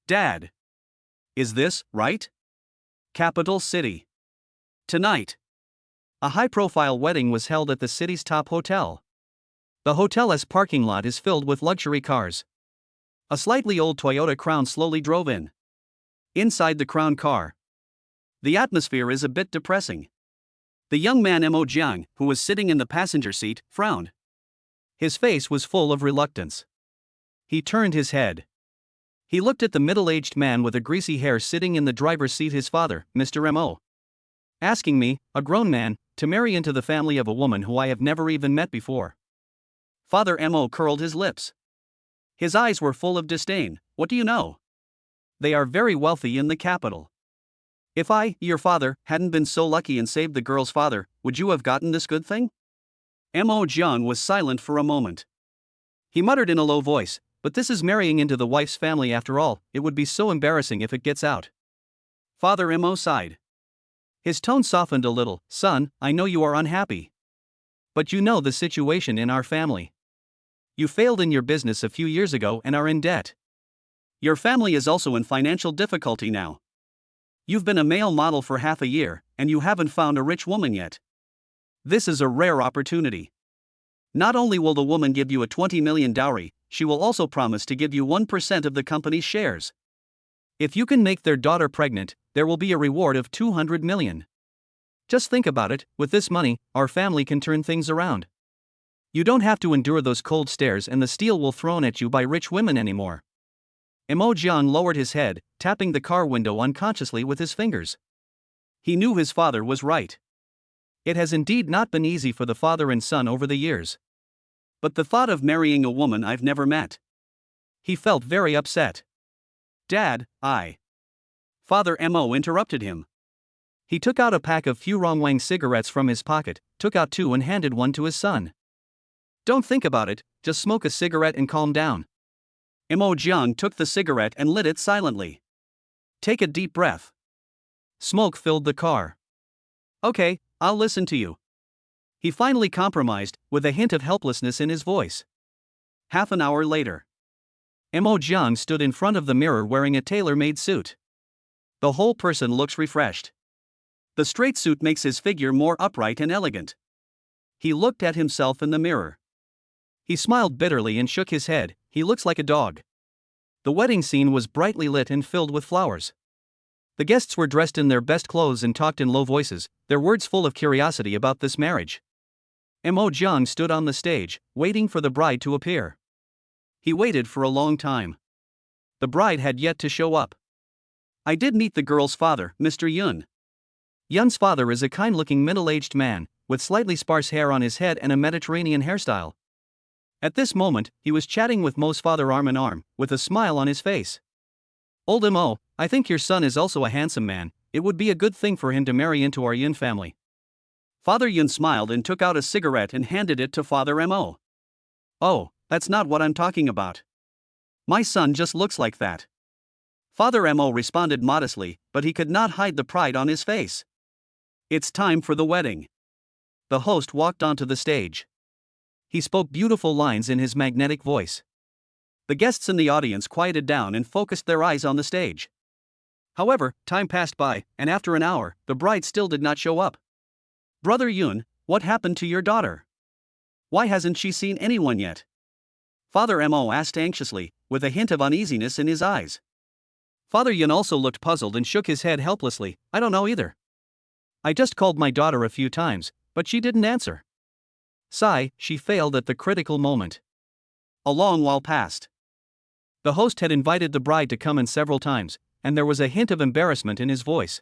Dad. Is this right? Capital City. Tonight. A high-profile wedding was held at the city's top hotel. The hotel's parking lot is filled with luxury cars. A slightly old Toyota Crown slowly drove in. Inside the Crown car, the atmosphere is a bit depressing. The young man Mo Jiang, who was sitting in the passenger seat, frowned. His face was full of reluctance. He turned his head. He looked at the middle-aged man with a greasy hair sitting in the driver's seat, his father, Mr. Mo. Asking me, a grown man, to marry into the family of a woman who I have never even met before. Father Mo curled his lips. His eyes were full of disdain. What do you know? They are very wealthy in the capital. If I, your father, hadn't been so lucky and saved the girl's father, would you have gotten this good thing? Mo Jiang was silent for a moment. He muttered in a low voice, but this is marrying into the wife's family after all, it would be so embarrassing if it gets out. Father Mo sighed. His tone softened a little. Son, I know you are unhappy. But you know the situation in our family. You failed in your business a few years ago and are in debt. Your family is also in financial difficulty now. You've been a male model for half a year, and you haven't found a rich woman yet. This is a rare opportunity. Not only will the woman give you a 20 million dowry, she will also promise to give you 1% of the company's shares. If you can make their daughter pregnant, there will be a reward of 200 million. Just think about it, with this money, our family can turn things around. You don't have to endure those cold stares and the steel wool thrown at you by rich women anymore. Mo Jiang lowered his head, tapping the car window unconsciously with his fingers. He knew his father was right. It has indeed not been easy for the father and son over the years. But the thought of marrying a woman I've never met. He felt very upset. Dad, Father Mo interrupted him. He took out a pack of Furongwang cigarettes from his pocket, took out two and handed one to his son. Don't think about it, just smoke a cigarette and calm down. Mo Jiang took the cigarette and lit it silently. Take a deep breath. Smoke filled the car. Okay, I'll listen to you. He finally compromised, with a hint of helplessness in his voice. Half an hour later, Mo Jiang stood in front of the mirror wearing a tailor-made suit. The whole person looks refreshed. The straight suit makes his figure more upright and elegant. He looked at himself in the mirror. He smiled bitterly and shook his head. He looks like a dog. The wedding scene was brightly lit and filled with flowers. The guests were dressed in their best clothes and talked in low voices, their words full of curiosity about this marriage. Mo Jiang stood on the stage, waiting for the bride to appear. He waited for a long time. The bride had yet to show up. I did meet the girl's father, Mr. Yun. Yun's father is a kind-looking middle-aged man, with slightly sparse hair on his head and a Mediterranean hairstyle. At this moment, he was chatting with Mo's father arm in arm, with a smile on his face. Old Mo, I think your son is also a handsome man, it would be a good thing for him to marry into our Yun family. Father Yun smiled and took out a cigarette and handed it to Father Mo. Oh, that's not what I'm talking about. My son just looks like that. Father Mo responded modestly, but he could not hide the pride on his face. It's time for the wedding. The host walked onto the stage. He spoke beautiful lines in his magnetic voice. The guests in the audience quieted down and focused their eyes on the stage. However, time passed by, and after an hour, the bride still did not show up. Brother Yun, what happened to your daughter? Why hasn't she seen anyone yet? Father Mo asked anxiously, with a hint of uneasiness in his eyes. Father Yun also looked puzzled and shook his head helplessly. I don't know either. I just called my daughter a few times, but she didn't answer. Sigh, she failed at the critical moment. A long while passed. The host had invited the bride to come in several times, and there was a hint of embarrassment in his voice.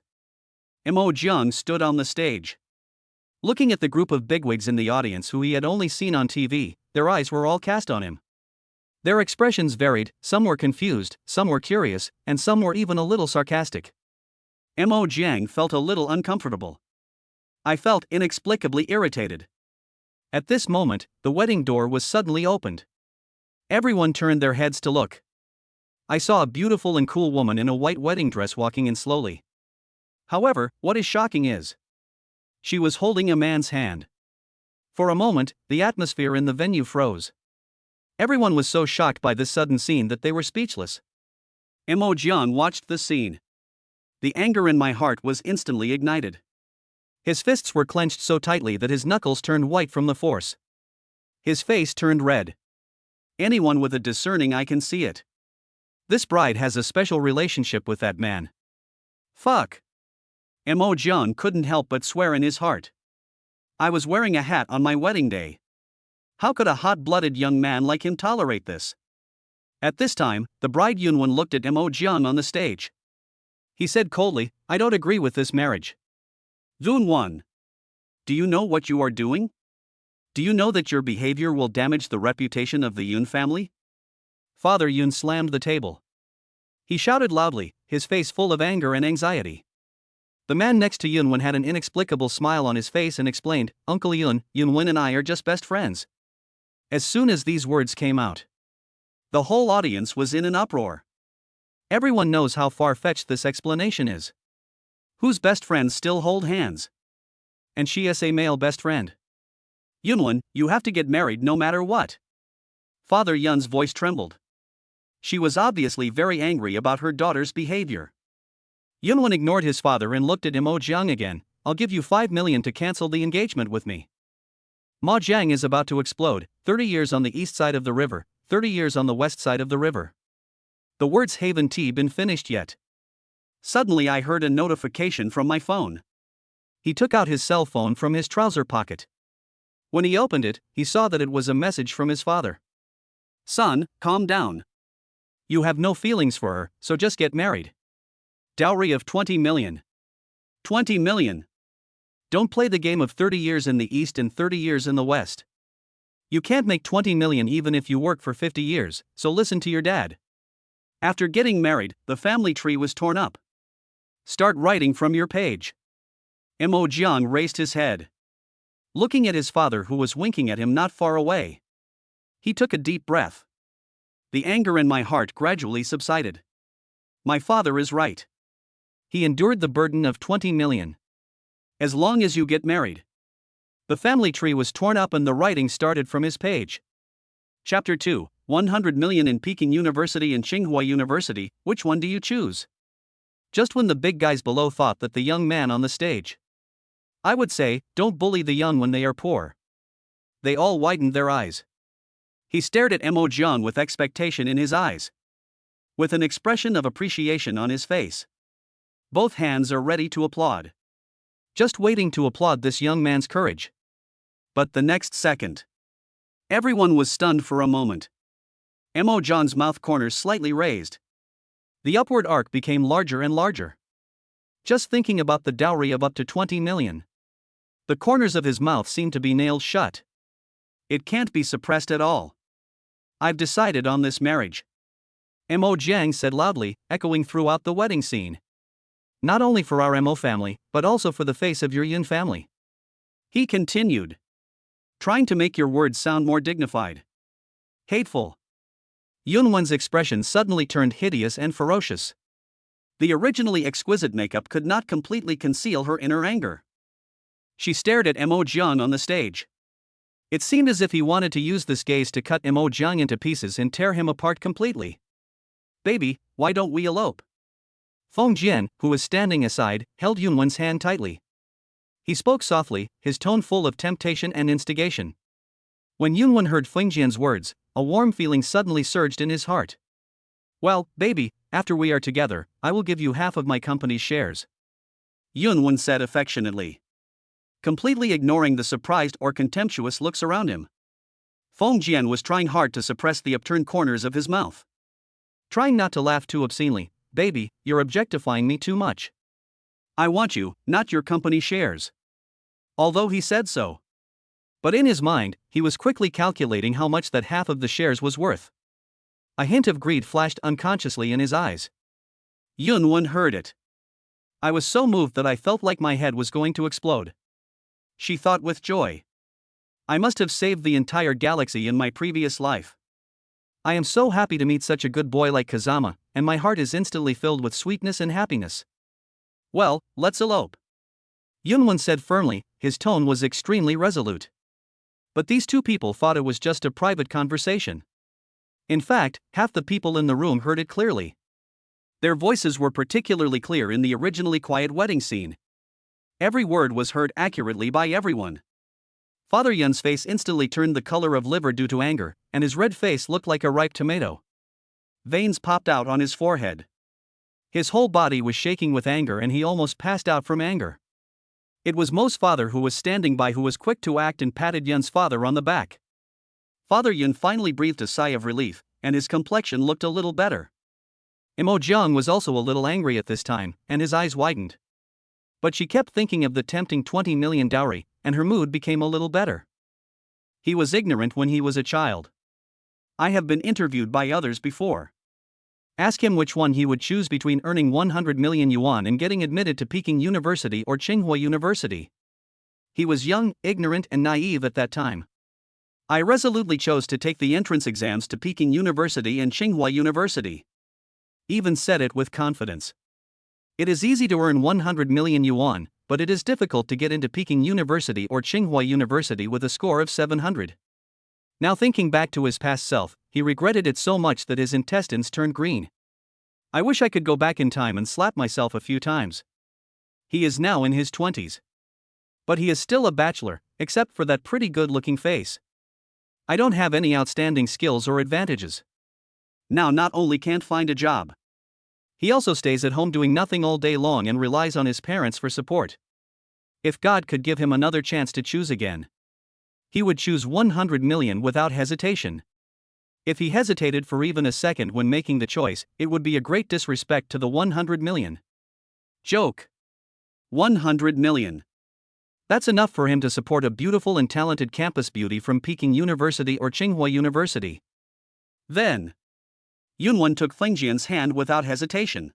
Mo Jiang stood on the stage. Looking at the group of bigwigs in the audience who he had only seen on TV, their eyes were all cast on him. Their expressions varied, some were confused, some were curious, and some were even a little sarcastic. Mo Jiang felt a little uncomfortable. I felt inexplicably irritated. At this moment, the wedding door was suddenly opened. Everyone turned their heads to look. I saw a beautiful and cool woman in a white wedding dress walking in slowly. However, what is shocking is, she was holding a man's hand. For a moment, the atmosphere in the venue froze. Everyone was so shocked by this sudden scene that they were speechless. Mo Jian watched the scene. The anger in my heart was instantly ignited. His fists were clenched so tightly that his knuckles turned white from the force. His face turned red. Anyone with a discerning eye can see it. This bride has a special relationship with that man. Fuck. Mo Jian couldn't help but swear in his heart. I was wearing a hat on my wedding day. How could a hot-blooded young man like him tolerate this? At this time, the bride Yunwen looked at Mo Jian on the stage. He said coldly, I don't agree with this marriage. Yunwen, do you know what you are doing? Do you know that your behavior will damage the reputation of the Yun family? Father Yun slammed the table. He shouted loudly, his face full of anger and anxiety. The man next to Yunwen had an inexplicable smile on his face and explained, Uncle Yun, Yunwen and I are just best friends. As soon as these words came out, the whole audience was in an uproar. Everyone knows how far-fetched this explanation is. Whose best friends still hold hands? And she is a male best friend. Yunwen, you have to get married no matter what. Father Yun's voice trembled. She was obviously very angry about her daughter's behavior. Yunwen ignored his father and looked at Mo Jiang again. I'll give you 5 million to cancel the engagement with me. Ma Jiang is about to explode, 30 years on the east side of the river, 30 years on the west side of the river. The words haven't been finished yet. Suddenly I heard a notification from my phone. He took out his cell phone from his trouser pocket. When he opened it, he saw that it was a message from his father. Son, calm down. You have no feelings for her, so just get married. Dowry of 20 million. 20 million. Don't play the game of 30 years in the east and 30 years in the west. You can't make 20 million even if you work for 50 years, so listen to your dad. After getting married, the family tree was torn up. Start writing from your page. Mo Jiang raised his head, looking at his father who was winking at him not far away. He took a deep breath. The anger in my heart gradually subsided. My father is right. He endured the burden of 20 million. As long as you get married. The family tree was torn up and the writing started from his page. Chapter 2, 100 million in Peking University and Tsinghua University, which one do you choose? Just when the big guys below thought that the young man on the stage. I would say, don't bully the young when they are poor. They all widened their eyes. He stared at Mo Jian with expectation in his eyes, with an expression of appreciation on his face. Both hands are ready to applaud. Just waiting to applaud this young man's courage. But the next second, everyone was stunned for a moment. Mo Jian's mouth corners slightly raised. The upward arc became larger and larger. Just thinking about the dowry of up to 20 million. The corners of his mouth seemed to be nailed shut. It can't be suppressed at all. I've decided on this marriage. Mo Jiang said loudly, echoing throughout the wedding scene. Not only for our Mo family, but also for the face of your Yun family. He continued, trying to make your words sound more dignified. Hateful. Yunwen's expression suddenly turned hideous and ferocious. The originally exquisite makeup could not completely conceal her inner anger. She stared at Mo Jiang on the stage. It seemed as if he wanted to use this gaze to cut Mo Jiang into pieces and tear him apart completely. Baby, why don't we elope? Feng Jian, who was standing aside, held Yunwen's hand tightly. He spoke softly, his tone full of temptation and instigation. When Yunwen heard Feng Jian's words, a warm feeling suddenly surged in his heart. Well, baby, after we are together, I will give you half of my company's shares. Yunwen said affectionately, completely ignoring the surprised or contemptuous looks around him. Feng Jian was trying hard to suppress the upturned corners of his mouth. Trying not to laugh too obscenely. Baby, you're objectifying me too much. I want you, not your company shares. Although he said so. But in his mind, he was quickly calculating how much that half of the shares was worth. A hint of greed flashed unconsciously in his eyes. Yunwen heard it. I was so moved that I felt like my head was going to explode. She thought with joy. I must have saved the entire galaxy in my previous life. I am so happy to meet such a good boy like Kazama, and my heart is instantly filled with sweetness and happiness. Well, let's elope. Yunwen said firmly, his tone was extremely resolute. But these two people thought it was just a private conversation. In fact, half the people in the room heard it clearly. Their voices were particularly clear in the originally quiet wedding scene. Every word was heard accurately by everyone. Father Yun's face instantly turned the color of liver due to anger, and his red face looked like a ripe tomato. Veins popped out on his forehead. His whole body was shaking with anger and he almost passed out from anger. It was Mo's father who was standing by, who was quick to act and patted Yun's father on the back. Father Yun finally breathed a sigh of relief, and his complexion looked a little better. Mo Jiang was also a little angry at this time, and his eyes widened. But she kept thinking of the tempting 20 million dowry, and her mood became a little better. He was ignorant when he was a child. I have been interviewed by others before. Ask him which one he would choose between earning 100 million yuan and getting admitted to Peking University or Tsinghua University. He was young, ignorant, and naive at that time. I resolutely chose to take the entrance exams to Peking University and Tsinghua University. Even said it with confidence. It is easy to earn 100 million yuan, but it is difficult to get into Peking University or Tsinghua University with a score of 700. Now thinking back to his past self, he regretted it so much that his intestines turned green. I wish I could go back in time and slap myself a few times. He is now in his 20s. But he is still a bachelor, except for that pretty good-looking face. I don't have any outstanding skills or advantages. Now not only can't find a job, he also stays at home doing nothing all day long and relies on his parents for support. If God could give him another chance to choose again, he would choose 100 million without hesitation. If he hesitated for even a second when making the choice, it would be a great disrespect to the 100 million. Joke. 100 million. That's enough for him to support a beautiful and talented campus beauty from Peking University or Tsinghua University. Then, Yunwen took Fengjian's hand without hesitation.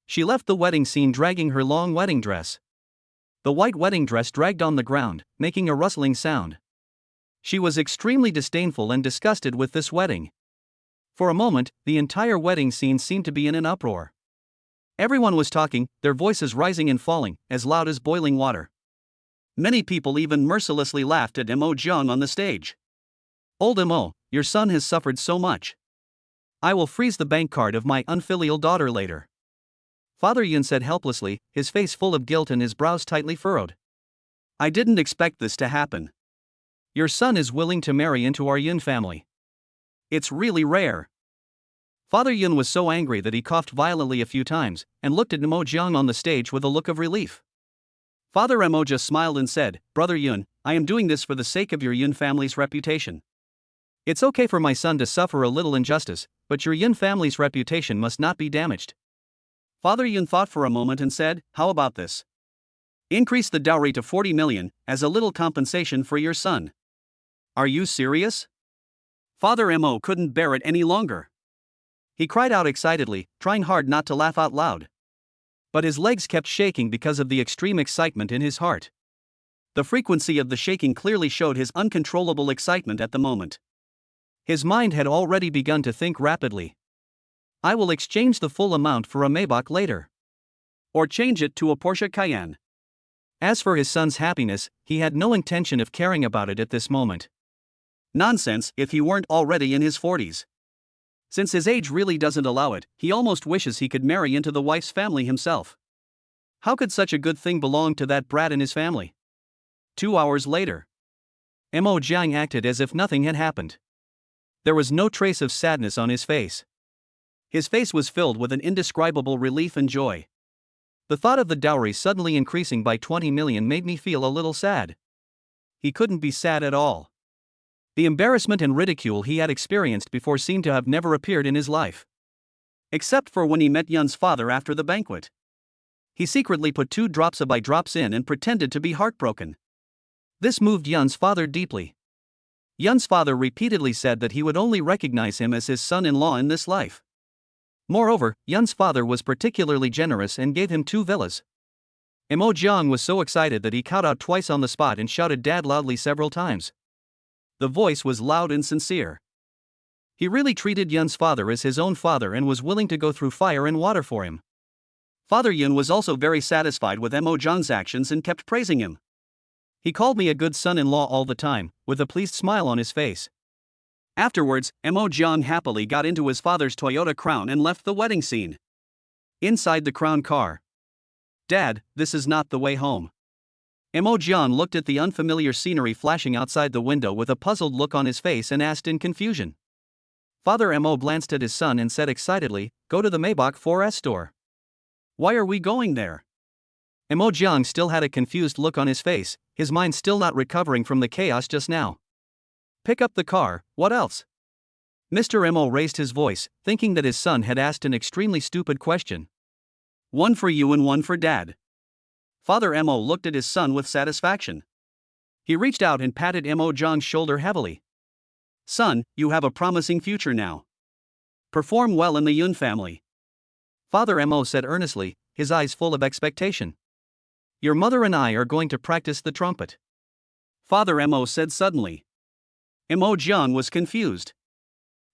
She left the wedding scene dragging her long wedding dress. The white wedding dress dragged on the ground, making a rustling sound. She was extremely disdainful and disgusted with this wedding. For a moment, the entire wedding scene seemed to be in an uproar. Everyone was talking, their voices rising and falling, as loud as boiling water. Many people even mercilessly laughed at Mo Jiang on the stage. Old Mo, your son has suffered so much. I will freeze the bank card of my unfilial daughter later. Father Yun said helplessly, his face full of guilt and his brows tightly furrowed. I didn't expect this to happen. Your son is willing to marry into our Yun family. It's really rare. Father Yun was so angry that he coughed violently a few times, and looked at Mo Jiang on the stage with a look of relief. Father Mo just smiled and said, Brother Yun, I am doing this for the sake of your Yun family's reputation. It's okay for my son to suffer a little injustice, but your Yun family's reputation must not be damaged. Father Yun thought for a moment and said, how about this? Increase the dowry to 40 million, as a little compensation for your son. Are you serious? Father Mo couldn't bear it any longer. He cried out excitedly, trying hard not to laugh out loud. But his legs kept shaking because of the extreme excitement in his heart. The frequency of the shaking clearly showed his uncontrollable excitement at the moment. His mind had already begun to think rapidly. I will exchange the full amount for a Maybach later. Or change it to a Porsche Cayenne. As for his son's happiness, he had no intention of caring about it at this moment. Nonsense, if he weren't already in his 40s. Since his age really doesn't allow it, he almost wishes he could marry into the wife's family himself. How could such a good thing belong to that brat in his family? 2 hours later, Mo Jiang acted as if nothing had happened. There was no trace of sadness on his face. His face was filled with an indescribable relief and joy. The thought of the dowry suddenly increasing by 20 million made me feel a little sad. He couldn't be sad at all. The embarrassment and ridicule he had experienced before seemed to have never appeared in his life. Except for when he met Yun's father after the banquet. He secretly put 2 drops of eye drops in and pretended to be heartbroken. This moved Yun's father deeply. Yun's father repeatedly said that he would only recognize him as his son-in-law in this life. Moreover, Yun's father was particularly generous and gave him 2 villas. Mo Jiang was so excited that he kowtowed twice on the spot and shouted "Dad" loudly several times. The voice was loud and sincere. He really treated Yun's father as his own father and was willing to go through fire and water for him. Father Yun was also very satisfied with Mo Jiang's actions and kept praising him. He called me a good son-in-law all the time, with a pleased smile on his face. Afterwards, Mo Jiang happily got into his father's Toyota Crown and left the wedding scene. Inside the Crown car. Dad, this is not the way home. Mo Jian looked at the unfamiliar scenery flashing outside the window with a puzzled look on his face and asked in confusion. Father Mo glanced at his son and said excitedly, "Go to the Maybach 4S store." "Why are we going there?" Mo Jiang still had a confused look on his face, his mind still not recovering from the chaos just now. "Pick up the car, what else?" Mr. Mo raised his voice, thinking that his son had asked an extremely stupid question. "One for you and one for Dad." Father Mo looked at his son with satisfaction. He reached out and patted Mo Jiang's shoulder heavily. "Son, you have a promising future now. Perform well in the Yun family." Father Mo said earnestly, his eyes full of expectation. "Your mother and I are going to practice the trumpet," Father Mo said suddenly. Mo Jiang was confused.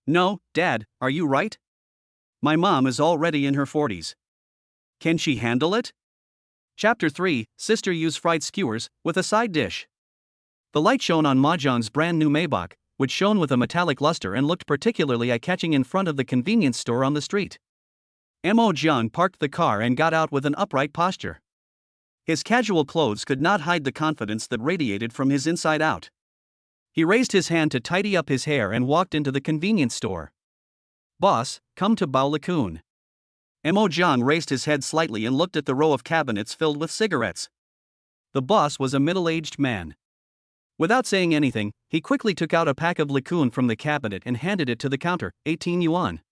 "No, Dad, are you right? My mom is already in her 40s. Can she handle it?" Chapter 3, Sister Yu's fried skewers, with a side dish. The light shone on Ma Jiang's brand new Maybach, which shone with a metallic luster and looked particularly eye-catching in front of the convenience store on the street. Mo Jiang parked the car and got out with an upright posture. His casual clothes could not hide the confidence that radiated from his inside out. He raised his hand to tidy up his hair and walked into the convenience store. "Boss, come to Bao Lacoon." Mo Jiang raised his head slightly and looked at the row of cabinets filled with cigarettes. The boss was a middle-aged man. Without saying anything, he quickly took out a pack of Lacoon from the cabinet and handed it to the counter, 18 yuan.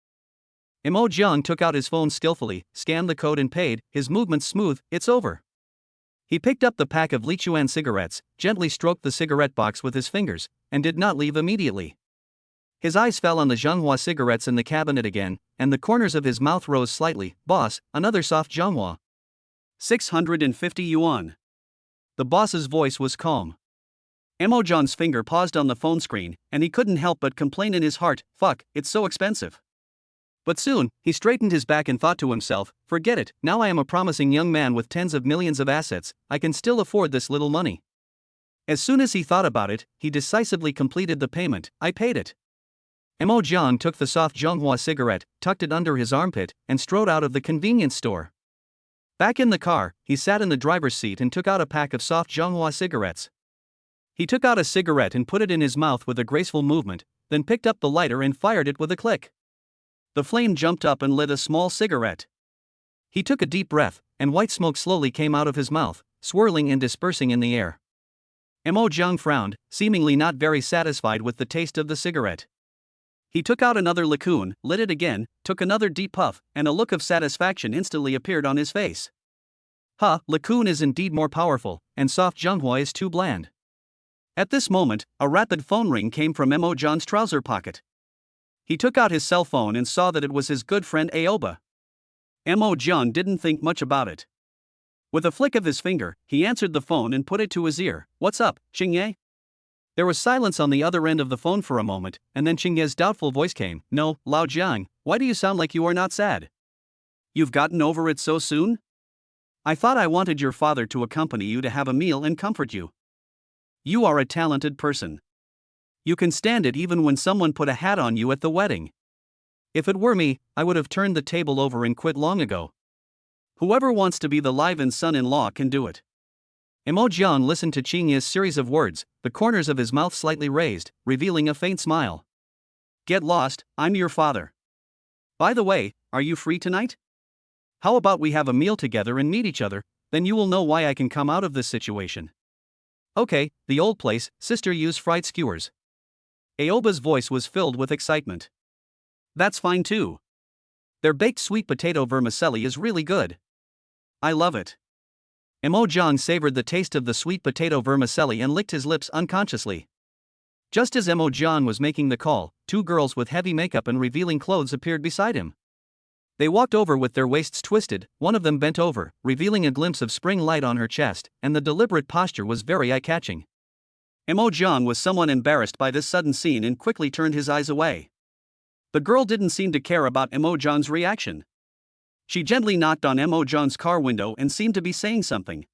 Mo Jiang took out his phone skillfully, scanned the code and paid, his movements smooth. "It's over." He picked up the pack of Lichuan cigarettes, gently stroked the cigarette box with his fingers, and did not leave immediately. His eyes fell on the Zhonghua cigarettes in the cabinet again, and the corners of his mouth rose slightly. "Boss, another soft Zhonghua. 650 yuan. The boss's voice was calm. Mo Jiang's finger paused on the phone screen, and he couldn't help but complain in his heart, "Fuck, it's so expensive." But soon, he straightened his back and thought to himself, "Forget it, now I am a promising young man with tens of millions of assets, I can still afford this little money." As soon as he thought about it, he decisively completed the payment. "I paid it." Mo Jiang took the soft Zhonghua cigarette, tucked it under his armpit, and strode out of the convenience store. Back in the car, he sat in the driver's seat and took out a pack of soft Zhonghua cigarettes. He took out a cigarette and put it in his mouth with a graceful movement, then picked up the lighter and fired it with a click. The flame jumped up and lit a small cigarette. He took a deep breath, and white smoke slowly came out of his mouth, swirling and dispersing in the air. Mo Jiang frowned, seemingly not very satisfied with the taste of the cigarette. He took out another Lacoon, lit it again, took another deep puff, and a look of satisfaction instantly appeared on his face. Lacoon is indeed more powerful, and soft Zhonghua is too bland. At this moment, a rapid phone ring came from Mo Jiang's trouser pocket. He took out his cell phone and saw that it was his good friend Aoba. Mo Jiang didn't think much about it. With a flick of his finger, he answered the phone and put it to his ear. "What's up, Qingye?" There was silence on the other end of the phone for a moment, and then Qingye's doubtful voice came. "No, Lao Jiang, why do you sound like you are not sad? You've gotten over it so soon? I thought I wanted your father to accompany you to have a meal and comfort you. You are a talented person. You can stand it even when someone put a hat on you at the wedding. If it were me, I would have turned the table over and quit long ago. Whoever wants to be the live-in son-in-law can do it." Mo Jiang listened to Qingye's series of words, the corners of his mouth slightly raised, revealing a faint smile. "Get lost, I'm your father. By the way, are you free tonight? How about we have a meal together and meet each other, then you will know why I can come out of this situation." "Okay, the old place, Sister Yu's fried skewers." Aoba's voice was filled with excitement. "That's fine too. Their baked sweet potato vermicelli is really good. I love it." Mo Jiang savored the taste of the sweet potato vermicelli and licked his lips unconsciously. Just as Mo Jiang was making the call, two girls with heavy makeup and revealing clothes appeared beside him. They walked over with their waists twisted, one of them bent over, revealing a glimpse of spring light on her chest, and the deliberate posture was very eye-catching. Mo Jiang was somewhat embarrassed by this sudden scene and quickly turned his eyes away. The girl didn't seem to care about Mo Jiang's reaction. She gently knocked on Mo Jiang's car window and seemed to be saying something.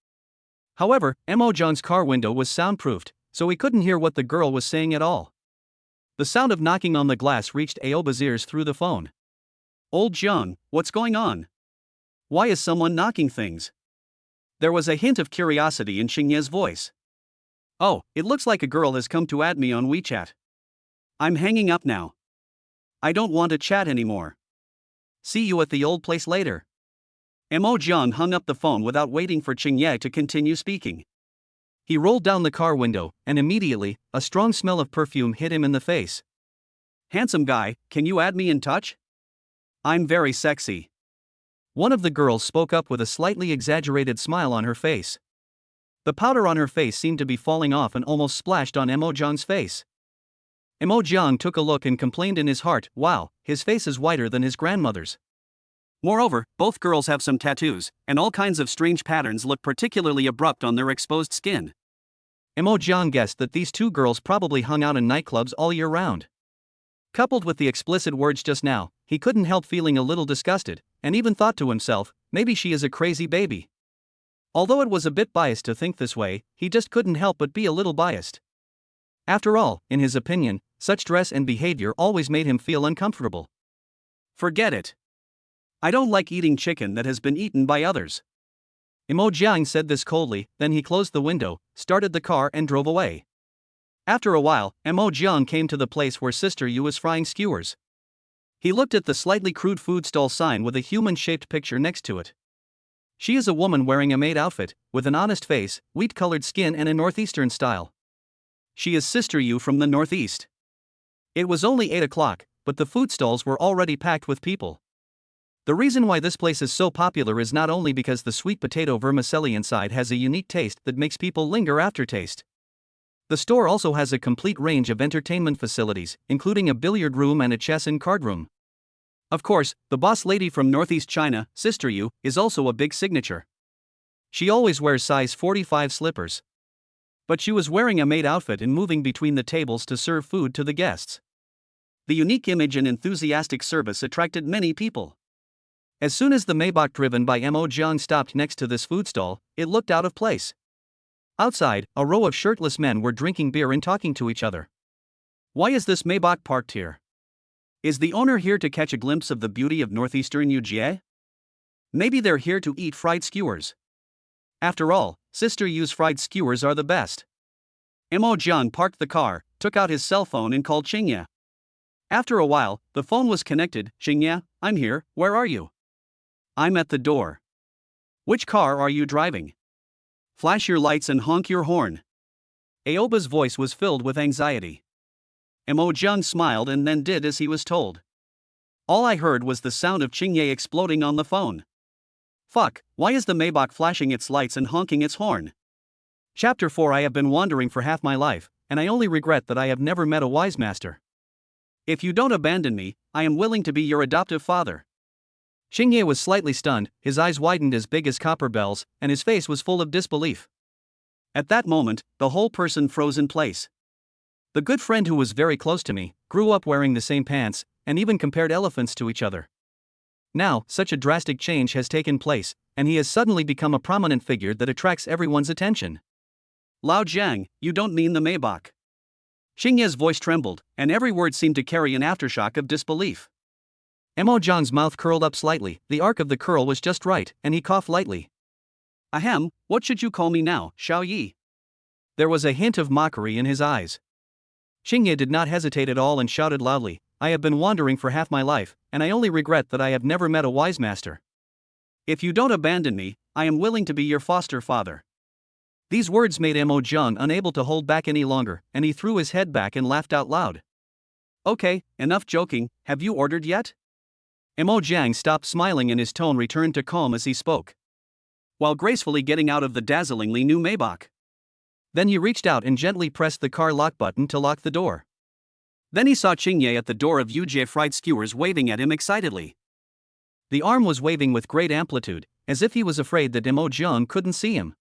However, Mo Jiang's car window was soundproofed, so he couldn't hear what the girl was saying at all. The sound of knocking on the glass reached Aoba's ears through the phone. "Old Jiang, what's going on? Why is someone knocking things? There was a hint of curiosity in Xingye's voice. Oh, it looks like a girl has come to add me on WeChat. I'm hanging up now. I don't want to chat anymore. See you at the old place later. Mo Jiang hung up the phone without waiting for Xingye to continue speaking. He rolled down the car window, and immediately, a strong smell of perfume hit him in the face. Handsome guy, can you add me in touch? I'm very sexy. One of the girls spoke up with a slightly exaggerated smile on her face. The powder on her face seemed to be falling off and almost splashed on Mo Jiang's face. Mo Jiang took a look and complained in his heart, wow, his face is whiter than his grandmother's. Moreover, both girls have some tattoos, and all kinds of strange patterns look particularly abrupt on their exposed skin. Mo Jiang guessed that these two girls probably hung out in nightclubs all year round. Coupled with the explicit words just now, he couldn't help feeling a little disgusted, and even thought to himself, maybe she is a crazy baby. Although it was a bit biased to think this way, he just couldn't help but be a little biased. After all, in his opinion, such dress and behavior always made him feel uncomfortable. Forget it. I don't like eating chicken that has been eaten by others. Mo Jiang said this coldly, then he closed the window, started the car and drove away. After a while, Mo Jiang came to the place where Sister Yu was frying skewers. He looked at the slightly crude food stall sign with a human-shaped picture next to it. She is a woman wearing a maid outfit, with an honest face, wheat-colored skin and a northeastern style. She is Sister Yu from the northeast. It was only 8 o'clock, but the food stalls were already packed with people. The reason why this place is so popular is not only because the sweet potato vermicelli inside has a unique taste that makes people linger aftertaste. The store also has a complete range of entertainment facilities, including a billiard room and a chess and card room. Of course, the boss lady from Northeast China, Sister Yu, is also a big signature. She always wears size 45 slippers. But she was wearing a maid outfit and moving between the tables to serve food to the guests. The unique image and enthusiastic service attracted many people. As soon as the Maybach driven by Mo Jiang stopped next to this food stall, it looked out of place. Outside, a row of shirtless men were drinking beer and talking to each other. Why is this Maybach parked here? Is the owner here to catch a glimpse of the beauty of northeastern Yujie? Maybe they're here to eat fried skewers. After all, Sister Yu's fried skewers are the best. Mo Jiang parked the car, took out his cell phone and called Xingye. After a while, the phone was connected. Xingye, I'm here, where are you? I'm at the door. Which car are you driving? Flash your lights and honk your horn. Aoba's voice was filled with anxiety. Mo Jiang smiled and then did as he was told. All I heard was the sound of Xingye exploding on the phone. Fuck, why is the Maybach flashing its lights and honking its horn? Chapter 4 I have been wandering for half my life, and I only regret that I have never met a wise master. If you don't abandon me, I am willing to be your adoptive father. Xingye was slightly stunned, his eyes widened as big as copper bells, and his face was full of disbelief. At that moment, the whole person froze in place. The good friend who was very close to me, grew up wearing the same pants, and even compared elephants to each other. Now, such a drastic change has taken place, and he has suddenly become a prominent figure that attracts everyone's attention. Lao Jiang, you don't mean the Maybach. Xingye's voice trembled, and every word seemed to carry an aftershock of disbelief. Mo Jiang's mouth curled up slightly, the arc of the curl was just right, and he coughed lightly. Ahem, what should you call me now, Xiao Yi? There was a hint of mockery in his eyes. Xingye did not hesitate at all and shouted loudly, I have been wandering for half my life, and I only regret that I have never met a wise master. If you don't abandon me, I am willing to be your foster father. These words made Mo Jiang unable to hold back any longer, and he threw his head back and laughed out loud. Okay, enough joking, have you ordered yet? Mo Jiang stopped smiling and his tone returned to calm as he spoke, while gracefully getting out of the dazzlingly new Maybach. Then he reached out and gently pressed the car lock button to lock the door. Then he saw Xingye at the door of Yujie Fried Skewers waving at him excitedly. The arm was waving with great amplitude, as if he was afraid that Mo Jiang couldn't see him.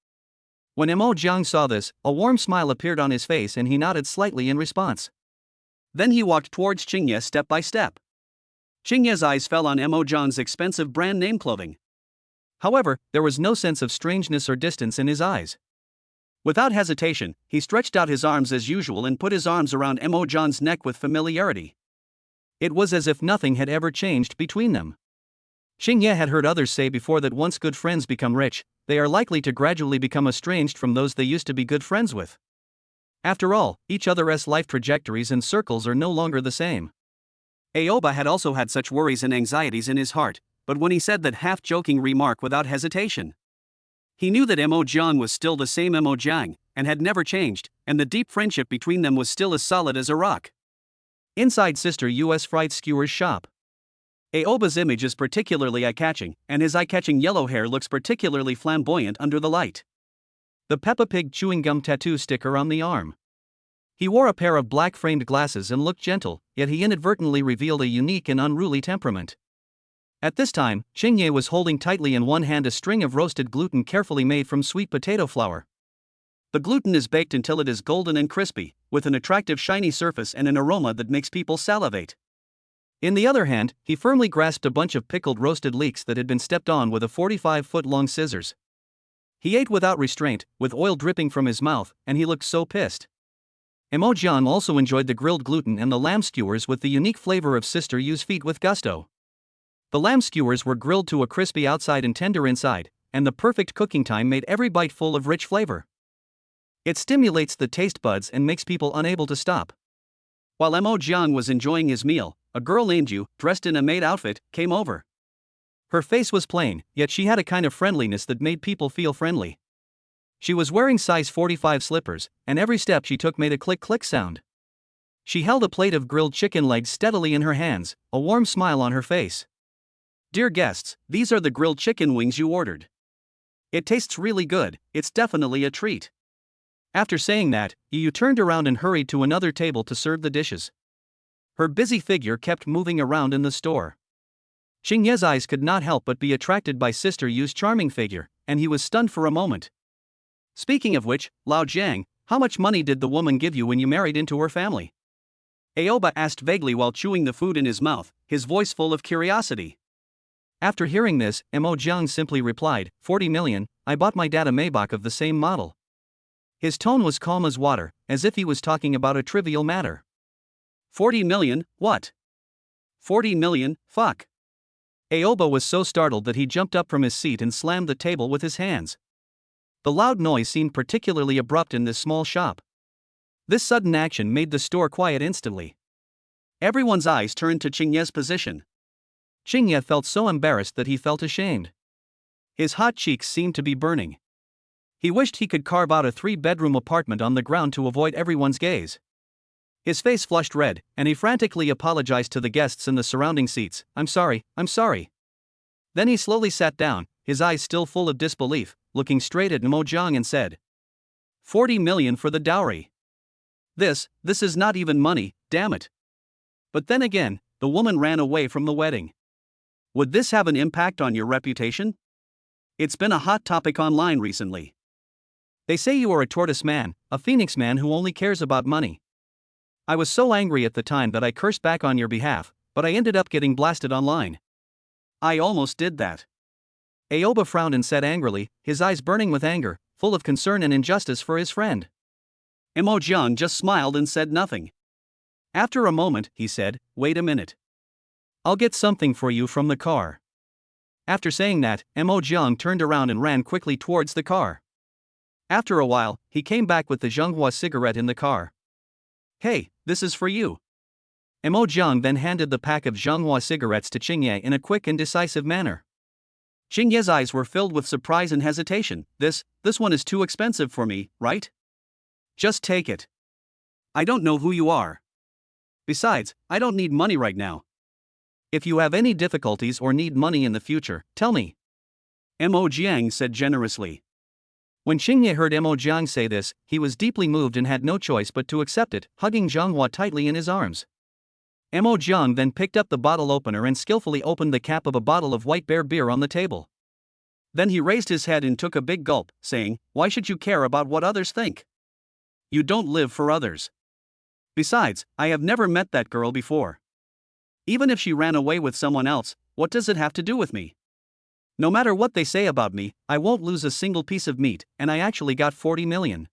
When Mo Jiang saw this, a warm smile appeared on his face and he nodded slightly in response. Then he walked towards Xingye step by step. Xingye's eyes fell on Mo Jiang's expensive brand name clothing. However, there was no sense of strangeness or distance in his eyes. Without hesitation, he stretched out his arms as usual and put his arms around Mo Jiang's neck with familiarity. It was as if nothing had ever changed between them. Xingye had heard others say before that once good friends become rich, they are likely to gradually become estranged from those they used to be good friends with. After all, each other's life trajectories and circles are no longer the same. Aoba had also had such worries and anxieties in his heart, but when he said that half-joking remark without hesitation, he knew that Mo Jiang was still the same Mo Jiang, and had never changed, and the deep friendship between them was still as solid as a rock. Inside Sister U.S. Fried Skewer's shop. Aoba's image is particularly eye-catching, and his eye-catching yellow hair looks particularly flamboyant under the light. The Peppa Pig chewing gum tattoo sticker on the arm. He wore a pair of black-framed glasses and looked gentle, yet he inadvertently revealed a unique and unruly temperament. At this time, Xingye was holding tightly in one hand a string of roasted gluten carefully made from sweet potato flour. The gluten is baked until it is golden and crispy, with an attractive shiny surface and an aroma that makes people salivate. In the other hand, he firmly grasped a bunch of pickled roasted leeks that had been stepped on with a 45-foot-long scissors. He ate without restraint, with oil dripping from his mouth, and he looked so pissed. Mo Jiang also enjoyed the grilled gluten and the lamb skewers with the unique flavor of Sister Yu's feet with gusto. The lamb skewers were grilled to a crispy outside and tender inside, and the perfect cooking time made every bite full of rich flavor. It stimulates the taste buds and makes people unable to stop. While Mo Jiang was enjoying his meal, a girl named Yu, dressed in a maid outfit, came over. Her face was plain, yet she had a kind of friendliness that made people feel friendly. She was wearing size 45 slippers, and every step she took made a click-click sound. She held a plate of grilled chicken legs steadily in her hands, a warm smile on her face. "Dear guests, these are the grilled chicken wings you ordered. It tastes really good, it's definitely a treat." After saying that, Yu turned around and hurried to another table to serve the dishes. Her busy figure kept moving around in the store. Xingye's eyes could not help but be attracted by Sister Yu's charming figure, and he was stunned for a moment. "Speaking of which, Lao Jiang, how much money did the woman give you when you married into her family?" Aoba asked vaguely while chewing the food in his mouth, his voice full of curiosity. After hearing this, Mo Jiang simply replied, 40 million, I bought my dad a Maybach of the same model. His tone was calm as water, as if he was talking about a trivial matter. 40 million, what? 40 million, fuck. Aoba was so startled that he jumped up from his seat and slammed the table with his hands. The loud noise seemed particularly abrupt in this small shop. This sudden action made the store quiet instantly. Everyone's eyes turned to Xingye's position. Xingye felt so embarrassed that he felt ashamed. His hot cheeks seemed to be burning. He wished he could carve out a 3-bedroom apartment on the ground to avoid everyone's gaze. His face flushed red, and he frantically apologized to the guests in the surrounding seats. I'm sorry. Then he slowly sat down, his eyes still full of disbelief, looking straight at Mo Jiang and said, 40 million for the dowry. This is not even money, damn it. But then again, the woman ran away from the wedding. Would this have an impact on your reputation? It's been a hot topic online recently. They say you are a tortoise man, a phoenix man who only cares about money. I was so angry at the time that I cursed back on your behalf, but I ended up getting blasted online. I almost did that. Aoba frowned and said angrily, his eyes burning with anger, full of concern and injustice for his friend. Mo Jiang just smiled and said nothing. After a moment, he said, wait a minute. I'll get something for you from the car. After saying that, Mo Jiang turned around and ran quickly towards the car. After a while, he came back with the Zhenghua cigarette in the car. Hey, this is for you. Mo Jiang then handed the pack of Zhenghua cigarettes to Xingye in a quick and decisive manner. Xingye's eyes were filled with surprise and hesitation. This one is too expensive for me, right? Just take it. I don't know who you are. Besides, I don't need money right now. If you have any difficulties or need money in the future, tell me. Mo Jiang said generously. When Xingye heard Mo Jiang say this, he was deeply moved and had no choice but to accept it, hugging Zhenghua tightly in his arms. Mo Jiang then picked up the bottle opener and skillfully opened the cap of a bottle of White Bear beer on the table. Then he raised his head and took a big gulp, saying, why should you care about what others think? You don't live for others. Besides, I have never met that girl before. Even if she ran away with someone else, what does it have to do with me? No matter what they say about me, I won't lose a single piece of meat, and I actually got 40 million.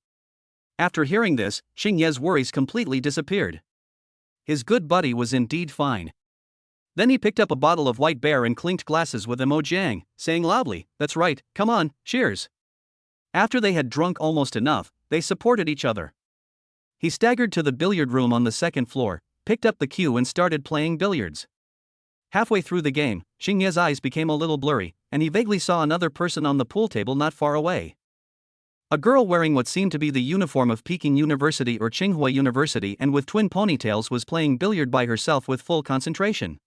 After hearing this, Xingye's worries completely disappeared. His good buddy was indeed fine. Then he picked up a bottle of white bear and clinked glasses with Mo Jiang, saying loudly, "That's right, come on, cheers." After they had drunk almost enough, they supported each other. He staggered to the billiard room on the second floor, picked up the cue and started playing billiards. Halfway through the game, Xingye's eyes became a little blurry, and he vaguely saw another person on the pool table not far away. A girl wearing what seemed to be the uniform of Peking University or Tsinghua University and with twin ponytails was playing billiard by herself with full concentration.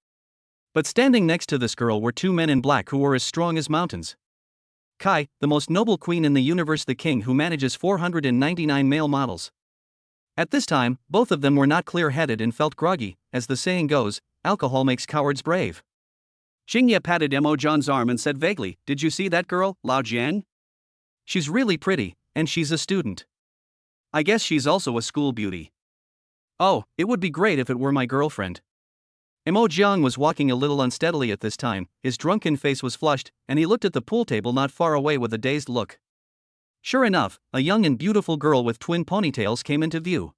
But standing next to this girl were two men in black who were as strong as mountains. Kai, the most noble queen in the universe, the king who manages 499 male models. At this time, both of them were not clear-headed and felt groggy. As the saying goes, alcohol makes cowards brave. Xingye patted Mo Jiang's arm and said vaguely, "Did you see that girl, Lao Jiang? She's really pretty, and she's a student. I guess she's also a school beauty. Oh, it would be great if it were my girlfriend." Mo Jiang was walking a little unsteadily at this time, his drunken face was flushed, and he looked at the pool table not far away with a dazed look. Sure enough, a young and beautiful girl with twin ponytails came into view.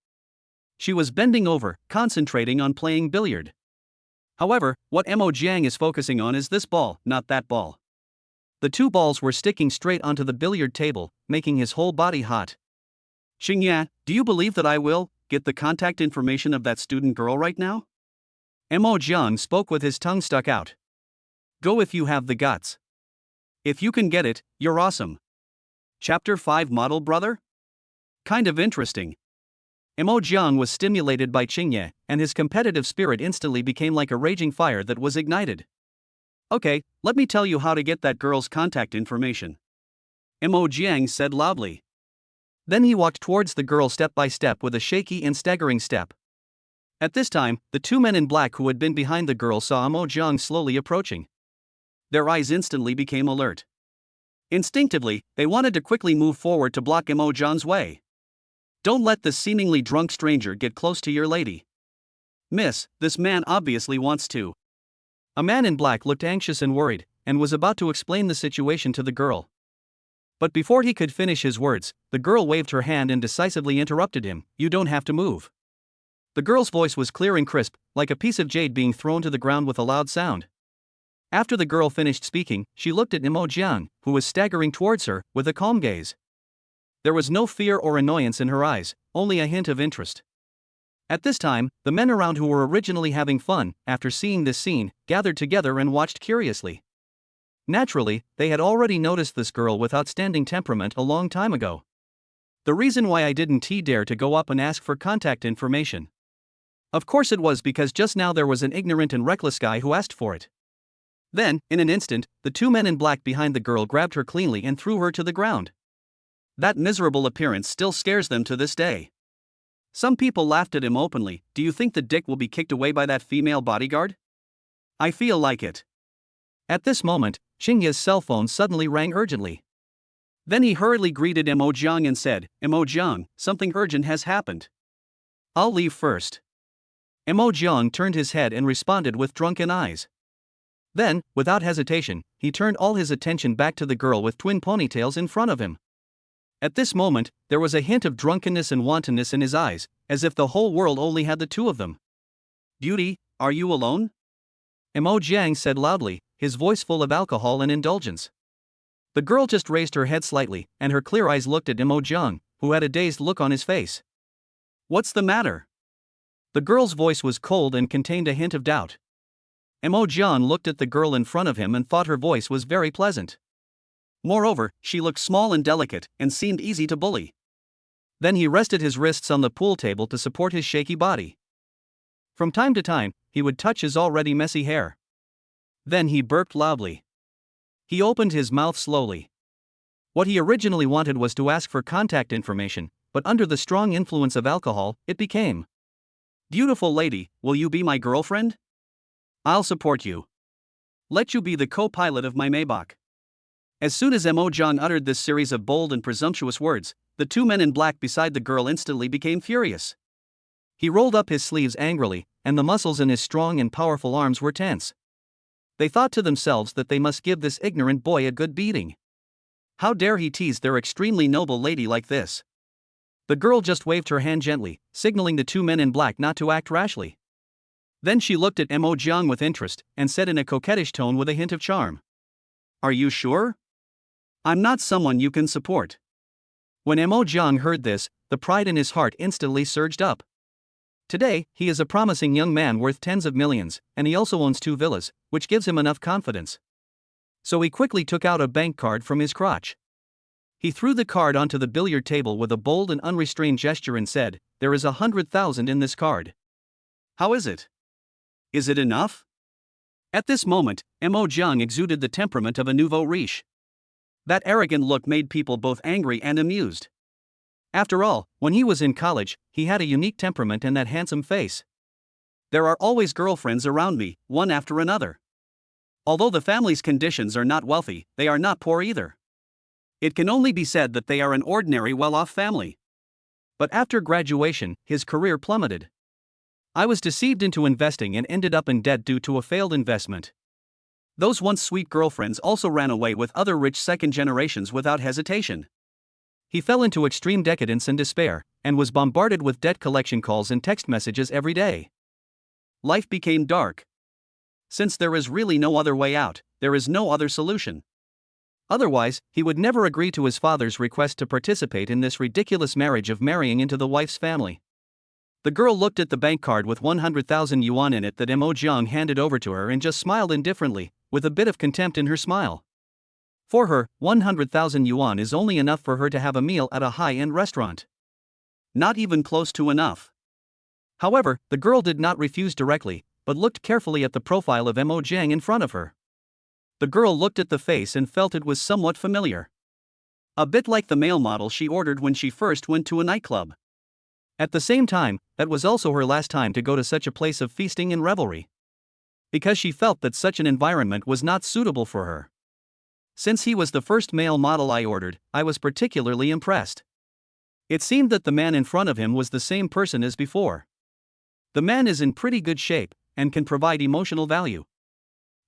She was bending over, concentrating on playing billiard. However, what Mo Jiang is focusing on is this ball, not that ball. The two balls were sticking straight onto the billiard table, making his whole body hot. "Xingye, do you believe that I will get the contact information of that student girl right now?" Mo Jiang spoke with his tongue stuck out. "Go if you have the guts. If you can get it, you're awesome." Chapter 5 Model Brother? Kind of interesting. Mo Jiang was stimulated by Xingye, and his competitive spirit instantly became like a raging fire that was ignited. "Okay, let me tell you how to get that girl's contact information," Mo Jiang said loudly. Then he walked towards the girl step by step with a shaky and staggering step. At this time, the two men in black who had been behind the girl saw Mo Jiang slowly approaching. Their eyes instantly became alert. Instinctively, they wanted to quickly move forward to block Mo Jiang's way. "Don't let this seemingly drunk stranger get close to your lady. Miss, this man obviously wants to." A man in black looked anxious and worried, and was about to explain the situation to the girl. But before he could finish his words, the girl waved her hand and decisively interrupted him. "You don't have to move." The girl's voice was clear and crisp, like a piece of jade being thrown to the ground with a loud sound. After the girl finished speaking, she looked at Mo Jiang, who was staggering towards her, with a calm gaze. There was no fear or annoyance in her eyes, only a hint of interest. At this time, the men around who were originally having fun, after seeing this scene, gathered together and watched curiously. Naturally, they had already noticed this girl with outstanding temperament a long time ago. The reason why I didn't dare to go up and ask for contact information. Of course it was because just now there was an ignorant and reckless guy who asked for it. Then, in an instant, the two men in black behind the girl grabbed her cleanly and threw her to the ground. That miserable appearance still scares them to this day. Some people laughed at him openly. "Do you think the dick will be kicked away by that female bodyguard?" "I feel like it." At this moment, Xingye's cell phone suddenly rang urgently. Then he hurriedly greeted Mo Jiang and said, "Mo Jiang, something urgent has happened. I'll leave first." Mo Jiang turned his head and responded with drunken eyes. Then, without hesitation, he turned all his attention back to the girl with twin ponytails in front of him. At this moment, there was a hint of drunkenness and wantonness in his eyes, as if the whole world only had the two of them. "Beauty, are you alone?" Mo Jiang said loudly, his voice full of alcohol and indulgence. The girl just raised her head slightly, and her clear eyes looked at Mo Jiang, who had a dazed look on his face. "What's the matter?" The girl's voice was cold and contained a hint of doubt. Mo Jiang looked at the girl in front of him and thought her voice was very pleasant. Moreover, she looked small and delicate, and seemed easy to bully. Then he rested his wrists on the pool table to support his shaky body. From time to time, he would touch his already messy hair. Then he burped loudly. He opened his mouth slowly. What he originally wanted was to ask for contact information, but under the strong influence of alcohol, it became, "Beautiful lady, will you be my girlfriend? I'll support you. Let you be the co-pilot of my Maybach." As soon as Mo Jiang uttered this series of bold and presumptuous words, the two men in black beside the girl instantly became furious. He rolled up his sleeves angrily, and the muscles in his strong and powerful arms were tense. They thought to themselves that they must give this ignorant boy a good beating. How dare he tease their extremely noble lady like this? The girl just waved her hand gently, signaling the two men in black not to act rashly. Then she looked at Mo Jiang with interest and said in a coquettish tone with a hint of charm. Are you sure? I'm not someone you can support. When Mo Jiang heard this, the pride in his heart instantly surged up. Today, he is a promising young man worth tens of millions, and he also owns 2 villas, which gives him enough confidence. So he quickly took out a bank card from his crotch. He threw the card onto the billiard table with a bold and unrestrained gesture and said, "There is 100,000 in this card. How is it? Is it enough?" At this moment, Mo Jiang exuded the temperament of a nouveau riche. That arrogant look made people both angry and amused. After all, when he was in college, he had a unique temperament and that handsome face. There are always girlfriends around me, one after another. Although the family's conditions are not wealthy, they are not poor either. It can only be said that they are an ordinary well-off family. But after graduation, his career plummeted. I was deceived into investing and ended up in debt due to a failed investment. Those once sweet girlfriends also ran away with other rich second generations without hesitation. He fell into extreme decadence and despair, and was bombarded with debt collection calls and text messages every day. Life became dark. Since there is really no other way out, there is no other solution. Otherwise, he would never agree to his father's request to participate in this ridiculous marriage of marrying into the wife's family. The girl looked at the bank card with 100,000 yuan in it that Mo Jiang handed over to her and just smiled indifferently, with a bit of contempt in her smile. For her, 100,000 yuan is only enough for her to have a meal at a high-end restaurant. Not even close to enough. However, the girl did not refuse directly, but looked carefully at the profile of Mo Jiang in front of her. The girl looked at the face and felt it was somewhat familiar. A bit like the male model she ordered when she first went to a nightclub. At the same time, that was also her last time to go to such a place of feasting and revelry. Because she felt that such an environment was not suitable for her. Since he was the first male model I ordered, I was particularly impressed. It seemed that the man in front of him was the same person as before. The man is in pretty good shape, and can provide emotional value.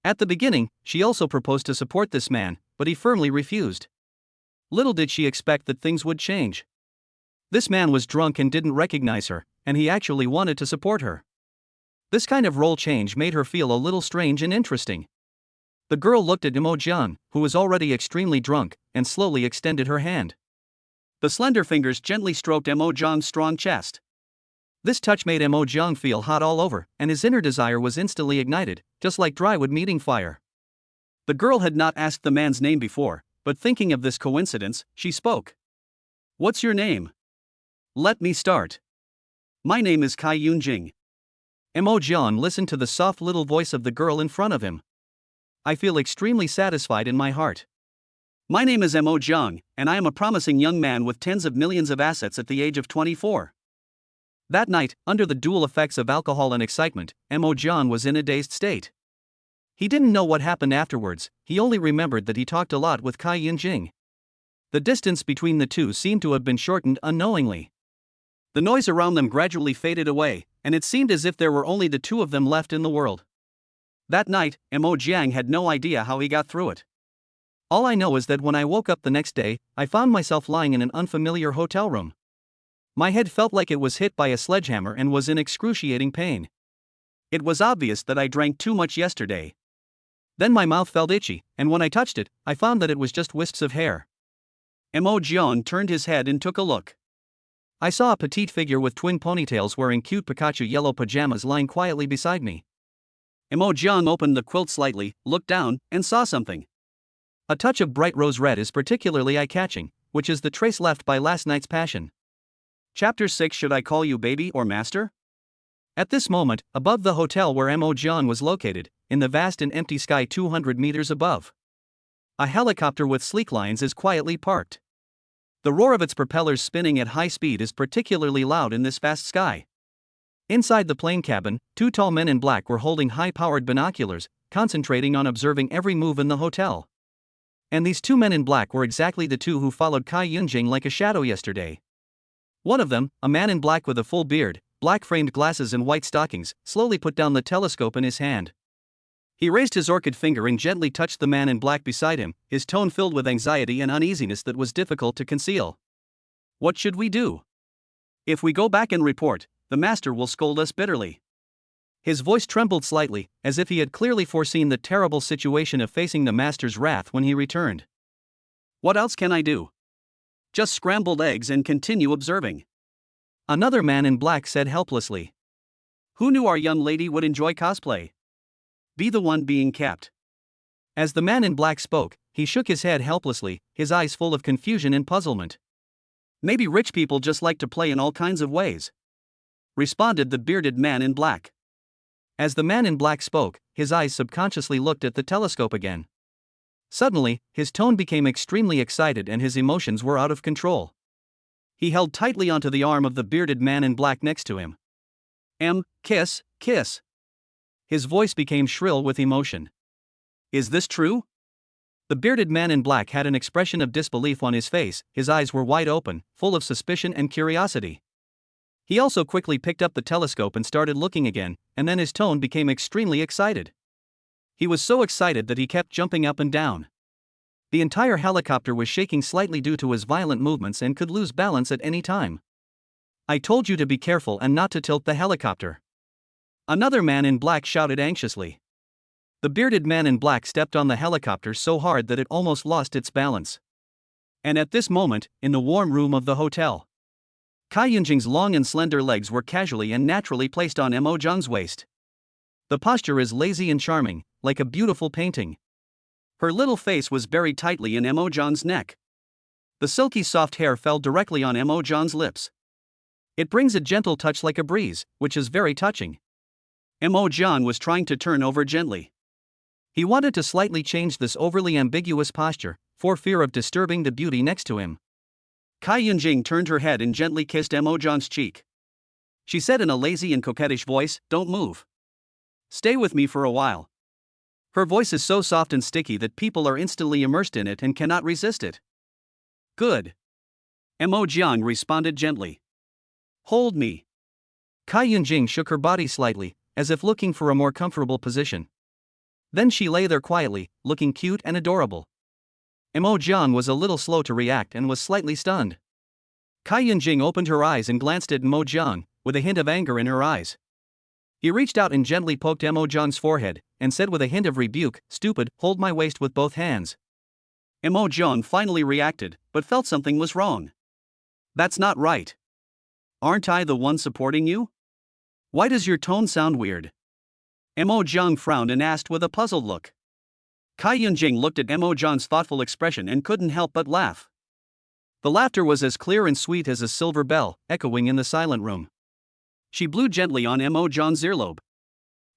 At the beginning, she also proposed to support this man, but he firmly refused. Little did she expect that things would change. This man was drunk and didn't recognize her, and he actually wanted to support her. This kind of role change made her feel a little strange and interesting. The girl looked at Mo Jiang, who was already extremely drunk, and slowly extended her hand. The slender fingers gently stroked Mo Jiang's strong chest. This touch made Mo Jiang feel hot all over, and his inner desire was instantly ignited, just like dry wood meeting fire. The girl had not asked the man's name before, but thinking of this coincidence, she spoke. "What's your name?" "Let me start. My name is Kai Yunjing." Mo Jiang listened to the soft little voice of the girl in front of him. I feel extremely satisfied in my heart. My name is Mo Jiang, and I am a promising young man with tens of millions of assets at the age of 24. That night, under the dual effects of alcohol and excitement, Mo Jiang was in a dazed state. He didn't know what happened afterwards, he only remembered that he talked a lot with Kai Yunjing. The distance between the two seemed to have been shortened unknowingly. The noise around them gradually faded away, and it seemed as if there were only the two of them left in the world. That night, Mo Jiang had no idea how he got through it. All I know is that when I woke up the next day, I found myself lying in an unfamiliar hotel room. My head felt like it was hit by a sledgehammer and was in excruciating pain. It was obvious that I drank too much yesterday. Then my mouth felt itchy, and when I touched it, I found that it was just wisps of hair. Mo Jiang turned his head and took a look. I saw a petite figure with twin ponytails wearing cute Pikachu yellow pajamas lying quietly beside me. Mo Jiang opened the quilt slightly, looked down, and saw something. A touch of bright rose red is particularly eye-catching, which is the trace left by last night's passion. Chapter 6. Should I call you baby or master? At this moment, above the hotel where Mo Jiang was located, in the vast and empty sky 200 meters above, a helicopter with sleek lines is quietly parked. The roar of its propellers spinning at high speed is particularly loud in this vast sky. Inside the plane cabin, two tall men in black were holding high-powered binoculars, concentrating on observing every move in the hotel. And these two men in black were exactly the two who followed Kai Yunjing like a shadow yesterday. One of them, a man in black with a full beard, black-framed glasses and white stockings, slowly put down the telescope in his hand. He raised his orchid finger and gently touched the man in black beside him, his tone filled with anxiety and uneasiness that was difficult to conceal. "What should we do? If we go back and report, the master will scold us bitterly. His voice trembled slightly, as if he had clearly foreseen the terrible situation of facing the master's wrath when he returned. What else can I do? Just scrambled eggs and continue observing. Another man in black said helplessly. Who knew our young lady would enjoy cosplay? Be the one being kept. As the man in black spoke, he shook his head helplessly, his eyes full of confusion and puzzlement. Maybe rich people just like to play in all kinds of ways, responded the bearded man in black. As the man in black spoke, his eyes subconsciously looked at the telescope again. Suddenly, his tone became extremely excited and his emotions were out of control. He held tightly onto the arm of the bearded man in black next to him. Kiss, kiss. His voice became shrill with emotion. Is this true? The bearded man in black had an expression of disbelief on his face, his eyes were wide open, full of suspicion and curiosity. He also quickly picked up the telescope and started looking again, and then his tone became extremely excited. He was so excited that he kept jumping up and down. The entire helicopter was shaking slightly due to his violent movements and could lose balance at any time. I told you to be careful and not to tilt the helicopter. Another man in black shouted anxiously. The bearded man in black stepped on the helicopter so hard that it almost lost its balance. And at this moment, in the warm room of the hotel, Kai Yunjing's long and slender legs were casually and naturally placed on Mo Zhang's waist. The posture is lazy and charming, like a beautiful painting. Her little face was buried tightly in Mo Zhang's neck. The silky soft hair fell directly on Mo Zhang's lips. It brings a gentle touch like a breeze, which is very touching. Mo Zhang was trying to turn over gently. He wanted to slightly change this overly ambiguous posture, for fear of disturbing the beauty next to him. Kai Yunjing turned her head and gently kissed Mo Zhang's cheek. She said in a lazy and coquettish voice, "Don't move. Stay with me for a while." Her voice is so soft and sticky that people are instantly immersed in it and cannot resist it. Good. Mo Zhang responded gently. Hold me. Kai Yunjing shook her body slightly, as if looking for a more comfortable position. Then she lay there quietly, looking cute and adorable. Mo Zhang was a little slow to react and was slightly stunned. Kai Yunjing opened her eyes and glanced at Mo Zhang, with a hint of anger in her eyes. He reached out and gently poked Mo Zhang's forehead, and said with a hint of rebuke, "Stupid, hold my waist with both hands." Mo Zhang finally reacted, but felt something was wrong. That's not right. Aren't I the one supporting you? Why does your tone sound weird? Mo Zhang frowned and asked with a puzzled look. Kai Yunjing looked at Mo Zhang's thoughtful expression and couldn't help but laugh. The laughter was as clear and sweet as a silver bell, echoing in the silent room. She blew gently on Mo Zhang's earlobe.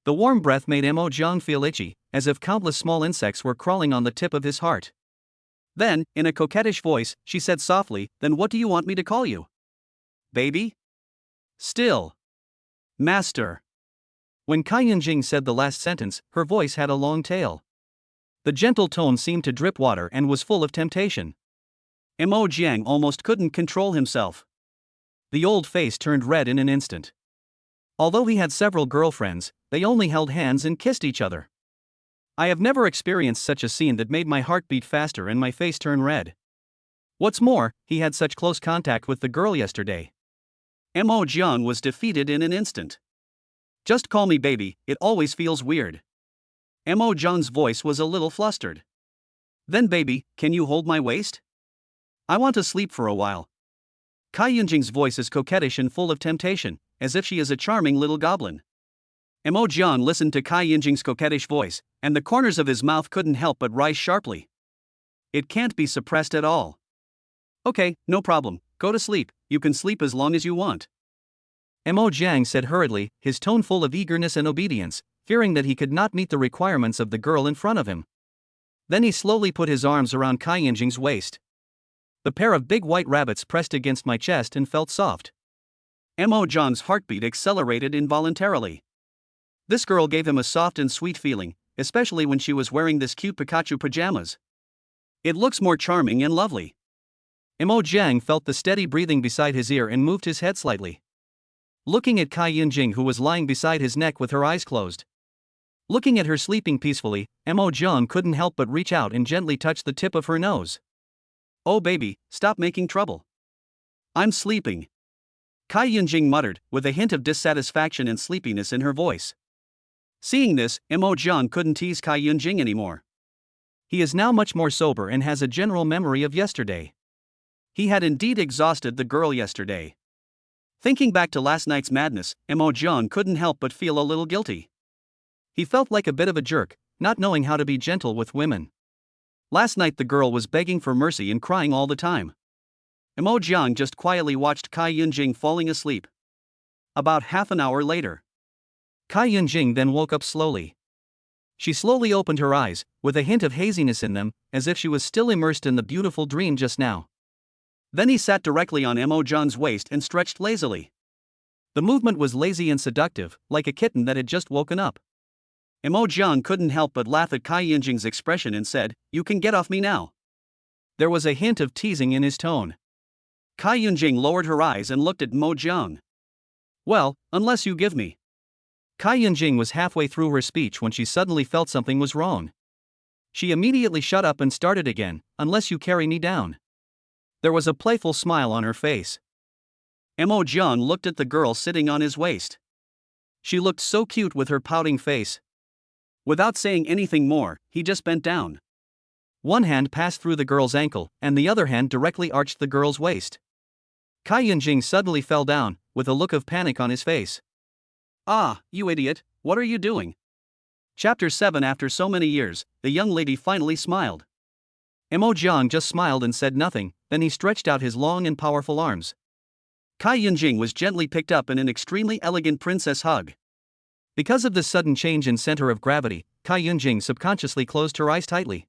The warm breath made Mo Zhang feel itchy, as if countless small insects were crawling on the tip of his heart. Then, in a coquettish voice, she said softly, "Then what do you want me to call you? Baby? Still? Master?" When Kai Yunjing said the last sentence, her voice had a long tail. The gentle tone seemed to drip water and was full of temptation. Mo Jiang almost couldn't control himself. The old face turned red in an instant. Although he had several girlfriends, they only held hands and kissed each other. I have never experienced such a scene that made my heart beat faster and my face turn red. What's more, he had such close contact with the girl yesterday. Mo Jiang was defeated in an instant. Just call me baby, it always feels weird. Mo Jiang's voice was a little flustered. Then baby, can you hold my waist? I want to sleep for a while. Kai Yunjing's voice is coquettish and full of temptation, as if she is a charming little goblin. Mo Jiang listened to Kai Yunjing's coquettish voice, and the corners of his mouth couldn't help but rise sharply. It can't be suppressed at all. Okay, no problem, go to sleep, you can sleep as long as you want. Mo Jiang said hurriedly, his tone full of eagerness and obedience, fearing that he could not meet the requirements of the girl in front of him. Then he slowly put his arms around Kai Yunjing's waist. The pair of big white rabbits pressed against my chest and felt soft. Mo Jiang's heartbeat accelerated involuntarily. This girl gave him a soft and sweet feeling, especially when she was wearing this cute Pikachu pajamas. It looks more charming and lovely. Mo Jiang felt the steady breathing beside his ear and moved his head slightly. Looking at Kai Yunjing, who was lying beside his neck with her eyes closed. Looking at her sleeping peacefully, Mo Jiang couldn't help but reach out and gently touch the tip of her nose. Oh baby, stop making trouble. I'm sleeping. Kai Yunjing muttered, with a hint of dissatisfaction and sleepiness in her voice. Seeing this, Mo Jiang couldn't tease Kai Yunjing anymore. He is now much more sober and has a general memory of yesterday. He had indeed exhausted the girl yesterday. Thinking back to last night's madness, Mo Jiang couldn't help but feel a little guilty. He felt like a bit of a jerk, not knowing how to be gentle with women. Last night the girl was begging for mercy and crying all the time. Mo Jiang just quietly watched Kai Yunjing falling asleep. About half an hour later, Kai Yunjing then woke up slowly. She slowly opened her eyes, with a hint of haziness in them, as if she was still immersed in the beautiful dream just now. Then he sat directly on Mo Jiang's waist and stretched lazily. The movement was lazy and seductive, like a kitten that had just woken up. Mo Jiang couldn't help but laugh at Kai Yunjing's expression and said, "You can get off me now." There was a hint of teasing in his tone. Kai Yunjing lowered her eyes and looked at Mo Jiang. "Well, unless you give me." Kai Yunjing was halfway through her speech when she suddenly felt something was wrong. She immediately shut up and started again, "Unless you carry me down." There was a playful smile on her face. Mo Jiang looked at the girl sitting on his waist. She looked so cute with her pouting face. Without saying anything more, he just bent down. One hand passed through the girl's ankle, and the other hand directly arched the girl's waist. Kai Yunjing suddenly fell down, with a look of panic on his face. "Ah, you idiot, what are you doing?" Chapter 7. After so many years, the young lady finally smiled. Mo Jiang just smiled and said nothing, then he stretched out his long and powerful arms. Kai Yunjing was gently picked up in an extremely elegant princess hug. Because of this sudden change in center of gravity, Kai Yunjing subconsciously closed her eyes tightly.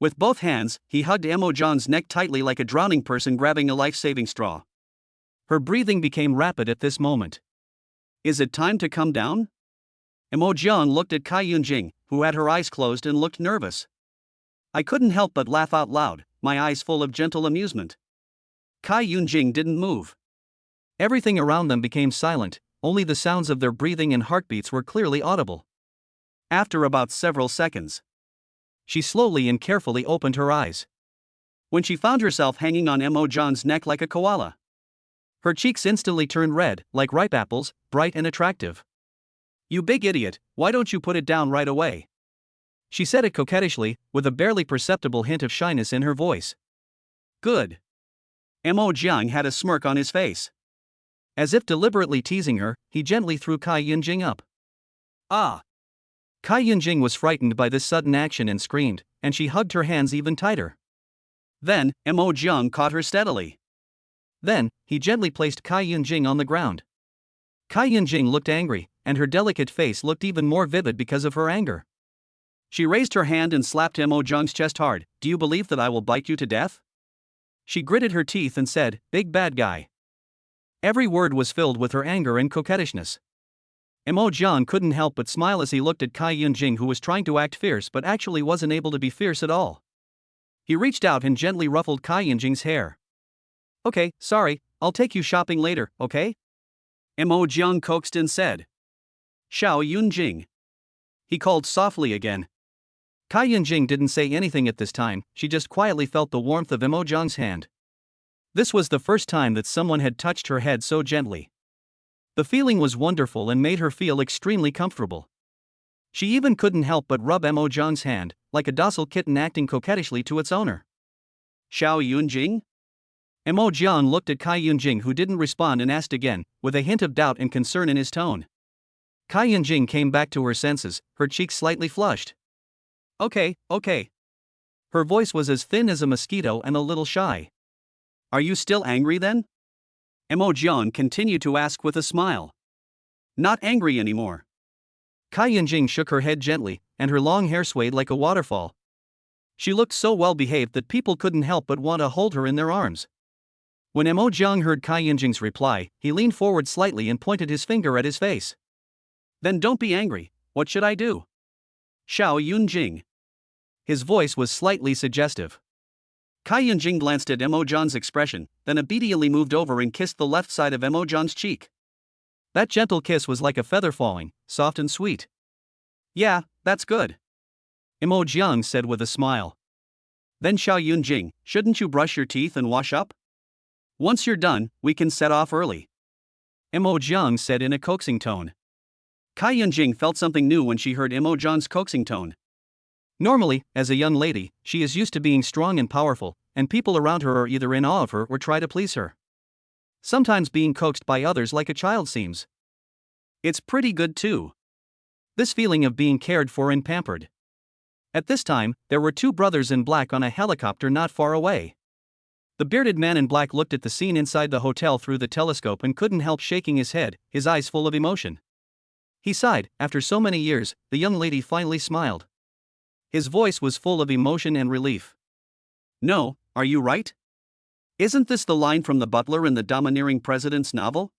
With both hands, he hugged Mo Jiang's neck tightly like a drowning person grabbing a life-saving straw. Her breathing became rapid at this moment. "Is it time to come down?" Mo Jiang looked at Kai Yunjing, who had her eyes closed and looked nervous. I couldn't help but laugh out loud, my eyes full of gentle amusement. Kai Yunjing didn't move. Everything around them became silent, only the sounds of their breathing and heartbeats were clearly audible. After about several seconds, she slowly and carefully opened her eyes. When she found herself hanging on Mo Jiang's neck like a koala, her cheeks instantly turned red, like ripe apples, bright and attractive. "You big idiot, why don't you put it down right away?" She said it coquettishly, with a barely perceptible hint of shyness in her voice. "Good." Mo Jiang had a smirk on his face. As if deliberately teasing her, he gently threw Kai Yunjing up. "Ah!" Kai Yunjing was frightened by this sudden action and screamed, and she hugged her hands even tighter. Then, Mo Jiang caught her steadily. Then, he gently placed Kai Yunjing on the ground. Kai Yunjing looked angry, and her delicate face looked even more vivid because of her anger. She raised her hand and slapped Mo Jiang's chest hard. "Do you believe that I will bite you to death?" She gritted her teeth and said, "Big bad guy." Every word was filled with her anger and coquettishness. Mo Jiang couldn't help but smile as he looked at Kai Yunjing, who was trying to act fierce but actually wasn't able to be fierce at all. He reached out and gently ruffled Kai Yunjing's hair. "Okay, sorry, I'll take you shopping later, okay?" Mo Jiang coaxed and said. "Xiao Yunjing." He called softly again. Kai Yunjing didn't say anything at this time, she just quietly felt the warmth of Mo Jiang's hand. This was the first time that someone had touched her head so gently. The feeling was wonderful and made her feel extremely comfortable. She even couldn't help but rub Mo Jiang's hand, like a docile kitten acting coquettishly to its owner. "Xiao Yunjing?" Mo Jiang looked at Kai Yunjing, who didn't respond, and asked again, with a hint of doubt and concern in his tone. Kai Yunjing came back to her senses, her cheeks slightly flushed. Okay. Her voice was as thin as a mosquito and a little shy. "Are you still angry then?" Mo Jiang continued to ask with a smile. "Not angry anymore." Kai Yunjing shook her head gently, and her long hair swayed like a waterfall. She looked so well behaved that people couldn't help but want to hold her in their arms. When Mo Jiang heard Kai Yunjing's reply, he leaned forward slightly and pointed his finger at his face. "Then don't be angry, what should I do?" "Xiao Yunjing." His voice was slightly suggestive. Kai Yunjing glanced at Mo Jiang's expression, then obediently moved over and kissed the left side of Mo Jiang's cheek. That gentle kiss was like a feather falling, soft and sweet. "Yeah, that's good," Mo Jiang said with a smile. "Then Xiao Yunjing, shouldn't you brush your teeth and wash up? Once you're done, we can set off early," Mo Jiang said in a coaxing tone. Kai Yunjing felt something new when she heard Imo-jan's coaxing tone. Normally, as a young lady, she is used to being strong and powerful, and people around her are either in awe of her or try to please her. Sometimes being coaxed by others like a child seems. It's pretty good too. This feeling of being cared for and pampered. At this time, there were two brothers in black on a helicopter not far away. The bearded man in black looked at the scene inside the hotel through the telescope and couldn't help shaking his head, his eyes full of emotion. He sighed. After so many years, the young lady finally smiled. His voice was full of emotion and relief. No, are you right? Isn't this the line from the butler in the domineering president's novel?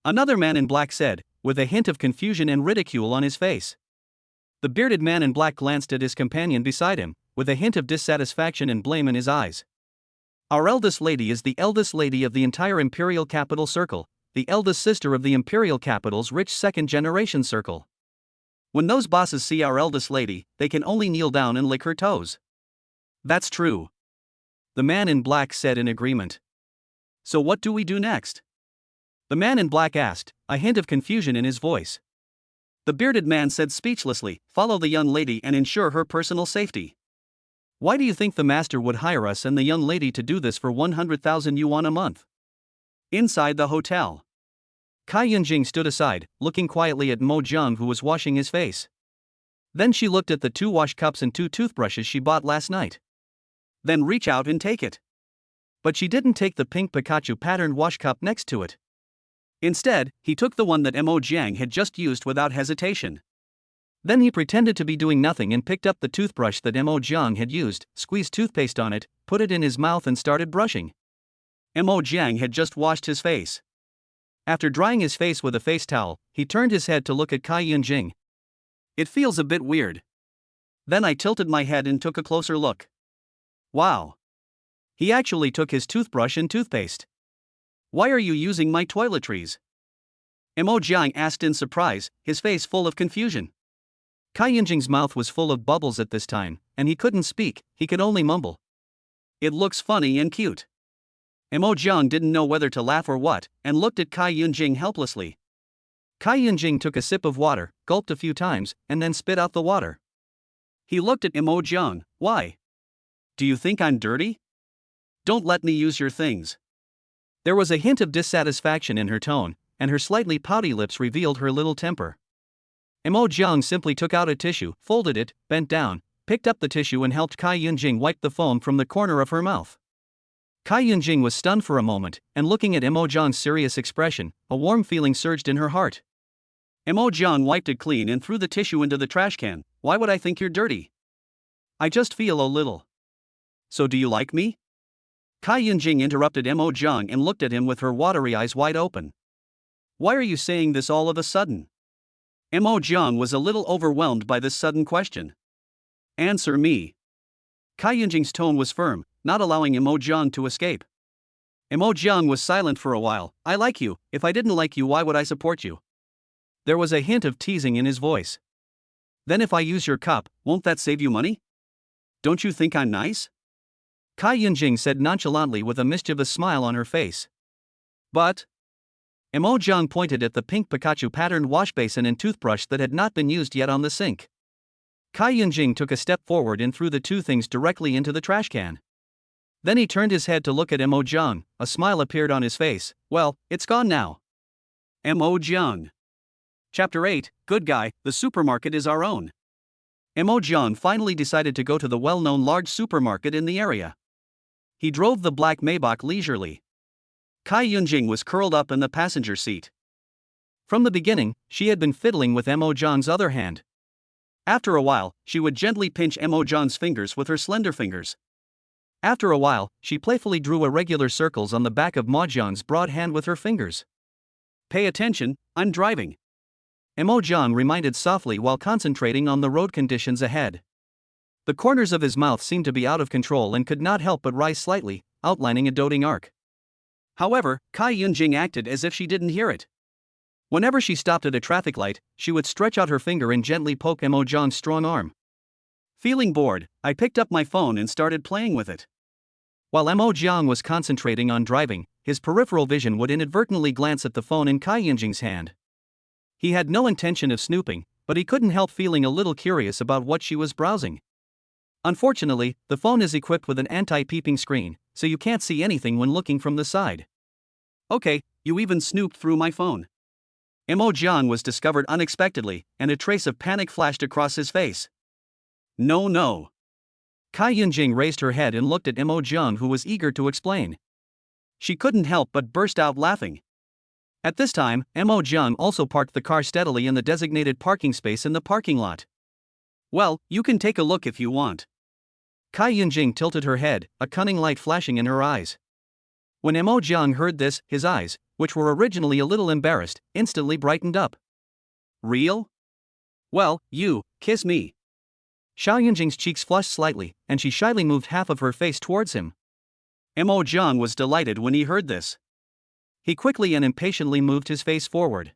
Another man in black said, with a hint of confusion and ridicule on his face. The bearded man in black glanced at his companion beside him, with a hint of dissatisfaction and blame in his eyes. Our eldest lady is the eldest lady of the entire imperial capital circle, the eldest sister of the imperial capital's rich second-generation circle. When those bosses see our eldest lady, they can only kneel down and lick her toes. That's true. The man in black said in agreement. So what do we do next? The man in black asked, a hint of confusion in his voice. The bearded man said speechlessly, follow the young lady and ensure her personal safety. Why do you think the master would hire us and the young lady to do this for 100,000 yuan a month? Inside the hotel, Kai Yunjing stood aside, looking quietly at Mo Jiang, who was washing his face. Then she looked at the 2 wash cups and 2 toothbrushes she bought last night. Then reach out and take it. But she didn't take the pink Pikachu patterned wash cup next to it. Instead, he took the one that Mo Jiang had just used without hesitation. Then he pretended to be doing nothing and picked up the toothbrush that Mo Jiang had used, squeezed toothpaste on it, put it in his mouth and started brushing. Mo Jiang had just washed his face. After drying his face with a face towel, he turned his head to look at Kai Yunjing. It feels a bit weird. Then I tilted my head and took a closer look. Wow. He actually took his toothbrush and toothpaste. Why are you using my toiletries? Mo Jiang asked in surprise, his face full of confusion. Kai Yunjing's mouth was full of bubbles at this time, and he couldn't speak, he could only mumble. It looks funny and cute. Mo Jiang didn't know whether to laugh or what, and looked at Kai Yunjing helplessly. Kai Yunjing took a sip of water, gulped a few times, and then spit out the water. He looked at Mo Jiang. Why? Do you think I'm dirty? Don't let me use your things. There was a hint of dissatisfaction in her tone, and her slightly pouty lips revealed her little temper. Mo Jiang simply took out a tissue, folded it, bent down, picked up the tissue and helped Kai Yunjing wipe the foam from the corner of her mouth. Kai Yunjing was stunned for a moment, and looking at Mo Jiang's serious expression, a warm feeling surged in her heart. Mo Jiang wiped it clean and threw the tissue into the trash can. Why would I think you're dirty? I just feel a little. So do you like me? Kai Yunjing interrupted Mo Jiang and looked at him with her watery eyes wide open. Why are you saying this all of a sudden? Mo Jiang was a little overwhelmed by this sudden question. Answer me. Kai Yunjing's tone was firm, not allowing Mo Jiang to escape. Mo Jiang was silent for a while. I like you. If I didn't like you, why would I support you? There was a hint of teasing in his voice. Then if I use your cup, won't that save you money? Don't you think I'm nice? Kai Yunjing said nonchalantly with a mischievous smile on her face. But Mo Jiang pointed at the pink Pikachu patterned wash basin and toothbrush that had not been used yet on the sink. Kai Yunjing took a step forward and threw the two things directly into the trash can. Then he turned his head to look at Mo Jiang. A smile appeared on his face. Well, it's gone now. Mo Jiang. Chapter 8, Good Guy, the supermarket is our own. Mo Jiang finally decided to go to the well-known large supermarket in the area. He drove the black Maybach leisurely. Kai Yunjing was curled up in the passenger seat. From the beginning, she had been fiddling with Mo Jiang's other hand. After a while, she would gently pinch Mo Jiang's fingers with her slender fingers. After a while, she playfully drew irregular circles on the back of Mo Jiang's broad hand with her fingers. Pay attention, I'm driving. Mo Jiang reminded softly while concentrating on the road conditions ahead. The corners of his mouth seemed to be out of control and could not help but rise slightly, outlining a doting arc. However, Kai Yunjing acted as if she didn't hear it. Whenever she stopped at a traffic light, she would stretch out her finger and gently poke Mo Jiang's strong arm. Feeling bored, I picked up my phone and started playing with it. While Mo Jiang was concentrating on driving, his peripheral vision would inadvertently glance at the phone in Kai Yunjing's hand. He had no intention of snooping, but he couldn't help feeling a little curious about what she was browsing. Unfortunately, the phone is equipped with an anti-peeping screen, so you can't see anything when looking from the side. Okay, you even snooped through my phone. Mo Jiang was discovered unexpectedly, and a trace of panic flashed across his face. No, no. Kai Yunjing raised her head and looked at Mo Jiang, who was eager to explain. She couldn't help but burst out laughing. At this time, Mo Jiang also parked the car steadily in the designated parking space in the parking lot. Well, you can take a look if you want. Kai Yunjing tilted her head, a cunning light flashing in her eyes. When Mo Jiang heard this, his eyes, which were originally a little embarrassed, instantly brightened up. Real? Well, you, kiss me. Xiao Yunjing's cheeks flushed slightly, and she shyly moved half of her face towards him. Mo Jiang was delighted when he heard this. He quickly and impatiently moved his face forward.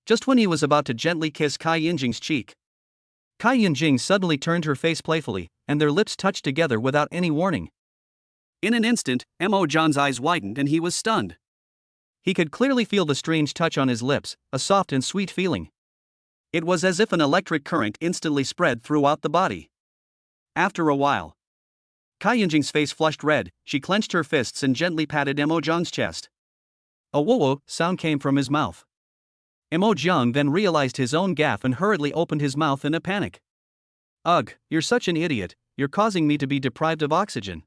Just when he was about to gently kiss Kai Yunjing's cheek, Kai Yunjing suddenly turned her face playfully, and their lips touched together without any warning. In an instant, Mo Jiang's eyes widened and he was stunned. He could clearly feel the strange touch on his lips, a soft and sweet feeling. It was as if an electric current instantly spread throughout the body. After a while, Kai Yunjing's face flushed red, she clenched her fists and gently patted Mo Jiang's chest. A whoa-whoa sound came from his mouth. Mo Jiang then realized his own gaffe and hurriedly opened his mouth in a panic. Ugh, you're such an idiot, you're causing me to be deprived of oxygen.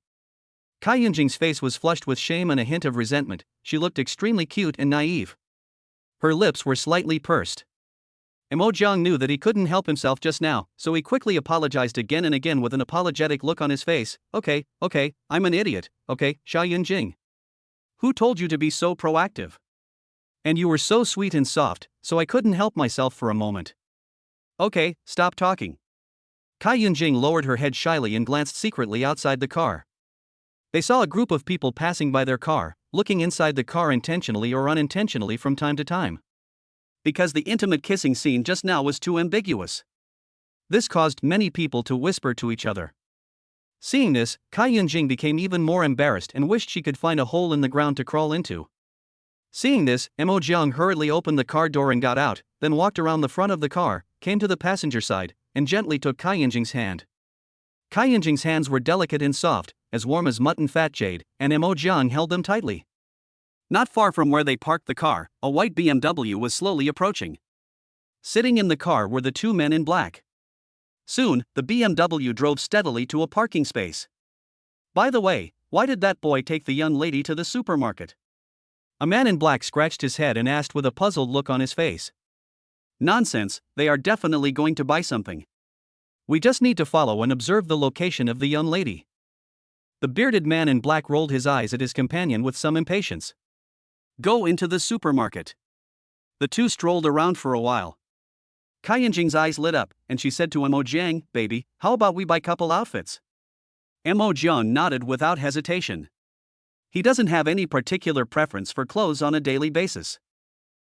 Kai Yunjing's face was flushed with shame and a hint of resentment. She looked extremely cute and naive. Her lips were slightly pursed. Mo Jiang knew that he couldn't help himself just now, so he quickly apologized again and again with an apologetic look on his face. Okay, I'm an idiot, okay, Xiao Yunjing. Who told you to be so proactive? And you were so sweet and soft, so I couldn't help myself for a moment. Okay, stop talking. Kai Yunjing lowered her head shyly and glanced secretly outside the car. They saw a group of people passing by their car, looking inside the car intentionally or unintentionally from time to time. Because the intimate kissing scene just now was too ambiguous. This caused many people to whisper to each other. Seeing this, Kai Yunjing became even more embarrassed and wished she could find a hole in the ground to crawl into. Seeing this, Mo Jiang hurriedly opened the car door and got out, then walked around the front of the car, came to the passenger side, and gently took Kai Yunjing's hand. Kai Yunjing's hands were delicate and soft, as warm as mutton fat jade, and Mo Jiang held them tightly. Not far from where they parked the car, a white BMW was slowly approaching. Sitting in the car were the two men in black. Soon, the BMW drove steadily to a parking space. By the way, why did that boy take the young lady to the supermarket? A man in black scratched his head and asked with a puzzled look on his face. Nonsense, they are definitely going to buy something. We just need to follow and observe the location of the young lady. The bearded man in black rolled his eyes at his companion with some impatience. Go into the supermarket. The two strolled around for a while. Kai Yunjing's eyes lit up, and she said to Mo Jiang, baby, how about we buy couple outfits? Mo Jiang nodded without hesitation. He doesn't have any particular preference for clothes on a daily basis.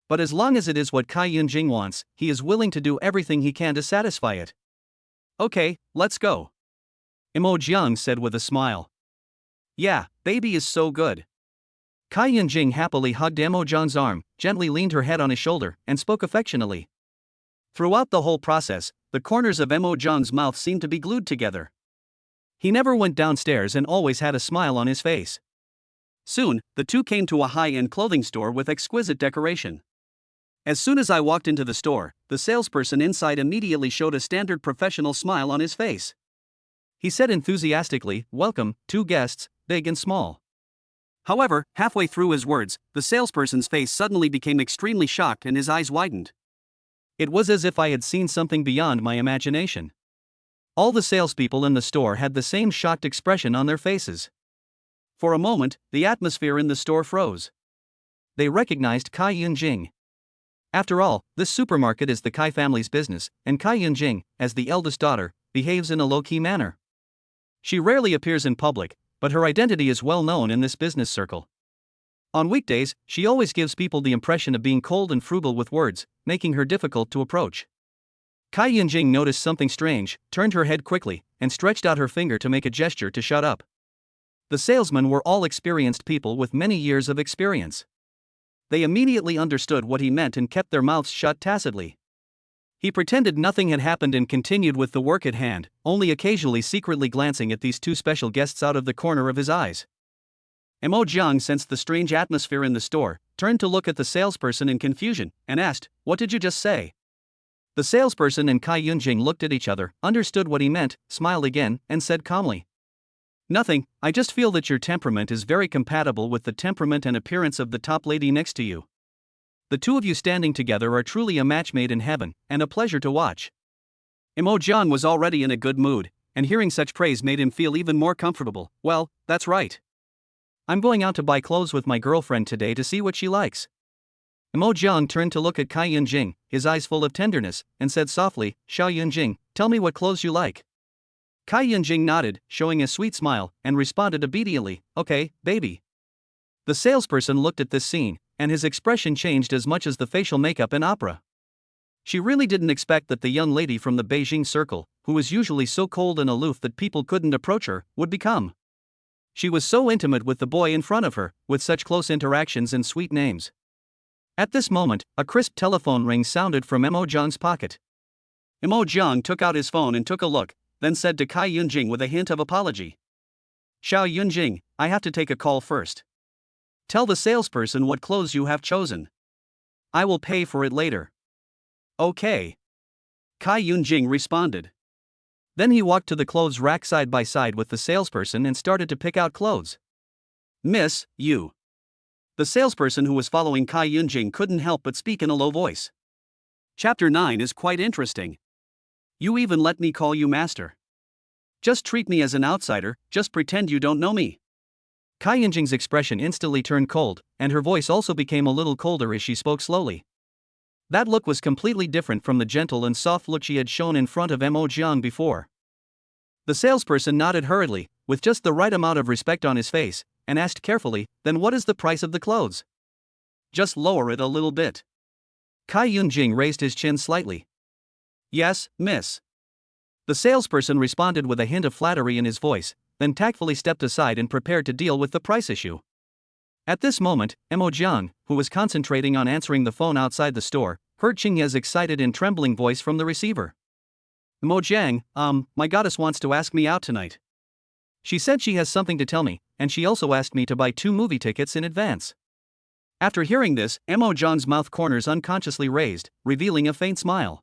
But as long as it is what Kai Yunjing wants, he is willing to do everything he can to satisfy it. Okay, let's go. Mo Jiang said with a smile. Yeah, baby is so good. Kai Yunjing happily hugged Mo Jiang's arm, gently leaned her head on his shoulder, and spoke affectionately. Throughout the whole process, the corners of Mo Jiang's mouth seemed to be glued together. He never went downstairs and always had a smile on his face. Soon, the two came to a high-end clothing store with exquisite decoration. As soon as I walked into the store, the salesperson inside immediately showed a standard professional smile on his face. He said enthusiastically, "Welcome, two guests, big and small." However, halfway through his words, the salesperson's face suddenly became extremely shocked and his eyes widened. It was as if I had seen something beyond my imagination. All the salespeople in the store had the same shocked expression on their faces. For a moment, the atmosphere in the store froze. They recognized Kai Yunjing. After all, this supermarket is the Kai family's business, and Kai Yunjing, as the eldest daughter, behaves in a low-key manner. She rarely appears in public, but her identity is well known in this business circle. On weekdays, she always gives people the impression of being cold and frugal with words, making her difficult to approach. Kai Yunjing noticed something strange, turned her head quickly, and stretched out her finger to make a gesture to shut up. The salesmen were all experienced people with many years of experience. They immediately understood what he meant and kept their mouths shut tacitly. He pretended nothing had happened and continued with the work at hand, only occasionally secretly glancing at these two special guests out of the corner of his eyes. Mo Jiang sensed the strange atmosphere in the store, turned to look at the salesperson in confusion, and asked, "What did you just say?" The salesperson and Kai Yunjing looked at each other, understood what he meant, smiled again, and said calmly, "Nothing, I just feel that your temperament is very compatible with the temperament and appearance of the top lady next to you. The two of you standing together are truly a match made in heaven, and a pleasure to watch." Mo Jiang was already in a good mood, and hearing such praise made him feel even more comfortable. "Well, that's right. I'm going out to buy clothes with my girlfriend today to see what she likes." Mo Jiang turned to look at Kai Yunjing, his eyes full of tenderness, and said softly, "Xiao Yunjing, tell me what clothes you like." Kai Yunjing nodded, showing a sweet smile, and responded obediently, "Okay, baby." The salesperson looked at this scene, and his expression changed as much as the facial makeup in opera. She really didn't expect that the young lady from the Beijing circle, who was usually so cold and aloof that people couldn't approach her, would become. She was so intimate with the boy in front of her, with such close interactions and sweet names. At this moment, a crisp telephone ring sounded from Mo Jiang's pocket. Mo Jiang took out his phone and took a look, then said to Kai Yunjing with a hint of apology, "Xiao Yunjing, I have to take a call first. Tell the salesperson what clothes you have chosen. I will pay for it later." "Okay." Kai Yunjing responded. Then he walked to the clothes rack side by side with the salesperson and started to pick out clothes. "Miss, you." The salesperson who was following Kai Yunjing couldn't help but speak in a low voice. Chapter 9 is quite interesting. You even let me call you master. Just treat me as an outsider, just pretend you don't know me. Kai Yunjing's expression instantly turned cold, and her voice also became a little colder as she spoke slowly. That look was completely different from the gentle and soft look she had shown in front of Mo Jiang before. The salesperson nodded hurriedly, with just the right amount of respect on his face, and asked carefully, "Then what is the price of the clothes?" "Just lower it a little bit." Kai Yunjing raised his chin slightly. "Yes, miss." The salesperson responded with a hint of flattery in his voice, then tactfully stepped aside and prepared to deal with the price issue. At this moment, Mo Jiang, who was concentrating on answering the phone outside the store, heard Qingye's excited and trembling voice from the receiver. "Mo Jiang, my goddess wants to ask me out tonight. She said she has something to tell me, and she also asked me to buy 2 movie tickets in advance." After hearing this, Mo Jiang's mouth corners unconsciously raised, revealing a faint smile.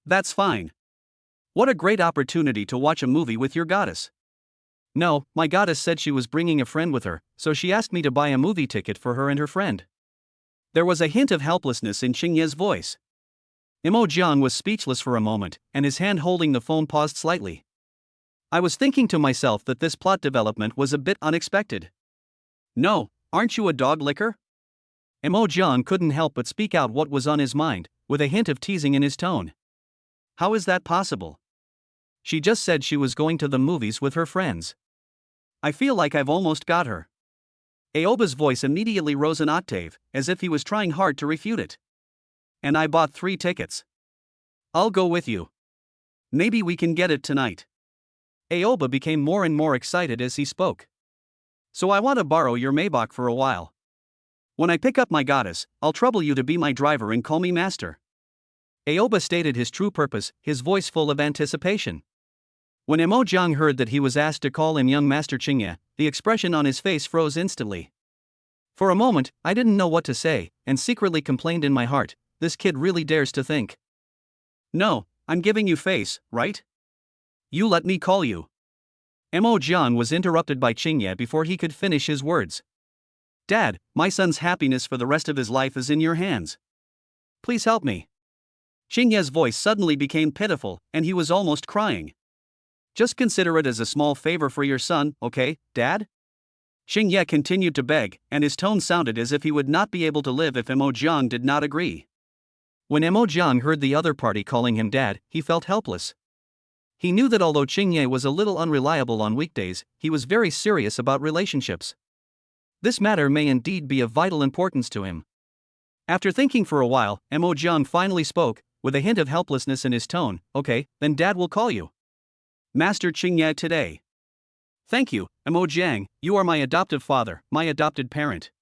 "That's fine. What a great opportunity to watch a movie with your goddess." "No, my goddess said she was bringing a friend with her, so she asked me to buy a movie ticket for her and her friend." There was a hint of helplessness in Qingye's voice. Mo Jiang was speechless for a moment, and his hand holding the phone paused slightly. "I was thinking to myself that this plot development was a bit unexpected." "No, aren't you a dog licker?" Mo Jiang couldn't help but speak out what was on his mind, with a hint of teasing in his tone. "How is that possible? She just said she was going to the movies with her friends. I feel like I've almost got her." Aoba's voice immediately rose an octave, as if he was trying hard to refute it. "And I bought 3 tickets. I'll go with you. Maybe we can get it tonight." Aoba became more and more excited as he spoke. "So I want to borrow your Maybach for a while. When I pick up my goddess, I'll trouble you to be my driver and call me master." Aoba stated his true purpose, his voice full of anticipation. When Mo Jiang heard that he was asked to call him young Master Qingye, the expression on his face froze instantly. For a moment, I didn't know what to say, and secretly complained in my heart, "This kid really dares to think." "No, I'm giving you face, right? You let me call you." Mo Jiang was interrupted by Qingye before he could finish his words. "Dad, my son's happiness for the rest of his life is in your hands. Please help me." Qingye's voice suddenly became pitiful, and he was almost crying. "Just consider it as a small favor for your son, okay, Dad?" Qingye continued to beg, and his tone sounded as if he would not be able to live if Mo Jiang did not agree. When Mo Jiang heard the other party calling him Dad, he felt helpless. He knew that although Qingye was a little unreliable on weekdays, he was very serious about relationships. This matter may indeed be of vital importance to him. After thinking for a while, Mo Jiang finally spoke, with a hint of helplessness in his tone. "Okay, then Dad will call you Master Qingye today." "Thank you, Mo Jiang, you are my adoptive father, my adopted parent.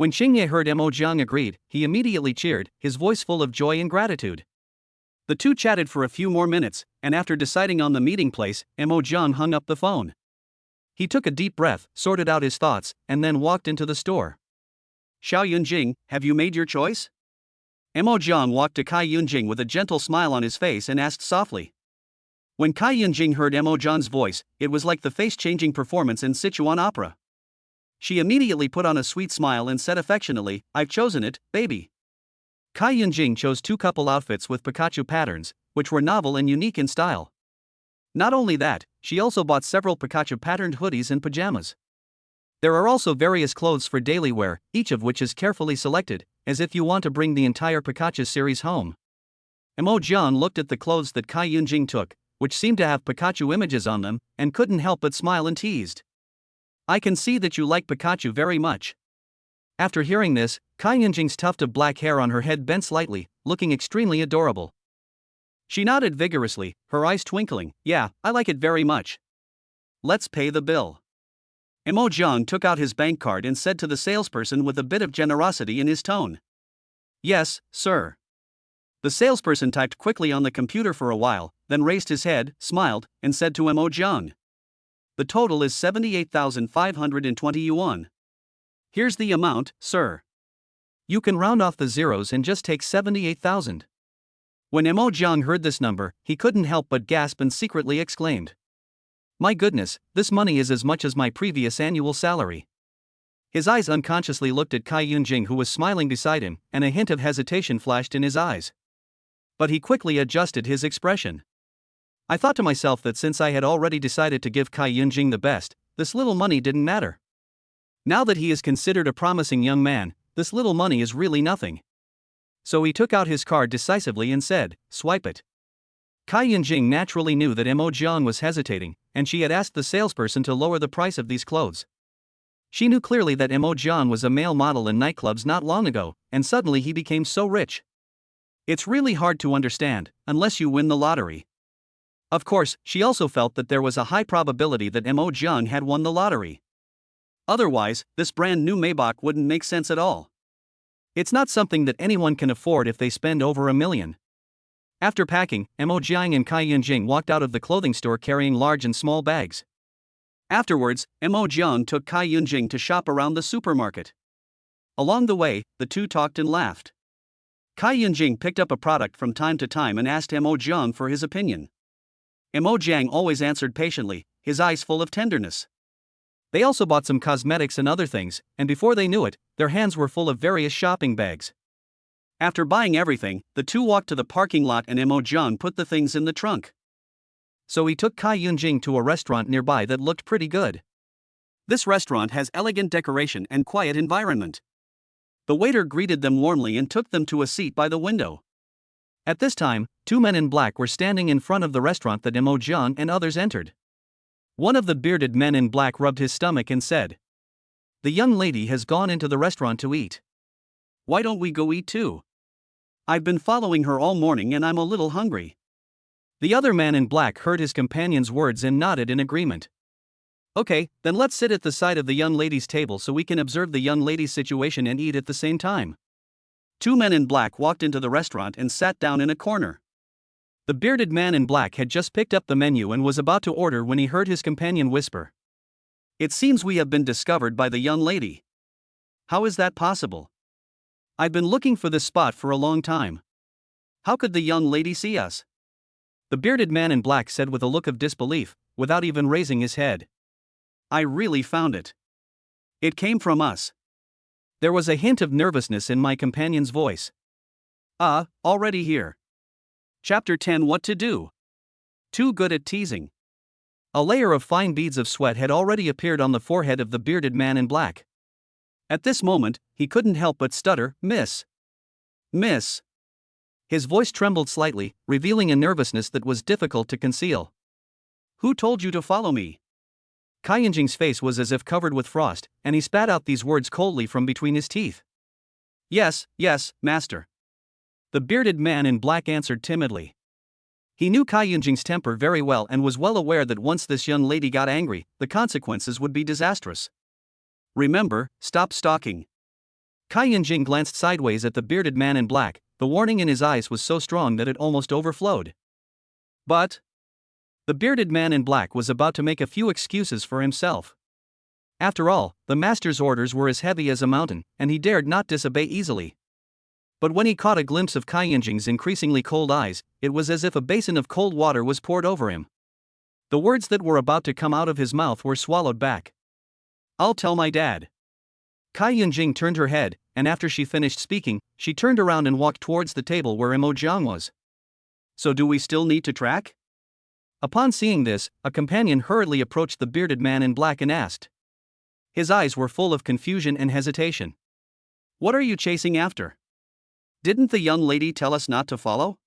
When Xingye heard Mo Jiang agreed, he immediately cheered, his voice full of joy and gratitude. The two chatted for a few more minutes, and after deciding on the meeting place, Mo Jiang hung up the phone. He took a deep breath, sorted out his thoughts, and then walked into the store. Xiao Yunjing, have you made your choice? Mo Jiang walked to Kai Yunjing with a gentle smile on his face and asked softly. When Kai Yunjing heard Mo Jiang's voice, it was like the face-changing performance in Sichuan opera. She immediately put on a sweet smile and said affectionately, I've chosen it, baby. Kai Yunjing chose two couple outfits with Pikachu patterns, which were novel and unique in style. Not only that, she also bought several Pikachu patterned hoodies and pajamas. There are also various clothes for daily wear, each of which is carefully selected, as if you want to bring the entire Pikachu series home. Mo Jiang looked at the clothes that Kai Yunjing took, which seemed to have Pikachu images on them, and couldn't help but smile and teased. I can see that you like Pikachu very much. After hearing this, Kai Yunjing's tuft of black hair on her head bent slightly, looking extremely adorable. She nodded vigorously, her eyes twinkling. Yeah, I like it very much. Let's pay the bill. Mo Jiang took out his bank card and said to the salesperson with a bit of generosity in his tone. Yes, sir. The salesperson typed quickly on the computer for a while, then raised his head, smiled, and said to Mo Jiang. The total is 78,520 yuan. Here's the amount, sir. You can round off the zeros and just take 78,000. When Mo Jiang heard this number, he couldn't help but gasp and secretly exclaimed. My goodness, this money is as much as my previous annual salary. His eyes unconsciously looked at Kai Yunjing, who was smiling beside him, and a hint of hesitation flashed in his eyes. But he quickly adjusted his expression. I thought to myself that since I had already decided to give Kai Yunjing the best, this little money didn't matter. Now that he is considered a promising young man, this little money is really nothing. So he took out his card decisively and said, swipe it. Kai Yunjing naturally knew that Mo Jiang was hesitating, and she had asked the salesperson to lower the price of these clothes. She knew clearly that Mo Jiang was a male model in nightclubs not long ago, and suddenly he became so rich. It's really hard to understand, unless you win the lottery. Of course, she also felt that there was a high probability that Mo Jiang had won the lottery. Otherwise, this brand new Maybach wouldn't make sense at all. It's not something that anyone can afford if they spend over $1 million. After packing, Mo Jiang and Kai Yunjing walked out of the clothing store carrying large and small bags. Afterwards, Mo Jiang took Kai Yunjing to shop around the supermarket. Along the way, the two talked and laughed. Kai Yunjing picked up a product from time to time and asked Mo Jiang for his opinion. Mo Jiang always answered patiently, his eyes full of tenderness. They also bought some cosmetics and other things, and before they knew it, their hands were full of various shopping bags. After buying everything, the two walked to the parking lot and Mo Jiang put the things in the trunk. So he took Kai Yunjing to a restaurant nearby that looked pretty good. This restaurant has elegant decoration and quiet environment. The waiter greeted them warmly and took them to a seat by the window. At this time, two men in black were standing in front of the restaurant that Mo Jiang and others entered. One of the bearded men in black rubbed his stomach and said, The young lady has gone into the restaurant to eat. Why don't we go eat too? I've been following her all morning and I'm a little hungry. The other man in black heard his companion's words and nodded in agreement. Okay, then let's sit at the side of the young lady's table so we can observe the young lady's situation and eat at the same time. Two men in black walked into the restaurant and sat down in a corner. The bearded man in black had just picked up the menu and was about to order when he heard his companion whisper. It seems we have been discovered by the young lady. How is that possible? I've been looking for this spot for a long time. How could the young lady see us? The bearded man in black said with a look of disbelief, without even raising his head. I really found it. It came from us. There was a hint of nervousness in my companion's voice. Already here. Chapter 10 What to Do? Too good at teasing. A layer of fine beads of sweat had already appeared on the forehead of the bearded man in black. At this moment, he couldn't help but stutter, Miss. Miss. His voice trembled slightly, revealing a nervousness that was difficult to conceal. Who told you to follow me? Kai Yunjing's face was as if covered with frost, and he spat out these words coldly from between his teeth. Yes, master. The bearded man in black answered timidly. He knew Kai Yunjing's temper very well and was well aware that once this young lady got angry, the consequences would be disastrous. Remember, stop stalking. Kai Yunjing glanced sideways at the bearded man in black. The warning in his eyes was so strong that it almost overflowed. But the bearded man in black was about to make a few excuses for himself. After all, the master's orders were as heavy as a mountain, and he dared not disobey easily. But when he caught a glimpse of Kai Yunjing's increasingly cold eyes, it was as if a basin of cold water was poured over him. The words that were about to come out of his mouth were swallowed back. "I'll tell my dad." Kai Yunjing turned her head, and after she finished speaking, she turned around and walked towards the table where Imo Jiang was. "So do we still need to track?" Upon seeing this, a companion hurriedly approached the bearded man in black and asked. His eyes were full of confusion and hesitation. "What are you chasing after? Didn't the young lady tell us not to follow?"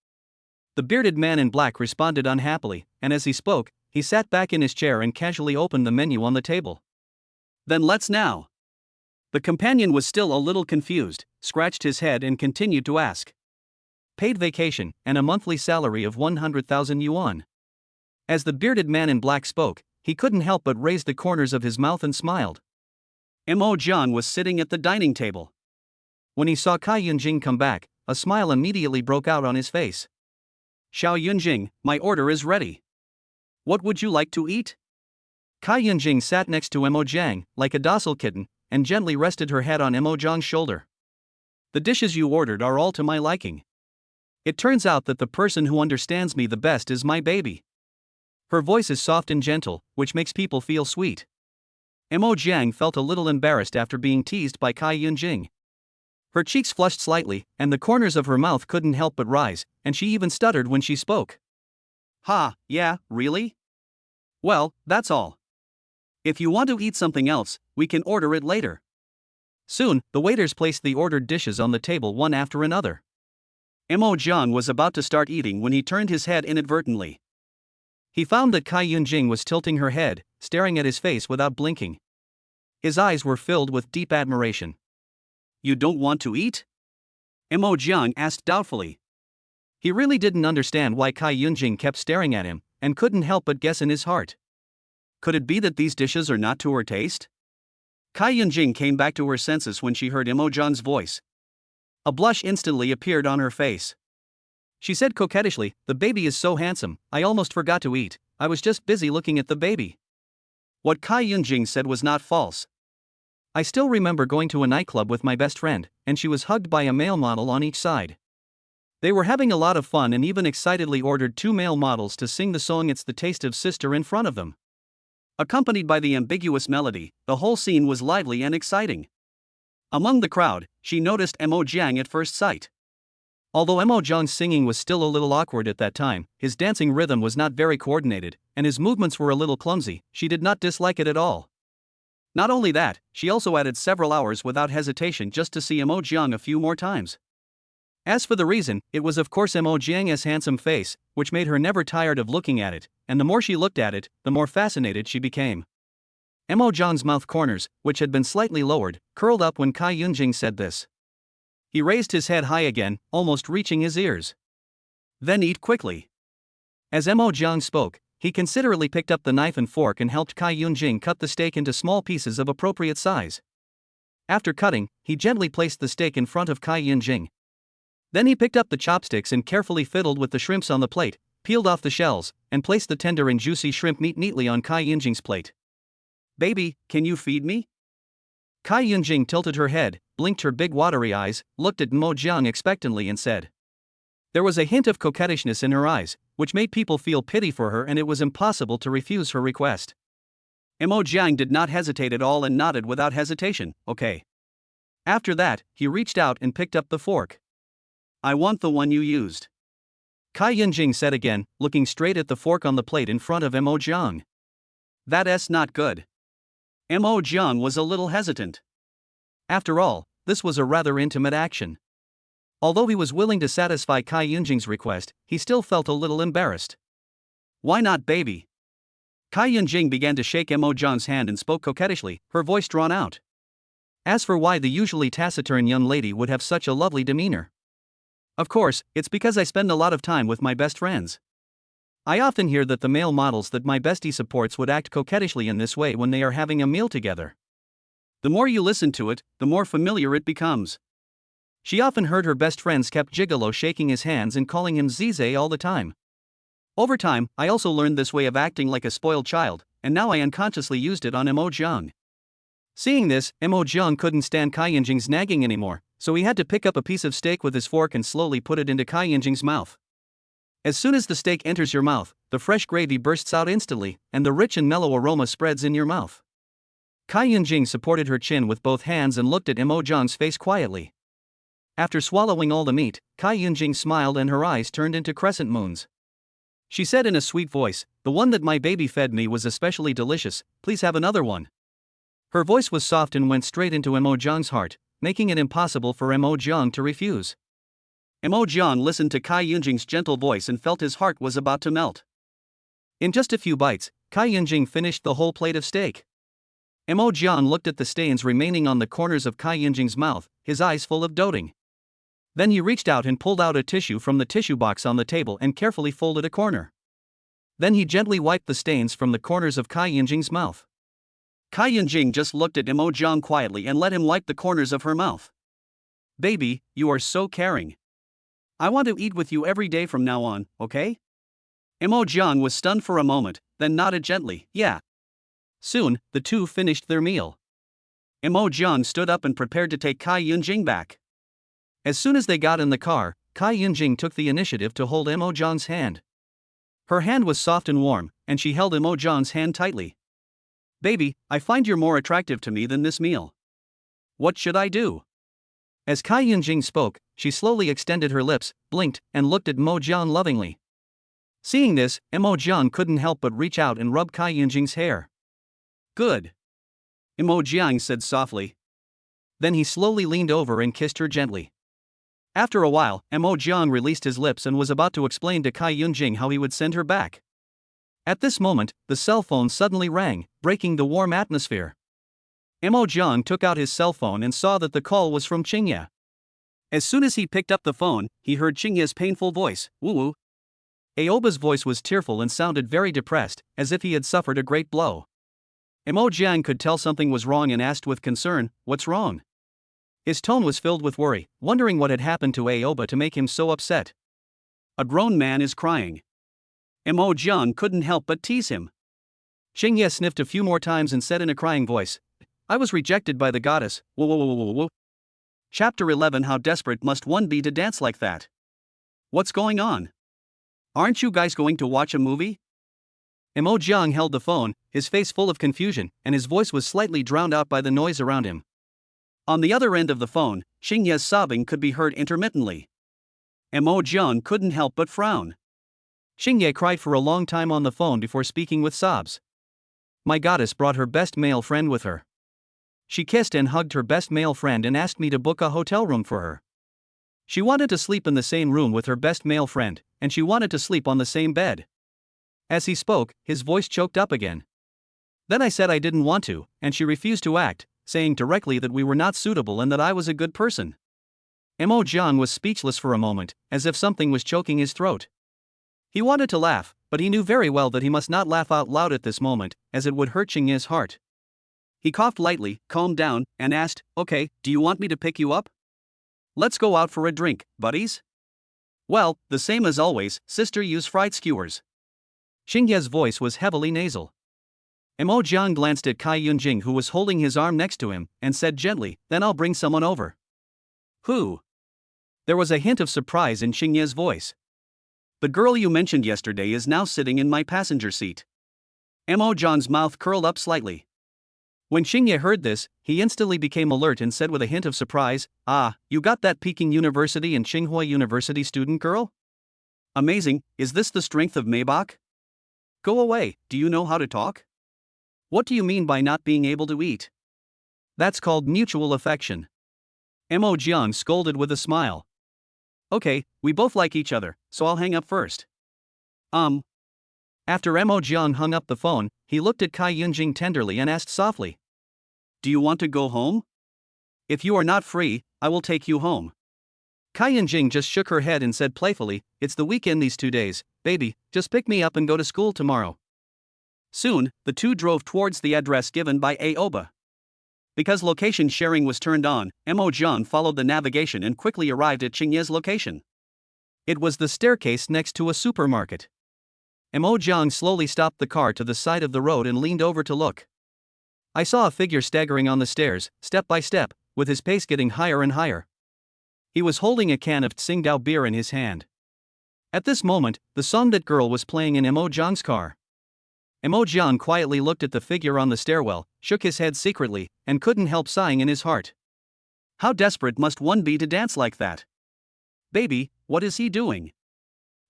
The bearded man in black responded unhappily, and as he spoke, he sat back in his chair and casually opened the menu on the table. "Then let's now." The companion was still a little confused, scratched his head and continued to ask. "Paid vacation, and a monthly salary of 100,000 yuan. As the bearded man in black spoke, he couldn't help but raise the corners of his mouth and smiled. Imo Jiang was sitting at the dining table. When he saw Kai Yunjing come back, a smile immediately broke out on his face. "Xiao Yunjing, my order is ready. What would you like to eat?" Kai Yunjing sat next to Imo Jiang, like a docile kitten, and gently rested her head on Imo Jiang's shoulder. "The dishes you ordered are all to my liking. It turns out that the person who understands me the best is my baby." Her voice is soft and gentle, which makes people feel sweet. Imo Jiang felt a little embarrassed after being teased by Kai Yunjing. Her cheeks flushed slightly, and the corners of her mouth couldn't help but rise, and she even stuttered when she spoke. "Ha, yeah, really? Well, that's all. If you want to eat something else, we can order it later." Soon, the waiters placed the ordered dishes on the table one after another. Imo Jiang was about to start eating when he turned his head inadvertently. He found that Kai Yunjing was tilting her head, staring at his face without blinking. His eyes were filled with deep admiration. "You don't want to eat?" Imo Jiang asked doubtfully. He really didn't understand why Kai Yunjing kept staring at him, and couldn't help but guess in his heart. Could it be that these dishes are not to her taste? Kai Yunjing came back to her senses when she heard Imo Jiang's voice. A blush instantly appeared on her face. She said coquettishly, "The baby is so handsome, I almost forgot to eat. I was just busy looking at the baby." What Kai Yunjing said was not false. I still remember going to a nightclub with my best friend, and she was hugged by a male model on each side. They were having a lot of fun and even excitedly ordered 2 male models to sing the song "It's the Taste of Sister" in front of them. Accompanied by the ambiguous melody, the whole scene was lively and exciting. Among the crowd, she noticed Imo Jiang at first sight. Although Imo Jiang's singing was still a little awkward at that time, his dancing rhythm was not very coordinated, and his movements were a little clumsy. She did not dislike it at all. Not only that, she also added several hours without hesitation just to see Imo Jiang a few more times. As for the reason, it was of course Imo Jiang's handsome face, which made her never tired of looking at it, and the more she looked at it, the more fascinated she became. Imo Jiang's mouth corners, which had been slightly lowered, curled up when Kai Yunjing said this. He raised his head high again, almost reaching his ears. "Then eat quickly." As Imo Jiang spoke, he considerately picked up the knife and fork and helped Kai Yunjing cut the steak into small pieces of appropriate size. After cutting, he gently placed the steak in front of Kai Yunjing. Then he picked up the chopsticks and carefully fiddled with the shrimps on the plate, peeled off the shells, and placed the tender and juicy shrimp meat neatly on Kai Yunjing's plate. "Baby, can you feed me?" Kai Yunjing tilted her head, blinked her big watery eyes, looked at Imo Jiang expectantly and said. There was a hint of coquettishness in her eyes, which made people feel pity for her, and it was impossible to refuse her request. Imo Jiang did not hesitate at all and nodded without hesitation, "Okay." After that, he reached out and picked up the fork. "I want the one you used," Kai Yunjing said again, looking straight at the fork on the plate in front of Imo Jiang. "That's not good." Imo Jiang was a little hesitant. After all, this was a rather intimate action. Although he was willing to satisfy Kai Yunjing's request, he still felt a little embarrassed. "Why not, baby?" Kai Yunjing began to shake Imo Jiang's hand and spoke coquettishly, her voice drawn out. As for why the usually taciturn young lady would have such a lovely demeanor. Of course, it's because I spend a lot of time with my best friends. I often hear that the male models that my bestie supports would act coquettishly in this way when they are having a meal together. The more you listen to it, the more familiar it becomes. She often heard her best friends kept Gigolo shaking his hands and calling him Zize all the time. Over time, I also learned this way of acting like a spoiled child, and now I unconsciously used it on Mo Jiang. Seeing this, Mo Jiang couldn't stand Kai Yinjing's nagging anymore, so he had to pick up a piece of steak with his fork and slowly put it into Kai Yinjing's mouth. As soon as the steak enters your mouth, the fresh gravy bursts out instantly, and the rich and mellow aroma spreads in your mouth. Kai Yinjing supported her chin with both hands and looked at Mo Jiang's face quietly. After swallowing all the meat, Kai Yinjing smiled and her eyes turned into crescent moons. She said in a sweet voice, "The one that my baby fed me was especially delicious, please have another one." Her voice was soft and went straight into Mo Jiang's heart, making it impossible for Mo Jiang to refuse. Mo Jiang listened to Kai Yinjing's gentle voice and felt his heart was about to melt. In just a few bites, Kai Yinjing finished the whole plate of steak. Mo Jiang looked at the stains remaining on the corners of Kai Yinjing's mouth, his eyes full of doting. Then he reached out and pulled out a tissue from the tissue box on the table and carefully folded a corner. Then he gently wiped the stains from the corners of Kai Yinjing's mouth. Kai Yinjing just looked at Mo Jiang quietly and let him wipe the corners of her mouth. "Baby, you are so caring. I want to eat with you every day from now on, okay?" Mo Jiang was stunned for a moment, then nodded gently, "Yeah." Soon, the two finished their meal. Mo Jiang stood up and prepared to take Kai Yinjing back. As soon as they got in the car, Kai Yinjing took the initiative to hold Mo Jiang's hand. Her hand was soft and warm, and she held Mo Jiang's hand tightly. "Baby, I find you're more attractive to me than this meal. What should I do?" As Kai Yinjing spoke, she slowly extended her lips, blinked, and looked at Mo Jiang lovingly. Seeing this, Mo Jiang couldn't help but reach out and rub Kai Yinjing's hair. "Good," Mo Jiang said softly. Then he slowly leaned over and kissed her gently. After a while, Mo Jiang released his lips and was about to explain to Kai Yinjing how he would send her back. At this moment, the cell phone suddenly rang, breaking the warm atmosphere. Mo Jiang took out his cell phone and saw that the call was from Qingye. As soon as he picked up the phone, he heard Qingye's painful voice, "Woo-woo." Aoba's voice was tearful and sounded very depressed, as if he had suffered a great blow. Mo Jiang could tell something was wrong and asked with concern, "What's wrong?" His tone was filled with worry, wondering what had happened to Aoba to make him so upset. "A grown man is crying." Mo Jiang couldn't help but tease him. Qingye sniffed a few more times and said in a crying voice, "I was rejected by the goddess, whoa whoa whoa whoa whoa." Chapter 11. How desperate must one be to dance like that? What's going on? Aren't you guys going to watch a movie? Mo Jiang held the phone, his face full of confusion, and his voice was slightly drowned out by the noise around him. On the other end of the phone, Qingye's sobbing could be heard intermittently. Mo Jiang couldn't help but frown. Qingye cried for a long time on the phone before speaking with sobs. My goddess brought her best male friend with her. She kissed and hugged her best male friend and asked me to book a hotel room for her. She wanted to sleep in the same room with her best male friend, and she wanted to sleep on the same bed. As he spoke, his voice choked up again. Then I said I didn't want to, and she refused to act, saying directly that we were not suitable and that I was a good person. Mo Jiang was speechless for a moment, as if something was choking his throat. He wanted to laugh, but he knew very well that he must not laugh out loud at this moment, as it would hurt Qingye's heart. He coughed lightly, calmed down, and asked, "Okay, do you want me to pick you up? Let's go out for a drink, buddies?" "Well, the same as always, sister, use fried skewers." Qingye's voice was heavily nasal. Mo Jiang glanced at Kai Yinjing, who was holding his arm next to him, and said gently, "Then I'll bring someone over." "Who?" There was a hint of surprise in Qingye's voice. "The girl you mentioned yesterday is now sitting in my passenger seat." Mo Jiang's mouth curled up slightly. When Qingye heard this, he instantly became alert and said with a hint of surprise, "Ah, you got that Peking University and Tsinghua University student girl? Amazing, is this the strength of Maybach? Go away, do you know how to talk? What do you mean by not being able to eat? That's called mutual affection." Mo Jiang scolded with a smile. "Okay, we both like each other, so I'll hang up first." After Mo Jiang hung up the phone, he looked at Kai Yinjing tenderly and asked softly, "Do you want to go home? If you are not free, I will take you home." Kai Yinjing just shook her head and said playfully, "It's the weekend these 2 days, baby, just pick me up and go to school tomorrow." Soon, the two drove towards the address given by Aoba. Because location sharing was turned on, Mo Jiang followed the navigation and quickly arrived at Qingye's location. It was the staircase next to a supermarket. Mo Jiang slowly stopped the car to the side of the road and leaned over to look. I saw a figure staggering on the stairs, step by step, with his pace getting higher and higher. He was holding a can of Tsingtao beer in his hand. At this moment, the Songdat girl was playing in Mo Jiang's car. Mo Jiang quietly looked at the figure on the stairwell, shook his head secretly, and couldn't help sighing in his heart. How desperate must one be to dance like that? Baby, what is he doing?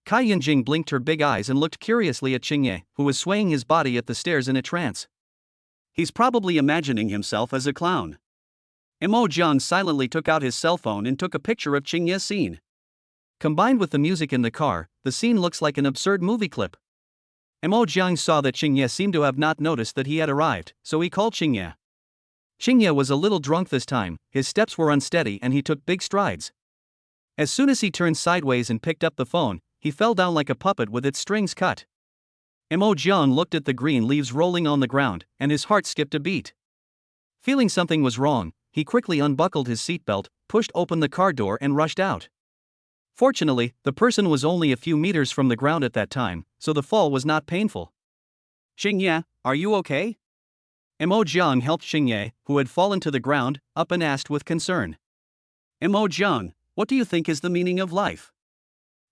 Kai Yunjing blinked her big eyes and looked curiously at Qingye, who was swaying his body at the stairs in a trance. He's probably imagining himself as a clown. Mo Jiang silently took out his cell phone and took a picture of Qingye's scene. Combined with the music in the car, the scene looks like an absurd movie clip. Mo Jiang saw that Qingye seemed to have not noticed that he had arrived, so he called Qingye. Qingye was a little drunk this time, his steps were unsteady and he took big strides. As soon as he turned sideways and picked up the phone, he fell down like a puppet with its strings cut. Mo Jiang looked at the green leaves rolling on the ground, and his heart skipped a beat. Feeling something was wrong, he quickly unbuckled his seatbelt, pushed open the car door and rushed out. Fortunately, the person was only a few meters from the ground at that time, so the fall was not painful. Qingye, are you okay? Mo Jiang helped Qingye, who had fallen to the ground, up and asked with concern. Mo Jiang, what do you think is the meaning of life?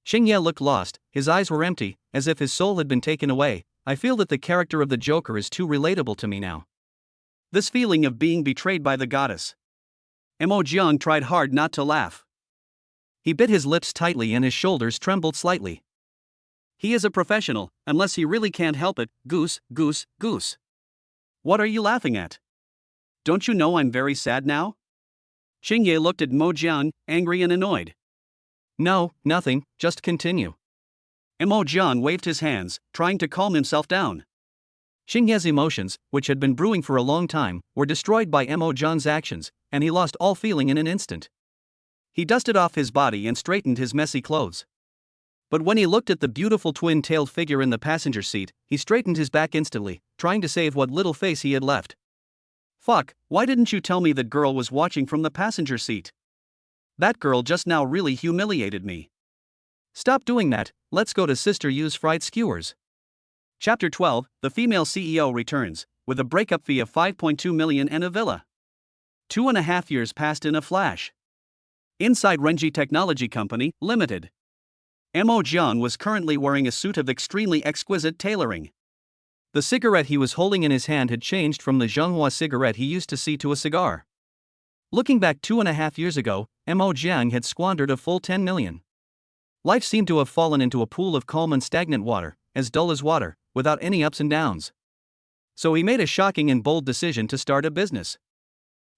Qingye looked lost, his eyes were empty, as if his soul had been taken away. I feel that the character of the Joker is too relatable to me now. This feeling of being betrayed by the goddess. Mo Jiang tried hard not to laugh. He bit his lips tightly and his shoulders trembled slightly. He is a professional, unless he really can't help it. Goose, goose, goose. What are you laughing at? Don't you know I'm very sad now? Qingye looked at Mo Jiang, angry and annoyed. No, nothing, just continue. Mo Jiang waved his hands, trying to calm himself down. Qingye's emotions, which had been brewing for a long time, were destroyed by Mo Jiang's actions, and he lost all feeling in an instant. He dusted off his body and straightened his messy clothes. But when he looked at the beautiful twin-tailed figure in the passenger seat, he straightened his back instantly, trying to save what little face he had left. Fuck, why didn't you tell me that girl was watching from the passenger seat? That girl just now really humiliated me. Stop doing that, let's go to Sister Yu's fried skewers. Chapter 12, the female CEO returns, with a breakup fee of 5.2 million and a villa. 2.5 years passed in a flash. Inside Renji Technology Company, Limited. Mo Jiang was currently wearing a suit of extremely exquisite tailoring. The cigarette he was holding in his hand had changed from the Zhonghua cigarette he used to see to a cigar. Looking back 2.5 years ago, Mo Jiang had squandered a full 10 million. Life seemed to have fallen into a pool of calm and stagnant water, as dull as water, without any ups and downs. So he made a shocking and bold decision to start a business.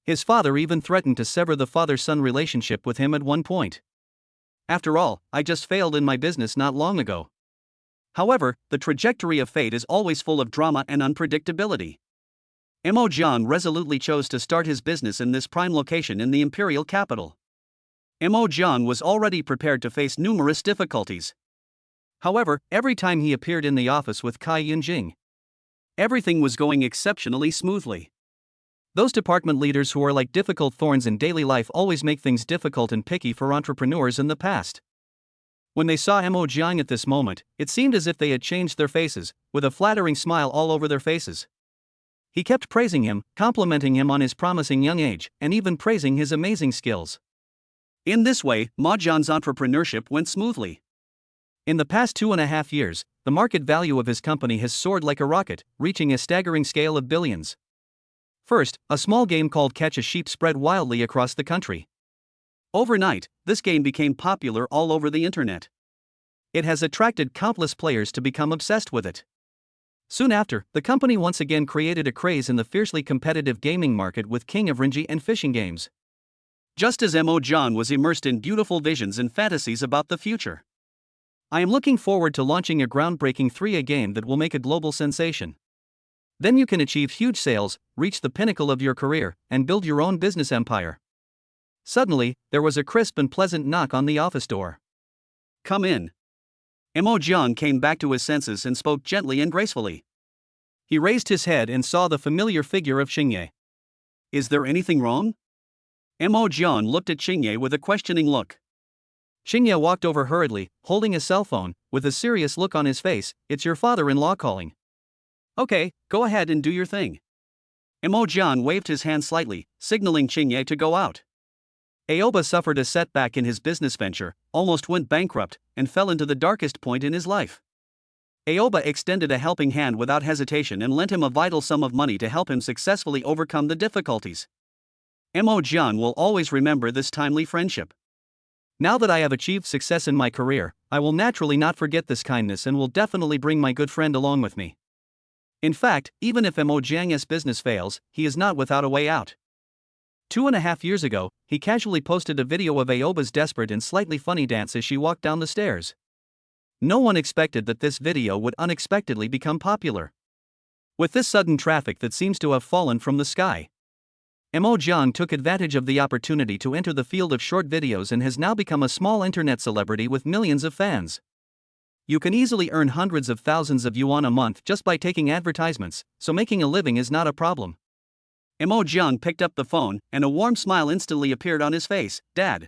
His father even threatened to sever the father-son relationship with him at one point. After all, I just failed in my business not long ago. However, the trajectory of fate is always full of drama and unpredictability. Mo Jiang resolutely chose to start his business in this prime location in the imperial capital. Mo Jiang was already prepared to face numerous difficulties. However, every time he appeared in the office with Kai Yunjing, everything was going exceptionally smoothly. Those department leaders who are like difficult thorns in daily life always make things difficult and picky for entrepreneurs in the past. When they saw Mo Jiang at this moment, it seemed as if they had changed their faces, with a flattering smile all over their faces. He kept praising him, complimenting him on his promising young age, and even praising his amazing skills. In this way, Mo Jiang's entrepreneurship went smoothly. In the past 2.5 years, the market value of his company has soared like a rocket, reaching a staggering scale of billions. First, a small game called Catch a Sheep spread wildly across the country. Overnight, this game became popular all over the internet. It has attracted countless players to become obsessed with it. Soon after, the company once again created a craze in the fiercely competitive gaming market with King of Renji and fishing games. Just as Mo Jiang was immersed in beautiful visions and fantasies about the future. I am looking forward to launching a groundbreaking 3A game that will make a global sensation. Then you can achieve huge sales, reach the pinnacle of your career, and build your own business empire. Suddenly, there was a crisp and pleasant knock on the office door. Come in. Mo Jiang came back to his senses and spoke gently and gracefully. He raised his head and saw the familiar figure of Qingye. Is there anything wrong? Mo Jian looked at Xingye with a questioning look. Xingye walked over hurriedly, holding his cell phone, with a serious look on his face. It's your father-in-law calling. Okay, go ahead and do your thing. Mo Jian waved his hand slightly, signaling Xingye to go out. Aoba suffered a setback in his business venture, almost went bankrupt, and fell into the darkest point in his life. Aoba extended a helping hand without hesitation and lent him a vital sum of money to help him successfully overcome the difficulties. Mo Jian will always remember this timely friendship. Now that I have achieved success in my career, I will naturally not forget this kindness and will definitely bring my good friend along with me. In fact, even if Mo Jiang's business fails, he is not without a way out. 2.5 years ago, he casually posted a video of Aoba's desperate and slightly funny dance as she walked down the stairs. No one expected that this video would unexpectedly become popular. With this sudden traffic that seems to have fallen from the sky, Mo Jiang took advantage of the opportunity to enter the field of short videos and has now become a small internet celebrity with millions of fans. You can easily earn hundreds of thousands of yuan a month just by taking advertisements, so making a living is not a problem. Mo Jiang picked up the phone, and a warm smile instantly appeared on his face. Dad.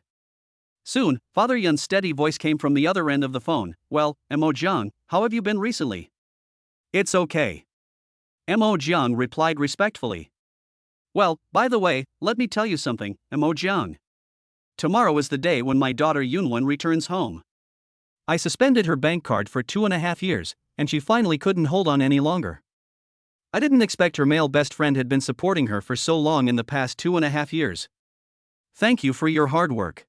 Soon, Father Yun's steady voice came from the other end of the phone. Well, Mo Jiang, how have you been recently? It's okay. Mo Jiang replied respectfully. Well, by the way, let me tell you something, Mo Jiang. Tomorrow is the day when my daughter Yunwen returns home. I suspended her bank card for 2.5 years, and she finally couldn't hold on any longer. I didn't expect her male best friend had been supporting her for so long in the past 2.5 years. Thank you for your hard work.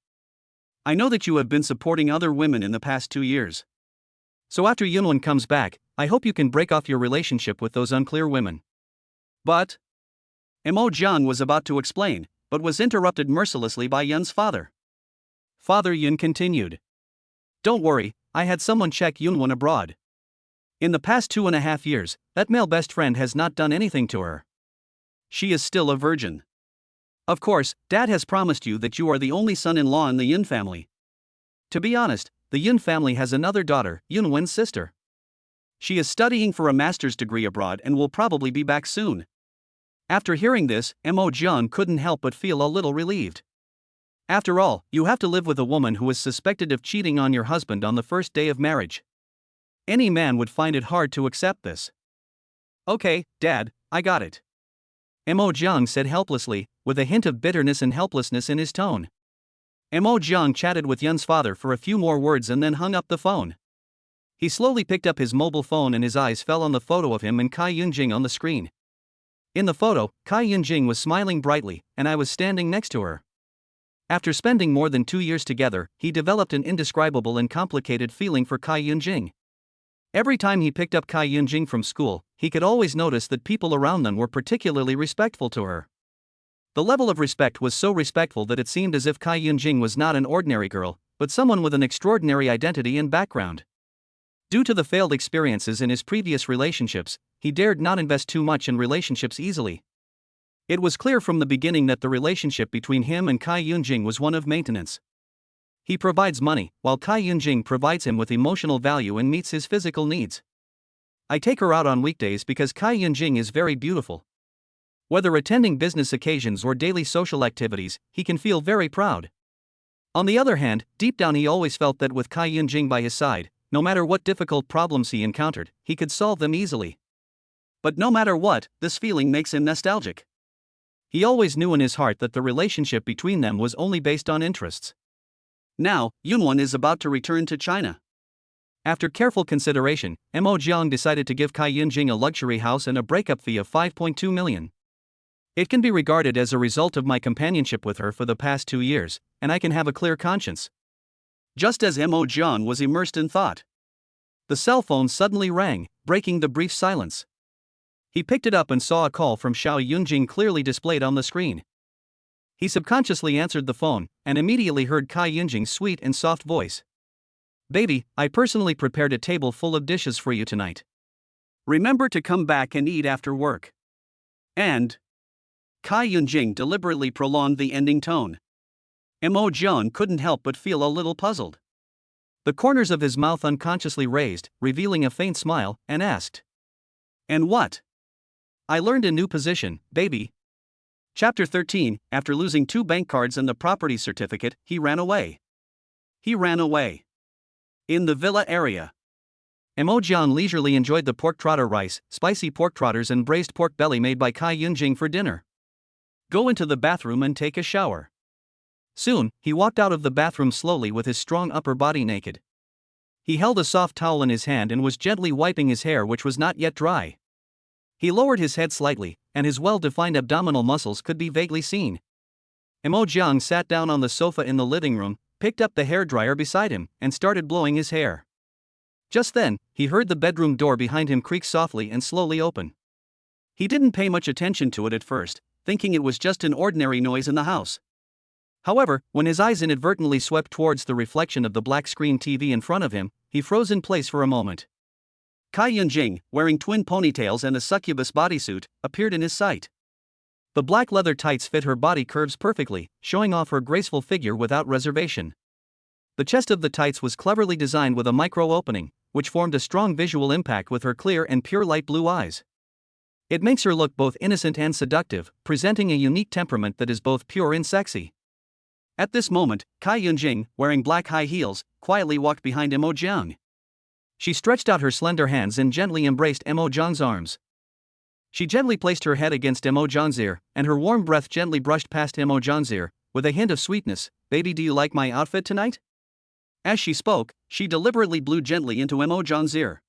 I know that you have been supporting other women in the past 2 years. So after Yunwen comes back, I hope you can break off your relationship with those unclear women. But Mo Jiang was about to explain, but was interrupted mercilessly by Yun's father. Father Yun continued. Don't worry, I had someone check Yunwen abroad. In the past 2.5 years, that male best friend has not done anything to her. She is still a virgin. Of course, Dad has promised you that you are the only son-in-law in the Yun family. To be honest, the Yun family has another daughter, Yunwen's sister. She is studying for a master's degree abroad and will probably be back soon. After hearing this, Mo Jiang couldn't help but feel a little relieved. After all, you have to live with a woman who is suspected of cheating on your husband on the first day of marriage. Any man would find it hard to accept this. Okay, Dad, I got it. Mo Jiang said helplessly, with a hint of bitterness and helplessness in his tone. Mo Jiang chatted with Yun's father for a few more words and then hung up the phone. He slowly picked up his mobile phone and his eyes fell on the photo of him and Kai Yunjing on the screen. In the photo, Kai Yunjing was smiling brightly, and I was standing next to her. After spending more than 2 years together, he developed an indescribable and complicated feeling for Kai Yunjing. Every time he picked up Kai Yunjing from school, he could always notice that people around them were particularly respectful to her. The level of respect was so respectful that it seemed as if Kai Yunjing was not an ordinary girl, but someone with an extraordinary identity and background. Due to the failed experiences in his previous relationships, he dared not invest too much in relationships easily. It was clear from the beginning that the relationship between him and Kai Yunjing was one of maintenance. He provides money, while Kai Yunjing provides him with emotional value and meets his physical needs. I take her out on weekdays because Kai Yunjing is very beautiful. Whether attending business occasions or daily social activities, he can feel very proud. On the other hand, deep down he always felt that with Kai Yunjing by his side, no matter what difficult problems he encountered, he could solve them easily. But no matter what, this feeling makes him nostalgic. He always knew in his heart that the relationship between them was only based on interests. Now, Yunwen is about to return to China. After careful consideration, Mo Jiang decided to give Kai Yunjing a luxury house and a breakup fee of 5.2 million. It can be regarded as a result of my companionship with her for the past 2 years, and I can have a clear conscience. Just as Mo Jiang was immersed in thought, the cell phone suddenly rang, breaking the brief silence. He picked it up and saw a call from Xiao Yunjing clearly displayed on the screen. He subconsciously answered the phone, and immediately heard Kai Yunjing's sweet and soft voice. Baby, I personally prepared a table full of dishes for you tonight. Remember to come back and eat after work. And Kai Yunjing deliberately prolonged the ending tone. Mo Jiang couldn't help but feel a little puzzled. The corners of his mouth unconsciously raised, revealing a faint smile, and asked, And what? I learned a new position, baby. Chapter 13. After losing 2 bank cards and the property certificate, he ran away. He ran away. In the villa area, Mo Jiang leisurely enjoyed the pork trotter rice, spicy pork trotters and braised pork belly made by Kai Yunjing for dinner. Go into the bathroom and take a shower. Soon, he walked out of the bathroom slowly with his strong upper body naked. He held a soft towel in his hand and was gently wiping his hair, which was not yet dry. He lowered his head slightly, and his well-defined abdominal muscles could be vaguely seen. Mo Jiang sat down on the sofa in the living room, picked up the hairdryer beside him, and started blowing his hair. Just then, he heard the bedroom door behind him creak softly and slowly open. He didn't pay much attention to it at first, thinking it was just an ordinary noise in the house. However, when his eyes inadvertently swept towards the reflection of the black screen TV in front of him, he froze in place for a moment. Kai Yunjing, wearing twin ponytails and a succubus bodysuit, appeared in his sight. The black leather tights fit her body curves perfectly, showing off her graceful figure without reservation. The chest of the tights was cleverly designed with a micro opening, which formed a strong visual impact with her clear and pure light blue eyes. It makes her look both innocent and seductive, presenting a unique temperament that is both pure and sexy. At this moment, Kai Yunjing, wearing black high heels, quietly walked behind Mo Jiang. She stretched out her slender hands and gently embraced Mo Jiang's arms. She gently placed her head against Mo Jiang's ear, and her warm breath gently brushed past Mo Jiang's ear, with a hint of sweetness. "Baby, do you like my outfit tonight?" As she spoke, she deliberately blew gently into Mo Jiang's ear.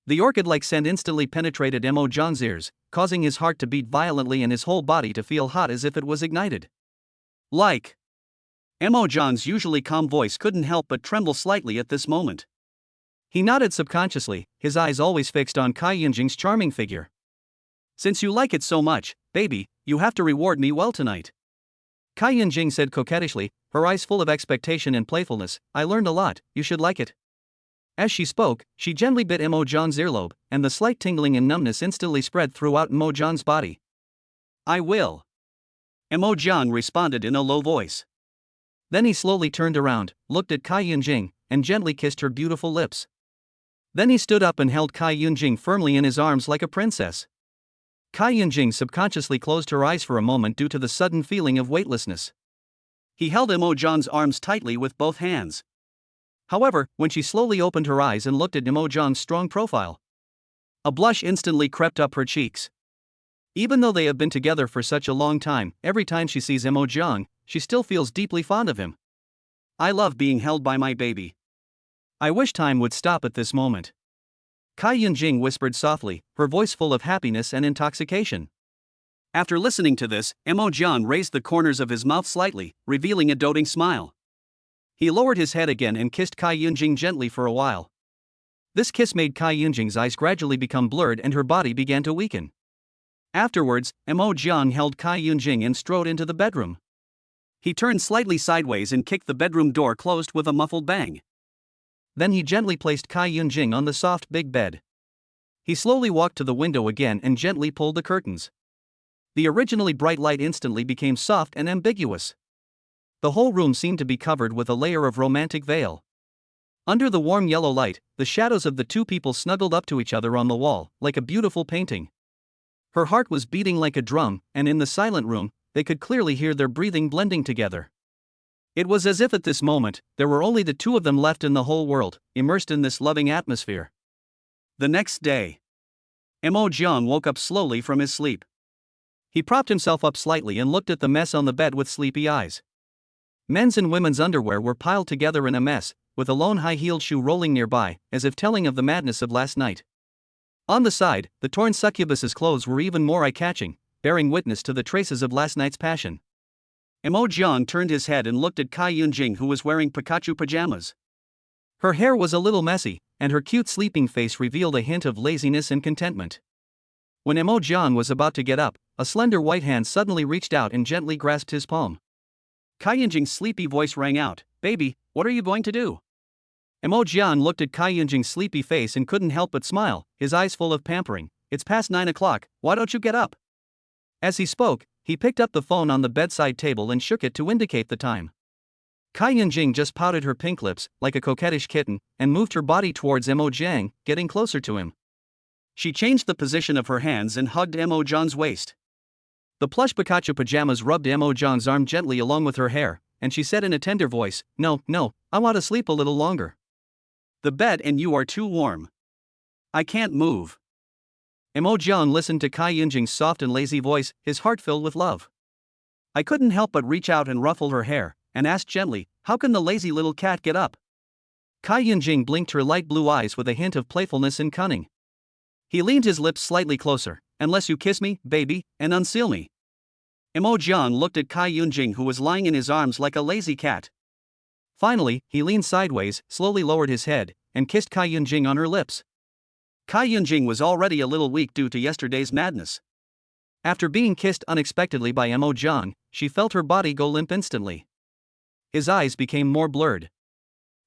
The orchid-like scent instantly penetrated Mo Jiang's ears, causing his heart to beat violently and his whole body to feel hot as if it was ignited. Like. Mo Jiang's usually calm voice couldn't help but tremble slightly at this moment. He nodded subconsciously, his eyes always fixed on Kai Yunjing's charming figure. "Since you like it so much, baby, you have to reward me well tonight," Kai Yunjing said coquettishly, her eyes full of expectation and playfulness. "I learned a lot, you should like it." As she spoke, she gently bit Mo Jiang's earlobe, and the slight tingling and numbness instantly spread throughout Mo Jiang's body. "I will," Mo Jiang responded in a low voice. Then he slowly turned around, looked at Kai Yunjing, and gently kissed her beautiful lips. Then he stood up and held Kai Yunjing firmly in his arms like a princess. Kai Yunjing subconsciously closed her eyes for a moment due to the sudden feeling of weightlessness. He held Mo Jiang's arms tightly with both hands. However, when she slowly opened her eyes and looked at Mo Jiang's strong profile, a blush instantly crept up her cheeks. Even though they have been together for such a long time, every time she sees Mo Jiang, she still feels deeply fond of him. "I love being held by my baby. I wish time would stop at this moment," Kai Yunjing whispered softly, her voice full of happiness and intoxication. After listening to this, Mo Jiang raised the corners of his mouth slightly, revealing a doting smile. He lowered his head again and kissed Kai Yunjing gently for a while. This kiss made Kai Yunjing's eyes gradually become blurred and her body began to weaken. Afterwards, Mo Jiang held Kai Yunjing and strode into the bedroom. He turned slightly sideways and kicked the bedroom door closed with a muffled bang. Then he gently placed Kai Yunjing on the soft big bed. He slowly walked to the window again and gently pulled the curtains. The originally bright light instantly became soft and ambiguous. The whole room seemed to be covered with a layer of romantic veil. Under the warm yellow light, the shadows of the two people snuggled up to each other on the wall, like a beautiful painting. Her heart was beating like a drum, and in the silent room, they could clearly hear their breathing blending together. It was as if at this moment, there were only the two of them left in the whole world, immersed in this loving atmosphere. The next day, Mo Jiang woke up slowly from his sleep. He propped himself up slightly and looked at the mess on the bed with sleepy eyes. Men's and women's underwear were piled together in a mess, with a lone high-heeled shoe rolling nearby, as if telling of the madness of last night. On the side, the torn succubus's clothes were even more eye-catching, bearing witness to the traces of last night's passion. Mo Jiang turned his head and looked at Kai Yunjing, who was wearing Pikachu pajamas. Her hair was a little messy, and her cute sleeping face revealed a hint of laziness and contentment. When Mo Jiang was about to get up, a slender white hand suddenly reached out and gently grasped his palm. Kai Yunjing's sleepy voice rang out, "Baby, what are you going to do?" Mo Jiang looked at Kai Yunjing's sleepy face and couldn't help but smile, his eyes full of pampering. "It's past 9 o'clock, why don't you get up?" As he spoke, he picked up the phone on the bedside table and shook it to indicate the time. Kai Yunjing just pouted her pink lips, like a coquettish kitten, and moved her body towards Mo Jiang, getting closer to him. She changed the position of her hands and hugged Mo Jiang's waist. The plush Pikachu pajamas rubbed Mo Jong's arm gently along with her hair, and she said in a tender voice, "No, I want to sleep a little longer. The bed and you are too warm. I can't move." Mo Jong listened to Kai Yunjing's soft and lazy voice, his heart filled with love. I couldn't help but reach out and ruffle her hair, and asked gently, "How can the lazy little cat get up?" Kai Yunjing blinked her light blue eyes with a hint of playfulness and cunning. He leaned his lips slightly closer. "Unless you kiss me, baby, and unseal me." Mo Jong looked at Kai Yunjing, who was lying in his arms like a lazy cat. Finally, he leaned sideways, slowly lowered his head, and kissed Kai Yunjing on her lips. Kai Yunjing was already a little weak due to yesterday's madness. After being kissed unexpectedly by Mo Jong, she felt her body go limp instantly. His eyes became more blurred.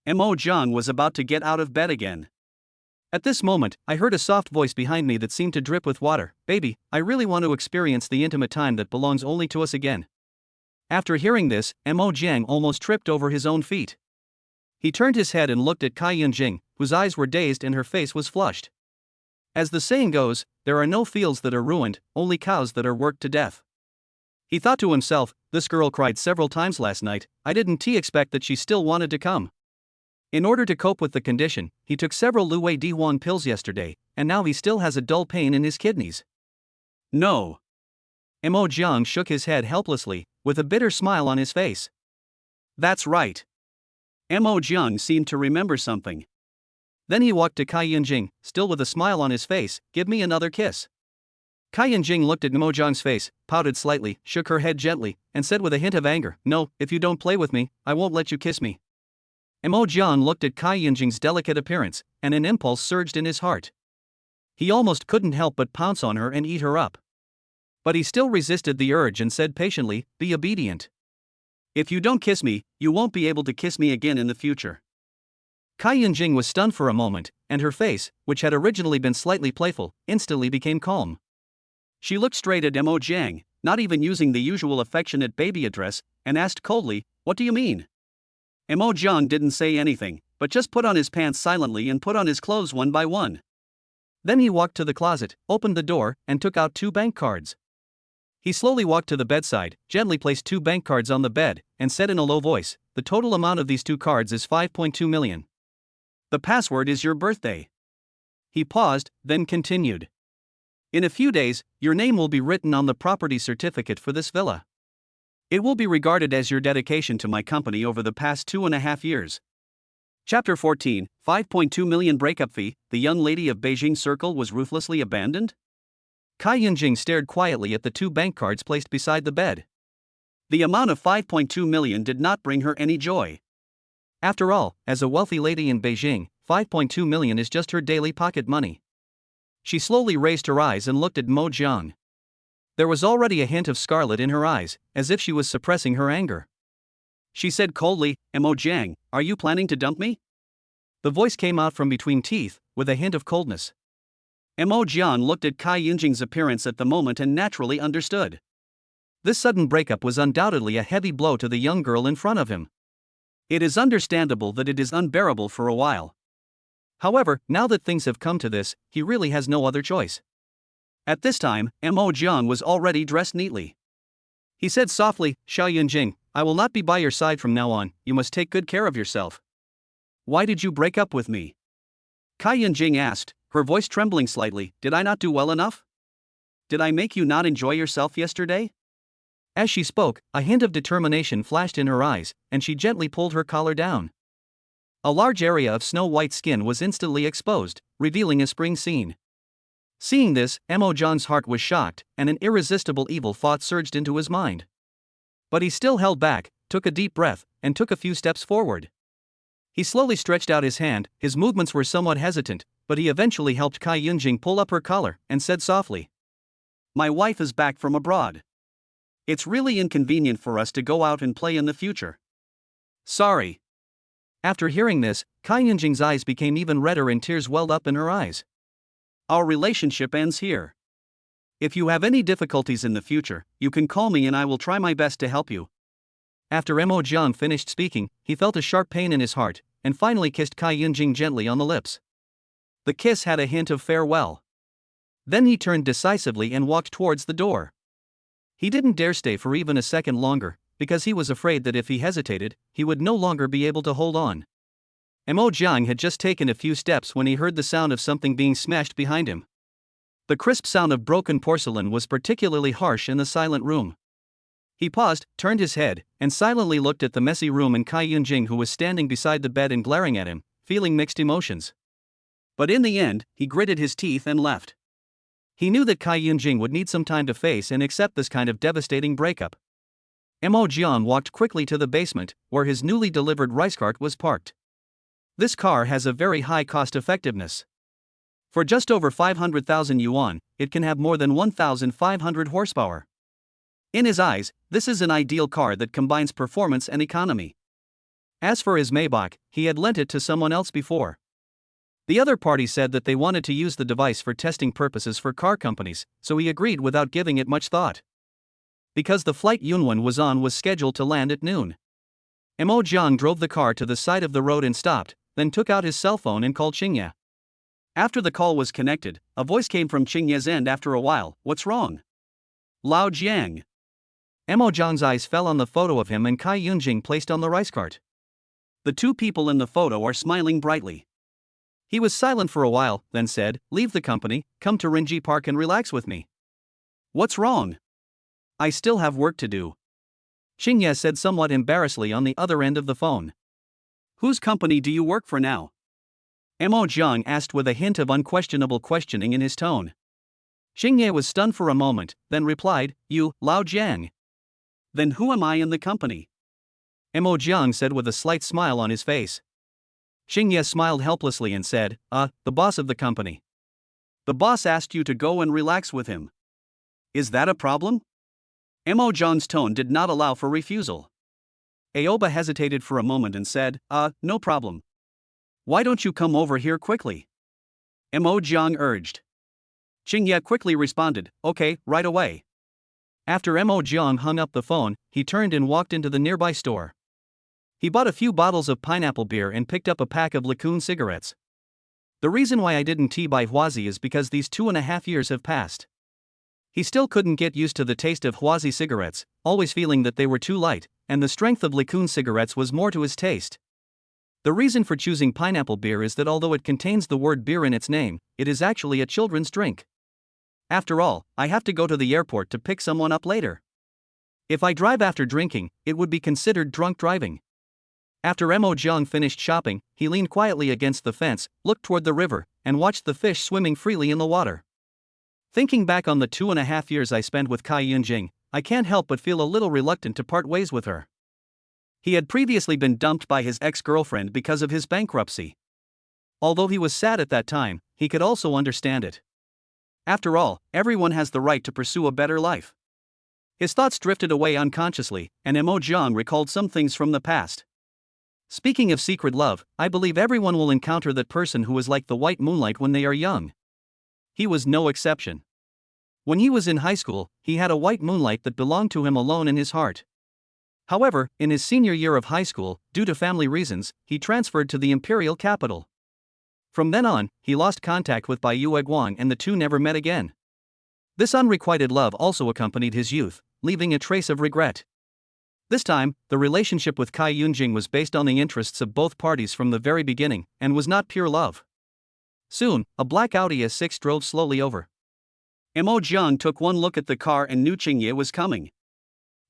Mo Jong was about to get out of bed again. At this moment, I heard a soft voice behind me that seemed to drip with water. "Baby, I really want to experience the intimate time that belongs only to us again." After hearing this, Mo Jong almost tripped over his own feet. He turned his head and looked at Kai Yunjing, whose eyes were dazed and her face was flushed. As the saying goes, there are no fields that are ruined, only cows that are worked to death. He thought to himself, "This girl cried several times last night, I didn't expect that she still wanted to come." In order to cope with the condition, he took several Luwei Diwan pills yesterday, and now he still has a dull pain in his kidneys. No. Mo Jiang shook his head helplessly, with a bitter smile on his face. That's right. Mo Jiang seemed to remember something. Then he walked to Kai Yunjing, still with a smile on his face. "Give me another kiss." Kai Yunjing looked at Mo Jiang's face, pouted slightly, shook her head gently, and said with a hint of anger, "No, if you don't play with me, I won't let you kiss me." Mo Jiang looked at Kai Yunjing's delicate appearance, and an impulse surged in his heart. He almost couldn't help but pounce on her and eat her up. But he still resisted the urge and said patiently, "Be obedient. If you don't kiss me, you won't be able to kiss me again in the future." Kai Yunjing was stunned for a moment, and her face, which had originally been slightly playful, instantly became calm. She looked straight at Mo Jiang, not even using the usual affectionate baby address, and asked coldly, "What do you mean?" Mo Jiang didn't say anything, but just put on his pants silently and put on his clothes one by one. Then he walked to the closet, opened the door, and took out 2 bank cards. He slowly walked to the bedside, gently placed 2 bank cards on the bed, and said in a low voice, "The total amount of these 2 cards is 5.2 million. The password is your birthday." He paused, then continued. "In a few days, your name will be written on the property certificate for this villa. It will be regarded as your dedication to my company over the past 2.5 years. Chapter 14, 5.2 million breakup fee. The young lady of Beijing Circle was ruthlessly abandoned? Kai Yunjing stared quietly at the 2 bank cards placed beside the bed. The amount of 5.2 million did not bring her any joy. After all, as a wealthy lady in Beijing, 5.2 million is just her daily pocket money. She slowly raised her eyes and looked at Mo Jiang. There was already a hint of scarlet in her eyes, as if she was suppressing her anger. She said coldly, "Mo Jiang, are you planning to dump me?" The voice came out from between teeth, with a hint of coldness. Mo Jiang looked at Kai Yunjing's appearance at the moment and naturally understood. This sudden breakup was undoubtedly a heavy blow to the young girl in front of him. It is understandable that it is unbearable for a while. However, now that things have come to this, he really has no other choice. At this time, Mo Jiang was already dressed neatly. He said softly, "Xiao Yunjing, I will not be by your side from now on, you must take good care of yourself." "Why did you break up with me?" Kai Yunjing asked, her voice trembling slightly. "Did I not do well enough? Did I make you not enjoy yourself yesterday?" As she spoke, a hint of determination flashed in her eyes, and she gently pulled her collar down. A large area of snow-white skin was instantly exposed, revealing a spring scene. Seeing this, Mo Jiang's heart was shocked, and an irresistible evil thought surged into his mind. But he still held back, took a deep breath, and took a few steps forward. He slowly stretched out his hand, his movements were somewhat hesitant, but he eventually helped Kai Yunjing pull up her collar, and said softly, "My wife is back from abroad. It's really inconvenient for us to go out and play in the future. Sorry." After hearing this, Kai Yunjing's eyes became even redder and tears welled up in her eyes. "Our relationship ends here. If you have any difficulties in the future, you can call me and I will try my best to help you." After Mo Jiang finished speaking, he felt a sharp pain in his heart, and finally kissed Kai Yunjing gently on the lips. The kiss had a hint of farewell. Then he turned decisively and walked towards the door. He didn't dare stay for even a second longer, because he was afraid that if he hesitated, he would no longer be able to hold on. Mo Jiang had just taken a few steps when he heard the sound of something being smashed behind him. The crisp sound of broken porcelain was particularly harsh in the silent room. He paused, turned his head, and silently looked at the messy room and Cai Yunjing, who was standing beside the bed and glaring at him, feeling mixed emotions. But in the end, he gritted his teeth and left. He knew that Cai Yunjing would need some time to face and accept this kind of devastating breakup. Mo Jiang walked quickly to the basement, where his newly delivered rice cart was parked. This car has a very high cost effectiveness. For just over 500,000 yuan, it can have more than 1,500 horsepower. In his eyes, this is an ideal car that combines performance and economy. As for his Maybach, he had lent it to someone else before. The other party said that they wanted to use the device for testing purposes for car companies, so he agreed without giving it much thought. Because the flight Yunwan was on was scheduled to land at noon. Mo Jiang drove the car to the side of the road and stopped, then took out his cell phone and called Qingye. After the call was connected, a voice came from Qingye's end after a while. "What's wrong?" "Lao Jiang." Mo Jiang's eyes fell on the photo of him and Cai Yunjing placed on the rice cart. The two people in the photo are smiling brightly. He was silent for a while, then said, "Leave the company, come to Rinji Park and relax with me." "What's wrong?" "I still have work to do," Qingye said somewhat embarrassedly on the other end of the phone. "Whose company do you work for now?" Mo Jiang asked with a hint of unquestionable questioning in his tone. Qingye was stunned for a moment, then replied, "You, Lao Jiang." "Then who am I in the company?" Mo Jiang said with a slight smile on his face. Qingye smiled helplessly and said, "The boss of the company." "The boss asked you to go and relax with him. Is that a problem?" Mo Jiang's tone did not allow for refusal. Aoba hesitated for a moment and said, "No problem. Why don't you come over here quickly?" Mo Jiang urged. Qingye quickly responded, "Okay, right away." After Mo Jiang hung up the phone, he turned and walked into the nearby store. He bought a few bottles of pineapple beer and picked up a pack of Licoon cigarettes. The reason why I didn't buy Huazi is because these 2.5 years have passed. He still couldn't get used to the taste of Huazi cigarettes, always feeling that they were too light, and the strength of Licoon cigarettes was more to his taste. The reason for choosing pineapple beer is that although it contains the word beer in its name, it is actually a children's drink. After all, I have to go to the airport to pick someone up later. If I drive after drinking, it would be considered drunk driving. After Mo Jiang finished shopping, he leaned quietly against the fence, looked toward the river, and watched the fish swimming freely in the water. Thinking back on the 2.5 years I spent with Cai Yunjing, I can't help but feel a little reluctant to part ways with her. He had previously been dumped by his ex-girlfriend because of his bankruptcy. Although he was sad at that time, he could also understand it. After all, everyone has the right to pursue a better life. His thoughts drifted away unconsciously, and Mo Jiang recalled some things from the past. Speaking of secret love, I believe everyone will encounter that person who is like the white moonlight when they are young. He was no exception. When he was in high school, he had a white moonlight that belonged to him alone in his heart. However, in his senior year of high school, due to family reasons, he transferred to the imperial capital. From then on, he lost contact with Bai Yueguang and the two never met again. This unrequited love also accompanied his youth, leaving a trace of regret. This time, the relationship with Cai Yunjing was based on the interests of both parties from the very beginning, and was not pure love. Soon, a black Audi S6 drove slowly over. Mo Jiang took one look at the car and knew Qingye was coming.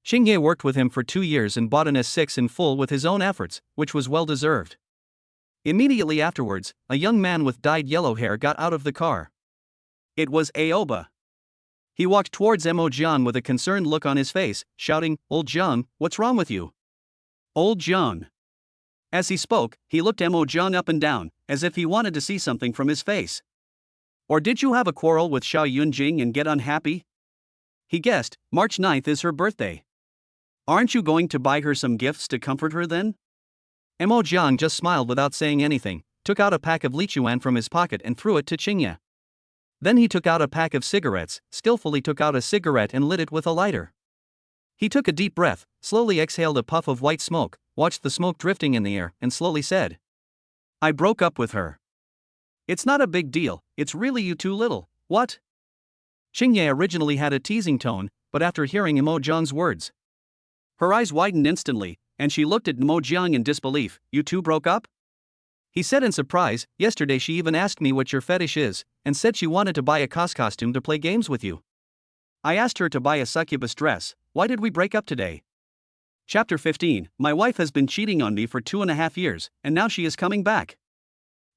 Qingye worked with him for 2 years and bought an S6 in full with his own efforts, which was well deserved. Immediately afterwards, a young man with dyed yellow hair got out of the car. It was Aoba. He walked towards Mo Jiang with a concerned look on his face, shouting, "Old Jiang, what's wrong with you?" "Old Jiang." As he spoke, he looked Mo Jiang up and down, as if he wanted to see something from his face. "Or did you have a quarrel with Xiao Yunjing and get unhappy?" He guessed, March 9th is her birthday. "Aren't you going to buy her some gifts to comfort her then?" Mo Jiang just smiled without saying anything, took out a pack of Lichuan from his pocket and threw it to Qingye. Then he took out a pack of cigarettes, skillfully took out a cigarette and lit it with a lighter. He took a deep breath, slowly exhaled a puff of white smoke, watched the smoke drifting in the air, and slowly said, "I broke up with her." "It's not a big deal, it's really you too little, what?" Qingye originally had a teasing tone, but after hearing Mo Jiang's words. Her eyes widened instantly, and she looked at Mo Jiang in disbelief. You two broke up? He said in surprise. Yesterday she even asked me what your fetish is, and said she wanted to buy a costume to play games with you. I asked her to buy a succubus dress. Why did we break up today? Chapter 15. My wife has been cheating on me for 2.5 years, and now she is coming back.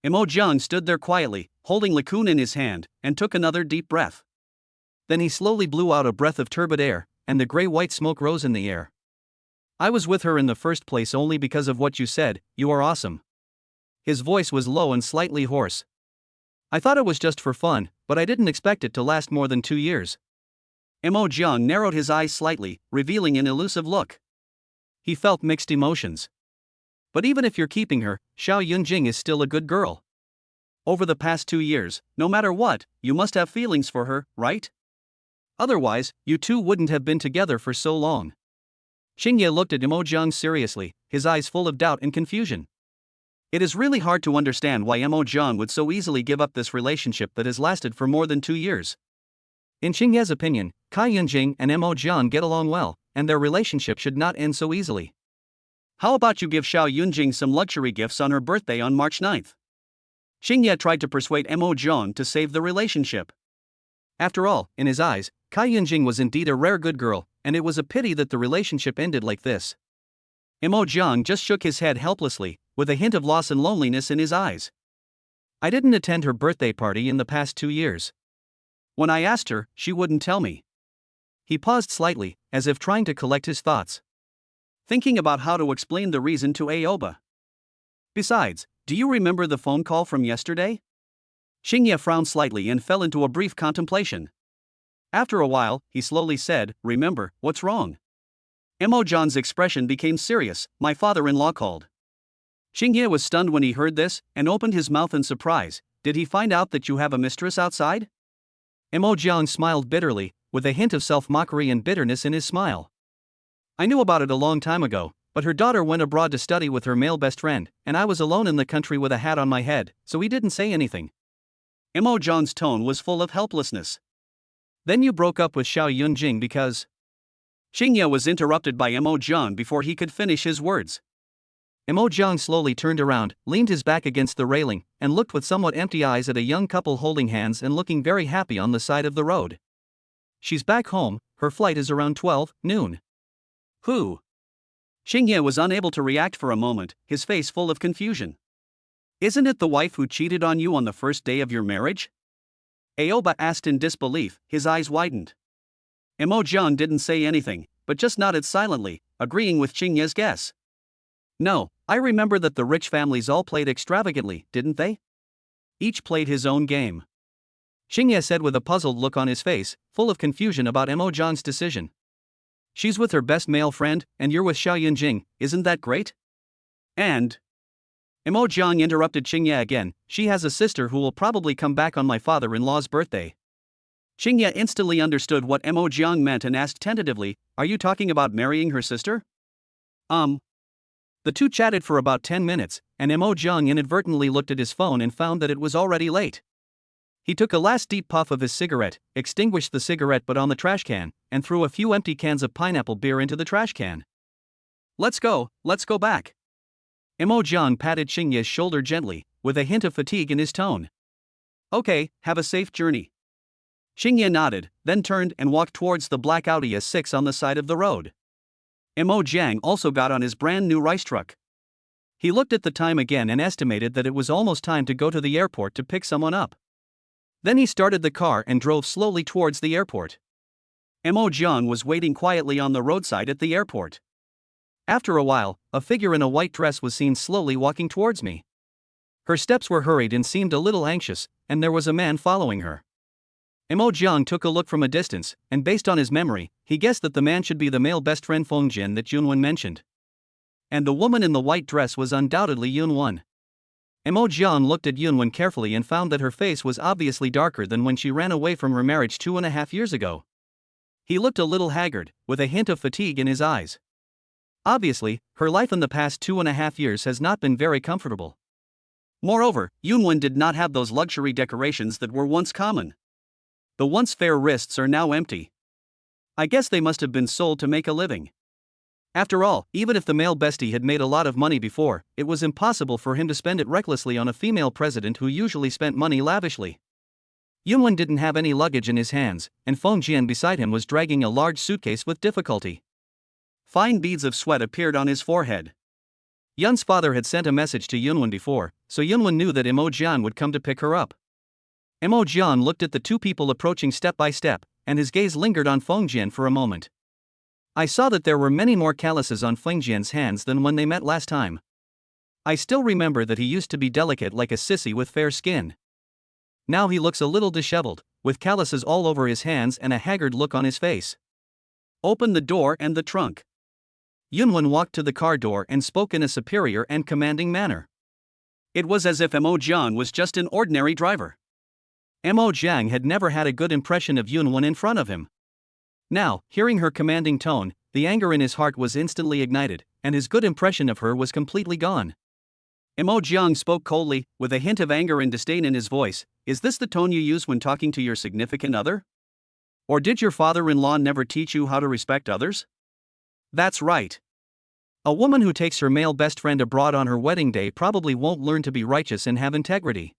Mo Jiang stood there quietly, holding Lacun in his hand, and took another deep breath. Then he slowly blew out a breath of turbid air, and the gray-white smoke rose in the air. I was with her in the first place only because of what you said. You are awesome. His voice was low and slightly hoarse. I thought it was just for fun, but I didn't expect it to last more than 2 years. Mo Jiang narrowed his eyes slightly, revealing an elusive look. He felt mixed emotions. But even if you're keeping her, Xiao Yunjing is still a good girl. Over the past 2 years, no matter what, you must have feelings for her, right? Otherwise, you two wouldn't have been together for so long. Xingye looked at Mo Jiang seriously, his eyes full of doubt and confusion. It is really hard to understand why Mo Jiang would so easily give up this relationship that has lasted for more than 2 years. In Xingye's opinion, Cai Yunjing and Mo Jiang get along well, and their relationship should not end so easily. How about you give Xiao Yunjing some luxury gifts on her birthday on March 9th? Xingye tried to persuade Mo Jiang to save the relationship. After all, in his eyes, Cai Yunjing was indeed a rare good girl, and it was a pity that the relationship ended like this. Mo Jiang just shook his head helplessly, with a hint of loss and loneliness in his eyes. I didn't attend her birthday party in the past 2 years. When I asked her, she wouldn't tell me. He paused slightly, as if trying to collect his thoughts, thinking about how to explain the reason to Aoba. Besides, do you remember the phone call from yesterday? Xingye frowned slightly and fell into a brief contemplation. After a while, he slowly said, Remember, what's wrong? Mo Jiang's expression became serious. My father-in-law called. Xingye was stunned when he heard this, and opened his mouth in surprise. Did he find out that you have a mistress outside? Mo Jiang smiled bitterly, with a hint of self-mockery and bitterness in his smile. I knew about it a long time ago, but her daughter went abroad to study with her male best friend, and I was alone in the country with a hat on my head, so he didn't say anything. Mo Jiang's tone was full of helplessness. Then you broke up with Xiao Yunjing because... Xingye was interrupted by Mo Jiang before he could finish his words. Mo Jiang slowly turned around, leaned his back against the railing, and looked with somewhat empty eyes at a young couple holding hands and looking very happy on the side of the road. She's back home, her flight is around 12 noon. Who? Xingye was unable to react for a moment, his face full of confusion. Isn't it the wife who cheated on you on the first day of your marriage? Aoba asked in disbelief, his eyes widened. Mo Jiang didn't say anything, but just nodded silently, agreeing with Xingye's guess. No, I remember that the rich families all played extravagantly, didn't they? Each played his own game. Xingye said with a puzzled look on his face, full of confusion about Mo Jiang's decision. She's with her best male friend, and you're with Xiao Yunjing, isn't that great? And... Mo Jiang interrupted Xingye again, she has a sister who will probably come back on my father-in-law's birthday. Xingye instantly understood what Mo Jiang meant and asked tentatively, are you talking about marrying her sister? The two chatted for about 10 minutes, and Mo Jiang inadvertently looked at his phone and found that it was already late. He took a last deep puff of his cigarette, extinguished the cigarette butt on the trash can, and threw a few empty cans of pineapple beer into the trash can. Let's go back. Mo Jiang patted Xingye's shoulder gently, with a hint of fatigue in his tone. Okay, have a safe journey. Xingye nodded, then turned and walked towards the black Audi S6 on the side of the road. Mo Jiang also got on his brand new rice truck. He looked at the time again and estimated that it was almost time to go to the airport to pick someone up. Then he started the car and drove slowly towards the airport. Mo Jiang was waiting quietly on the roadside at the airport. After a while, a figure in a white dress was seen slowly walking towards me. Her steps were hurried and seemed a little anxious, and there was a man following her. Mo Jiang took a look from a distance, and based on his memory, he guessed that the man should be the male best friend Feng Jin that Yunwen mentioned. And the woman in the white dress was undoubtedly Yunwen. Mo Jiang looked at Yunwen carefully and found that her face was obviously darker than when she ran away from her marriage 2.5 years ago. He looked a little haggard, with a hint of fatigue in his eyes. Obviously, her life in the past 2.5 years has not been very comfortable. Moreover, Yunwen did not have those luxury decorations that were once common. The once fair wrists are now empty. I guess they must have been sold to make a living. After all, even if the male bestie had made a lot of money before, it was impossible for him to spend it recklessly on a female president who usually spent money lavishly. Yunwen didn't have any luggage in his hands, and Feng Jian beside him was dragging a large suitcase with difficulty. Fine beads of sweat appeared on his forehead. Yun's father had sent a message to Yunwen before, so Yunwen knew that Imo Jian would come to pick her up. Imo Jian looked at the two people approaching step by step, and his gaze lingered on Feng Jian for a moment. I saw that there were many more calluses on Feng Jian's hands than when they met last time. I still remember that he used to be delicate like a sissy with fair skin. Now he looks a little disheveled, with calluses all over his hands and a haggard look on his face. Open the door and the trunk. Yunwen walked to the car door and spoke in a superior and commanding manner. It was as if Imo Jiang was just an ordinary driver. Imo Jiang had never had a good impression of Yunwen in front of him. Now, hearing her commanding tone, the anger in his heart was instantly ignited, and his good impression of her was completely gone. Imo Jiang spoke coldly, with a hint of anger and disdain in his voice. Is this the tone you use when talking to your significant other? Or did your father-in-law never teach you how to respect others? That's right. A woman who takes her male best friend abroad on her wedding day probably won't learn to be righteous and have integrity.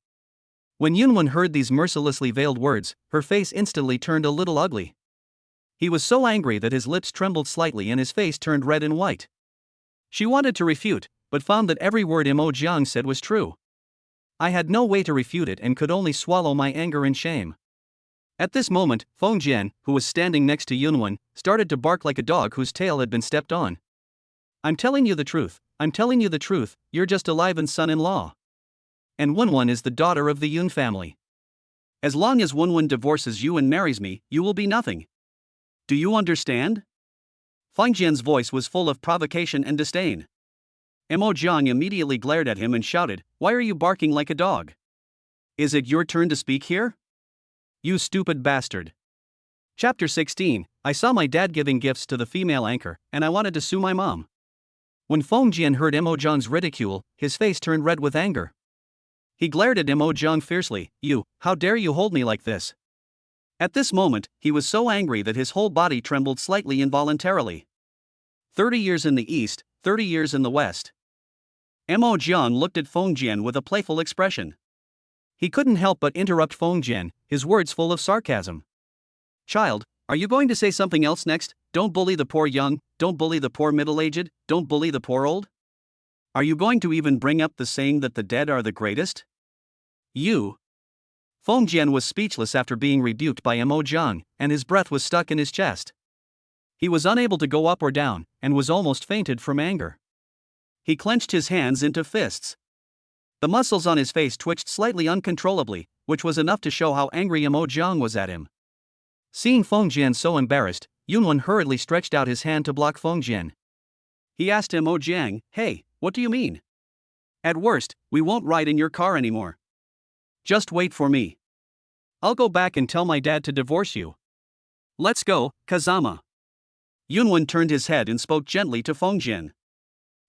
When Yunwen heard these mercilessly veiled words, her face instantly turned a little ugly. He was so angry that his lips trembled slightly and his face turned red and white. She wanted to refute, but found that every word Imo Jiang said was true. I had no way to refute it and could only swallow my anger and shame. At this moment, Feng Jian, who was standing next to Yunwen, started to bark like a dog whose tail had been stepped on. I'm telling you the truth, you're just Aliven's son-in-law. And Wenwen is the daughter of the Yun family. As long as Wenwen divorces you and marries me, you will be nothing. Do you understand? Feng Jian's voice was full of provocation and disdain. Imo Jiang immediately glared at him and shouted, Why are you barking like a dog? Is it your turn to speak here? You stupid bastard. Chapter 16. I saw my dad giving gifts to the female anchor, and I wanted to sue my mom. When Feng Jian heard Imo Jiang's ridicule, his face turned red with anger. He glared at Imo Jiang fiercely. How dare you hold me like this? At this moment, he was so angry that his whole body trembled slightly involuntarily. 30 years in the east, 30 years in the west. Imo Jiang looked at Feng Jian with a playful expression. He couldn't help but interrupt Feng Jian, his words full of sarcasm. Child, are you going to say something else next? Don't bully the poor young, don't bully the poor middle-aged, don't bully the poor old? Are you going to even bring up the saying that the dead are the greatest? Feng Jian was speechless after being rebuked by Imo Jiang, and his breath was stuck in his chest. He was unable to go up or down, and was almost fainted from anger. He clenched his hands into fists. The muscles on his face twitched slightly uncontrollably, which was enough to show how angry Imo Jiang was at him. Seeing Feng Jian so embarrassed, Yunwen hurriedly stretched out his hand to block Feng Jian. He asked Imo Jiang, Hey, what do you mean? At worst, we won't ride in your car anymore. Just wait for me. I'll go back and tell my dad to divorce you. Let's go, Kazama. Yunwen turned his head and spoke gently to Feng Jian.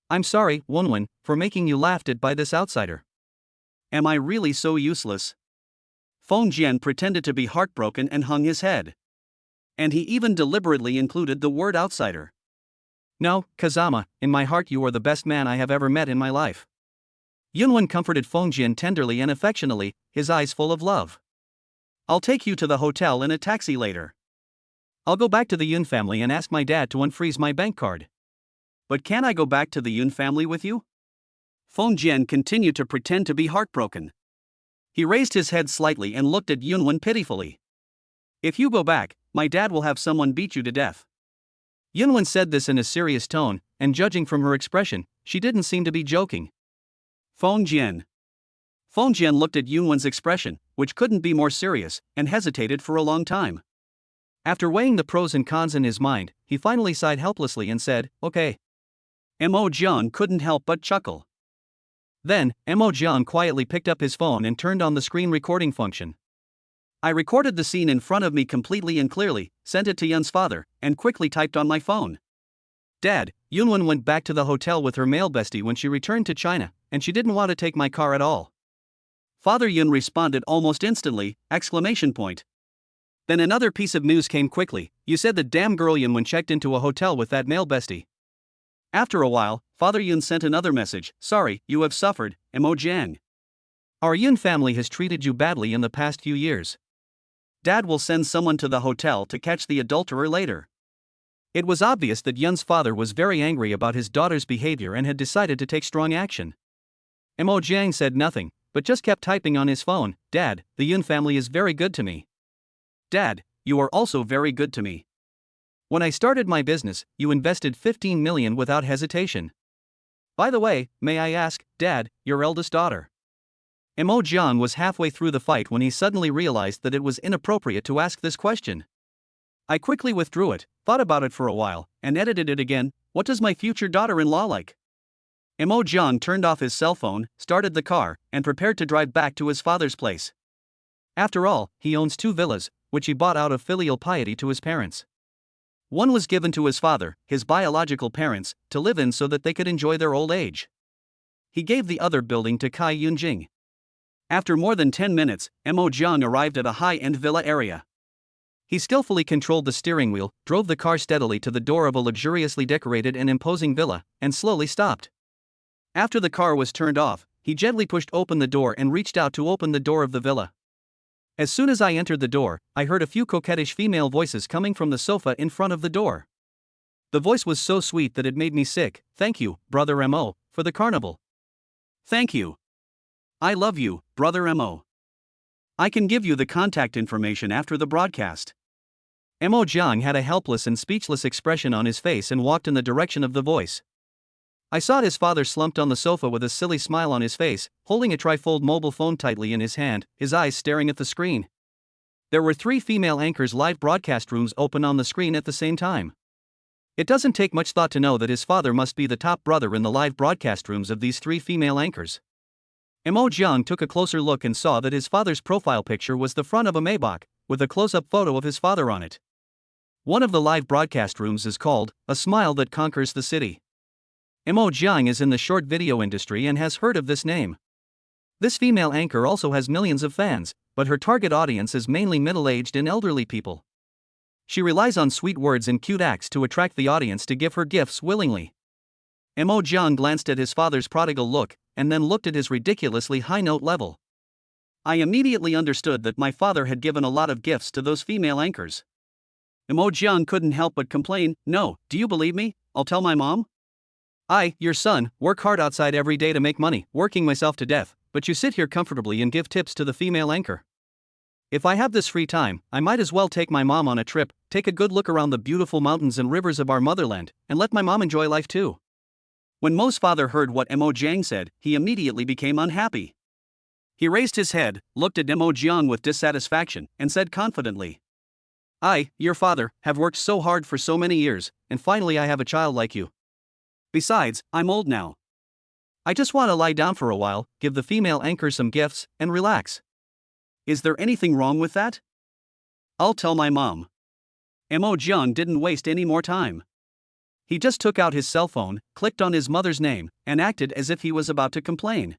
I'm sorry, Wenwen, for making you laughed at by this outsider. Am I really so useless? Feng Jian pretended to be heartbroken and hung his head. And he even deliberately included the word outsider. No, Kazama, in my heart you are the best man I have ever met in my life. Yunwen comforted Feng Jian tenderly and affectionately, his eyes full of love. I'll take you to the hotel in a taxi later. I'll go back to the Yun family and ask my dad to unfreeze my bank card. But can I go back to the Yun family with you? Feng Jian continued to pretend to be heartbroken. He raised his head slightly and looked at Yunwen pitifully. If you go back, my dad will have someone beat you to death. Yunwen said this in a serious tone, and judging from her expression, she didn't seem to be joking. Feng Jian looked at Yunwen's expression, which couldn't be more serious, and hesitated for a long time. After weighing the pros and cons in his mind, he finally sighed helplessly and said, Okay. Imo Jiang couldn't help but chuckle. Then, Imo Jiang quietly picked up his phone and turned on the screen recording function. I recorded the scene in front of me completely and clearly, sent it to Yun's father, and quickly typed on my phone. Dad, Yunwen went back to the hotel with her male bestie when she returned to China, and she didn't want to take my car at all. Father Yun responded almost instantly, exclamation point. Then another piece of news came quickly. you said that damn girl Yun when checked into a hotel with that male bestie. After a while, Father Yun sent another message, sorry, you have suffered, Mo Jiang. Our Yun family has treated you badly in the past few years. Dad will send someone to the hotel to catch the adulterer later. It was obvious that Yun's father was very angry about his daughter's behavior and had decided to take strong action. Mo Jiang said nothing, but just kept typing on his phone, Dad, the Yun family is very good to me. Dad, you are also very good to me. When I started my business, you invested 15 million without hesitation. By the way, may I ask, Dad, your eldest daughter? Mo Jiang was halfway through the fight when he suddenly realized that it was inappropriate to ask this question. I quickly withdrew it, thought about it for a while, and edited it again, what does my future daughter-in-law like? Mo Jiang turned off his cell phone, started the car, and prepared to drive back to his father's place. After all, he owns 2 villas, which he bought out of filial piety to his parents. One was given to his father, his biological parents, to live in so that they could enjoy their old age. He gave the other building to Kai Yunjing. After more than 10 minutes, Mo Jiang arrived at a high-end villa area. He skillfully controlled the steering wheel, drove the car steadily to the door of a luxuriously decorated and imposing villa, and slowly stopped. After the car was turned off, he gently pushed open the door and reached out to open the door of the villa. As soon as I entered the door, I heard a few coquettish female voices coming from the sofa in front of the door. The voice was so sweet that it made me sick. Thank you, Brother Mo, for the carnival. Thank you. I love you, Brother Mo. I can give you the contact information after the broadcast. Mo Jiang had a helpless and speechless expression on his face and walked in the direction of the voice. I saw his father slumped on the sofa with a silly smile on his face, holding a trifold mobile phone tightly in his hand, his eyes staring at the screen. There were 3 female anchors' live broadcast rooms open on the screen at the same time. It doesn't take much thought to know that his father must be the top brother in the live broadcast rooms of these 3 female anchors. Mo Jiang took a closer look and saw that his father's profile picture was the front of a Maybach, with a close-up photo of his father on it. One of the live broadcast rooms is called A Smile That Conquers the City. Mo Jiang is in the short video industry and has heard of this name. This female anchor also has millions of fans, but her target audience is mainly middle-aged and elderly people. She relies on sweet words and cute acts to attract the audience to give her gifts willingly. Mo Jiang glanced at his father's prodigal look, and then looked at his ridiculously high note level. I immediately understood that my father had given a lot of gifts to those female anchors. Mo Jiang couldn't help but complain, no, do you believe me? I'll tell my mom. I, your son, work hard outside every day to make money, working myself to death, but you sit here comfortably and give tips to the female anchor. If I have this free time, I might as well take my mom on a trip, take a good look around the beautiful mountains and rivers of our motherland, and let my mom enjoy life too. When Mo's father heard what Mo Jiang said, he immediately became unhappy. He raised his head, looked at Mo Jiang with dissatisfaction, and said confidently, I, your father, have worked so hard for so many years, and finally I have a child like you. Besides, I'm old now. I just want to lie down for a while, give the female anchor some gifts, and relax. Is there anything wrong with that? I'll tell my mom. Mo Jiang didn't waste any more time. He just took out his cell phone, clicked on his mother's name, and acted as if he was about to complain.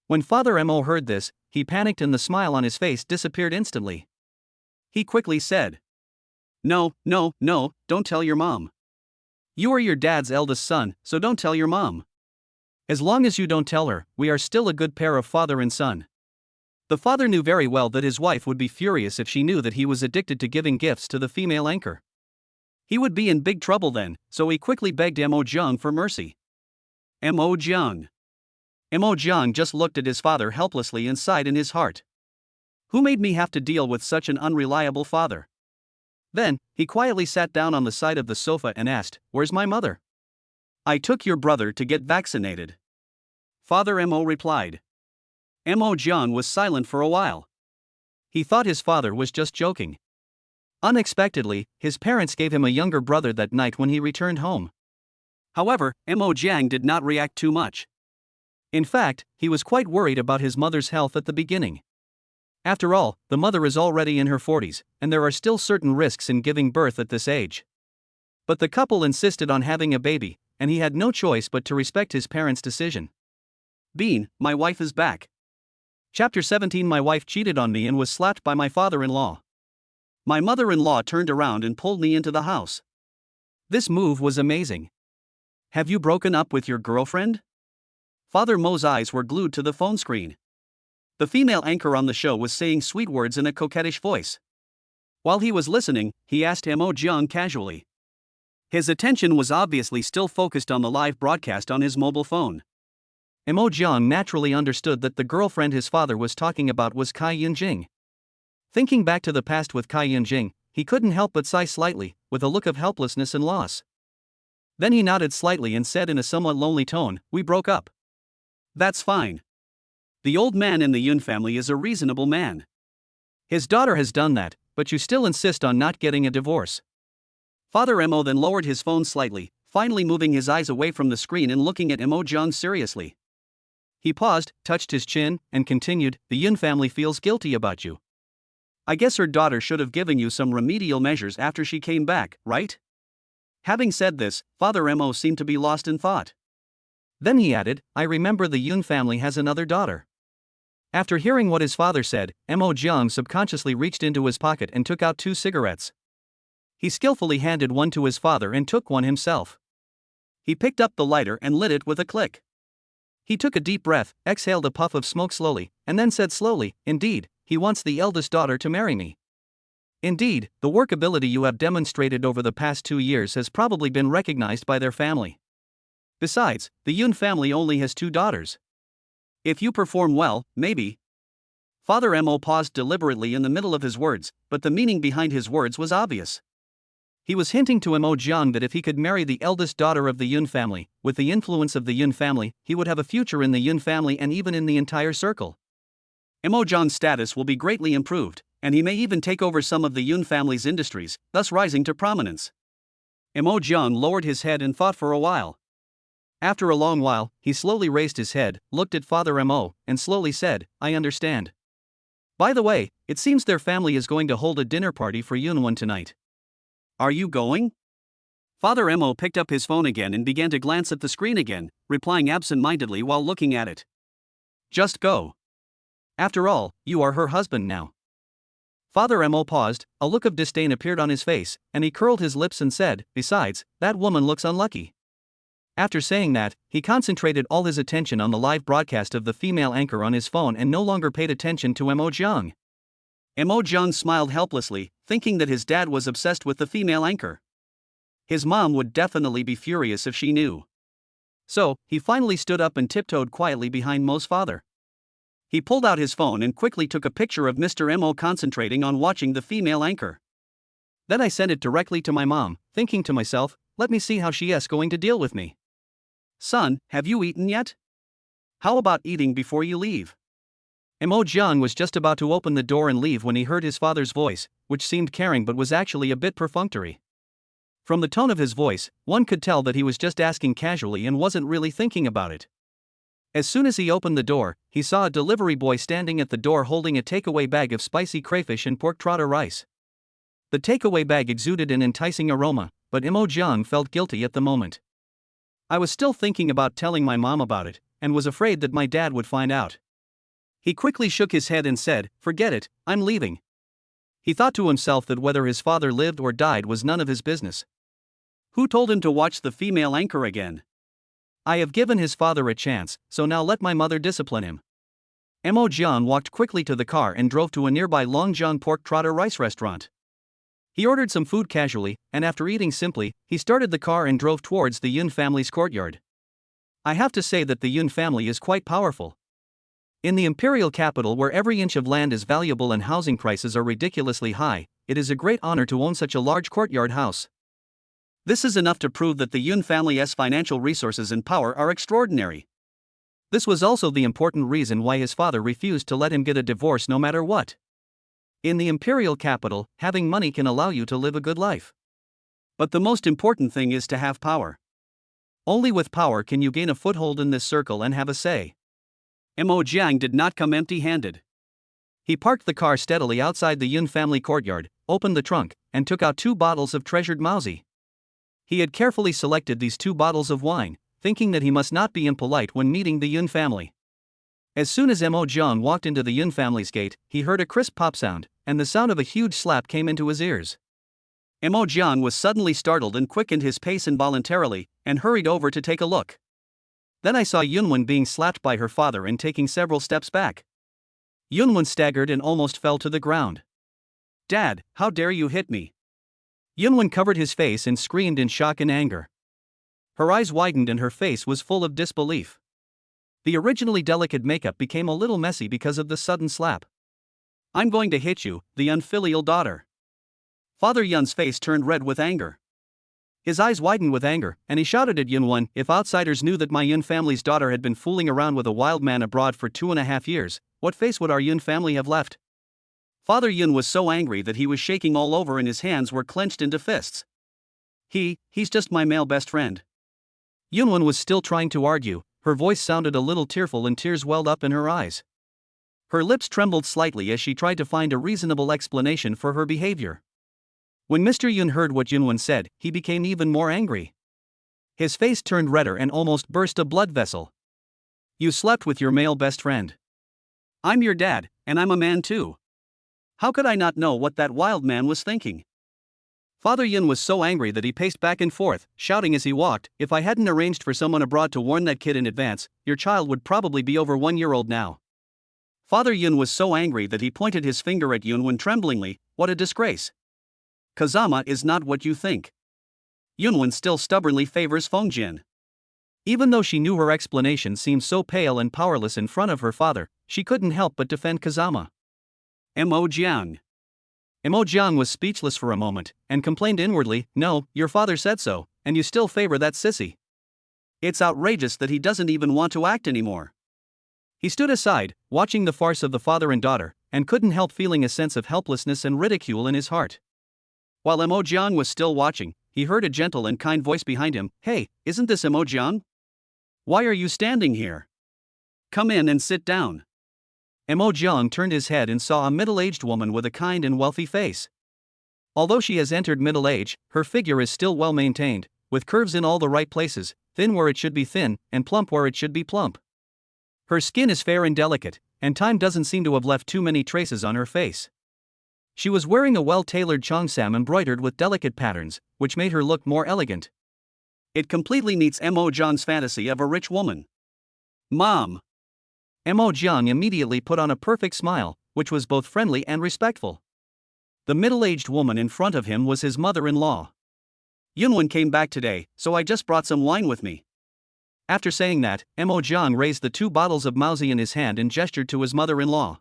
When Father Mo heard this, he panicked and the smile on his face disappeared instantly. He quickly said, No, don't tell your mom. You are your dad's eldest son, so don't tell your mom. As long as you don't tell her, we are still a good pair of father and son. The father knew very well that his wife would be furious if she knew that he was addicted to giving gifts to the female anchor. He would be in big trouble then, so he quickly begged Mo Jiang for mercy. Mo Jiang just looked at his father helplessly and sighed in his heart. Who made me have to deal with such an unreliable father? Then, he quietly sat down on the side of the sofa and asked, Where's my mother? I took your brother to get vaccinated. Father Mo replied. Mo Jiang was silent for a while. He thought his father was just joking. Unexpectedly, his parents gave him a younger brother that night when he returned home. However, Mo Jiang did not react too much. In fact, he was quite worried about his mother's health at the beginning. After all, the mother is already in her 40s, and there are still certain risks in giving birth at this age. But the couple insisted on having a baby, and he had no choice but to respect his parents' decision. Bean, my wife is back. Chapter 17. My wife cheated on me and was slapped by my father-in-law. My mother-in-law turned around and pulled me into the house. This move was amazing. Have you broken up with your girlfriend? Father Mo's eyes were glued to the phone screen. The female anchor on the show was saying sweet words in a coquettish voice. While he was listening, he asked Mo Jiang casually. His attention was obviously still focused on the live broadcast on his mobile phone. Mo Jiang naturally understood that the girlfriend his father was talking about was Kai Yunjing. Thinking back to the past with Kai Yunjing, he couldn't help but sigh slightly, with a look of helplessness and loss. Then he nodded slightly and said in a somewhat lonely tone, "We broke up." That's fine. The old man in the Yun family is a reasonable man. His daughter has done that, but you still insist on not getting a divorce. Father Mo then lowered his phone slightly, finally moving his eyes away from the screen and looking at Mo Jiang seriously. He paused, touched his chin, and continued, "The Yun family feels guilty about you. I guess her daughter should have given you some remedial measures after she came back, right?" Having said this, Father Mo seemed to be lost in thought. Then he added, "I remember the Yun family has another daughter." After hearing what his father said, Mo Jiang subconsciously reached into his pocket and took out 2 cigarettes. He skillfully handed one to his father and took one himself. He picked up the lighter and lit it with a click. He took a deep breath, exhaled a puff of smoke slowly, and then said slowly, "Indeed, he wants the eldest daughter to marry me. Indeed, the workability you have demonstrated over the past 2 years has probably been recognized by their family. Besides, the Yun family only has 2 daughters. If you perform well, maybe." Father Mo paused deliberately in the middle of his words, but the meaning behind his words was obvious. He was hinting to Mo Jiang that if he could marry the eldest daughter of the Yun family, with the influence of the Yun family, he would have a future in the Yun family and even in the entire circle. Mo Jiang's status will be greatly improved, and he may even take over some of the Yun family's industries, thus rising to prominence. Mo Jiang lowered his head and thought for a while. After a long while, he slowly raised his head, looked at Father Mo, and slowly said, "I understand. By the way, it seems their family is going to hold a dinner party for Yunwan tonight. Are you going?" Father Mo picked up his phone again and began to glance at the screen again, replying absent-mindedly while looking at it. "Just go. After all, you are her husband now." Father Mo paused, a look of disdain appeared on his face, and he curled his lips and said, "Besides, that woman looks unlucky." After saying that, he concentrated all his attention on the live broadcast of the female anchor on his phone and no longer paid attention to Mo Jiang. Mo Jiang smiled helplessly, thinking that his dad was obsessed with the female anchor. His mom would definitely be furious if she knew. So, he finally stood up and tiptoed quietly behind Mo's father. He pulled out his phone and quickly took a picture of Mr. Mo concentrating on watching the female anchor. Then I sent it directly to my mom, thinking to myself, let me see how she is going to deal with me. "Son, have you eaten yet? How about eating before you leave?" Mo Jiang was just about to open the door and leave when he heard his father's voice, which seemed caring but was actually a bit perfunctory. From the tone of his voice, one could tell that he was just asking casually and wasn't really thinking about it. As soon as he opened the door, he saw a delivery boy standing at the door holding a takeaway bag of spicy crayfish and pork trotter rice. The takeaway bag exuded an enticing aroma, but Mo Jiang felt guilty at the moment. "I was still thinking about telling my mom about it, and was afraid that my dad would find out." He quickly shook his head and said, "Forget it, I'm leaving." He thought to himself that whether his father lived or died was none of his business. Who told him to watch the female anchor again? I have given his father a chance, so now let my mother discipline him. Mo Jiang walked quickly to the car and drove to a nearby Longjiang pork trotter rice restaurant. He ordered some food casually, and after eating simply, he started the car and drove towards the Yun family's courtyard. I have to say that the Yun family is quite powerful. In the imperial capital where every inch of land is valuable and housing prices are ridiculously high, it is a great honor to own such a large courtyard house. This is enough to prove that the Yun family's financial resources and power are extraordinary. This was also the important reason why his father refused to let him get a divorce no matter what. In the imperial capital, having money can allow you to live a good life. But the most important thing is to have power. Only with power can you gain a foothold in this circle and have a say. Mo Jiang did not come empty-handed. He parked the car steadily outside the Yun family courtyard, opened the trunk, and took out 2 bottles of treasured Mauzi. He had carefully selected these 2 bottles of wine, thinking that he must not be impolite when meeting the Yun family. As soon as Mo Jiang walked into the Yun family's gate, he heard a crisp pop sound, and the sound of a huge slap came into his ears. Mo Jiang was suddenly startled and quickened his pace involuntarily, and hurried over to take a look. Then I saw Yunwen being slapped by her father and taking several steps back. Yunwen staggered and almost fell to the ground. "Dad, how dare you hit me?" Yunwen covered his face and screamed in shock and anger. Her eyes widened and her face was full of disbelief. The originally delicate makeup became a little messy because of the sudden slap. "I'm going to hit you, the unfilial daughter." Father Yun's face turned red with anger. His eyes widened with anger, and he shouted at Yunwen, "If outsiders knew that my Yun family's daughter had been fooling around with a wild man abroad for 2.5 years, what face would our Yun family have left?" Father Yun was so angry that he was shaking all over and his hands were clenched into fists. He's just my male best friend." Yunwen was still trying to argue. Her voice sounded a little tearful and tears welled up in her eyes. Her lips trembled slightly as she tried to find a reasonable explanation for her behavior. When Mr. Yun heard what Yunwen said, he became even more angry. His face turned redder and almost burst a blood vessel. "You slept with your male best friend. I'm your dad, and I'm a man too. How could I not know what that wild man was thinking?" Father Yun was so angry that he paced back and forth, shouting as he walked, "If I hadn't arranged for someone abroad to warn that kid in advance, your child would probably be over 1 year old now." Father Yun was so angry that he pointed his finger at Yunwen tremblingly. "What a disgrace. Kazama is not what you think." Yunwen still stubbornly favors Fongjin. Even though she knew her explanation seemed so pale and powerless in front of her father, she couldn't help but defend Kazama. Mo Jiang was speechless for a moment, and complained inwardly, "No, your father said so, and you still favor that sissy. It's outrageous that he doesn't even want to act anymore." He stood aside, watching the farce of the father and daughter, and couldn't help feeling a sense of helplessness and ridicule in his heart. While Mo Jiang was still watching, he heard a gentle and kind voice behind him, "Hey, isn't this Mo Jiang? Why are you standing here? Come in and sit down." Mo Jiang turned his head and saw a middle-aged woman with a kind and wealthy face. Although she has entered middle age, her figure is still well maintained, with curves in all the right places, thin where it should be thin, and plump where it should be plump. Her skin is fair and delicate, and time doesn't seem to have left too many traces on her face. She was wearing a well-tailored cheongsam embroidered with delicate patterns, which made her look more elegant. It completely meets Mo Jiang's fantasy of a rich woman. "Mom." Mo Jiang immediately put on a perfect smile, which was both friendly and respectful. The middle-aged woman in front of him was his mother-in-law. "Yunwen came back today, so I just brought some wine with me." After saying that, Mo Jiang raised the 2 bottles of Mauzi in his hand and gestured to his mother-in-law.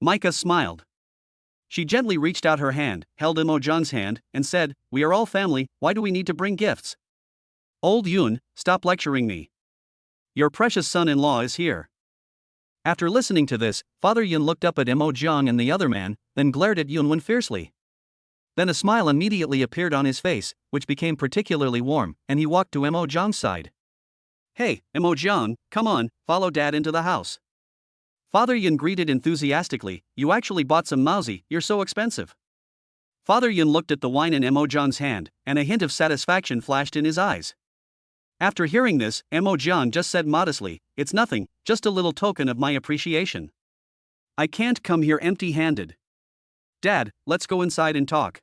Micah smiled. She gently reached out her hand, held Mo Jiang's hand, and said, "We are all family, why do we need to bring gifts? Old Yun, stop lecturing me. Your precious son-in-law is here." After listening to this, Father Yun looked up at Mo Jiang and the other man, then glared at Yunwen fiercely. Then a smile immediately appeared on his face, which became particularly warm, and he walked to Mo Jiang's side. "Hey, Mo Jiang, come on, follow Dad into the house." Father Yun greeted enthusiastically, "You actually bought some Mauzi, you're so expensive." Father Yun looked at the wine in Mo Jiang's hand, and a hint of satisfaction flashed in his eyes. After hearing this, Mo Jiang just said modestly, "It's nothing, just a little token of my appreciation. I can't come here empty-handed. Dad, let's go inside and talk."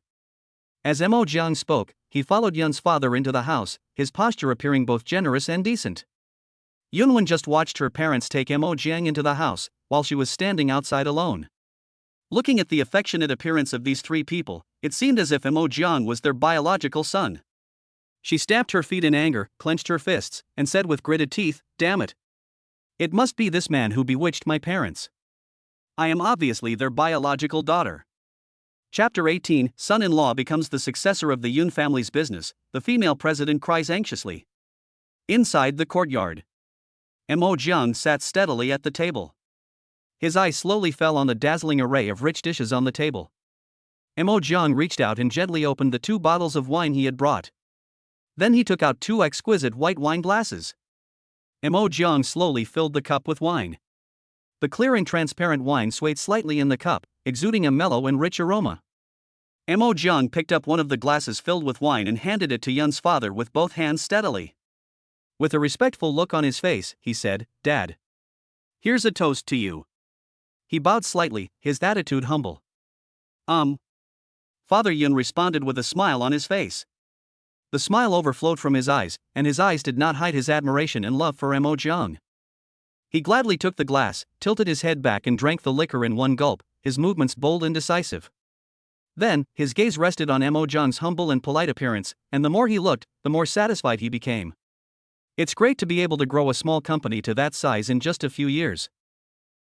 As Mo Jiang spoke, he followed Yun's father into the house, his posture appearing both generous and decent. Yunwen just watched her parents take Mo Jiang into the house, while she was standing outside alone. Looking at the affectionate appearance of these 3 people, it seemed as if Mo Jiang was their biological son. She stamped her feet in anger, clenched her fists, and said with gritted teeth, "Damn it. It must be this man who bewitched my parents. I am obviously their biological daughter." Chapter 18, Son-in-law becomes the successor of the Yun family's business, the female president cries anxiously. Inside the courtyard, Mo Jiang sat steadily at the table. His eye slowly fell on the dazzling array of rich dishes on the table. Mo Jiang reached out and gently opened the 2 bottles of wine he had brought. Then he took out 2 exquisite white wine glasses. Mo Jiang slowly filled the cup with wine. The clear and transparent wine swayed slightly in the cup, exuding a mellow and rich aroma. Mo Jiang picked up one of the glasses filled with wine and handed it to Yun's father with both hands steadily. With a respectful look on his face, he said, "Dad, Here's a toast to you. He bowed slightly, his attitude humble. Father Yun responded with a smile on his face. The smile overflowed from his eyes, and his eyes did not hide his admiration and love for Mo Jiang. He gladly took the glass, tilted his head back and drank the liquor in one gulp, his movements bold and decisive. Then, his gaze rested on Mo Jiang's humble and polite appearance, and the more he looked, the more satisfied he became. It's great to be able to grow a small company to that size in just a few years.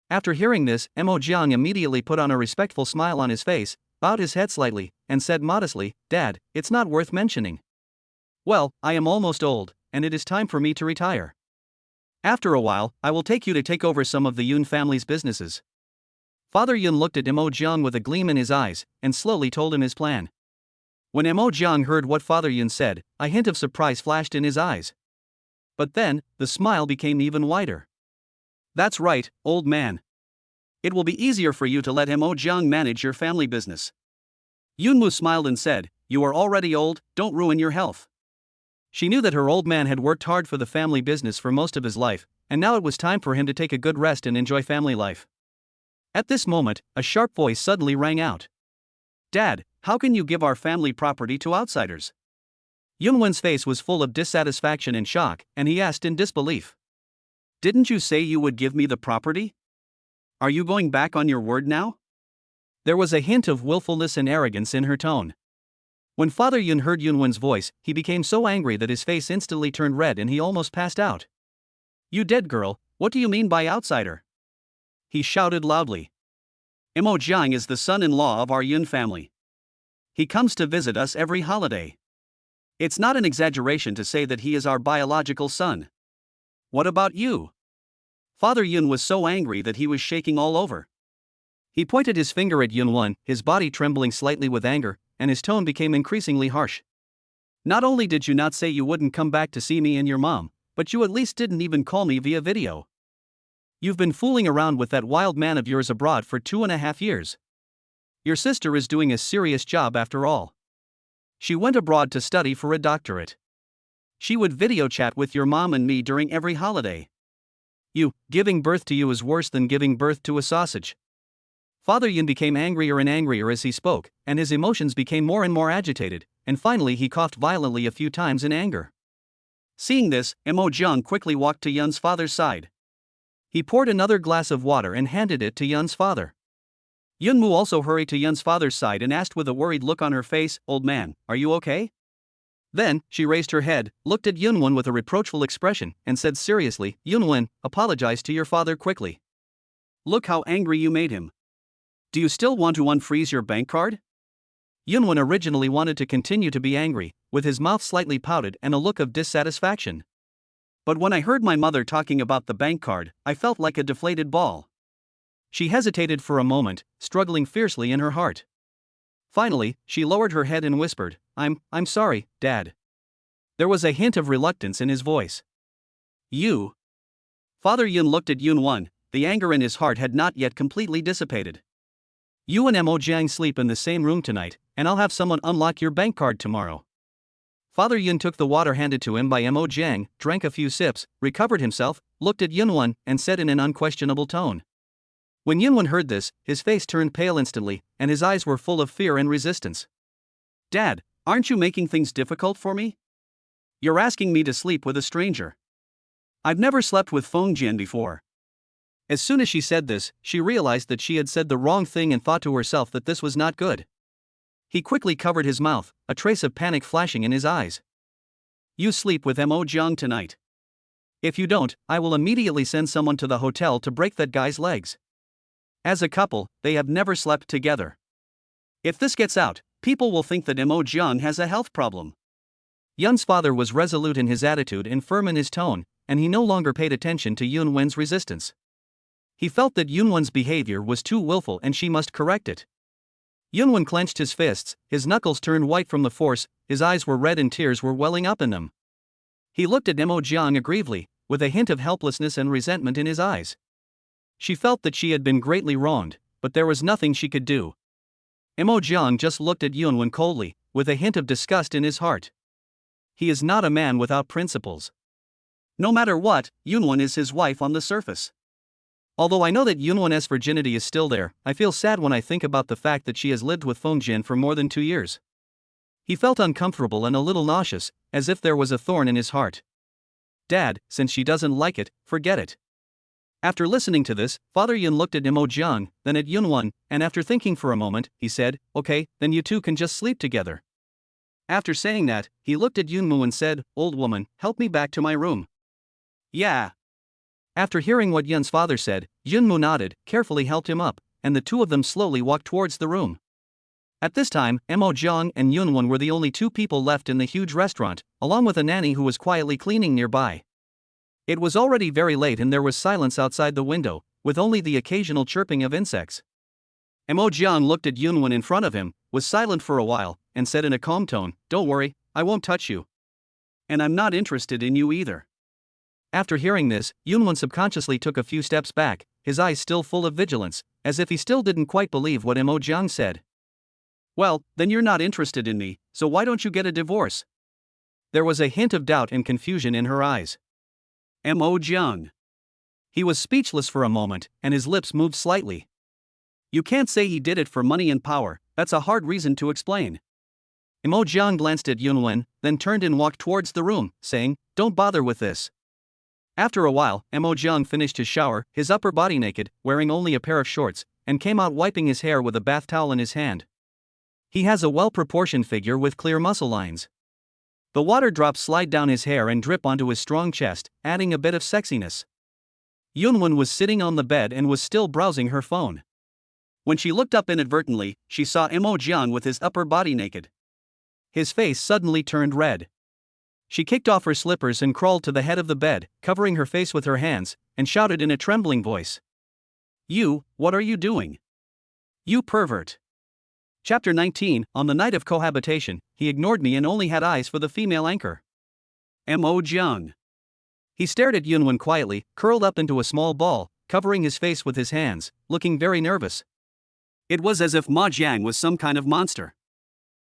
After hearing this, Mo Jiang immediately put on a respectful smile on his face, bowed his head slightly, and said modestly, "Dad, it's not worth mentioning. Well, I am almost old, and it is time for me to retire. After a while, I will take you to take over some of the Yun family's businesses." Father Yun looked at Mo Jiang with a gleam in his eyes, and slowly told him his plan. When Mo Jiang heard what Father Yun said, a hint of surprise flashed in his eyes. But then, the smile became even wider. "That's right, old man. It will be easier for you to let Mo Jiang manage your family business." Yunmu smiled and said, "You are already old, don't ruin your health." She knew that her old man had worked hard for the family business for most of his life, and now it was time for him to take a good rest and enjoy family life. At this moment, a sharp voice suddenly rang out. "Dad, how can you give our family property to outsiders?" Yunwen's face was full of dissatisfaction and shock, and he asked in disbelief. "Didn't you say you would give me the property? Are you going back on your word now?" There was a hint of willfulness and arrogance in her tone. When Father Yun heard Yunwen's voice, he became so angry that his face instantly turned red and he almost passed out. "You dead girl, what do you mean by outsider?" he shouted loudly. "Mo Jiang is the son-in-law of our Yun family. He comes to visit us every holiday. It's not an exaggeration to say that he is our biological son. What about you?" Father Yun was so angry that he was shaking all over. He pointed his finger at Yunwen, his body trembling slightly with anger, and his tone became increasingly harsh. "Not only did you not say you wouldn't come back to see me and your mom, but you at least didn't even call me via video. You've been fooling around with that wild man of yours abroad for 2.5 years. Your sister is doing a serious job after all. She went abroad to study for a doctorate. She would video chat with your mom and me during every holiday. Giving birth to you is worse than giving birth to a sausage." Father Yun became angrier and angrier as he spoke, and his emotions became more and more agitated, and finally he coughed violently a few times in anger. Seeing this, Mo Jiang quickly walked to Yun's father's side. He poured another glass of water and handed it to Yun's father. Yunmu also hurried to Yun's father's side and asked with a worried look on her face, "Old man, are you okay?" Then, she raised her head, looked at Yunwen with a reproachful expression, and said seriously, "Yunwen, apologize to your father quickly. Look how angry you made him. Do you still want to unfreeze your bank card?" Yunwen originally wanted to continue to be angry, with his mouth slightly pouted and a look of dissatisfaction. "But when I heard my mother talking about the bank card, I felt like a deflated ball." She hesitated for a moment, struggling fiercely in her heart. Finally, she lowered her head and whispered, I'm sorry, Dad." There was a hint of reluctance in his voice. "You?" Father Yun looked at Yunwen, the anger in his heart had not yet completely dissipated. "You and Mo Jiang sleep in the same room tonight, and I'll have someone unlock your bank card tomorrow." Father Yun took the water handed to him by Mo Jiang, drank a few sips, recovered himself, looked at Yunwen, and said in an unquestionable tone. When Yunwen heard this, his face turned pale instantly, and his eyes were full of fear and resistance. "Dad, aren't you making things difficult for me? You're asking me to sleep with a stranger. I've never slept with Feng Jian before." As soon as she said this, she realized that she had said the wrong thing and thought to herself that this was not good. He quickly covered his mouth, a trace of panic flashing in his eyes. "You sleep with Mo Jiang tonight. If you don't, I will immediately send someone to the hotel to break that guy's legs. As a couple, they have never slept together. If this gets out, people will think that Mo Jiang has a health problem." Yun's father was resolute in his attitude and firm in his tone, and he no longer paid attention to Yunwen's resistance. He felt that Yunwen's behavior was too willful and she must correct it. Yunwen clenched his fists, his knuckles turned white from the force, his eyes were red and tears were welling up in them. He looked at Mo Jiang aggrievely, with a hint of helplessness and resentment in his eyes. She felt that she had been greatly wronged, but there was nothing she could do. Mo Jiang just looked at Yunwen coldly, with a hint of disgust in his heart. He is not a man without principles. No matter what, Yunwen is his wife on the surface. Although I know that Yunwon's virginity is still there, I feel sad when I think about the fact that she has lived with Fongjin for more than 2 years. He felt uncomfortable and a little nauseous, as if there was a thorn in his heart. Dad, since she doesn't like it, forget it. After listening to this, Father Yun looked at Imo Jiang, then at Yunwon, and after thinking for a moment, he said, okay, then you two can just sleep together. After saying that, he looked at Yunmu and said, old woman, help me back to my room. Yeah. After hearing what Yun's father said, Yunmu nodded, carefully helped him up, and the two of them slowly walked towards the room. At this time, Imo Jiang and Yunwon were the only two people left in the huge restaurant, along with a nanny who was quietly cleaning nearby. It was already very late and there was silence outside the window, with only the occasional chirping of insects. Imo Jiang looked at Yunwon in front of him, was silent for a while, and said in a calm tone, don't worry, I won't touch you. And I'm not interested in you either. After hearing this, Yunwon subconsciously took a few steps back, his eyes still full of vigilance, as if he still didn't quite believe what Imo Jiang said. Well, then you're not interested in me, so why don't you get a divorce? There was a hint of doubt and confusion in her eyes. Imo Jiang. He was speechless for a moment, and his lips moved slightly. You can't say he did it for money and power, that's a hard reason to explain. Imo Jiang glanced at Yunwon, then turned and walked towards the room, saying, don't bother with this. After a while, Imo Jiang finished his shower, his upper body naked, wearing only a pair of shorts, and came out wiping his hair with a bath towel in his hand. He has a well-proportioned figure with clear muscle lines. The water drops slide down his hair and drip onto his strong chest, adding a bit of sexiness. Yunwon was sitting on the bed and was still browsing her phone. When she looked up inadvertently, she saw Imo Jiang with his upper body naked. His face suddenly turned red. She kicked off her slippers and crawled to the head of the bed, covering her face with her hands, and shouted in a trembling voice. You, what are you doing? You pervert. Chapter 19, on the night of cohabitation, he ignored me and only had eyes for the female anchor. Imo Jiang. He stared at Yunwon quietly, curled up into a small ball, covering his face with his hands, looking very nervous. It was as if Ma Jiang was some kind of monster.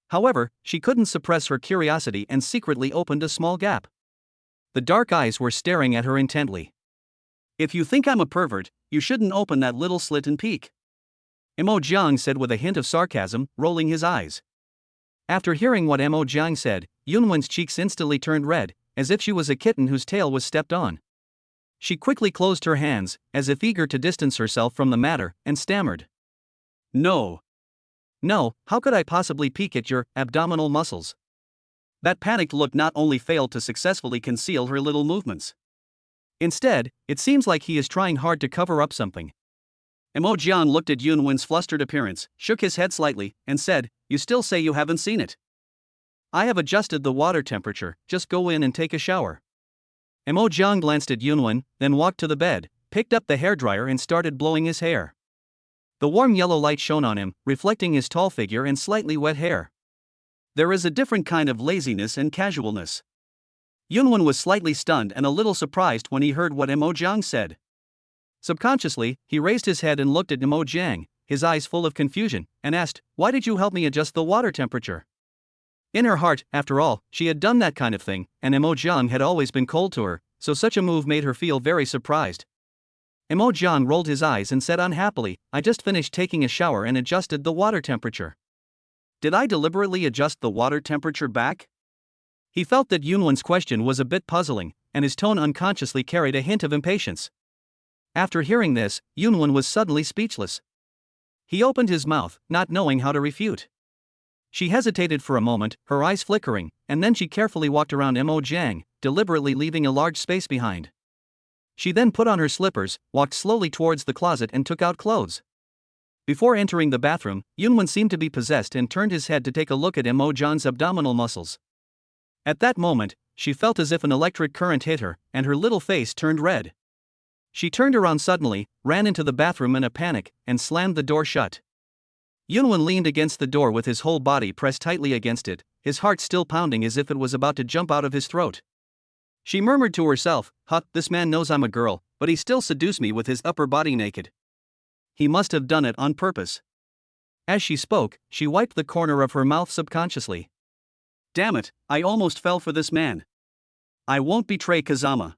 However, she couldn't suppress her curiosity and secretly opened a small gap. The dark eyes were staring at her intently. If you think I'm a pervert, you shouldn't open that little slit and peek. Imo Jiang said with a hint of sarcasm, rolling his eyes. After hearing what Imo Jiang said, Yunwon's cheeks instantly turned red, as if she was a kitten whose tail was stepped on. She quickly closed her hands, as if eager to distance herself from the matter, and stammered. No. No, how could I possibly peek at your abdominal muscles? That panicked look not only failed to successfully conceal her little movements. Instead, it seems like he is trying hard to cover up something. Imo Jiang looked at Yunwon's flustered appearance, shook his head slightly, and said, you still say you haven't seen it. I have adjusted the water temperature, just go in and take a shower. Imo Jiang glanced at Yunwon, then walked to the bed, picked up the hairdryer and started blowing his hair. The warm yellow light shone on him, reflecting his tall figure and slightly wet hair. There is a different kind of laziness and casualness. Yunwon was slightly stunned and a little surprised when he heard what Imo Jiang said. Subconsciously, he raised his head and looked at Imo Jiang, his eyes full of confusion, and asked, why did you help me adjust the water temperature? In her heart, after all, she had done that kind of thing, and Imo Jiang had always been cold to her, so such a move made her feel very surprised. Imo Jiang rolled his eyes and said unhappily, I just finished taking a shower and adjusted the water temperature. Did I deliberately adjust the water temperature back? He felt that Yunwon's question was a bit puzzling, and his tone unconsciously carried a hint of impatience. After hearing this, Yunwon was suddenly speechless. He opened his mouth, not knowing how to refute. She hesitated for a moment, her eyes flickering, and then she carefully walked around Imo Jiang, deliberately leaving a large space behind. She then put on her slippers, walked slowly towards the closet and took out clothes. Before entering the bathroom, Yunwon seemed to be possessed and turned his head to take a look at Imo Jiang's abdominal muscles. At that moment, she felt as if an electric current hit her, and her little face turned red. She turned around suddenly, ran into the bathroom in a panic, and slammed the door shut. Yunwon leaned against the door with his whole body pressed tightly against it, his heart still pounding as if it was about to jump out of his throat. She murmured to herself, this man knows I'm a girl, but he still seduced me with his upper body naked. He must have done it on purpose. As she spoke, she wiped the corner of her mouth subconsciously. Damn it, I almost fell for this man. I won't betray Kazama.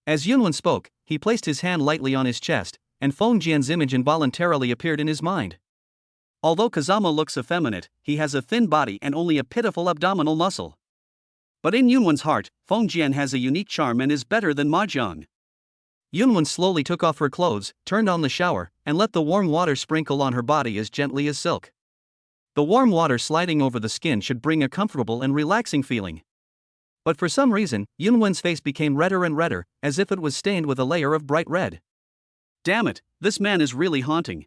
As Yunwen spoke, he placed his hand lightly on his chest, and Feng Jian's image involuntarily appeared in his mind. Although Kazama looks effeminate, he has a thin body and only a pitiful abdominal muscle. But in Yunwen's heart, Feng Jian has a unique charm and is better than Ma Jiang. Yunwen slowly took off her clothes, turned on the shower, and let the warm water sprinkle on her body as gently as silk. The warm water sliding over the skin should bring a comfortable and relaxing feeling. But for some reason, Yunwen's face became redder and redder, as if it was stained with a layer of bright red. Damn it, this man is really haunting.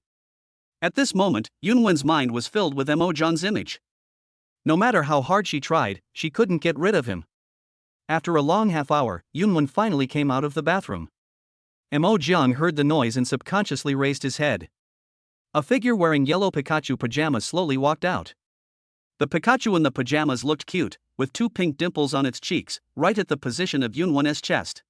At this moment, Yunwen's mind was filled with Mo Jiang's image. No matter how hard she tried, she couldn't get rid of him. After a long half hour, Yunwen finally came out of the bathroom. Mo Jiang heard the noise and subconsciously raised his head. A figure wearing yellow Pikachu pajamas slowly walked out. The Pikachu in the pajamas looked cute, with 2 pink dimples on its cheeks, right at the position of Yunwen's chest.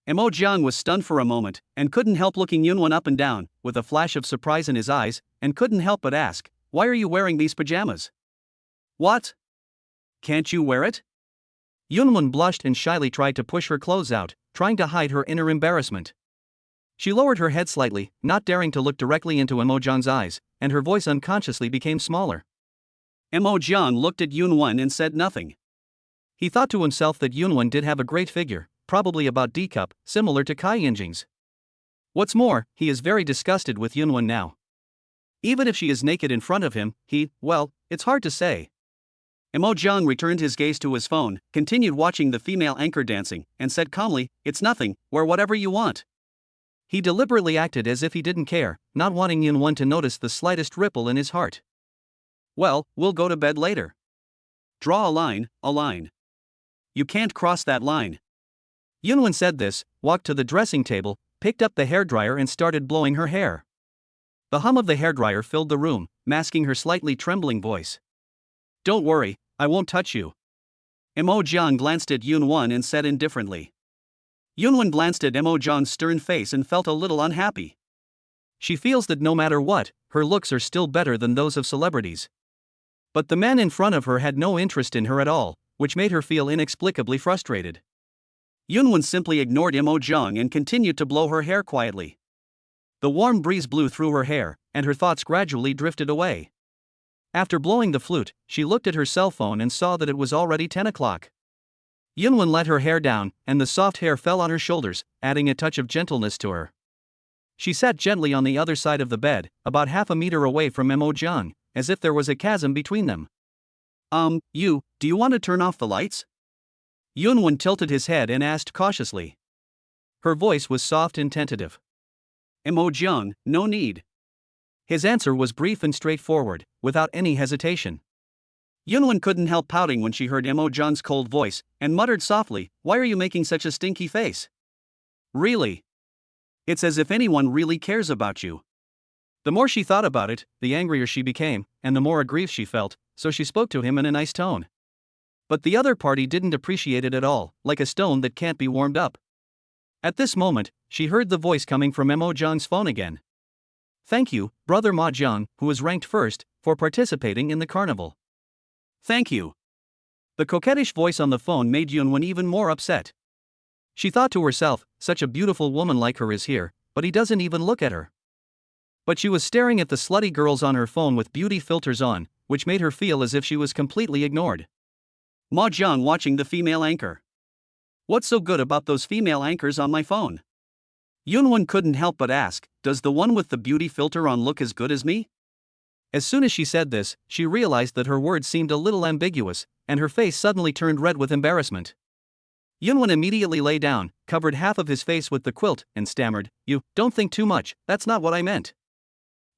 Mo Jiang was stunned for a moment, and couldn't help looking Yunwen up and down, with a flash of surprise in his eyes, and couldn't help but ask, "Why are you wearing these pajamas?" "What? Can't you wear it?" Yunwen blushed and shyly tried to push her clothes out, trying to hide her inner embarrassment. She lowered her head slightly, not daring to look directly into Mo Jiang's eyes, and her voice unconsciously became smaller. Mo Jiang looked at Yunwen and said nothing. He thought to himself that Yunwen did have a great figure, probably about D cup, similar to Kai Yinjing's. What's more, he is very disgusted with Yunwen now. Even if she is naked in front of him, it's hard to say. Mo Jiang returned his gaze to his phone, continued watching the female anchor dancing, and said calmly, "It's nothing, wear whatever you want." He deliberately acted as if he didn't care, not wanting Yunwen to notice the slightest ripple in his heart. "Well, we'll go to bed later. Draw a line, a line. You can't cross that line." Yunwen said this, walked to the dressing table, picked up the hairdryer and started blowing her hair. The hum of the hairdryer filled the room, masking her slightly trembling voice. "Don't worry, I won't touch you." Mo Jiang glanced at Yunwen and said indifferently. Yunwen glanced at Mo Jiang's stern face and felt a little unhappy. She feels that no matter what, her looks are still better than those of celebrities. But the man in front of her had no interest in her at all, which made her feel inexplicably frustrated. Yunwen simply ignored Mo Jiang and continued to blow her hair quietly. The warm breeze blew through her hair, and her thoughts gradually drifted away. After blowing the flute, she looked at her cell phone and saw that it was already 10 o'clock. Yunwen let her hair down, and the soft hair fell on her shoulders, adding a touch of gentleness to her. She sat gently on the other side of the bed, about half a meter away from Mo Jiang, as if there was a chasm between them. Do you want to turn off the lights?" Yunwen tilted his head and asked cautiously. Her voice was soft and tentative. Mo Jiang, no need. His answer was brief and straightforward, without any hesitation. Yunwen couldn't help pouting when she heard Mo Jiang's cold voice, and muttered softly, "Why are you making such a stinky face?" "Really? It's as if anyone really cares about you." The more she thought about it, the angrier she became, and the more aggrieved she felt, so she spoke to him in a nice tone. But the other party didn't appreciate it at all, like a stone that can't be warmed up. At this moment, she heard the voice coming from Mo Jiang's phone again. "Thank you, brother Ma Jiang, who was ranked first, for participating in the carnival." "Thank you." The coquettish voice on the phone made Yunwen even more upset. She thought to herself, such a beautiful woman like her is here, but he doesn't even look at her. But she was staring at the slutty girls on her phone with beauty filters on, which made her feel as if she was completely ignored. Ma Jiang watching the female anchor. "What's so good about those female anchors on my phone?" Yunwen couldn't help but ask, "Does the one with the beauty filter on look as good as me?" As soon as she said this, she realized that her words seemed a little ambiguous, and her face suddenly turned red with embarrassment. Yunwen immediately lay down, covered half of his face with the quilt, and stammered, "You, don't think too much, that's not what I meant."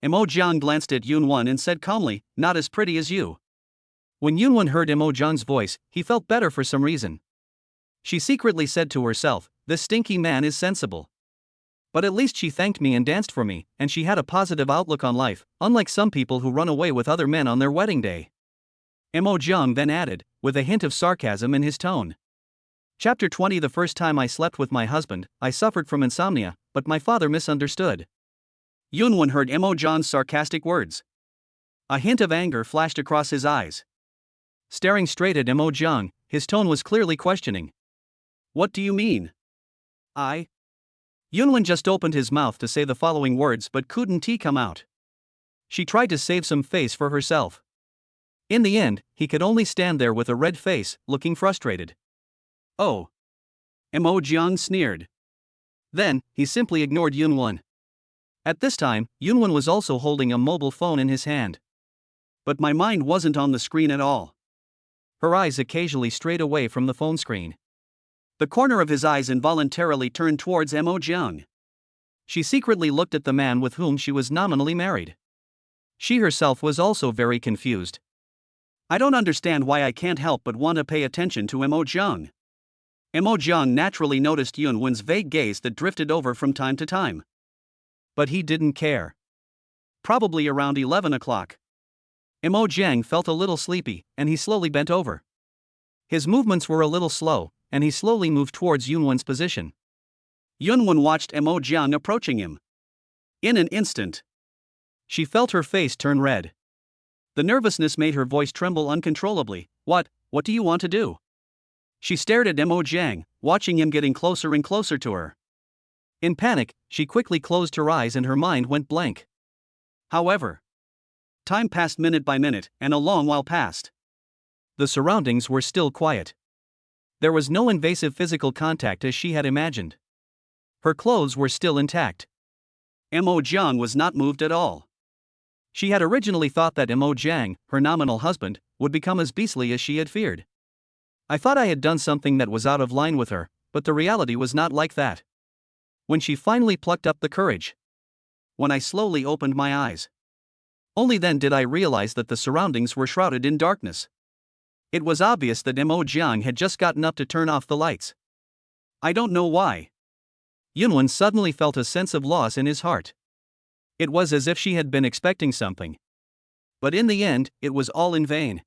Mo Jiang glanced at Yunwen and said calmly, "Not as pretty as you." When Yunwen heard Mo Jiang's voice, he felt better for some reason. She secretly said to herself, "This stinky man is sensible." But at least she thanked me and danced for me, and she had a positive outlook on life, unlike some people who run away with other men on their wedding day. Mo Jiang then added, with a hint of sarcasm in his tone. Chapter 20. The first time I slept with my husband, I suffered from insomnia, but my father misunderstood. Yunwen heard Mo Jiang's sarcastic words. A hint of anger flashed across his eyes. Staring straight at Mo Jiang, his tone was clearly questioning. "What do you mean?" I. Yunwen just opened his mouth to say the following words but couldn't come out. She tried to save some face for herself. In the end, he could only stand there with a red face, looking frustrated. Oh. Mo Jiang sneered. Then, he simply ignored Yunwen. At this time, Yunwen was also holding a mobile phone in his hand. But my mind wasn't on the screen at all. Her eyes occasionally strayed away from the phone screen. The corner of his eyes involuntarily turned towards Mo Jiang. She secretly looked at the man with whom she was nominally married. She herself was also very confused. I don't understand why I can't help but want to pay attention to Mo Jiang. Mo Jiang naturally noticed Yunwen's vague gaze that drifted over from time to time. But he didn't care. Probably around 11 o'clock. Mo Jiang felt a little sleepy, and he slowly bent over. His movements were a little slow, and he slowly moved towards Yunwen's position. Yunwen watched Mo Jiang approaching him. In an instant, she felt her face turn red. The nervousness made her voice tremble uncontrollably. What do you want to do? She stared at Mo Jiang, watching him getting closer and closer to her. In panic, she quickly closed her eyes and her mind went blank. However, time passed minute by minute, and a long while passed. The surroundings were still quiet. There was no invasive physical contact as she had imagined. Her clothes were still intact. Mo Jiang was not moved at all. She had originally thought that Mo Jiang, her nominal husband, would become as beastly as she had feared. I thought I had done something that was out of line with her, but the reality was not like that. When she finally plucked up the courage. When I slowly opened my eyes. Only then did I realize that the surroundings were shrouded in darkness. It was obvious that Mo Jiang had just gotten up to turn off the lights. I don't know why. Yunwen suddenly felt a sense of loss in his heart. It was as if she had been expecting something. But in the end, it was all in vain.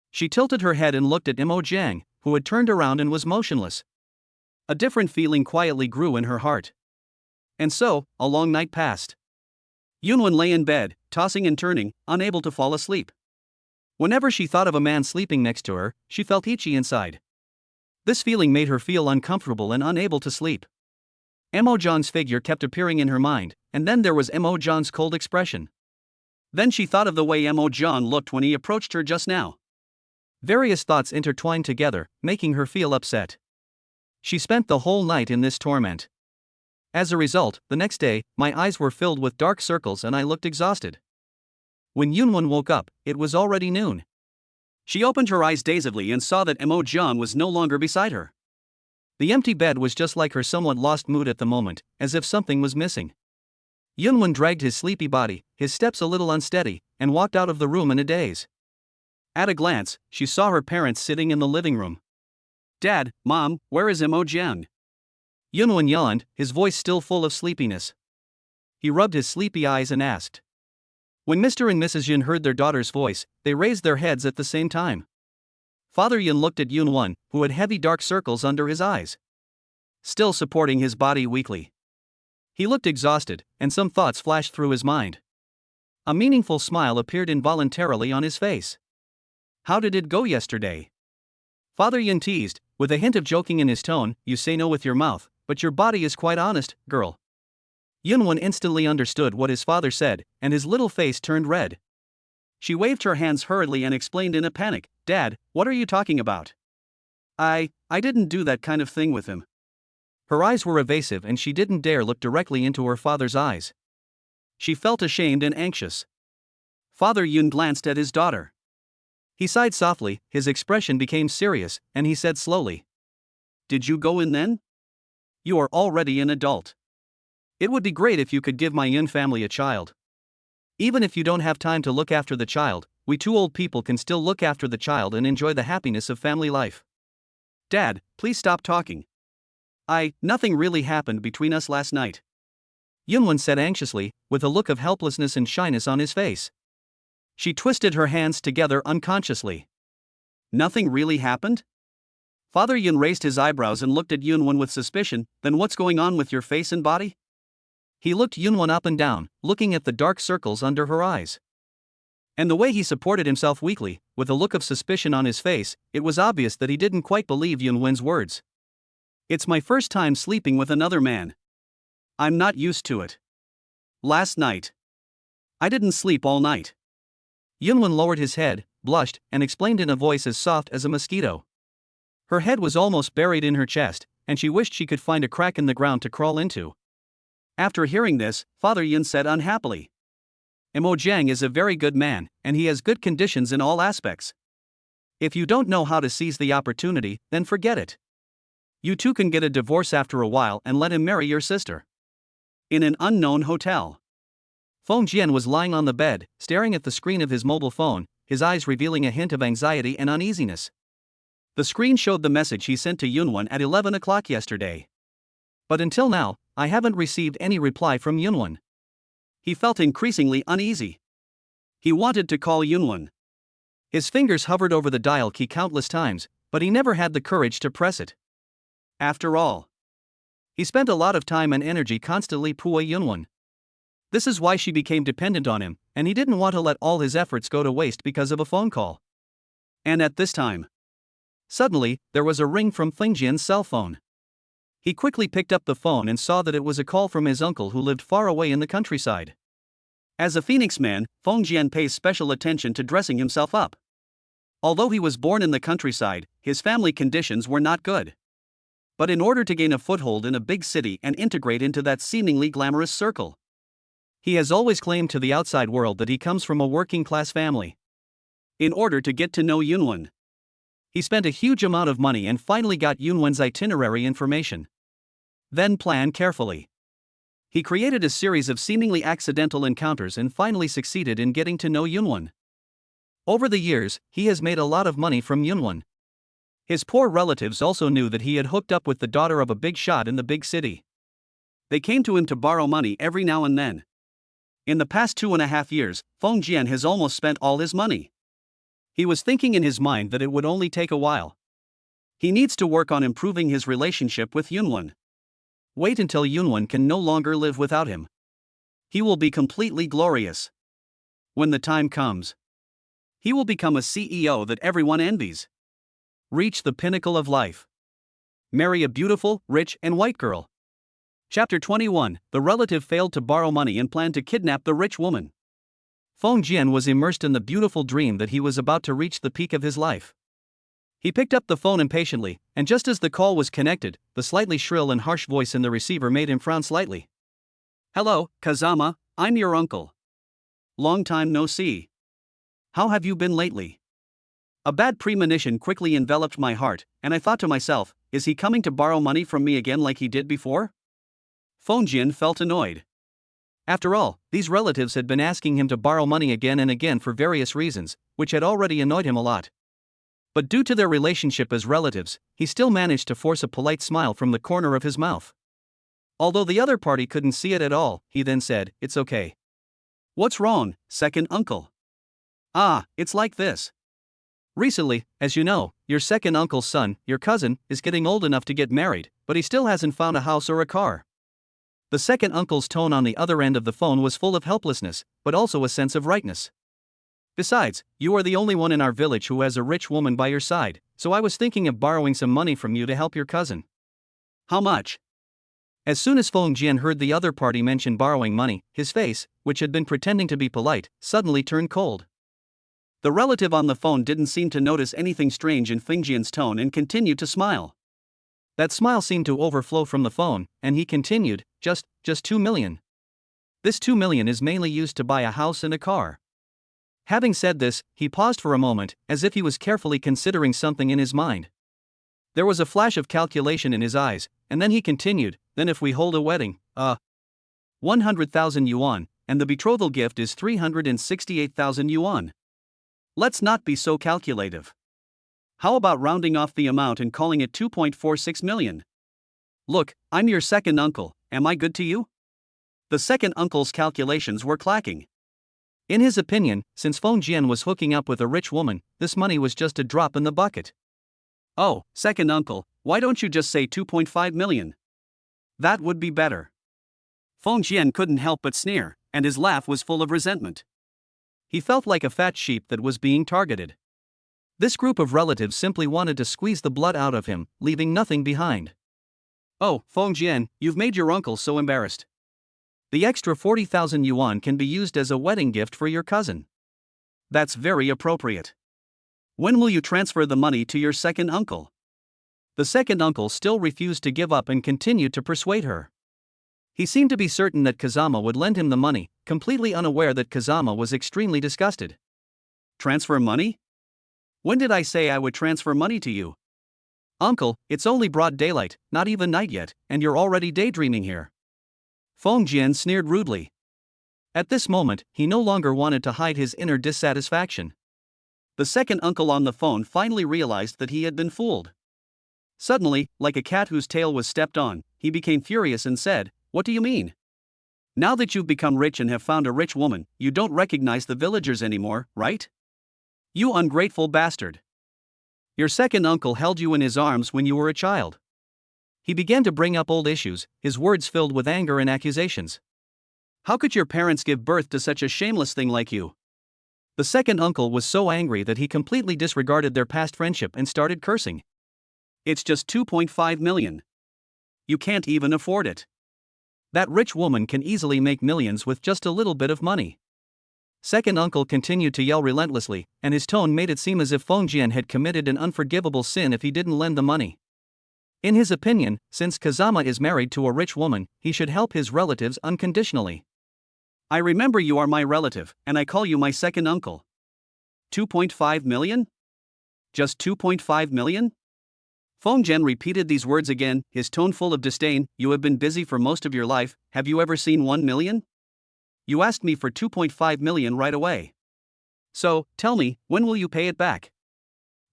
She tilted her head and looked at Mo Jiang, who had turned around and was motionless. A different feeling quietly grew in her heart. And so, a long night passed. Yunwen lay in bed, tossing and turning, unable to fall asleep. Whenever she thought of a man sleeping next to her, she felt itchy inside. This feeling made her feel uncomfortable and unable to sleep. Mo Jiang's figure kept appearing in her mind, and then there was Mo Jiang's cold expression. Then she thought of the way Mo Jiang looked when he approached her just now. Various thoughts intertwined together, making her feel upset. She spent the whole night in this torment. As a result, the next day, my eyes were filled with dark circles and I looked exhausted. When Yunwen woke up, it was already noon. She opened her eyes dazedly and saw that Mo Jiang was no longer beside her. The empty bed was just like her somewhat lost mood at the moment, as if something was missing. Yunwen dragged his sleepy body, his steps a little unsteady, and walked out of the room in a daze. At a glance, she saw her parents sitting in the living room. Dad, Mom, where is Mo Jiang? Yunwen yawned, his voice still full of sleepiness. He rubbed his sleepy eyes and asked. When Mr. and Mrs. Yun heard their daughter's voice, they raised their heads at the same time. Father Yun looked at Yunwen, who had heavy dark circles under his eyes. Still supporting his body weakly. He looked exhausted, and some thoughts flashed through his mind. A meaningful smile appeared involuntarily on his face. How did it go yesterday? Father Yun teased, with a hint of joking in his tone. You say no with your mouth, but your body is quite honest, girl. Yunwen instantly understood what his father said, and his little face turned red. She waved her hands hurriedly and explained in a panic, Dad, what are you talking about? I didn't do that kind of thing with him. Her eyes were evasive and she didn't dare look directly into her father's eyes. She felt ashamed and anxious. Father Yun glanced at his daughter. He sighed softly, his expression became serious, and he said slowly. Did you go in then? You are already an adult. It would be great if you could give my Yun family a child. Even if you don't have time to look after the child, we two old people can still look after the child and enjoy the happiness of family life. Dad, please stop talking. Nothing really happened between us last night. Yunwen said anxiously, with a look of helplessness and shyness on his face. She twisted her hands together unconsciously. Nothing really happened? Father Yun raised his eyebrows and looked at Yunwen with suspicion. Then what's going on with your face and body? He looked Yunwen up and down, looking at the dark circles under her eyes. And the way he supported himself weakly, with a look of suspicion on his face, it was obvious that he didn't quite believe Yunwen's words. It's my first time sleeping with another man. I'm not used to it. Last night. I didn't sleep all night. Yunwon lowered his head, blushed, and explained in a voice as soft as a mosquito. Her head was almost buried in her chest, and she wished she could find a crack in the ground to crawl into. After hearing this, Father Yun said unhappily, Mo Jiang is a very good man, and he has good conditions in all aspects. If you don't know how to seize the opportunity, then forget it. You two can get a divorce after a while and let him marry your sister. In an unknown hotel. Feng Jian was lying on the bed, staring at the screen of his mobile phone, his eyes revealing a hint of anxiety and uneasiness. The screen showed the message he sent to Yunwon at 11 o'clock yesterday. But until now, I haven't received any reply from Yunwon. He felt increasingly uneasy. He wanted to call Yunwon. His fingers hovered over the dial key countless times, but he never had the courage to press it. After all, he spent a lot of time and energy constantly pursuing Yunwon. This is why she became dependent on him, and he didn't want to let all his efforts go to waste because of a phone call. And at this time, suddenly, there was a ring from Feng Jian's cell phone. He quickly picked up the phone and saw that it was a call from his uncle who lived far away in the countryside. As a Phoenix man, Feng Jian pays special attention to dressing himself up. Although he was born in the countryside, his family conditions were not good. But in order to gain a foothold in a big city and integrate into that seemingly glamorous circle, he has always claimed to the outside world that he comes from a working-class family. In order to get to know Yunwon, he spent a huge amount of money and finally got Yunwon's itinerary information. Then planned carefully. He created a series of seemingly accidental encounters and finally succeeded in getting to know Yunwon. Over the years, he has made a lot of money from Yunwon. His poor relatives also knew that he had hooked up with the daughter of a big shot in the big city. They came to him to borrow money every now and then. In the past 2.5 years, Feng Jian has almost spent all his money. He was thinking in his mind that it would only take a while. He needs to work on improving his relationship with Yunwon. Wait until Yunwon can no longer live without him. He will be completely glorious. When the time comes, he will become a CEO that everyone envies. Reach the pinnacle of life. Marry a beautiful, rich, and white girl. Chapter 21. The relative failed to borrow money and planned to kidnap the rich woman. Feng Jian was immersed in the beautiful dream that he was about to reach the peak of his life. He picked up the phone impatiently, and just as the call was connected, the slightly shrill and harsh voice in the receiver made him frown slightly. Hello, Kazama, I'm your uncle. Long time no see. How have you been lately? A bad premonition quickly enveloped my heart, and I thought to myself, is he coming to borrow money from me again like he did before? Feng Jian felt annoyed. After all, these relatives had been asking him to borrow money again and again for various reasons, which had already annoyed him a lot. But due to their relationship as relatives, he still managed to force a polite smile from the corner of his mouth. Although the other party couldn't see it at all, he then said, "It's okay." "What's wrong, second uncle?" "Ah, it's like this. Recently, as you know, your second uncle's son, your cousin, is getting old enough to get married, but he still hasn't found a house or a car." The second uncle's tone on the other end of the phone was full of helplessness, but also a sense of rightness. "Besides, you are the only one in our village who has a rich woman by your side, so I was thinking of borrowing some money from you to help your cousin." "How much?" As soon as Feng Jian heard the other party mention borrowing money, his face, which had been pretending to be polite, suddenly turned cold. The relative on the phone didn't seem to notice anything strange in Feng Jian's tone and continued to smile. That smile seemed to overflow from the phone, and he continued, just 2 million. This 2 million is mainly used to buy a house and a car." Having said this, he paused for a moment, as if he was carefully considering something in his mind. There was a flash of calculation in his eyes, and then he continued, "Then if we hold a wedding, 100,000 yuan, and the betrothal gift is 368,000 yuan. Let's not be so calculative. How about rounding off the amount and calling it 2.46 million? Look, I'm your second uncle, am I good to you?" The second uncle's calculations were clacking. In his opinion, since Feng Jian was hooking up with a rich woman, this money was just a drop in the bucket. "Oh, second uncle, why don't you just say 2.5 million? That would be better." Feng Jian couldn't help but sneer, and his laugh was full of resentment. He felt like a fat sheep that was being targeted. This group of relatives simply wanted to squeeze the blood out of him, leaving nothing behind. Oh, Feng Jian, you've made your uncle so embarrassed. The extra 40,000 yuan can be used as a wedding gift for your cousin. That's very appropriate. When will you transfer the money to your second uncle? The second uncle still refused to give up and continued to persuade her. He seemed to be certain that Kazama would lend him the money, completely unaware that Kazama was extremely disgusted. Transfer money? When did I say I would transfer money to you? Uncle, it's only broad daylight, not even night yet, and you're already daydreaming here. Feng Jian sneered rudely. At this moment, he no longer wanted to hide his inner dissatisfaction. The second uncle on the phone finally realized that he had been fooled. Suddenly, like a cat whose tail was stepped on, he became furious and said, "What do you mean? Now that you've become rich and have found a rich woman, you don't recognize the villagers anymore, right? You ungrateful bastard. Your second uncle held you in his arms when you were a child." He began to bring up old issues, his words filled with anger and accusations. How could your parents give birth to such a shameless thing like you? The second uncle was so angry that he completely disregarded their past friendship and started cursing. It's just 2.5 million. You can't even afford it. That rich woman can easily make millions with just a little bit of money. Second uncle continued to yell relentlessly, and his tone made it seem as if Feng Jian had committed an unforgivable sin if he didn't lend the money. In his opinion, since Kazama is married to a rich woman, he should help his relatives unconditionally. I remember you are my relative, and I call you my second uncle. 2.5 million? Just 2.5 million? Feng Jian repeated these words again, his tone full of disdain. You have been busy for most of your life, have you ever seen 1 million? You asked me for 2.5 million right away. So, tell me, when will you pay it back?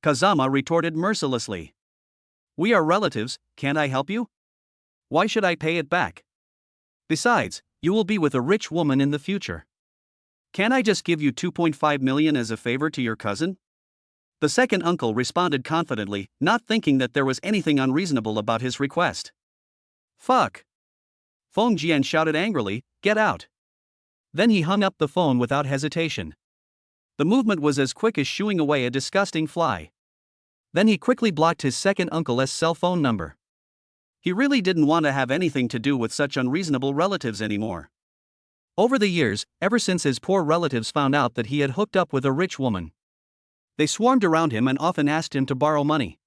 Kazama retorted mercilessly. We are relatives, can't I help you? Why should I pay it back? Besides, you will be with a rich woman in the future. Can't I just give you 2.5 million as a favor to your cousin? The second uncle responded confidently, not thinking that there was anything unreasonable about his request. Fuck! Feng Jian shouted angrily, get out! Then he hung up the phone without hesitation. The movement was as quick as shooing away a disgusting fly. Then he quickly blocked his second uncle's cell phone number. He really didn't want to have anything to do with such unreasonable relatives anymore. Over the years, ever since his poor relatives found out that he had hooked up with a rich woman, they swarmed around him and often asked him to borrow money.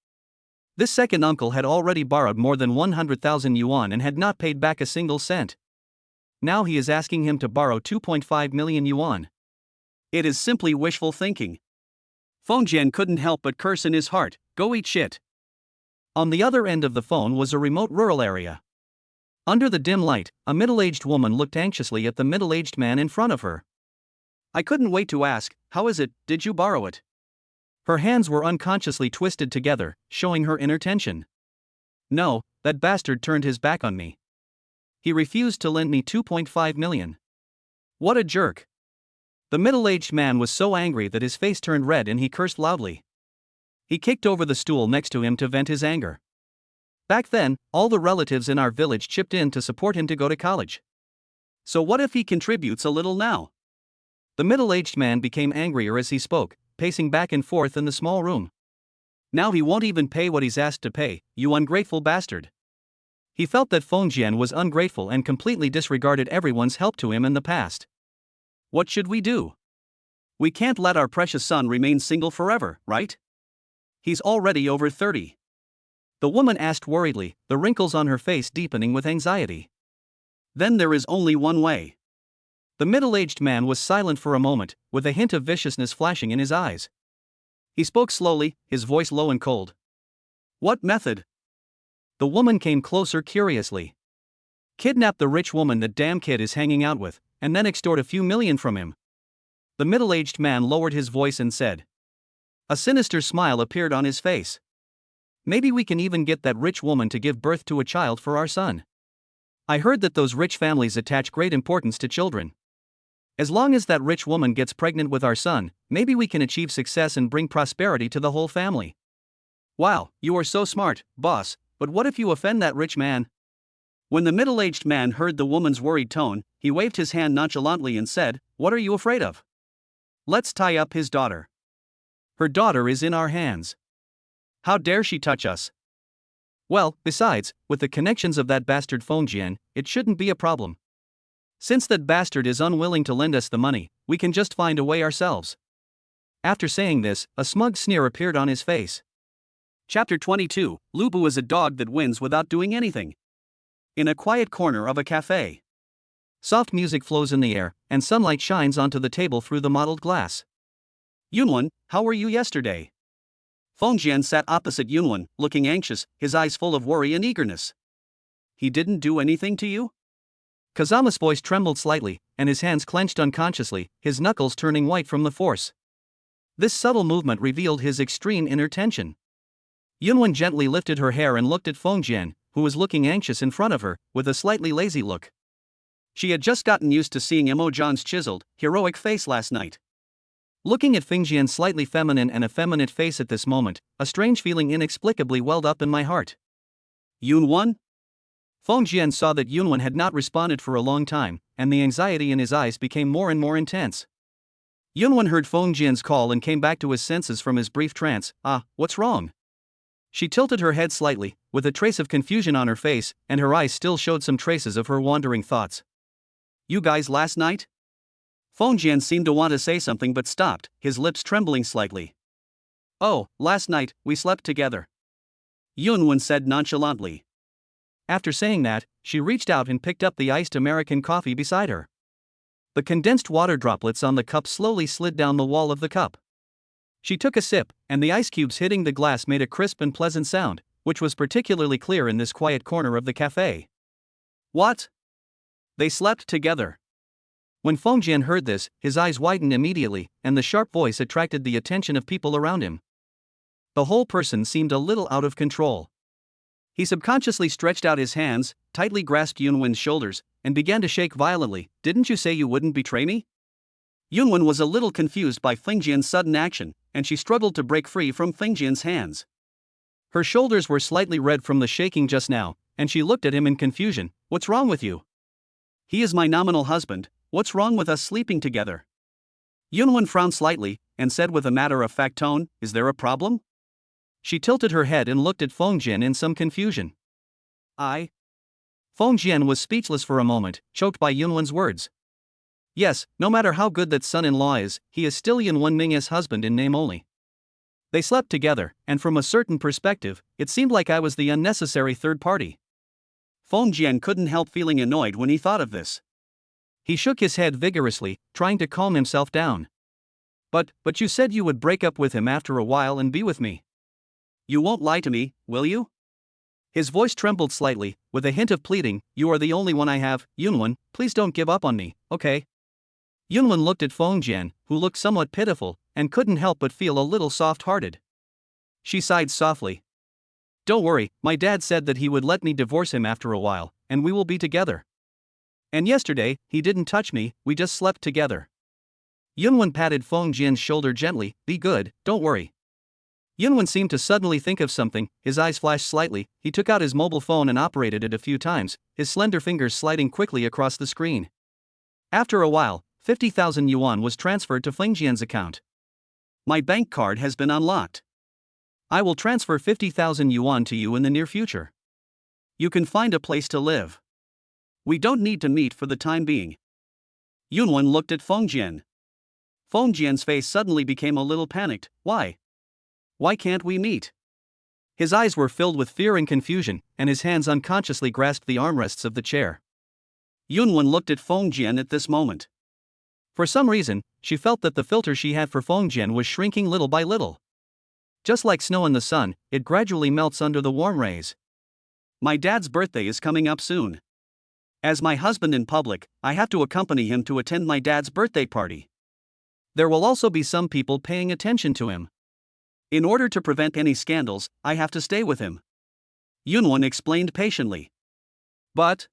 This second uncle had already borrowed more than 100,000 yuan and had not paid back a single cent. Now he is asking him to borrow 2.5 million yuan. It is simply wishful thinking. Feng Jian couldn't help but curse in his heart, go eat shit. On the other end of the phone was a remote rural area. Under the dim light, a middle-aged woman looked anxiously at the middle-aged man in front of her. I couldn't wait to ask, how is it, did you borrow it? Her hands were unconsciously twisted together, showing her inner tension. No, that bastard turned his back on me. He refused to lend me 2.5 million. What a jerk. The middle-aged man was so angry that his face turned red and he cursed loudly. He kicked over the stool next to him to vent his anger. Back then, all the relatives in our village chipped in to support him to go to college. So what if he contributes a little now? The middle-aged man became angrier as he spoke, pacing back and forth in the small room. Now he won't even pay what he's asked to pay, you ungrateful bastard. He felt that Feng Jian was ungrateful and completely disregarded everyone's help to him in the past. What should we do? We can't let our precious son remain single forever, right? He's already over 30. The woman asked worriedly, the wrinkles on her face deepening with anxiety. Then there is only one way. The middle-aged man was silent for a moment, with a hint of viciousness flashing in his eyes. He spoke slowly, his voice low and cold. What method? The woman came closer curiously. Kidnap the rich woman that damn kid is hanging out with, and then extort a few million from him. The middle-aged man lowered his voice and said. A sinister smile appeared on his face. Maybe we can even get that rich woman to give birth to a child for our son. I heard that those rich families attach great importance to children. As long as that rich woman gets pregnant with our son, maybe we can achieve success and bring prosperity to the whole family. Wow, you are so smart, boss, but what if you offend that rich man? When the middle-aged man heard the woman's worried tone, he waved his hand nonchalantly and said, What are you afraid of? Let's tie up his daughter. Her daughter is in our hands. How dare she touch us? Well, besides, with the connections of that bastard Fengjian, it shouldn't be a problem. Since that bastard is unwilling to lend us the money, we can just find a way ourselves. After saying this, a smug sneer appeared on his face. Chapter 22, Lubu is a dog that wins without doing anything. In a quiet corner of a cafe. Soft music flows in the air, and sunlight shines onto the table through the mottled glass. Yunwen, how were you yesterday? Fengjian sat opposite Yunwen, looking anxious, his eyes full of worry and eagerness. He didn't do anything to you? Kazama's voice trembled slightly, and his hands clenched unconsciously, his knuckles turning white from the force. This subtle movement revealed his extreme inner tension. Yunwen gently lifted her hair and looked at Fengjian, who was looking anxious in front of her, with a slightly lazy look. She had just gotten used to seeing Imojan's chiseled, heroic face last night. Looking at Fengjian's slightly feminine and effeminate face at this moment, a strange feeling inexplicably welled up in my heart. Yunwen? Fengjian saw that Yunwen had not responded for a long time, and the anxiety in his eyes became more and more intense. Yunwen heard Fengjian's call and came back to his senses from his brief trance. What's wrong? She tilted her head slightly, with a trace of confusion on her face, and her eyes still showed some traces of her wandering thoughts. You guys last night? Fengjian seemed to want to say something but stopped, his lips trembling slightly. Oh, last night, we slept together. Yunwen said nonchalantly. After saying that, she reached out and picked up the iced American coffee beside her. The condensed water droplets on the cup slowly slid down the wall of the cup. She took a sip, and the ice cubes hitting the glass made a crisp and pleasant sound, which was particularly clear in this quiet corner of the cafe. What? They slept together. When Fengjian heard this, his eyes widened immediately, and the sharp voice attracted the attention of people around him. The whole person seemed a little out of control. He subconsciously stretched out his hands, tightly grasped Yunwen's shoulders, and began to shake violently. Didn't you say you wouldn't betray me? Yunwen was a little confused by Fengjian's sudden action, and she struggled to break free from Fengjian's hands. Her shoulders were slightly red from the shaking just now, and she looked at him in confusion. What's wrong with you? He is my nominal husband. What's wrong with us sleeping together? Yunwen frowned slightly, and said with a matter-of-fact tone, Is there a problem? She tilted her head and looked at Fengjian in some confusion. Fengjian was speechless for a moment, choked by Yunwen's words. Yes, no matter how good that son-in-law is, he is still Yunwen Ming's husband in name only. They slept together, and from a certain perspective, it seemed like I was the unnecessary third party. Fengjian couldn't help feeling annoyed when he thought of this. He shook his head vigorously, trying to calm himself down. But you said you would break up with him after a while and be with me. You won't lie to me, will you? His voice trembled slightly, with a hint of pleading. You are the only one I have, Yunwen, please don't give up on me, okay? Yunwen looked at Fengjian, who looked somewhat pitiful, and couldn't help but feel a little soft-hearted. She sighed softly. Don't worry, my dad said that he would let me divorce him after a while, and we will be together. And yesterday, he didn't touch me, we just slept together. Yunwen patted Fengjian's shoulder gently. Be good, don't worry. Yunwen seemed to suddenly think of something, his eyes flashed slightly. He took out his mobile phone and operated it a few times, his slender fingers sliding quickly across the screen. After a while, 50,000 yuan was transferred to Fengjian's account. My bank card has been unlocked. I will transfer 50,000 yuan to you in the near future. You can find a place to live. We don't need to meet for the time being. Yunwen looked at Fengjian. Fengjian's face suddenly became a little panicked. Why? Why can't we meet? His eyes were filled with fear and confusion, and his hands unconsciously grasped the armrests of the chair. Yunwen looked at Fengjian at this moment. For some reason, she felt that the filter she had for Fengjian was shrinking little by little. Just like snow in the sun, it gradually melts under the warm rays. My dad's birthday is coming up soon. As my husband in public, I have to accompany him to attend my dad's birthday party. There will also be some people paying attention to him. In order to prevent any scandals, I have to stay with him. Yunwen explained patiently. But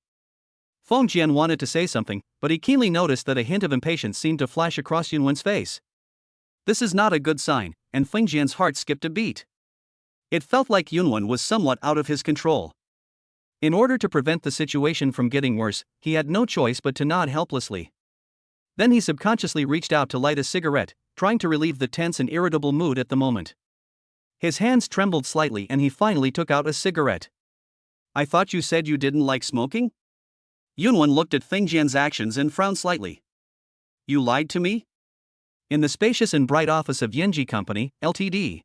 Fengjian wanted to say something, but he keenly noticed that a hint of impatience seemed to flash across Yunwen's face. This is not a good sign, and Fengjian's heart skipped a beat. It felt like Yunwen was somewhat out of his control. In order to prevent the situation from getting worse, he had no choice but to nod helplessly. Then he subconsciously reached out to light a cigarette, trying to relieve the tense and irritable mood at the moment. His hands trembled slightly and he finally took out a cigarette. I thought you said you didn't like smoking? Yunwen looked at Fengjian's actions and frowned slightly. You lied to me? In the spacious and bright office of Yinji Company, Ltd.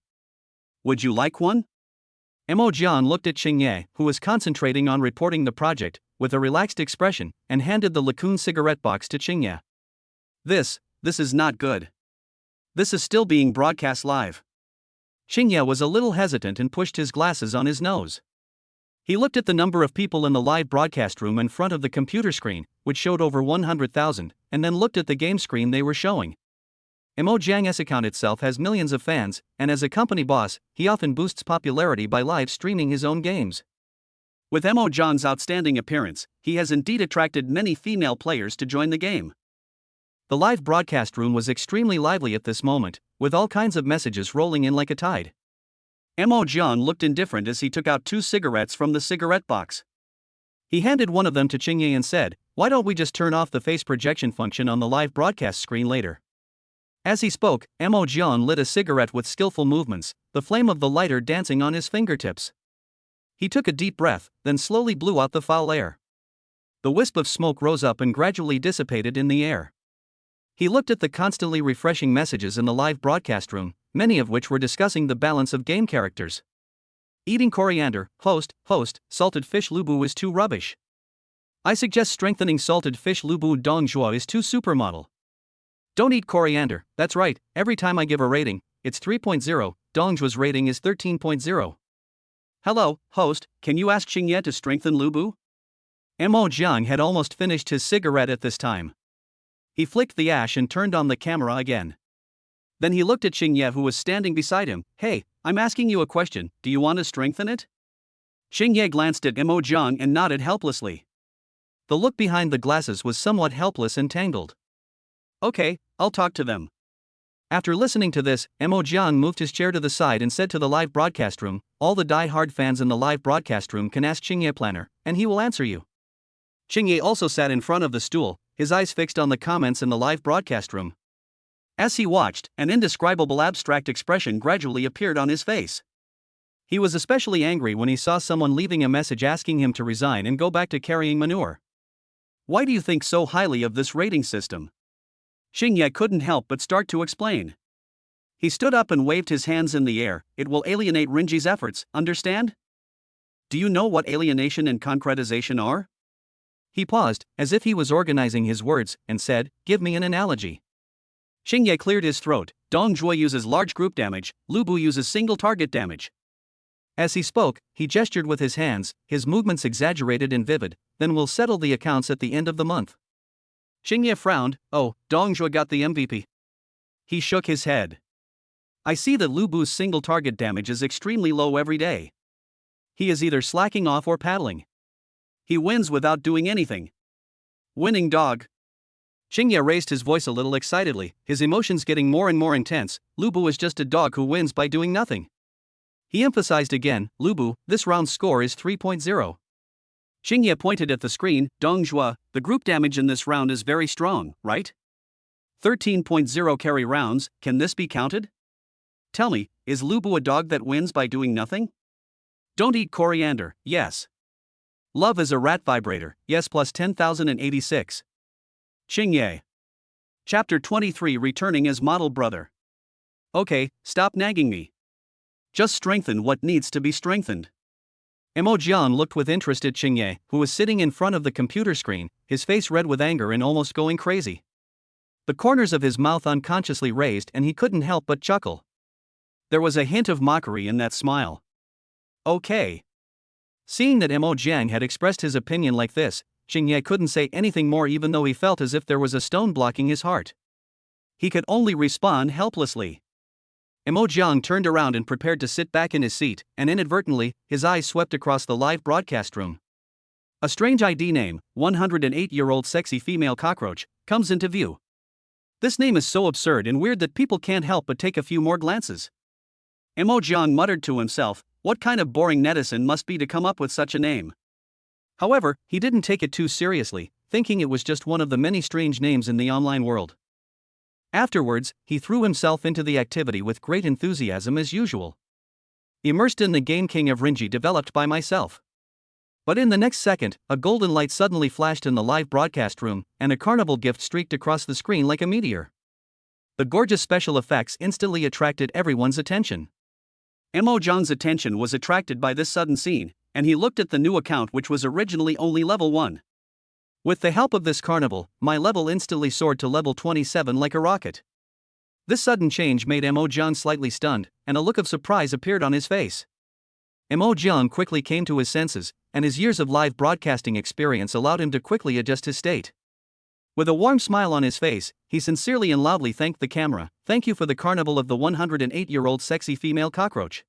Would you like one? Mo Jian looked at Qingye, who was concentrating on reporting the project, with a relaxed expression, and handed the lacune cigarette box to Qingye. This is not good. This is still being broadcast live. Qingye was a little hesitant and pushed his glasses on his nose. He looked at the number of people in the live broadcast room in front of the computer screen, which showed over 100,000, and then looked at the game screen they were showing. Mo Jiang's account itself has millions of fans, and as a company boss, he often boosts popularity by live streaming his own games. With Mo Jiang's outstanding appearance, he has indeed attracted many female players to join the game. The live broadcast room was extremely lively at this moment, with all kinds of messages rolling in like a tide. Mo Jiang looked indifferent as he took out 2 cigarettes from the cigarette box. He handed one of them to Qingye and said, "Why don't we just turn off the face projection function on the live broadcast screen later?" As he spoke, Mo Jiang lit a cigarette with skillful movements, the flame of the lighter dancing on his fingertips. He took a deep breath, then slowly blew out the foul air. The wisp of smoke rose up and gradually dissipated in the air. He looked at the constantly refreshing messages in the live broadcast room, many of which were discussing the balance of game characters. Eating coriander, host, salted fish lubu is too rubbish. I suggest strengthening salted fish lubu dongjua is too supermodel. Don't eat coriander, that's right, every time I give a rating, it's 3.0, Dongjua's rating is 13.0. Hello, host, can you ask Qingye to strengthen lubu? Mo Jiang had almost finished his cigarette at this time. He flicked the ash and turned on the camera again. Then he looked at Qingye, who was standing beside him. Hey, I'm asking you a question, do you want to strengthen it? Qingye glanced at Mo Jiang and nodded helplessly. The look behind the glasses was somewhat helpless and tangled. Okay, I'll talk to them. After listening to this, Mo Jiang moved his chair to the side and said to the live broadcast room, all the die-hard fans in the live broadcast room can ask Qingye Planner, and he will answer you. Qingye also sat in front of the stool, his eyes fixed on the comments in the live broadcast room. As he watched, an indescribable abstract expression gradually appeared on his face. He was especially angry when he saw someone leaving a message asking him to resign and go back to carrying manure. Why do you think so highly of this rating system? Qingye couldn't help but start to explain. He stood up and waved his hands in the air. It will alienate Rinji's efforts, understand? Do you know what alienation and concretization are? He paused, as if he was organizing his words, and said, give me an analogy. Qingye cleared his throat. Dongjua uses large group damage, Lubu uses single target damage. As he spoke, he gestured with his hands, his movements exaggerated and vivid. Then we'll settle the accounts at the end of the month. Qingye frowned. Oh, Dongjua got the MVP. He shook his head. I see that Lubu's single target damage is extremely low every day. He is either slacking off or paddling. He wins without doing anything. Winning dog. Qingye raised his voice a little excitedly, his emotions getting more and more intense. Lubu is just a dog who wins by doing nothing. He emphasized again, Lubu, this round's score is 3.0. Qingye pointed at the screen. Dongjua, the group damage in this round is very strong, right? 13.0 carry rounds, can this be counted? Tell me, is Lubu a dog that wins by doing nothing? Don't eat coriander, yes. Love is a rat vibrator, yes plus 10,086. Qingye. Chapter 23 Returning as Model Brother. Okay, stop nagging me. Just strengthen what needs to be strengthened. Mo Jian looked with interest at Qingye, who was sitting in front of the computer screen, his face red with anger and almost going crazy. The corners of his mouth unconsciously raised and he couldn't help but chuckle. There was a hint of mockery in that smile. Okay. Seeing that Mo Jiang had expressed his opinion like this, Qingye couldn't say anything more even though he felt as if there was a stone blocking his heart. He could only respond helplessly. Mo Jiang turned around and prepared to sit back in his seat, and inadvertently, his eyes swept across the live broadcast room. A strange ID name, 108-year-old sexy female cockroach, comes into view. This name is so absurd and weird that people can't help but take a few more glances. Mo Jiang muttered to himself, what kind of boring netizen must be to come up with such a name? However, he didn't take it too seriously, thinking it was just one of the many strange names in the online world. Afterwards, he threw himself into the activity with great enthusiasm as usual. Immersed in the game King of Rinji developed by myself. But in the next second, a golden light suddenly flashed in the live broadcast room, and a carnival gift streaked across the screen like a meteor. The gorgeous special effects instantly attracted everyone's attention. Mo Jong's attention was attracted by this sudden scene, and he looked at the new account, which was originally only level 1. With the help of this carnival, my level instantly soared to level 27 like a rocket. This sudden change made Mo Jong slightly stunned, and a look of surprise appeared on his face. Mo Jong quickly came to his senses, and his years of live broadcasting experience allowed him to quickly adjust his state. With a warm smile on his face, he sincerely and loudly thanked the camera. "Thank you for the carnival of the 108-year-old sexy female cockroach."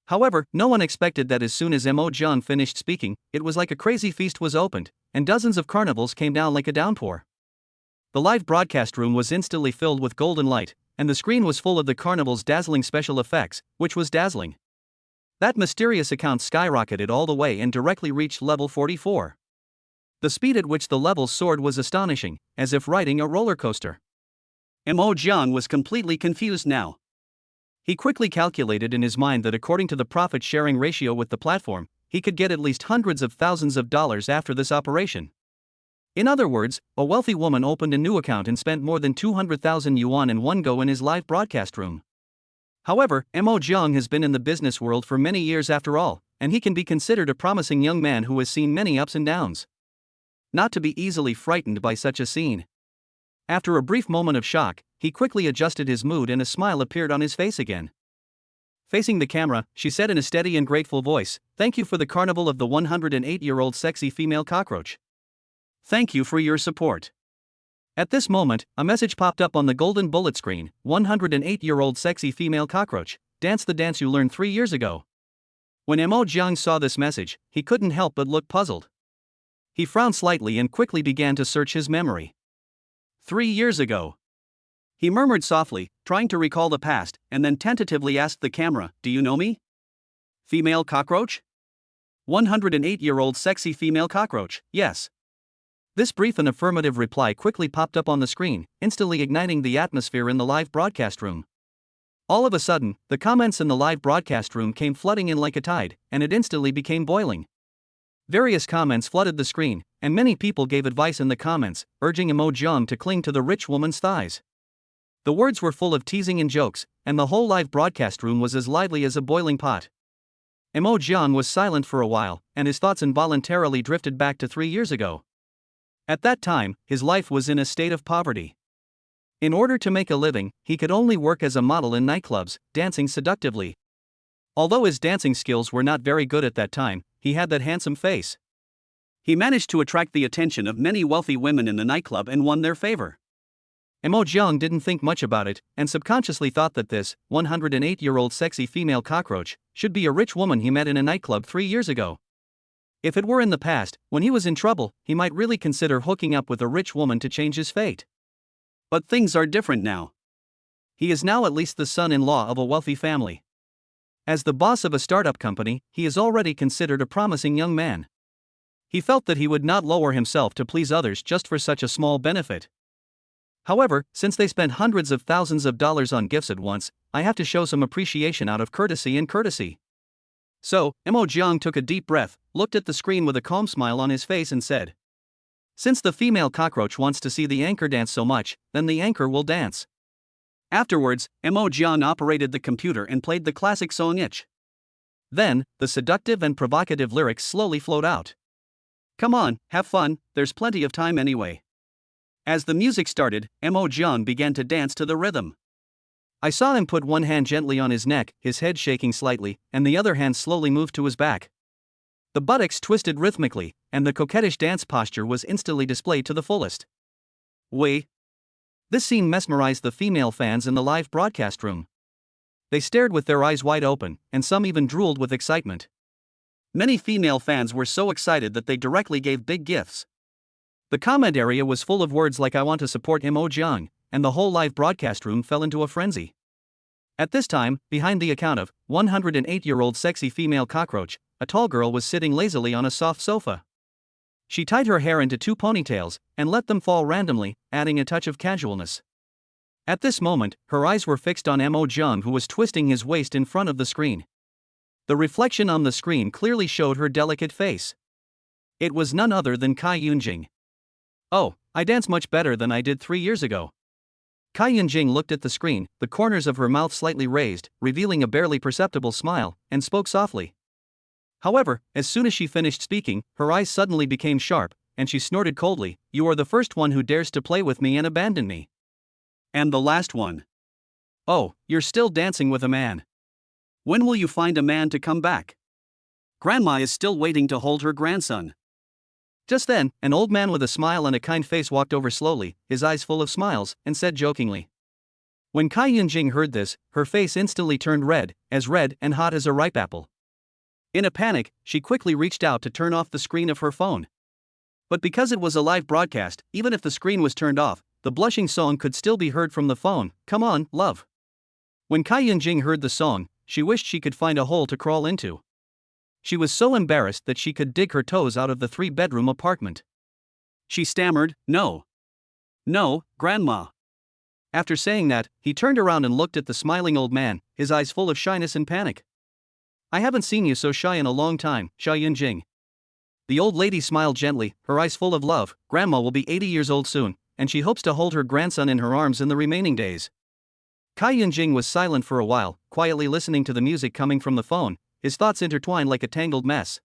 However, no one expected that as soon as Mo Jong finished speaking, it was like a crazy feast was opened, and dozens of carnivals came down like a downpour. The live broadcast room was instantly filled with golden light, and the screen was full of the carnival's dazzling special effects, which was dazzling. That mysterious account skyrocketed all the way and directly reached level 44. The speed at which the levels soared was astonishing, as if riding a roller coaster. Mo Jong was completely confused now. He quickly calculated in his mind that according to the profit-sharing ratio with the platform, he could get at least hundreds of thousands of dollars after this operation. In other words, a wealthy woman opened a new account and spent more than 200,000 yuan in one go in his live broadcast room. However, Mo Jong has been in the business world for many years after all, and he can be considered a promising young man who has seen many ups and downs. Not to be easily frightened by such a scene. After a brief moment of shock, he quickly adjusted his mood and a smile appeared on his face again. Facing the camera, she said in a steady and grateful voice, "Thank you for the carnival of the 108-year-old sexy female cockroach. Thank you for your support." At this moment, a message popped up on the golden bullet screen. 108-year-old sexy female cockroach, dance the dance you learned 3 years ago. When Mo Jong saw this message, he couldn't help but look puzzled. He frowned slightly and quickly began to search his memory. 3 years ago. He murmured softly, trying to recall the past, and then tentatively asked the camera, "Do you know me? Female cockroach? 108-year-old sexy female cockroach, yes." This brief and affirmative reply quickly popped up on the screen, instantly igniting the atmosphere in the live broadcast room. All of a sudden, the comments in the live broadcast room came flooding in like a tide, and it instantly became boiling. Various comments flooded the screen, and many people gave advice in the comments, urging Mo Jong to cling to the rich woman's thighs. The words were full of teasing and jokes, and the whole live broadcast room was as lively as a boiling pot. Mo Jong was silent for a while, and his thoughts involuntarily drifted back to 3 years ago. At that time, his life was in a state of poverty. In order to make a living, he could only work as a model in nightclubs, dancing seductively. Although his dancing skills were not very good at that time, he had that handsome face. He managed to attract the attention of many wealthy women in the nightclub and won their favor. Mo Jong didn't think much about it, and subconsciously thought that this 108-year-old sexy female cockroach should be a rich woman he met in a nightclub 3 years ago. If it were in the past, when he was in trouble, he might really consider hooking up with a rich woman to change his fate. But things are different now. He is now at least the son-in-law of a wealthy family. As the boss of a startup company, he is already considered a promising young man. He felt that he would not lower himself to please others just for such a small benefit. However, since they spent hundreds of thousands of dollars on gifts at once, I have to show some appreciation out of courtesy. So, Mo Jong took a deep breath, looked at the screen with a calm smile on his face and said, "Since the female cockroach wants to see the anchor dance so much, then the anchor will dance." Afterwards, Mo Jong operated the computer and played the classic song Itch. Then, the seductive and provocative lyrics slowly flowed out. "Come on, have fun, there's plenty of time anyway." As the music started, Mo Jong began to dance to the rhythm. I saw him put one hand gently on his neck, his head shaking slightly, and the other hand slowly moved to his back. The buttocks twisted rhythmically, and the coquettish dance posture was instantly displayed to the fullest. Wait. This scene mesmerized the female fans in the live broadcast room. They stared with their eyes wide open, and some even drooled with excitement. Many female fans were so excited that they directly gave big gifts. The comment area was full of words like "I want to support Mo Jong," and the whole live broadcast room fell into a frenzy. At this time, behind the account of 108-year-old sexy female cockroach, a tall girl was sitting lazily on a soft sofa. She tied her hair into 2 ponytails, and let them fall randomly, adding a touch of casualness. At this moment, her eyes were fixed on Mo Jong, who was twisting his waist in front of the screen. The reflection on the screen clearly showed her delicate face. It was none other than Kai Yunjing. Oh, I dance much better than I did 3 years ago. Kai Yunjing looked at the screen, the corners of her mouth slightly raised, revealing a barely perceptible smile, and spoke softly. However, as soon as she finished speaking, her eyes suddenly became sharp, and she snorted coldly, "You are the first one who dares to play with me and abandon me. And the last one. Oh, you're still dancing with a man. When will you find a man to come back? Grandma is still waiting to hold her grandson." Just then, an old man with a smile and a kind face walked over slowly, his eyes full of smiles, and said jokingly. When Kai Yunjing heard this, her face instantly turned red and hot as a ripe apple. In a panic, she quickly reached out to turn off the screen of her phone. But because it was a live broadcast, even if the screen was turned off, the blushing song could still be heard from the phone, "Come on, love." When Kai Yunjing heard the song, she wished she could find a hole to crawl into. She was so embarrassed that she could dig her toes out of the 3-bedroom apartment. She stammered, "No. No, Grandma." After saying that, he turned around and looked at the smiling old man, his eyes full of shyness and panic. "I haven't seen you so shy in a long time, Xia Yunjing." The old lady smiled gently, her eyes full of love. Grandma will be 80 years old soon, and she hopes to hold her grandson in her arms in the remaining days. Kai Yunjing was silent for a while, quietly listening to the music coming from the phone, his thoughts intertwined like a tangled mess.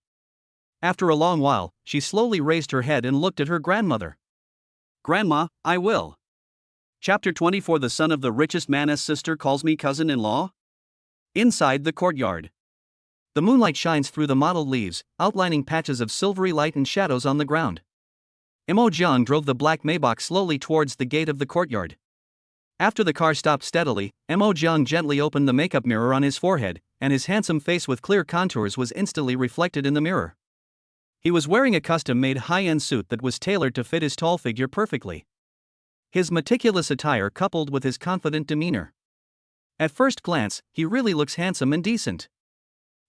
After a long while, she slowly raised her head and looked at her grandmother. "Grandma, I will." Chapter 24. The son of the richest man's sister calls me cousin-in-law? Inside the courtyard. The moonlight shines through the mottled leaves, outlining patches of silvery light and shadows on the ground. Mo Jiang drove the black Maybach slowly towards the gate of the courtyard. After the car stopped steadily, Mo Jiang gently opened the makeup mirror on his forehead, and his handsome face with clear contours was instantly reflected in the mirror. He was wearing a custom-made high-end suit that was tailored to fit his tall figure perfectly. His meticulous attire coupled with his confident demeanor. At first glance, he really looks handsome and decent.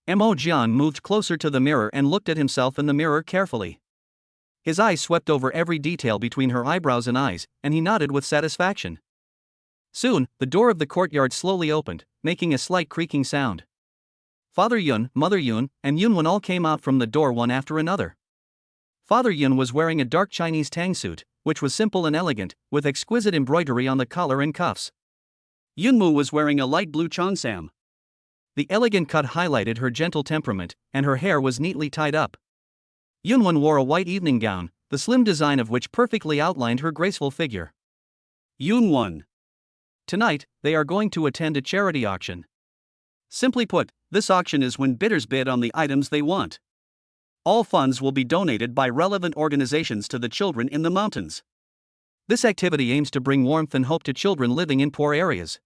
Mo Jiang moved closer to the mirror and looked at himself in the mirror carefully. His eyes swept over every detail between her eyebrows and eyes, and he nodded with satisfaction. Soon, the door of the courtyard slowly opened, making a slight creaking sound. Father Yun, Mother Yun, and Yunwen all came out from the door one after another. Father Yun was wearing a dark Chinese tang suit, which was simple and elegant, with exquisite embroidery on the collar and cuffs. Yunmu was wearing a light blue cheongsam. The elegant cut highlighted her gentle temperament, and her hair was neatly tied up. Yunwen wore a white evening gown, the slim design of which perfectly outlined her graceful figure. Yunwen. Tonight, they are going to attend a charity auction. Simply put, this auction is when bidders bid on the items they want. All funds will be donated by relevant organizations to the children in the mountains. This activity aims to bring warmth and hope to children living in poor areas.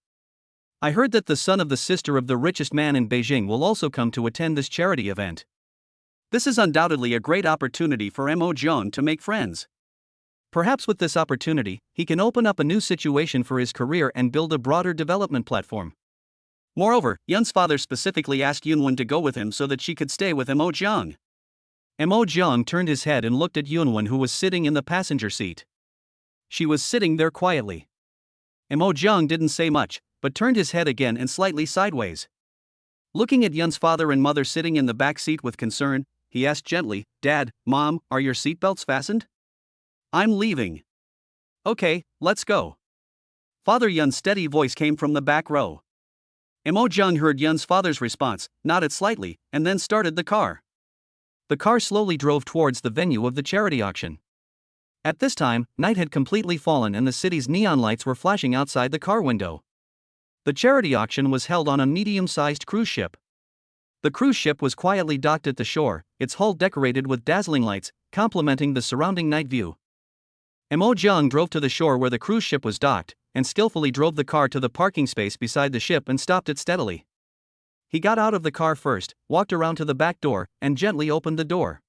I heard that the son of the sister of the richest man in Beijing will also come to attend this charity event. This is undoubtedly a great opportunity for Mo Jiang to make friends. Perhaps with this opportunity, he can open up a new situation for his career and build a broader development platform. Moreover, Yun's father specifically asked Yunwen to go with him so that she could stay with Mo Jiang. Mo Jiang turned his head and looked at Yunwen, who was sitting in the passenger seat. She was sitting there quietly. Mo Jiang didn't say much, but turned his head again and slightly sideways. Looking at Yun's father and mother sitting in the back seat with concern, he asked gently, "Dad, Mom, are your seatbelts fastened? I'm leaving." "Okay, let's go." Father Yun's steady voice came from the back row. Mo Jiang heard Yun's father's response, nodded slightly, and then started the car. The car slowly drove towards the venue of the charity auction. At this time, night had completely fallen and the city's neon lights were flashing outside the car window. The charity auction was held on a medium-sized cruise ship. The cruise ship was quietly docked at the shore, its hull decorated with dazzling lights, complementing the surrounding night view. Mo Jiang drove to the shore where the cruise ship was docked, and skillfully drove the car to the parking space beside the ship and stopped it steadily. He got out of the car first, walked around to the back door, and gently opened the door.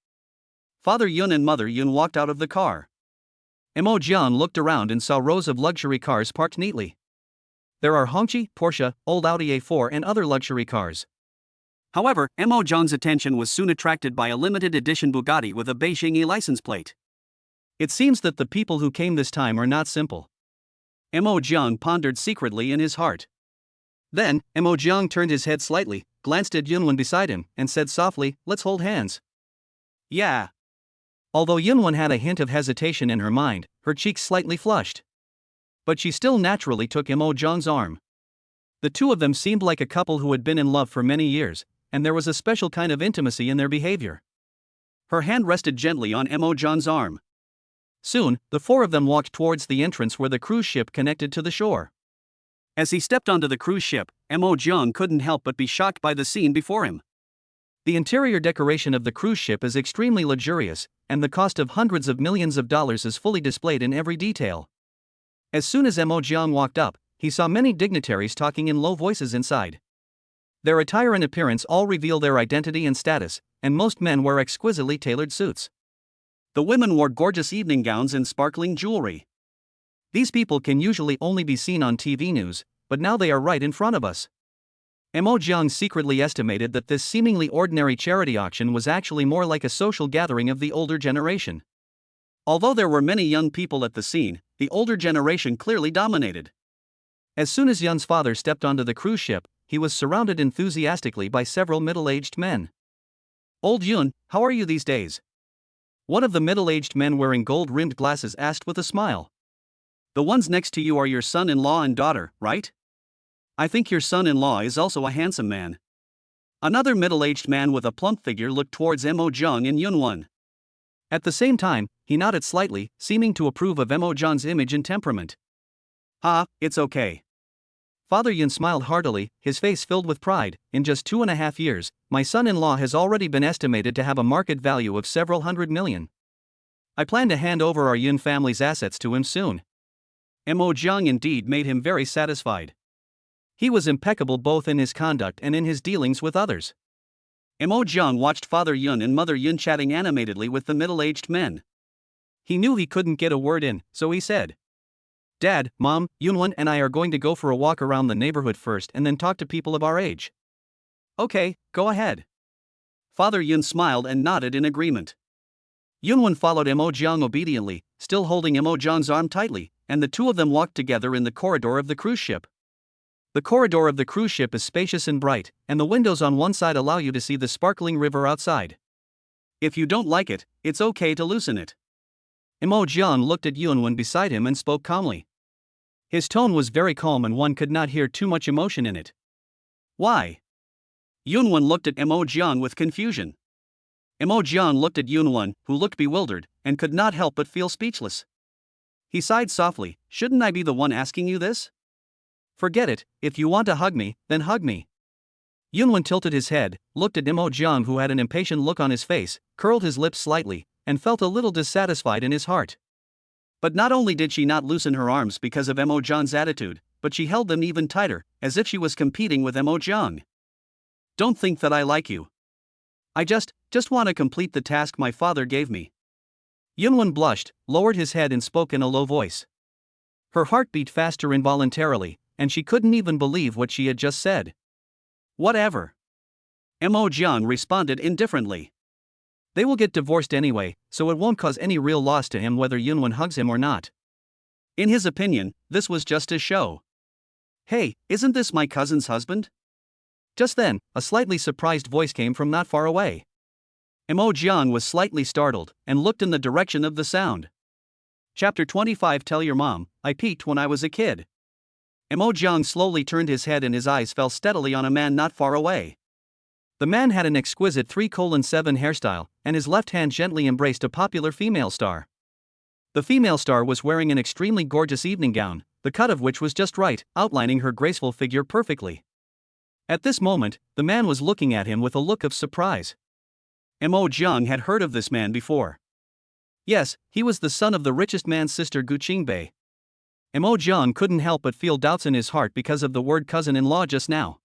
Father Yun and Mother Yun walked out of the car. Mo Jiang looked around and saw rows of luxury cars parked neatly. There are Hongqi, Porsche, old Audi A4 and other luxury cars. However, Mo Jiang's attention was soon attracted by a limited edition Bugatti with a Beijing license plate. It seems that the people who came this time are not simple. Mo Jiang pondered secretly in his heart. Then, Mo Jiang turned his head slightly, glanced at Yunwen beside him, and said softly, "Let's hold hands." "Yeah." Although Yunwon had a hint of hesitation in her mind, her cheeks slightly flushed. But she still naturally took Mo Jong's arm. The two of them seemed like a couple who had been in love for many years, and there was a special kind of intimacy in their behavior. Her hand rested gently on Mo Jong's arm. Soon, the four of them walked towards the entrance where the cruise ship connected to the shore. As he stepped onto the cruise ship, Mo Jong couldn't help but be shocked by the scene before him. The interior decoration of the cruise ship is extremely luxurious, and the cost of hundreds of millions of dollars is fully displayed in every detail. As soon as Mo Jong walked up, he saw many dignitaries talking in low voices inside. Their attire and appearance all reveal their identity and status, and most men wear exquisitely tailored suits. The women wore gorgeous evening gowns and sparkling jewelry. These people can usually only be seen on TV news, but now they are right in front of us. Mo Jong secretly estimated that this seemingly ordinary charity auction was actually more like a social gathering of the older generation. Although there were many young people at the scene, the older generation clearly dominated. As soon as Yun's father stepped onto the cruise ship, he was surrounded enthusiastically by several middle-aged men. "Old Yun, how are you these days?" One of the middle-aged men wearing gold-rimmed glasses asked with a smile. "The ones next to you are your son-in-law and daughter, right? I think your son-in-law is also a handsome man." Another middle-aged man with a plump figure looked towards Mo Jong and Yunwon. At the same time, he nodded slightly, seeming to approve of Mo Jong's image and temperament. It's okay." Father Yun smiled heartily, his face filled with pride. "In just 2.5 years, my son-in-law has already been estimated to have a market value of several hundred million. I plan to hand over our Yun family's assets to him soon." Mo Jong indeed made him very satisfied. He was impeccable both in his conduct and in his dealings with others. Mo Jong watched Father Yun and Mother Yun chatting animatedly with the middle-aged men. He knew he couldn't get a word in, so he said, "Dad, Mom, Yunwon and I are going to go for a walk around the neighborhood first and then talk to people of our age." "Okay, go ahead." Father Yun smiled and nodded in agreement. Yunwon followed Mo Jong obediently, still holding Mo Jong's arm tightly, and the two of them walked together in the corridor of the cruise ship. The corridor of the cruise ship is spacious and bright, and the windows on one side allow you to see the sparkling river outside. If you don't like it, it's okay to loosen it. Mo Jong looked at Yunwon beside him and spoke calmly. His tone was very calm and one could not hear too much emotion in it. "Why?" Yunwon looked at Mo Jong with confusion. Mo Jong looked at Yunwon, who looked bewildered, and could not help but feel speechless. He sighed softly. "Shouldn't I be the one asking you this?" "Forget it, if you want to hug me, then hug me." Yunwon tilted his head, looked at Mo Jong who had an impatient look on his face, curled his lips slightly, and felt a little dissatisfied in his heart. But not only did she not loosen her arms because of Mo Jong's attitude, but she held them even tighter, as if she was competing with Mo Jong. "Don't think that I like you. I just want to complete the task my father gave me." Yunwon blushed, lowered his head and spoke in a low voice. Her heart beat faster involuntarily, and she couldn't even believe what she had just said. "Whatever." Mo Jong responded indifferently. They will get divorced anyway, so it won't cause any real loss to him whether Yunwon hugs him or not. In his opinion, this was just a show. "Hey, isn't this my cousin's husband?" Just then, a slightly surprised voice came from not far away. Mo Jong was slightly startled, and looked in the direction of the sound. Chapter 25. Tell your mom, I peeked when I was a kid. Mo Jong slowly turned his head and his eyes fell steadily on a man not far away. The man had an exquisite 3:7 hairstyle, and his left hand gently embraced a popular female star. The female star was wearing an extremely gorgeous evening gown, the cut of which was just right, outlining her graceful figure perfectly. At this moment, the man was looking at him with a look of surprise. Mo Jong had heard of this man before. Yes, he was the son of the richest man's sister Gu Qingbei. Mo Jong couldn't help but feel doubts in his heart because of the word cousin-in-law just now.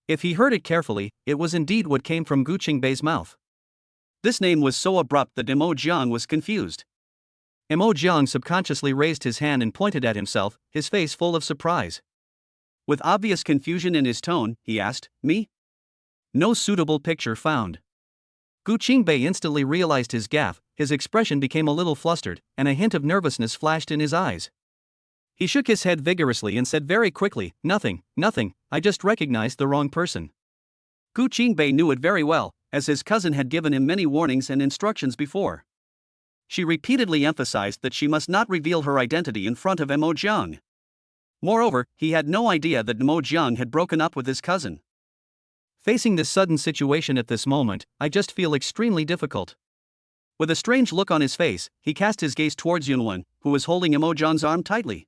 If he heard it carefully, it was indeed what came from Gu Qingbei's mouth. This name was so abrupt that Mo Jong was confused. Mo Jong subconsciously raised his hand and pointed at himself, his face full of surprise. With obvious confusion in his tone, he asked, "Me?" No suitable picture found. Gu Qingbei instantly realized his gaffe, his expression became a little flustered, and a hint of nervousness flashed in his eyes. He shook his head vigorously and said very quickly, nothing, I just recognized the wrong person." Gu Qingbei knew it very well, as his cousin had given him many warnings and instructions before. She repeatedly emphasized that she must not reveal her identity in front of Mo Jiang. Moreover, he had no idea that Mo Jiang had broken up with his cousin. Facing this sudden situation at this moment, I just feel extremely difficult. With a strange look on his face, he cast his gaze towards Yunwen, who was holding Mo Jiang's arm tightly.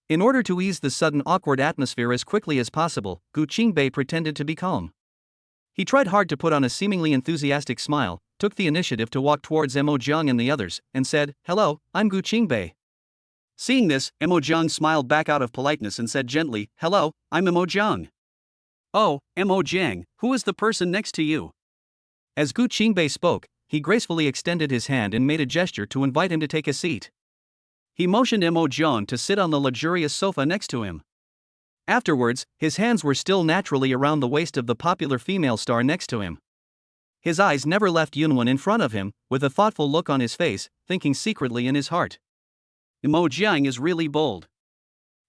In order to ease the sudden awkward atmosphere as quickly as possible, Gu Qingbei pretended to be calm. He tried hard to put on a seemingly enthusiastic smile, took the initiative to walk towards Mo Jiang and the others, and said, "Hello, I'm Gu Qingbei." Seeing this, Mo Jiang smiled back out of politeness and said gently, "Hello, I'm Mo Jiang." "Oh, Mo Jiang, who is the person next to you?" As Gu Qingbei spoke, he gracefully extended his hand and made a gesture to invite him to take a seat. He motioned Mo Jiang to sit on the luxurious sofa next to him. Afterwards, his hands were still naturally around the waist of the popular female star next to him. His eyes never left Yunwen in front of him, with a thoughtful look on his face, thinking secretly in his heart. Mo Jiang is really bold.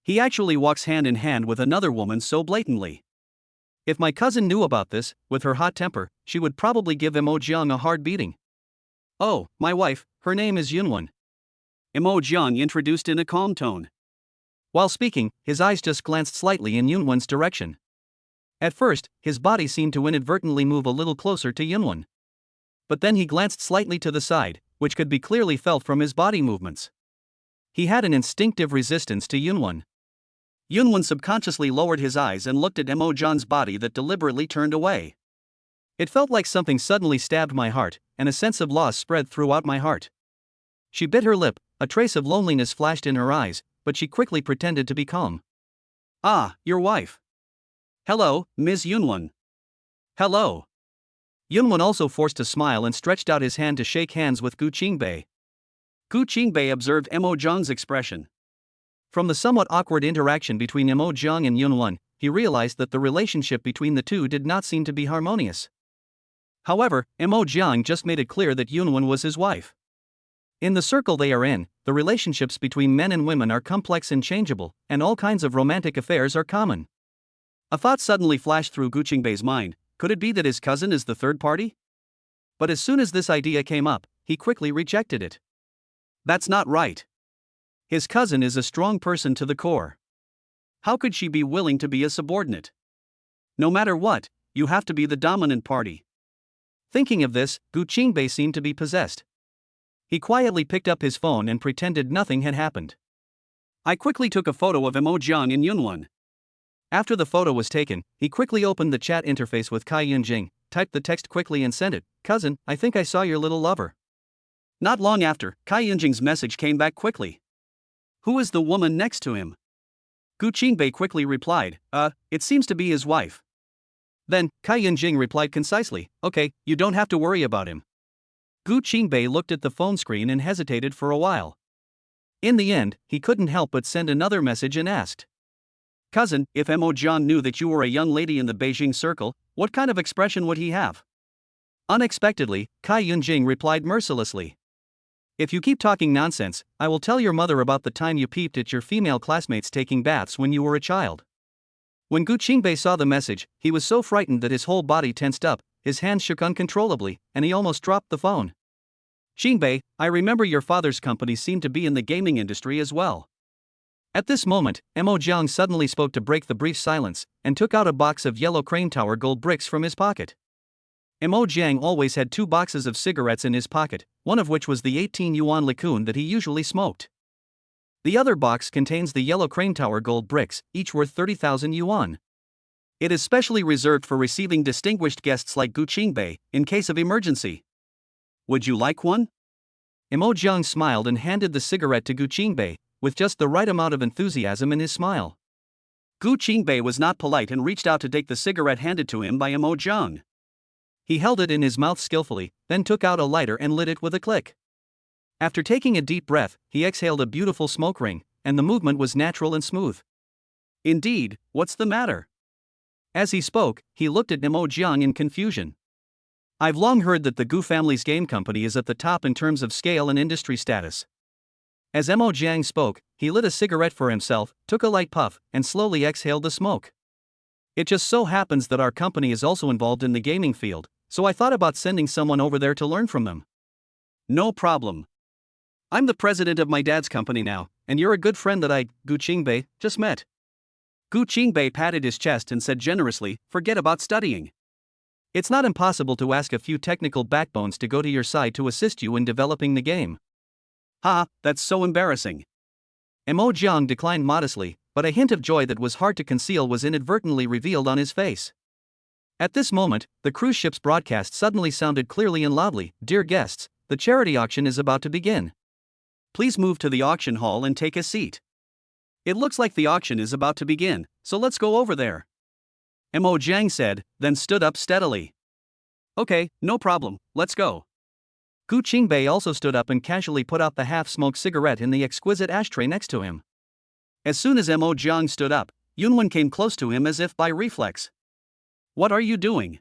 He actually walks hand in hand with another woman so blatantly. If my cousin knew about this, with her hot temper, she would probably give Mo Jiang a hard beating. "Oh, my wife, her name is Yunwen," Mo Jiang introduced in a calm tone. While speaking, his eyes just glanced slightly in Yunwen's direction. At first, his body seemed to inadvertently move a little closer to Yunwen. But then he glanced slightly to the side, which could be clearly felt from his body movements. He had an instinctive resistance to Yunwen. Yunwen subconsciously lowered his eyes and looked at Mo Jiang's body that deliberately turned away. It felt like something suddenly stabbed my heart, and a sense of loss spread throughout my heart. She bit her lip, a trace of loneliness flashed in her eyes, but she quickly pretended to be calm. "Ah, your wife. Hello, Ms. Yunwen." "Hello." Yunwen also forced a smile and stretched out his hand to shake hands with Gu Qingbei. Gu Qingbei observed Mo Jiang's expression. From the somewhat awkward interaction between Mo Jiang and Yunwen, he realized that the relationship between the two did not seem to be harmonious. However, Mo Jiang just made it clear that Yunwen was his wife. In the circle they are in, the relationships between men and women are complex and changeable, and all kinds of romantic affairs are common. A thought suddenly flashed through Gu Qingbei's mind: could it be that his cousin is the third party? But as soon as this idea came up, he quickly rejected it. That's not right. His cousin is a strong person to the core. How could she be willing to be a subordinate? No matter what, you have to be the dominant party. Thinking of this, Gu Qingbei seemed to be possessed. He quietly picked up his phone and pretended nothing had happened. I quickly took a photo of Mo Jiang and Yunwen. After the photo was taken, he quickly opened the chat interface with Kai Yunjing, typed the text quickly and sent it. "Cousin, I think I saw your little lover." Not long after, Kai Yunjing's message came back quickly. "Who is the woman next to him?" Gu Qingbei quickly replied, it seems to be his wife." Then, Kai Yunjing replied concisely, "Okay, you don't have to worry about him." Gu Qingbei looked at the phone screen and hesitated for a while. In the end, he couldn't help but send another message and asked, "Cousin, if Mo Jiang knew that you were a young lady in the Beijing circle, what kind of expression would he have?" Unexpectedly, Kai Yunjing replied mercilessly, "If you keep talking nonsense, I will tell your mother about the time you peeped at your female classmates taking baths when you were a child." When Gu Qingbei saw the message, he was so frightened that his whole body tensed up, his hands shook uncontrollably, and he almost dropped the phone. "Qingbei, I remember your father's company seemed to be in the gaming industry as well." At this moment, Mo Jiang suddenly spoke to break the brief silence, and took out a box of yellow crane tower gold bricks from his pocket. Mo Jiang always had 2 boxes of cigarettes in his pocket, one of which was the 18 yuan liqueur that he usually smoked. The other box contains the yellow crane tower gold bricks, each worth 30,000 yuan. It is specially reserved for receiving distinguished guests like Gu Qingbei, in case of emergency. Would you like one? Mo Jiang smiled and handed the cigarette to Gu Qingbei, with just the right amount of enthusiasm in his smile. Gu Qingbei was not polite and reached out to take the cigarette handed to him by Mo Jiang. He held it in his mouth skillfully, then took out a lighter and lit it with a click. After taking a deep breath, he exhaled a beautiful smoke ring, and the movement was natural and smooth. "Indeed, what's the matter?" As he spoke, he looked at Mo Jiang in confusion. "I've long heard that the Gu family's game company is at the top in terms of scale and industry status." As Mo Jiang spoke, he lit a cigarette for himself, took a light puff, and slowly exhaled the smoke. "It just so happens that our company is also involved in the gaming field, so I thought about sending someone over there to learn from them." "No problem. I'm the president of my dad's company now, and you're a good friend that Gu Qingbei, just met. Gu Qingbei patted his chest and said generously, forget about studying. It's not impossible to ask a few technical backbones to go to your side to assist you in developing the game. Ha, that's so embarrassing. Mo Jiang declined modestly, but a hint of joy that was hard to conceal was inadvertently revealed on his face. At this moment, the cruise ship's broadcast suddenly sounded clearly and loudly, "Dear guests, the charity auction is about to begin. Please move to the auction hall and take a seat. It looks like the auction is about to begin, so let's go over there." Mo Jiang said, then stood up steadily. Okay, no problem, let's go. Gu Qingbei also stood up and casually put out the half-smoked cigarette in the exquisite ashtray next to him. As soon as Mo Jiang stood up, Yunwen came close to him as if by reflex. What are you doing?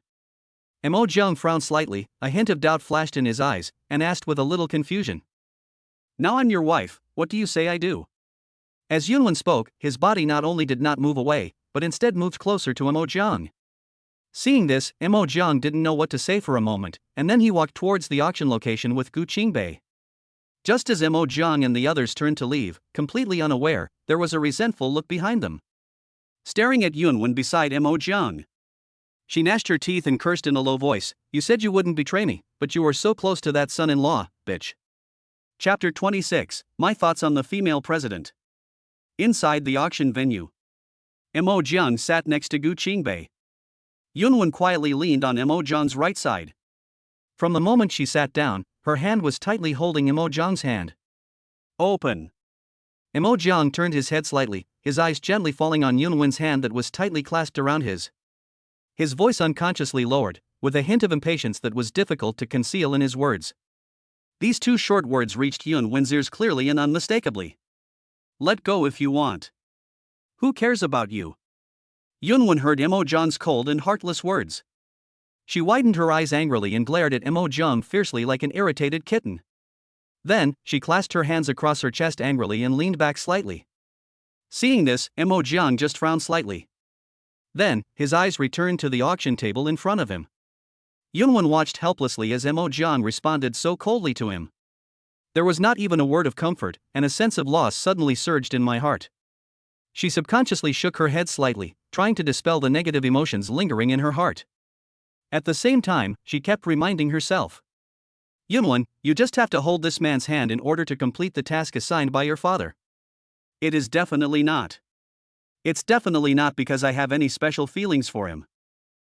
Mo Jiang frowned slightly, a hint of doubt flashed in his eyes, and asked with a little confusion. Now I'm your wife, what do you say I do? As Yunwen spoke, his body not only did not move away, but instead moved closer to Mo Jiang. Seeing this, Mo Jiang didn't know what to say for a moment, and then he walked towards the auction location with Gu Qingbei. Just as Mo Jiang and the others turned to leave, completely unaware, there was a resentful look behind them. Staring at Yunwen beside Mo Jiang. She gnashed her teeth and cursed in a low voice, "You said you wouldn't betray me, but you were so close to that son-in-law, bitch." Chapter 26, My Thoughts on the Female President. Inside the auction venue. Mo Jiang sat next to Gu Qingbei. Yunwen quietly leaned on Mo Jiang's right side. From the moment she sat down, her hand was tightly holding Mo Jiang's hand. Open. Mo Jiang turned his head slightly, his eyes gently falling on Yunwen's hand that was tightly clasped around his. His voice unconsciously lowered, with a hint of impatience that was difficult to conceal in his words. These two short words reached Yunwen's ears clearly and unmistakably. Let go if you want. Who cares about you? Yunwen heard Mo Jiang's cold and heartless words. She widened her eyes angrily and glared at Mo Jiang fiercely like an irritated kitten. Then, she clasped her hands across her chest angrily and leaned back slightly. Seeing this, Mo Jiang just frowned slightly. Then, his eyes returned to the auction table in front of him. Yunwen watched helplessly as Mo Jiang responded so coldly to him. There was not even a word of comfort, and a sense of loss suddenly surged in my heart. She subconsciously shook her head slightly, trying to dispel the negative emotions lingering in her heart. At the same time, she kept reminding herself. Yunwen, you just have to hold this man's hand in order to complete the task assigned by your father. It is definitely not. It's definitely not because I have any special feelings for him.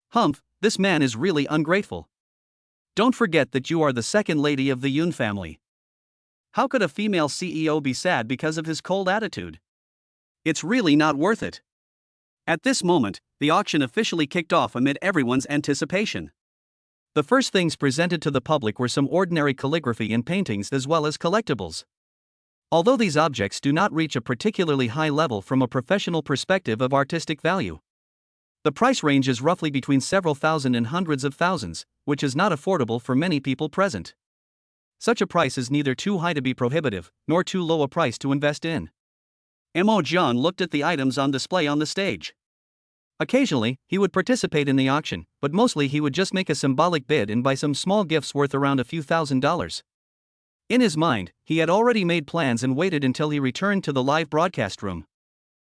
Humph, this man is really ungrateful. Don't forget that you are the second lady of the Yun family. How could a female CEO be sad because of his cold attitude? It's really not worth it. At this moment, the auction officially kicked off amid everyone's anticipation. The first things presented to the public were some ordinary calligraphy and paintings as well as collectibles. Although these objects do not reach a particularly high level from a professional perspective of artistic value. The price range is roughly between several thousand and hundreds of thousands, which is not affordable for many people present. Such a price is neither too high to be prohibitive, nor too low a price to invest in. Mo Jiang looked at the items on display on the stage. Occasionally, he would participate in the auction, but mostly he would just make a symbolic bid and buy some small gifts worth around a few $1,000s. In his mind, he had already made plans and waited until he returned to the live broadcast room.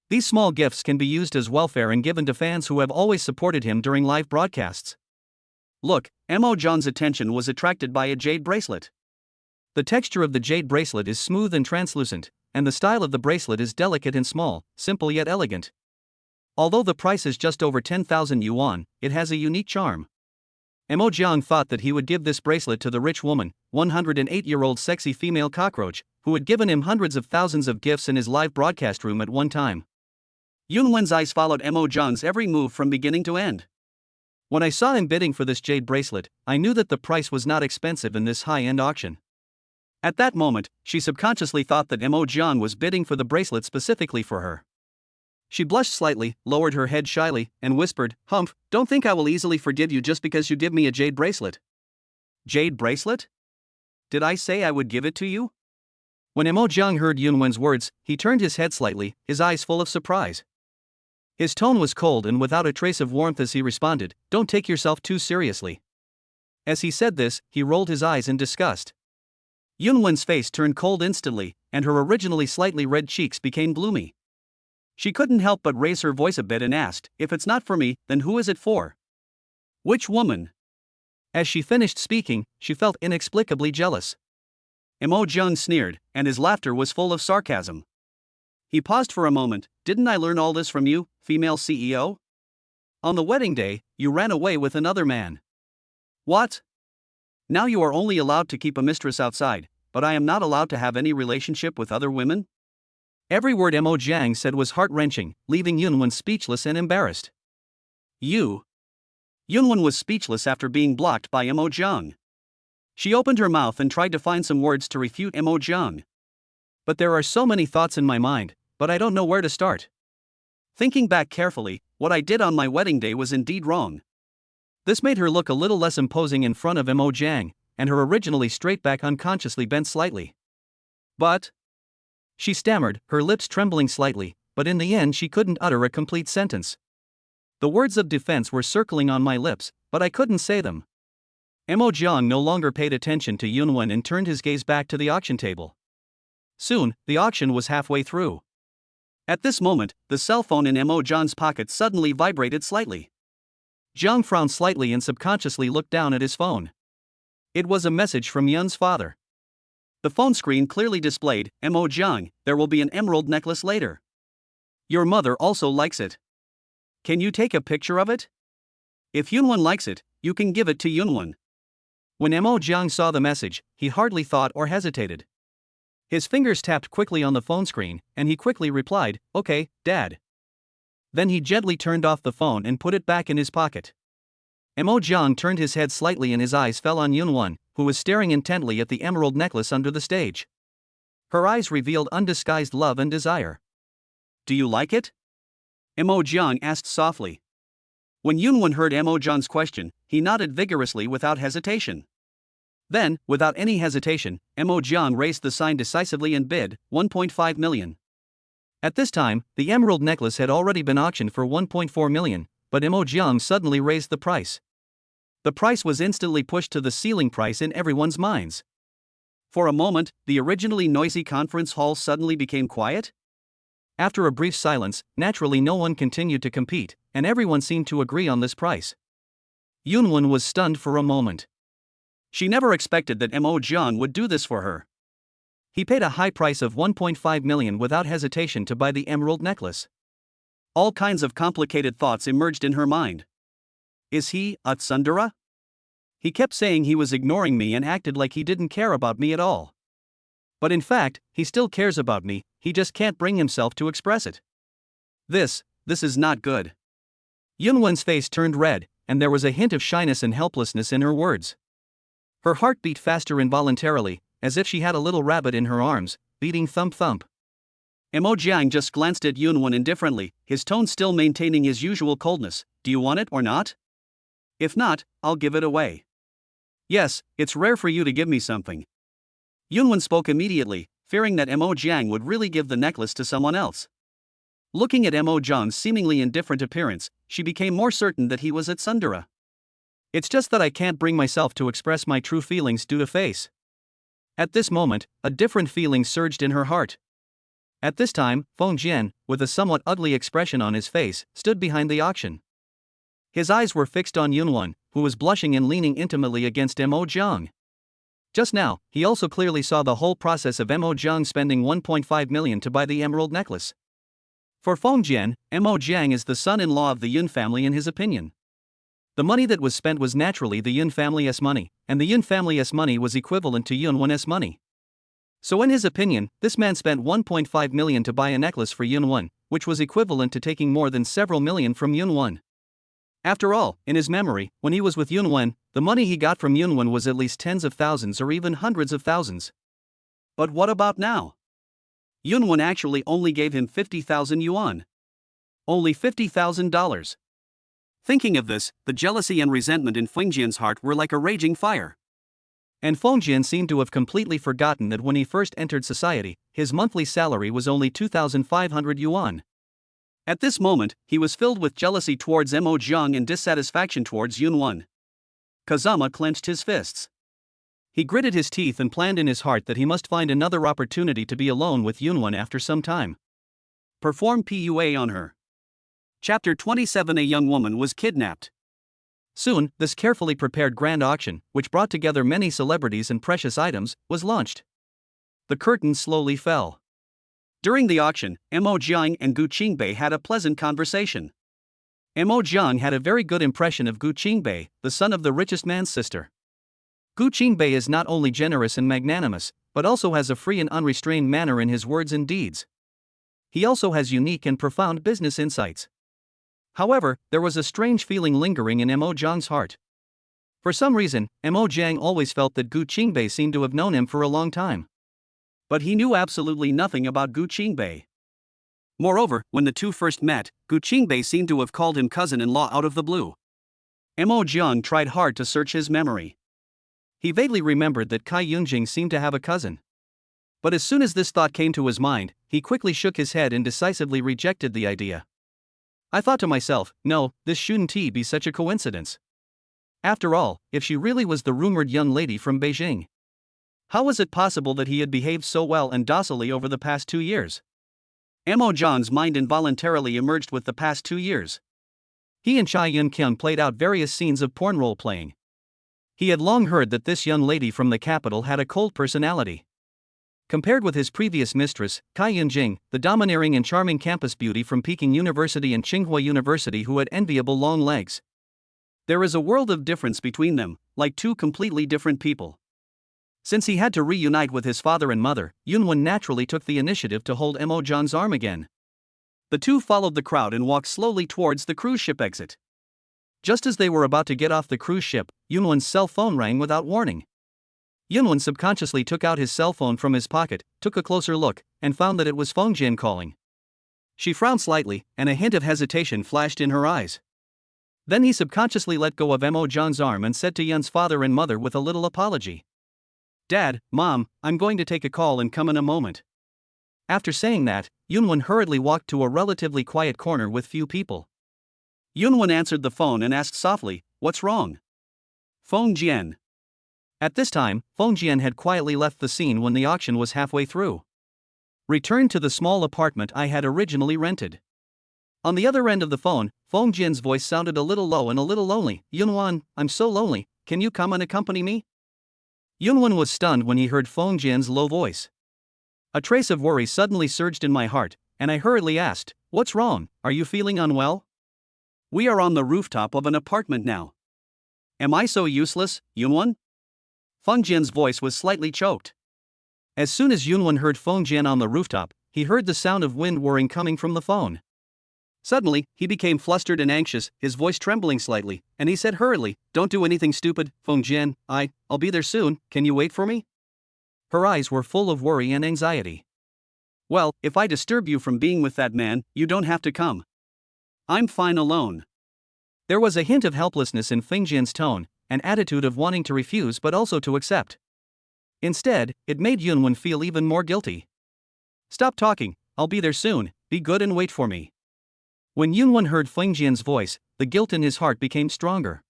These small gifts can be used as welfare and given to fans who have always supported him during live broadcasts. Look, Mo Jiang's attention was attracted by a jade bracelet. The texture of the jade bracelet is smooth and translucent, and the style of the bracelet is delicate and small, simple yet elegant. Although the price is just over 10,000 yuan, it has a unique charm. Mo Jiang thought that he would give this bracelet to the rich woman, 108-year-old sexy female cockroach, who had given him hundreds of thousands of gifts in his live broadcast room at one time. Yunwen's eyes followed Mo Jiang's every move from beginning to end. When I saw him bidding for this jade bracelet, I knew that the price was not expensive in this high-end auction. At that moment, she subconsciously thought that Mo Jiang was bidding for the bracelet specifically for her. She blushed slightly, lowered her head shyly, and whispered, "Humph, don't think I will easily forgive you just because you give me a jade bracelet." Jade bracelet? Did I say I would give it to you? When Mo Jiang heard Yunwen's words, he turned his head slightly, his eyes full of surprise. His tone was cold and without a trace of warmth as he responded, "Don't take yourself too seriously." As he said this, he rolled his eyes in disgust. Yunwen's face turned cold instantly, and her originally slightly red cheeks became gloomy. She couldn't help but raise her voice a bit and asked, "If it's not for me, then who is it for? Which woman?" As she finished speaking, she felt inexplicably jealous. Mo Jung sneered, and his laughter was full of sarcasm. He paused for a moment. "Didn't I learn all this from you, female CEO? On the wedding day, you ran away with another man. What? Now you are only allowed to keep a mistress outside, but I am not allowed to have any relationship with other women?" Every word Mo Jiang said was heart-wrenching, leaving Yunwen speechless and embarrassed. "You?" Yunwen was speechless after being blocked by Mo Jiang. She opened her mouth and tried to find some words to refute Mo Jiang. "But there are so many thoughts in my mind, but I don't know where to start. Thinking back carefully, what I did on my wedding day was indeed wrong." This made her look a little less imposing in front of Mo Jiang, and her originally straight back unconsciously bent slightly. "But," she stammered, her lips trembling slightly, but in the end she couldn't utter a complete sentence. The words of defense were circling on my lips, but I couldn't say them. Mo Jiang no longer paid attention to Yunwen and turned his gaze back to the auction table. Soon, the auction was halfway through. At this moment, the cell phone in Mo Jiang's pocket suddenly vibrated slightly. Jiang frowned slightly and subconsciously looked down at his phone. It was a message from Yun's father. The phone screen clearly displayed, "Mo Jiang, there will be an emerald necklace later. Your mother also likes it. Can you take a picture of it? If Yunwen likes it, you can give it to Yunwen." When Mo Jiang saw the message, he hardly thought or hesitated. His fingers tapped quickly on the phone screen, and he quickly replied, "Okay, Dad." Then he gently turned off the phone and put it back in his pocket. Mo Jiang turned his head slightly and his eyes fell on Yunwen, who was staring intently at the emerald necklace under the stage. Her eyes revealed undisguised love and desire. "Do you like it?" Mo Jiang asked softly. When Yunwen heard Mo Jiang's question, he nodded vigorously without hesitation. Then, without any hesitation, Mo Jiang raised the sign decisively and bid 1.5 million. At this time, the emerald necklace had already been auctioned for 1.4 million, but Mo Jiang suddenly raised the price. The price was instantly pushed to the ceiling price in everyone's minds. For a moment, the originally noisy conference hall suddenly became quiet. After a brief silence, naturally no one continued to compete, and everyone seemed to agree on this price. Yunwen was stunned for a moment. She never expected that Mo Jiang would do this for her. He paid a high price of 1.5 million without hesitation to buy the emerald necklace. All kinds of complicated thoughts emerged in her mind. Is he a tsundere? He kept saying he was ignoring me and acted like he didn't care about me at all. But in fact, he still cares about me, he just can't bring himself to express it. This is not good. Yunwen's face turned red, and there was a hint of shyness and helplessness in her words. Her heart beat faster involuntarily, as if she had a little rabbit in her arms, beating thump-thump. Mo Jiang just glanced at Yunwen indifferently, his tone still maintaining his usual coldness. "Do you want it or not? If not, I'll give it away." "Yes, it's rare for you to give me something." Yunwen spoke immediately, fearing that Mo Jiang would really give the necklace to someone else. Looking at Mo Jiang's seemingly indifferent appearance, she became more certain that he was a tsundere. "It's just that I can't bring myself to express my true feelings due to face." At this moment, a different feeling surged in her heart. At this time, Feng Jian, with a somewhat ugly expression on his face, stood behind the auction. His eyes were fixed on Yunwen, who was blushing and leaning intimately against Mo Jiang. Just now, he also clearly saw the whole process of Mo Jiang spending 1.5 million to buy the emerald necklace. For Feng Jian, Mo Jiang is the son-in-law of the Yun family in his opinion. The money that was spent was naturally the Yun family's money, and the Yun family's money was equivalent to Yunwen's money. So in his opinion, this man spent 1.5 million to buy a necklace for Yunwen, which was equivalent to taking more than several million from Yunwen. After all, in his memory, when he was with Yunwen, the money he got from Yunwen was at least tens of thousands or even hundreds of thousands. But what about now? Yunwen actually only gave him 50,000 yuan. Only $50,000. Thinking of this, the jealousy and resentment in Feng Jian's heart were like a raging fire. And Feng Jian seemed to have completely forgotten that when he first entered society, his monthly salary was only 2,500 yuan. At this moment, he was filled with jealousy towards Mo Jiang and dissatisfaction towards Yunwen. Kazama clenched his fists. He gritted his teeth and planned in his heart that he must find another opportunity to be alone with Yunwon after some time. Perform PUA on her. Chapter 27. A young woman was kidnapped. Soon, this carefully prepared grand auction, which brought together many celebrities and precious items, was launched. The curtain slowly fell. During the auction, Mo Jiang and Gu Qingbei had a pleasant conversation. Mo Jiang had a very good impression of Gu Qingbei, the son of the richest man's sister. Gu Qingbei is not only generous and magnanimous, but also has a free and unrestrained manner in his words and deeds. He also has unique and profound business insights. However, there was a strange feeling lingering in Mo Jiang's heart. For some reason, Mo Jiang always felt that Gu Qingbei seemed to have known him for a long time. But he knew absolutely nothing about Gu Qingbei. Moreover, when the two first met, Gu Qingbei seemed to have called him cousin-in-law out of the blue. Mo Jiang tried hard to search his memory. He vaguely remembered that Cai Yunjing seemed to have a cousin. But as soon as this thought came to his mind, he quickly shook his head and decisively rejected the idea. I thought to myself, no, this shouldn't be such a coincidence. After all, if she really was the rumored young lady from Beijing, how was it possible that he had behaved so well and docilely over the past 2 years? Mo Jiang's mind involuntarily emerged with the past 2 years. He and Chai Yun-kyung played out various scenes of porn role-playing. He had long heard that this young lady from the capital had a cold personality. Compared with his previous mistress, Cai Yunjing, the domineering and charming campus beauty from Peking University and Tsinghua University who had enviable long legs. There is a world of difference between them, like two completely different people. Since he had to reunite with his father and mother, Yunwon naturally took the initiative to hold Mo Jiang's arm again. The two followed the crowd and walked slowly towards the cruise ship exit. Just as they were about to get off the cruise ship, Yunwon's cell phone rang without warning. Yunwon subconsciously took out his cell phone from his pocket, took a closer look, and found that it was Feng Jian calling. She frowned slightly, and a hint of hesitation flashed in her eyes. Then he subconsciously let go of Mo Jiang's arm and said to Yun's father and mother with a little apology. Dad, Mom, I'm going to take a call and come in a moment. After saying that, Yunwon hurriedly walked to a relatively quiet corner with few people. Yunwon answered the phone and asked softly, "What's wrong?" Feng Jian. At this time, Feng Jian had quietly left the scene when the auction was halfway through. Returned to the small apartment I had originally rented. On the other end of the phone, Feng Jian's voice sounded a little low and a little lonely. Yunwon, I'm so lonely, can you come and accompany me? Yunwon was stunned when he heard Feng Jian's low voice. A trace of worry suddenly surged in my heart, and I hurriedly asked, "What's wrong? Are you feeling unwell?" We are on the rooftop of an apartment now. Am I so useless, Yunwon? Feng Jian's voice was slightly choked. As soon as Yunwon heard Feng Jian on the rooftop, he heard the sound of wind whirring coming from the phone. Suddenly, he became flustered and anxious, his voice trembling slightly, and he said hurriedly, "Don't do anything stupid, Feng Jian, I'll be there soon, can you wait for me?" Her eyes were full of worry and anxiety. Well, if I disturb you from being with that man, you don't have to come. I'm fine alone. There was a hint of helplessness in Feng Jian's tone, an attitude of wanting to refuse but also to accept. Instead, it made Yunwon feel even more guilty. Stop talking, I'll be there soon, be good and wait for me. When Yunwon heard Feng Jian's voice, the guilt in his heart became stronger.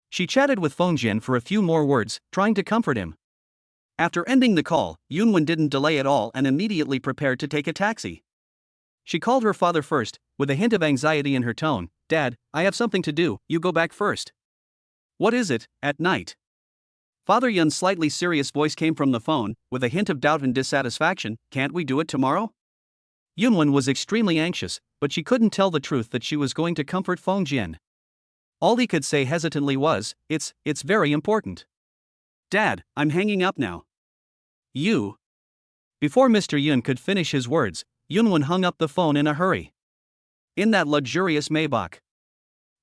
She chatted with Feng Jian for a few more words, trying to comfort him. After ending the call, Yunwon didn't delay at all and immediately prepared to take a taxi. She called her father first, with a hint of anxiety in her tone. "Dad, I have something to do, you go back first." "What is it, at night?" Father Yun's slightly serious voice came from the phone, with a hint of doubt and dissatisfaction. "Can't we do it tomorrow?" Yunwon was extremely anxious, but she couldn't tell the truth that she was going to comfort Feng Jian. All he could say hesitantly was, It's very important." "Dad, I'm hanging up now." "You?" Before Mr. Yun could finish his words, Yunwon hung up the phone in a hurry. In that luxurious Maybach.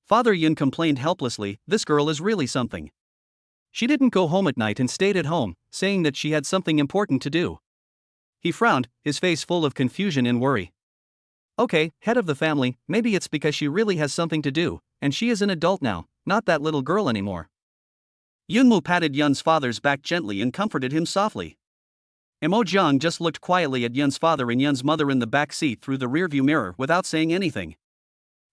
Father Yun complained helplessly, "This girl is really something. She didn't go home at night and stayed at home, saying that she had something important to do." He frowned, his face full of confusion and worry. "Okay, head of the family, maybe it's because she really has something to do, and she is an adult now, not that little girl anymore." Yunmu patted Yun's father's back gently and comforted him softly. Mo Jiang just looked quietly at Yun's father and Yun's mother in the back seat through the rearview mirror without saying anything.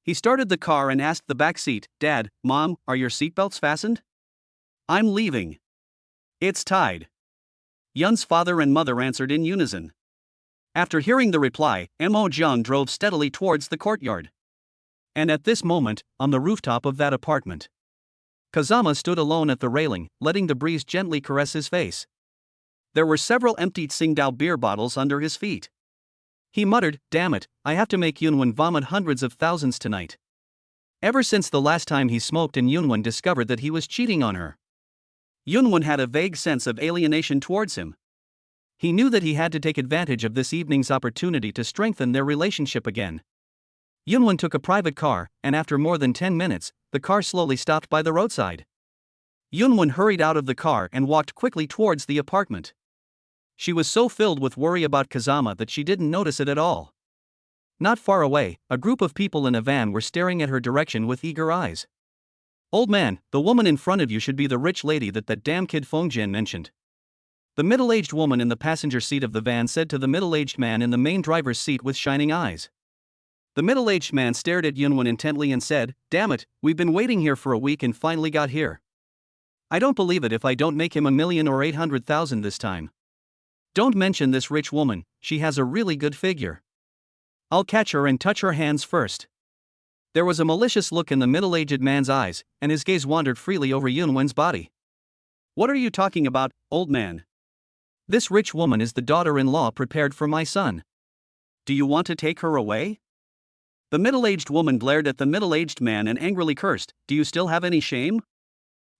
He started the car and asked the back seat, "Dad, Mom, are your seatbelts fastened? I'm leaving." It's tied. Yun's father and mother answered in unison. After hearing the reply, Mo Jiang drove steadily towards the courtyard. And at this moment, on the rooftop of that apartment, Kazama stood alone at the railing, letting the breeze gently caress his face. There were several emptied Tsingtao beer bottles under his feet. He muttered, "Damn it, I have to make Yunwen vomit hundreds of thousands tonight." Ever since the last time he smoked and Yunwen discovered that he was cheating on her, Yunwen had a vague sense of alienation towards him. He knew that he had to take advantage of this evening's opportunity to strengthen their relationship again. Yunwen took a private car, and after more than 10 minutes, the car slowly stopped by the roadside. Yunwen hurried out of the car and walked quickly towards the apartment. She was so filled with worry about Kazama that she didn't notice it at all. Not far away, a group of people in a van were staring at her direction with eager eyes. "Old man, the woman in front of you should be the rich lady that damn kid Fengjin mentioned." The middle-aged woman in the passenger seat of the van said to the middle-aged man in the main driver's seat with shining eyes. The middle-aged man stared at Yunwen intently and said, "Damn it, we've been waiting here for a week and finally got here. I don't believe it if I don't make him 1,000,000 or 800,000 this time. Don't mention this rich woman, she has a really good figure. I'll catch her and touch her hands first." There was a malicious look in the middle-aged man's eyes, and his gaze wandered freely over Yunwen's body. "What are you talking about, old man? This rich woman is the daughter-in-law prepared for my son. Do you want to take her away?" The middle-aged woman glared at the middle-aged man and angrily cursed, "Do you still have any shame?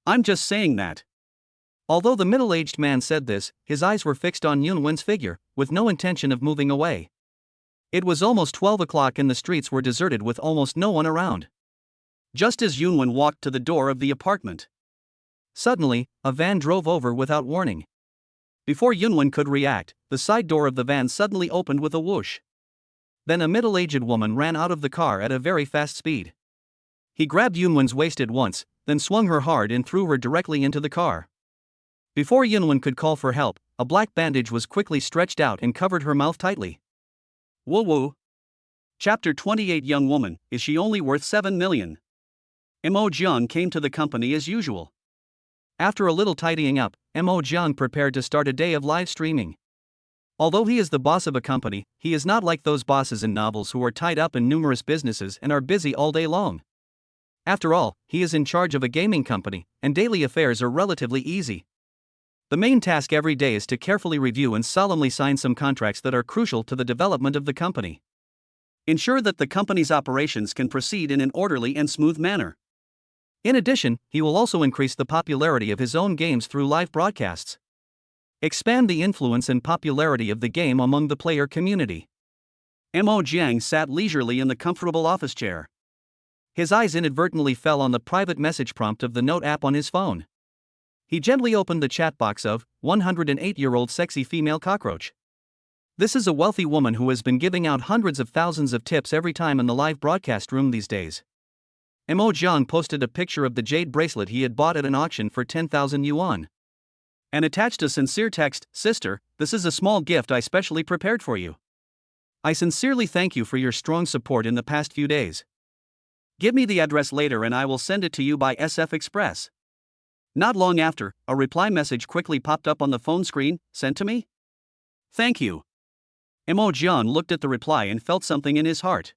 I'm just saying that." Although the middle-aged man said this, his eyes were fixed on Yunwen's figure, with no intention of moving away. It was almost 12 o'clock and the streets were deserted with almost no one around. Just as Yunwen walked to the door of the apartment, suddenly, a van drove over without warning. Before Yunwen could react, the side door of the van suddenly opened with a whoosh. Then a middle-aged woman ran out of the car at a very fast speed. He grabbed Yunwen's waist at once, then swung her hard and threw her directly into the car. Before Yunwen could call for help, a black bandage was quickly stretched out and covered her mouth tightly. Woo woo. Chapter 28. Young woman, is she only worth 7 million? Mo Jiang came to the company as usual. After a little tidying up, Mo Jiang prepared to start a day of live streaming. Although he is the boss of a company, he is not like those bosses in novels who are tied up in numerous businesses and are busy all day long. After all, he is in charge of a gaming company, and daily affairs are relatively easy. The main task every day is to carefully review and solemnly sign some contracts that are crucial to the development of the company. Ensure that the company's operations can proceed in an orderly and smooth manner. In addition, he will also increase the popularity of his own games through live broadcasts. Expand the influence and popularity of the game among the player community. Mo Jiang sat leisurely in the comfortable office chair. His eyes inadvertently fell on the private message prompt of the note app on his phone. He gently opened the chat box of 108-year-old sexy female cockroach. This is a wealthy woman who has been giving out hundreds of thousands of tips every time in the live broadcast room these days. Mo Jiang posted a picture of the jade bracelet he had bought at an auction for 10,000 yuan. And attached a sincere text, "Sister, this is a small gift I specially prepared for you. I sincerely thank you for your strong support in the past few days. Give me the address later and I will send it to you by SF Express." Not long after, a reply message quickly popped up on the phone screen, "Sent to me? Thank you." Mo Jiang looked at the reply and felt something in his heart.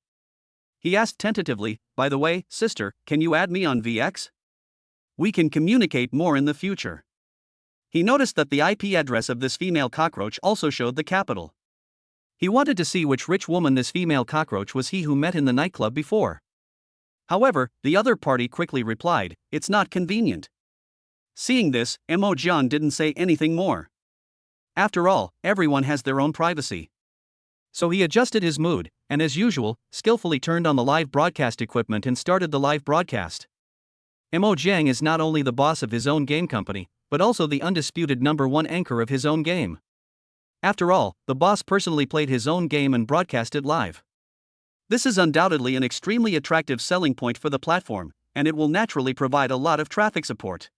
He asked tentatively, "By the way, sister, can you add me on VX? We can communicate more in the future." He noticed that the IP address of this female cockroach also showed the capital. He wanted to see which rich woman this female cockroach was he who met in the nightclub before. However, the other party quickly replied, "It's not convenient." Seeing this, Mo Jiang didn't say anything more. After all, everyone has their own privacy. So he adjusted his mood, and as usual, skillfully turned on the live broadcast equipment and started the live broadcast. Mo Jiang is not only the boss of his own game company, but also the undisputed #1 anchor of his own game. After all, the boss personally played his own game and broadcast it live. This is undoubtedly an extremely attractive selling point for the platform, and it will naturally provide a lot of traffic support.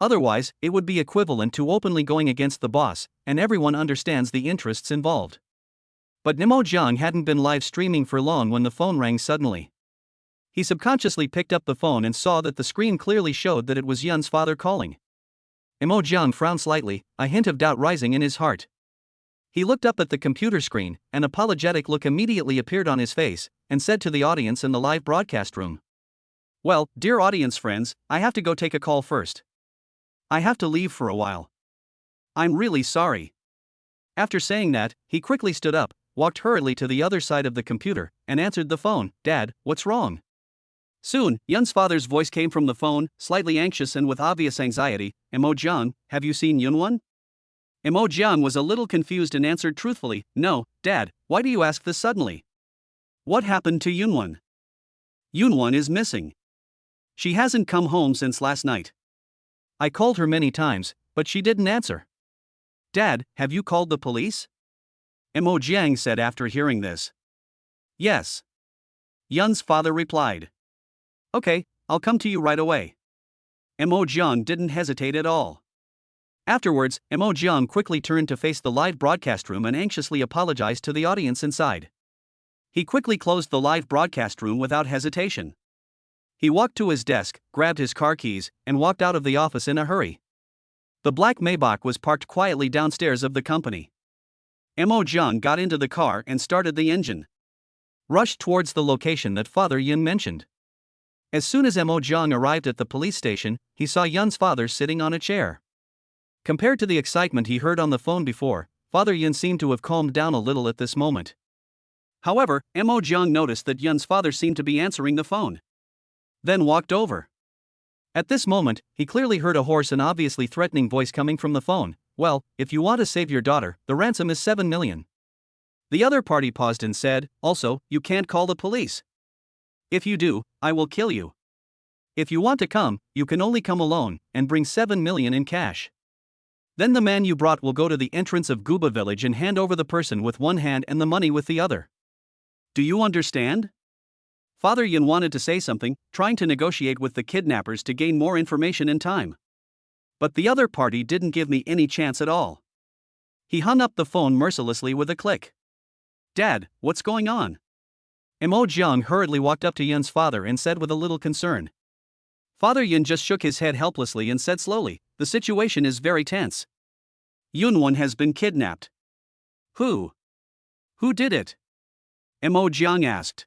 Otherwise, it would be equivalent to openly going against the boss, and everyone understands the interests involved. But Mo Jiang hadn't been live streaming for long when the phone rang suddenly. He subconsciously picked up the phone and saw that the screen clearly showed that it was Yun's father calling. Imo Jiang frowned slightly, a hint of doubt rising in his heart. He looked up at the computer screen, an apologetic look immediately appeared on his face, and said to the audience in the live broadcast room. Well, dear audience friends, I have to go take a call first. I have to leave for a while. I'm really sorry. After saying that, he quickly stood up, walked hurriedly to the other side of the computer, and answered the phone. Dad, what's wrong? Soon, Yun's father's voice came from the phone, slightly anxious and with obvious anxiety. Imo Jiang, have you seen Yunwan? Imo Jiang was a little confused and answered truthfully, No, Dad, why do you ask this suddenly? What happened to Yunwan? Yunwan is missing. She hasn't come home since last night. I called her many times, but she didn't answer. Dad, have you called the police? Imo Jiang said after hearing this. Yes. Yun's father replied. Okay, I'll come to you right away. Imo Jiang didn't hesitate at all. Afterwards, Imo Jiang quickly turned to face the live broadcast room and anxiously apologized to the audience inside. He quickly closed the live broadcast room without hesitation. He walked to his desk, grabbed his car keys, and walked out of the office in a hurry. The black Maybach was parked quietly downstairs of the company. Imo Jiang got into the car and started the engine. Rushed towards the location that Father Yun mentioned. As soon as Imo Jiang arrived at the police station, he saw Yun's father sitting on a chair. Compared to the excitement he heard on the phone before, Father Yun seemed to have calmed down a little at this moment. However, Imo Jiang noticed that Yun's father seemed to be answering the phone. Then walked over. At this moment, he clearly heard a hoarse and obviously threatening voice coming from the phone. Well, if you want to save your daughter, the ransom is 7 million. The other party paused and said, Also, you can't call the police. If you do, I will kill you. If you want to come, you can only come alone, and bring 7 million in cash. Then the man you brought will go to the entrance of Guba village and hand over the person with one hand and the money with the other. Do you understand? Father Yun wanted to say something, trying to negotiate with the kidnappers to gain more information and time. But the other party didn't give me any chance at all. He hung up the phone mercilessly with a click. Dad, what's going on? Imo Jiang hurriedly walked up to Yun's father and said with a little concern. Father Yun just shook his head helplessly and said slowly, The situation is very tense. Yunwan has been kidnapped. Who? Who did it? Imo Jiang asked.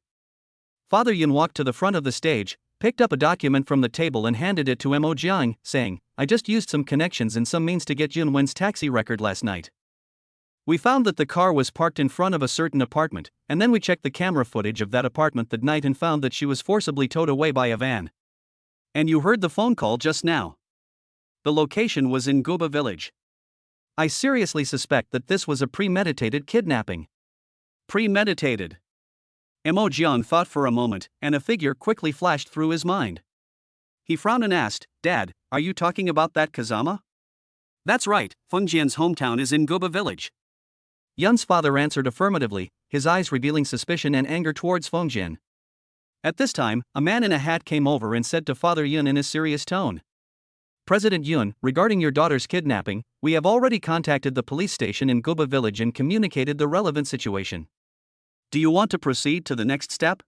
Father Yun walked to the front of the stage, picked up a document from the table and handed it to Imo Jiang, saying, I just used some connections and some means to get Yunwan's taxi record last night. We found that the car was parked in front of a certain apartment, and then we checked the camera footage of that apartment that night and found that she was forcibly towed away by a van. And you heard the phone call just now. The location was in Guba village. I seriously suspect that this was a premeditated kidnapping. Premeditated. Imo Jiang thought for a moment, and a figure quickly flashed through his mind. He frowned and asked, Dad, are you talking about that Kazama? That's right, Feng Jian's hometown is in Guba village. Yun's father answered affirmatively, his eyes revealing suspicion and anger towards Feng Jian. At this time, a man in a hat came over and said to Father Yun in a serious tone. President Yun, regarding your daughter's kidnapping, we have already contacted the police station in Guba village and communicated the relevant situation. Do you want to proceed to the next step?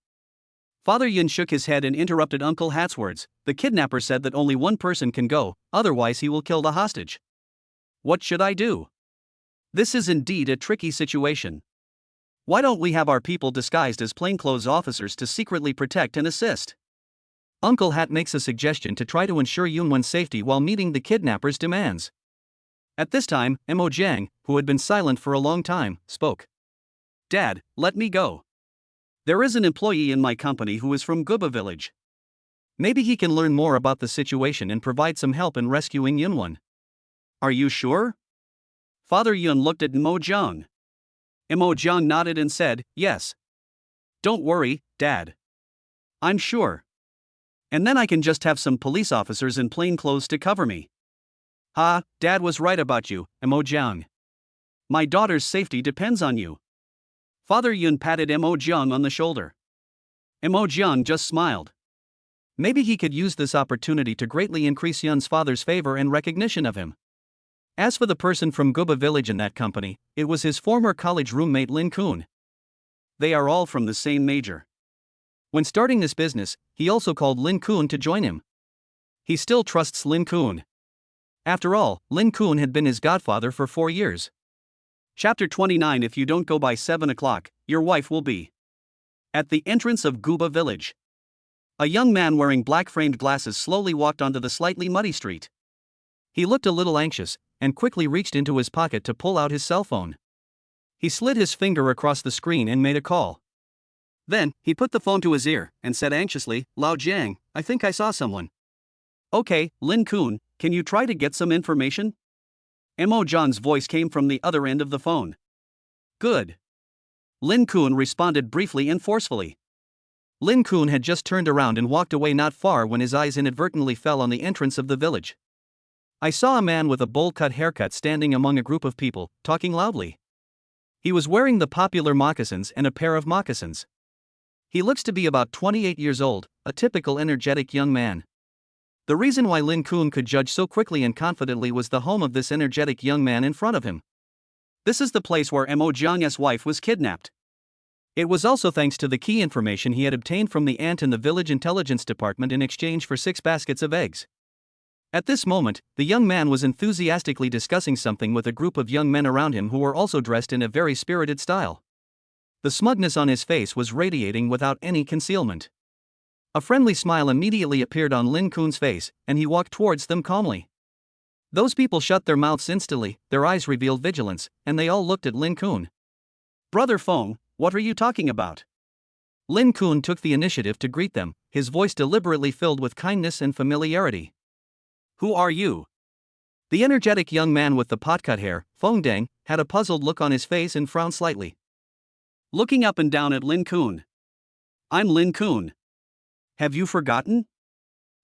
Father Yun shook his head and interrupted Uncle Hat's words. The kidnapper said that only one person can go, otherwise he will kill the hostage. What should I do? This is indeed a tricky situation. Why don't we have our people disguised as plainclothes officers to secretly protect and assist? Uncle Hat makes a suggestion to try to ensure Yunwan's safety while meeting the kidnapper's demands. At this time, Imo Jiang, who had been silent for a long time, spoke. Dad, let me go. There is an employee in my company who is from Guba village. Maybe he can learn more about the situation and provide some help in rescuing Yunwan. Are you sure? Father Yun looked at Imo Jiang. Imo Jiang nodded and said, Yes. Don't worry, Dad. I'm sure. And then I can just have some police officers in plain clothes to cover me. Dad was right about you, Imo Jiang. My daughter's safety depends on you. Father Yun patted Imo Jiang on the shoulder. Imo Jiang just smiled. Maybe he could use this opportunity to greatly increase Yun's father's favor and recognition of him. As for the person from Guba village in that company, it was his former college roommate Lin Kun. They are all from the same major. When starting this business, he also called Lin Kun to join him. He still trusts Lin Kun. After all, Lin Kun had been his godfather for 4 years. Chapter 29. If you don't go by 7 o'clock, your wife will be. At the entrance of Guba village, a young man wearing black-framed glasses slowly walked onto the slightly muddy street. He looked a little anxious, and quickly reached into his pocket to pull out his cell phone. He slid his finger across the screen and made a call. Then, he put the phone to his ear, and said anxiously, "Lao Jiang, I think I saw someone." "Okay, Lin Kun, can you try to get some information?" Mo John's voice came from the other end of the phone. "Good." Lin Kun responded briefly and forcefully. Lin Kun had just turned around and walked away not far when his eyes inadvertently fell on the entrance of the village. I saw a man with a bowl-cut haircut standing among a group of people, talking loudly. He was wearing the popular moccasins and a pair of moccasins. He looks to be about 28 years old, a typical energetic young man. The reason why Lin Kun could judge so quickly and confidently was the home of this energetic young man in front of him. This is the place where Mo Jiang's wife was kidnapped. It was also thanks to the key information he had obtained from the aunt in the village intelligence department in exchange for 6 baskets of eggs. At this moment, the young man was enthusiastically discussing something with a group of young men around him who were also dressed in a very spirited style. The smugness on his face was radiating without any concealment. A friendly smile immediately appeared on Lin Kun's face, and he walked towards them calmly. Those people shut their mouths instantly, their eyes revealed vigilance, and they all looked at Lin Kun. "Brother Feng, what are you talking about?" Lin Kun took the initiative to greet them, his voice deliberately filled with kindness and familiarity. "Who are you?" The energetic young man with the pot-cut hair, Feng Deng, had a puzzled look on his face and frowned slightly. Looking up and down at Lin Kun. "I'm Lin Kun. Have you forgotten?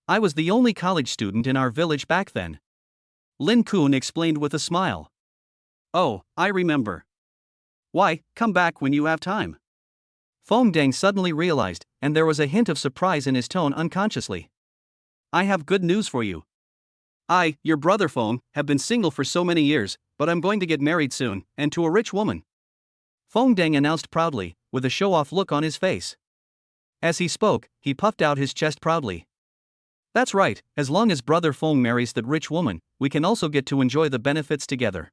I was the only college student in our village back then." Lin Kun explained with a smile. "Oh, I remember. Why, come back when you have time." Feng Deng suddenly realized, and there was a hint of surprise in his tone unconsciously. "I have good news for you. I, your brother Feng, have been single for so many years, but I'm going to get married soon, and to a rich woman," Feng Deng announced proudly, with a show-off look on his face. As he spoke, he puffed out his chest proudly. "That's right, as long as brother Feng marries that rich woman, we can also get to enjoy the benefits together."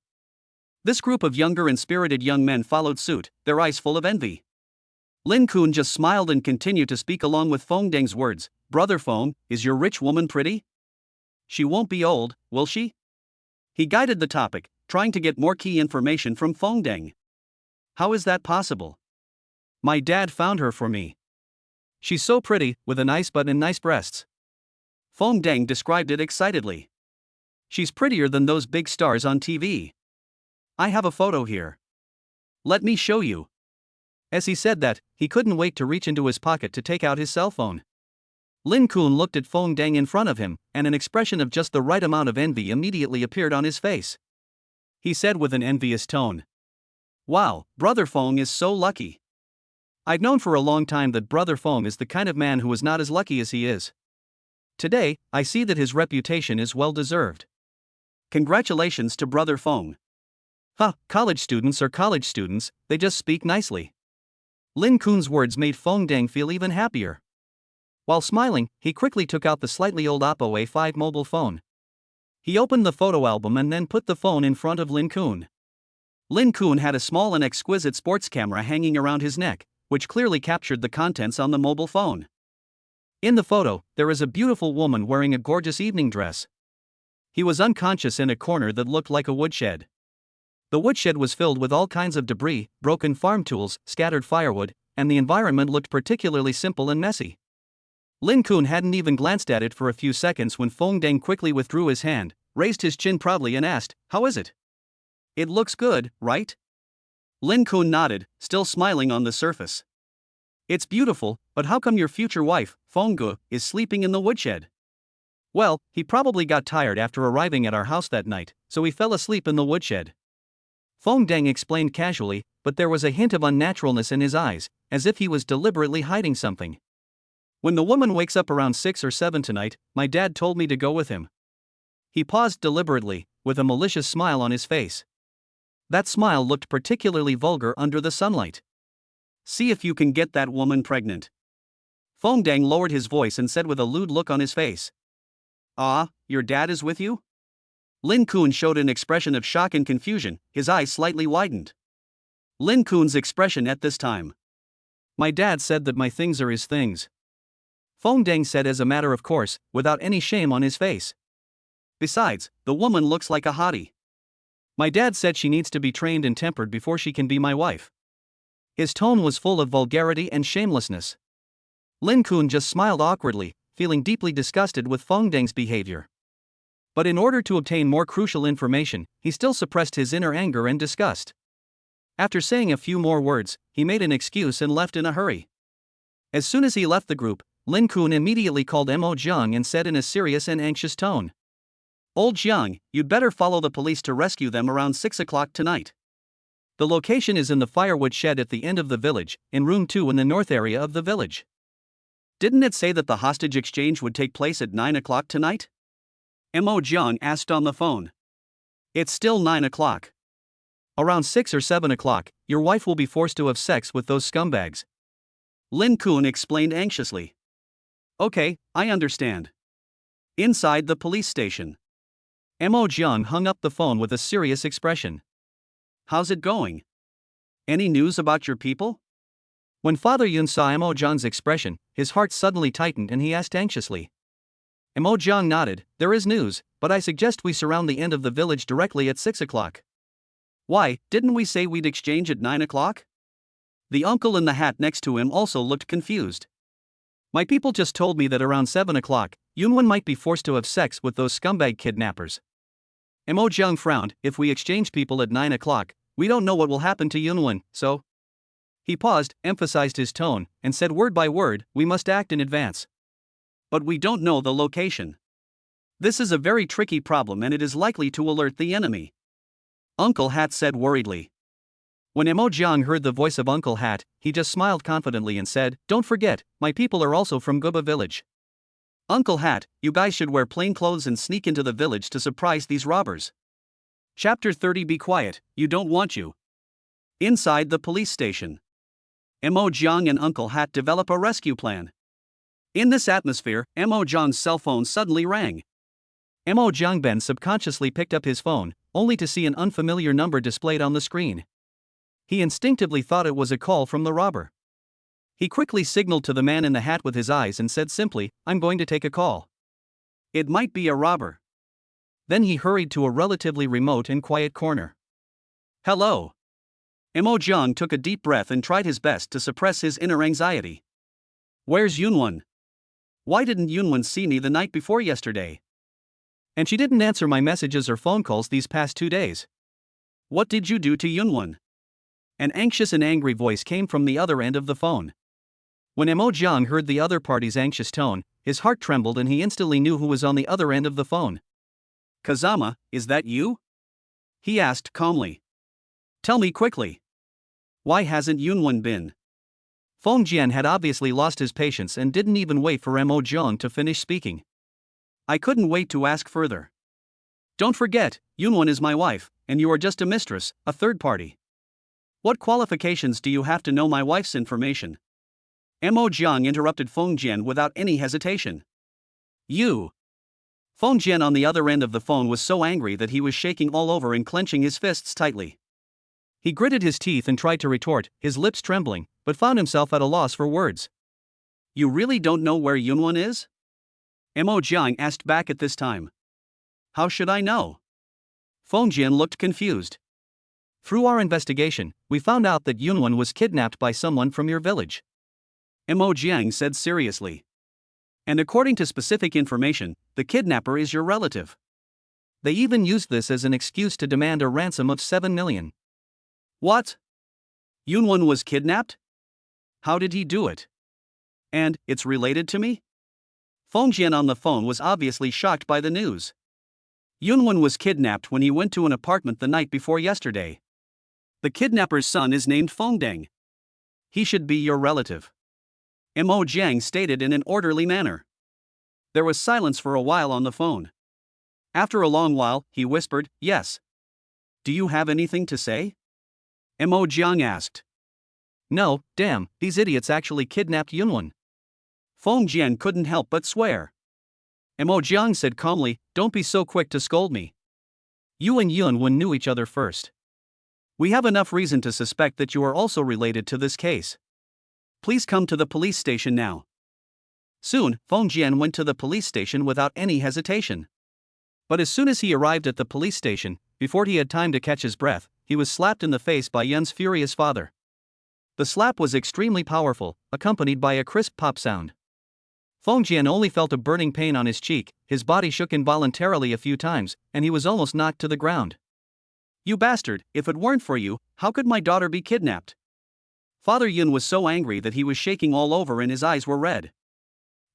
This group of younger and spirited young men followed suit, their eyes full of envy. Lin Kun just smiled and continued to speak along with Feng Deng's words. "Brother Feng, is your rich woman pretty? She won't be old, will she?" He guided the topic, trying to get more key information from Feng Deng. "How is that possible? My dad found her for me. She's so pretty, with a nice butt and nice breasts." Feng Deng described it excitedly. "She's prettier than those big stars on TV. I have a photo here. Let me show you." As he said that, he couldn't wait to reach into his pocket to take out his cell phone. Lin Kun looked at Feng Deng in front of him, and an expression of just the right amount of envy immediately appeared on his face. He said with an envious tone, "Wow, brother Feng is so lucky. I've known for a long time that brother Feng is the kind of man who is not as lucky as he is. Today, I see that his reputation is well deserved. Congratulations to brother Feng." College students are college students, they just speak nicely." Lin Kun's words made Feng Deng feel even happier. While smiling, he quickly took out the slightly old Oppo A5 mobile phone. He opened the photo album and then put the phone in front of Lin Kun. Lin Kun had a small and exquisite sports camera hanging around his neck, which clearly captured the contents on the mobile phone. In the photo, there is a beautiful woman wearing a gorgeous evening dress. He was unconscious in a corner that looked like a woodshed. The woodshed was filled with all kinds of debris, broken farm tools, scattered firewood, and the environment looked particularly simple and messy. Lin Kun hadn't even glanced at it for a few seconds when Feng Deng quickly withdrew his hand, raised his chin proudly and asked, "How is it? It looks good, right?" Lin Kun nodded, still smiling on the surface. "It's beautiful, but how come your future wife, Feng Gu, is sleeping in the woodshed?" "Well, he probably got tired after arriving at our house that night, so he fell asleep in the woodshed," Feng Deng explained casually, but there was a hint of unnaturalness in his eyes, as if he was deliberately hiding something. "When the woman wakes up around 6 or 7 tonight, my dad told me to go with him." He paused deliberately, with a malicious smile on his face. That smile looked particularly vulgar under the sunlight. "See if you can get that woman pregnant." Feng Deng lowered his voice and said with a lewd look on his face. "Ah, your dad is with you?" Lin Kun showed an expression of shock and confusion, his eyes slightly widened. Lin Kun's expression at this time. My dad said that my things are his things. Feng Deng said as a matter of course, without any shame on his face. Besides, the woman looks like a hottie. My dad said she needs to be trained and tempered before she can be my wife. His tone was full of vulgarity and shamelessness. Lin Kun just smiled awkwardly, feeling deeply disgusted with Feng Deng's behavior. But in order to obtain more crucial information, he still suppressed his inner anger and disgust. After saying a few more words, he made an excuse and left in a hurry. As soon as he left the group, Lin Kun immediately called Mo Jiang and said in a serious and anxious tone, Old Jiang, you'd better follow the police to rescue them around 6 o'clock tonight. The location is in the firewood shed at the end of the village, in room 2 in the north area of the village. Didn't it say that the hostage exchange would take place at 9 o'clock tonight? Mo Jiang asked on the phone. It's still 9 o'clock. Around 6 or 7 o'clock, your wife will be forced to have sex with those scumbags. Lin Kun explained anxiously. Okay, I understand. Inside the police station. Mo Jiang hung up the phone with a serious expression. How's it going? Any news about your people? When Father Yun saw Mo Jiang's expression, his heart suddenly tightened and he asked anxiously. Mo Jiang nodded, there is news, but I suggest we surround the end of the village directly at 6 o'clock. Why, didn't we say we'd exchange at 9 o'clock? The uncle in the hat next to him also looked confused. My people just told me that around 7 o'clock, Yunwen might be forced to have sex with those scumbag kidnappers. Mo Jiang frowned, if we exchange people at 9 o'clock, we don't know what will happen to Yunwen, so... He paused, emphasized his tone, and said word by word, we must act in advance. But we don't know the location. This is a very tricky problem and it is likely to alert the enemy. Uncle Hat said worriedly. When Mo Jiang heard the voice of Uncle Hat, he just smiled confidently and said, don't forget, my people are also from Guba village. Uncle Hat, you guys should wear plain clothes and sneak into the village to surprise these robbers. Chapter 30 Be quiet, you don't want you. Inside the police station. Mo Jiang and Uncle Hat develop a rescue plan. In this atmosphere, Mo Jiang's cell phone suddenly rang. Mo Jiangben subconsciously picked up his phone, only to see an unfamiliar number displayed on the screen. He instinctively thought it was a call from the robber. He quickly signaled to the man in the hat with his eyes and said simply, I'm going to take a call. It might be a robber. Then he hurried to a relatively remote and quiet corner. Hello. Mo Jiang took a deep breath and tried his best to suppress his inner anxiety. Where's Yunwen? Why didn't Yunwen see me the night before yesterday? And she didn't answer my messages or phone calls these past 2 days. What did you do to Yunwen? An anxious and angry voice came from the other end of the phone. When Mo Jiang heard the other party's anxious tone, his heart trembled and he instantly knew who was on the other end of the phone. Kazama, is that you? He asked calmly. Tell me quickly. Why hasn't Yunwen been? Feng Jian had obviously lost his patience and didn't even wait for Mo Jiang to finish speaking. I couldn't wait to ask further. Don't forget, Yunwen is my wife, and you are just a mistress, a third party. What qualifications do you have to know my wife's information? Mo Jiang interrupted Feng Jian without any hesitation. You. Feng Jian on the other end of the phone was so angry that he was shaking all over and clenching his fists tightly. He gritted his teeth and tried to retort, his lips trembling, but found himself at a loss for words. You really don't know where Yunwen is? Mo Jiang asked back at this time. How should I know? Feng Jian looked confused. Through our investigation, we found out that Yunwen was kidnapped by someone from your village. Mo Jiang said seriously. And according to specific information, the kidnapper is your relative. They even used this as an excuse to demand a ransom of 7 million. What? Yunwen was kidnapped? How did he do it? And, it's related to me? Feng Jian on the phone was obviously shocked by the news. Yunwen was kidnapped when he went to an apartment the night before yesterday. The kidnapper's son is named Feng Deng. He should be your relative. Mo Jiang stated in an orderly manner. There was silence for a while on the phone. After a long while, he whispered, yes. Do you have anything to say? Mo Jiang asked. No, damn, these idiots actually kidnapped Yunwen. Feng Jian couldn't help but swear. Mo Jiang said calmly, don't be so quick to scold me. You and Yunwen knew each other first. We have enough reason to suspect that you are also related to this case. Please come to the police station now. Soon, Feng Jian went to the police station without any hesitation. But as soon as he arrived at the police station, before he had time to catch his breath, he was slapped in the face by Yun's furious father. The slap was extremely powerful, accompanied by a crisp pop sound. Feng Jian only felt a burning pain on his cheek, his body shook involuntarily a few times, and he was almost knocked to the ground. You bastard, if it weren't for you, how could my daughter be kidnapped? Father Yun was so angry that he was shaking all over and his eyes were red.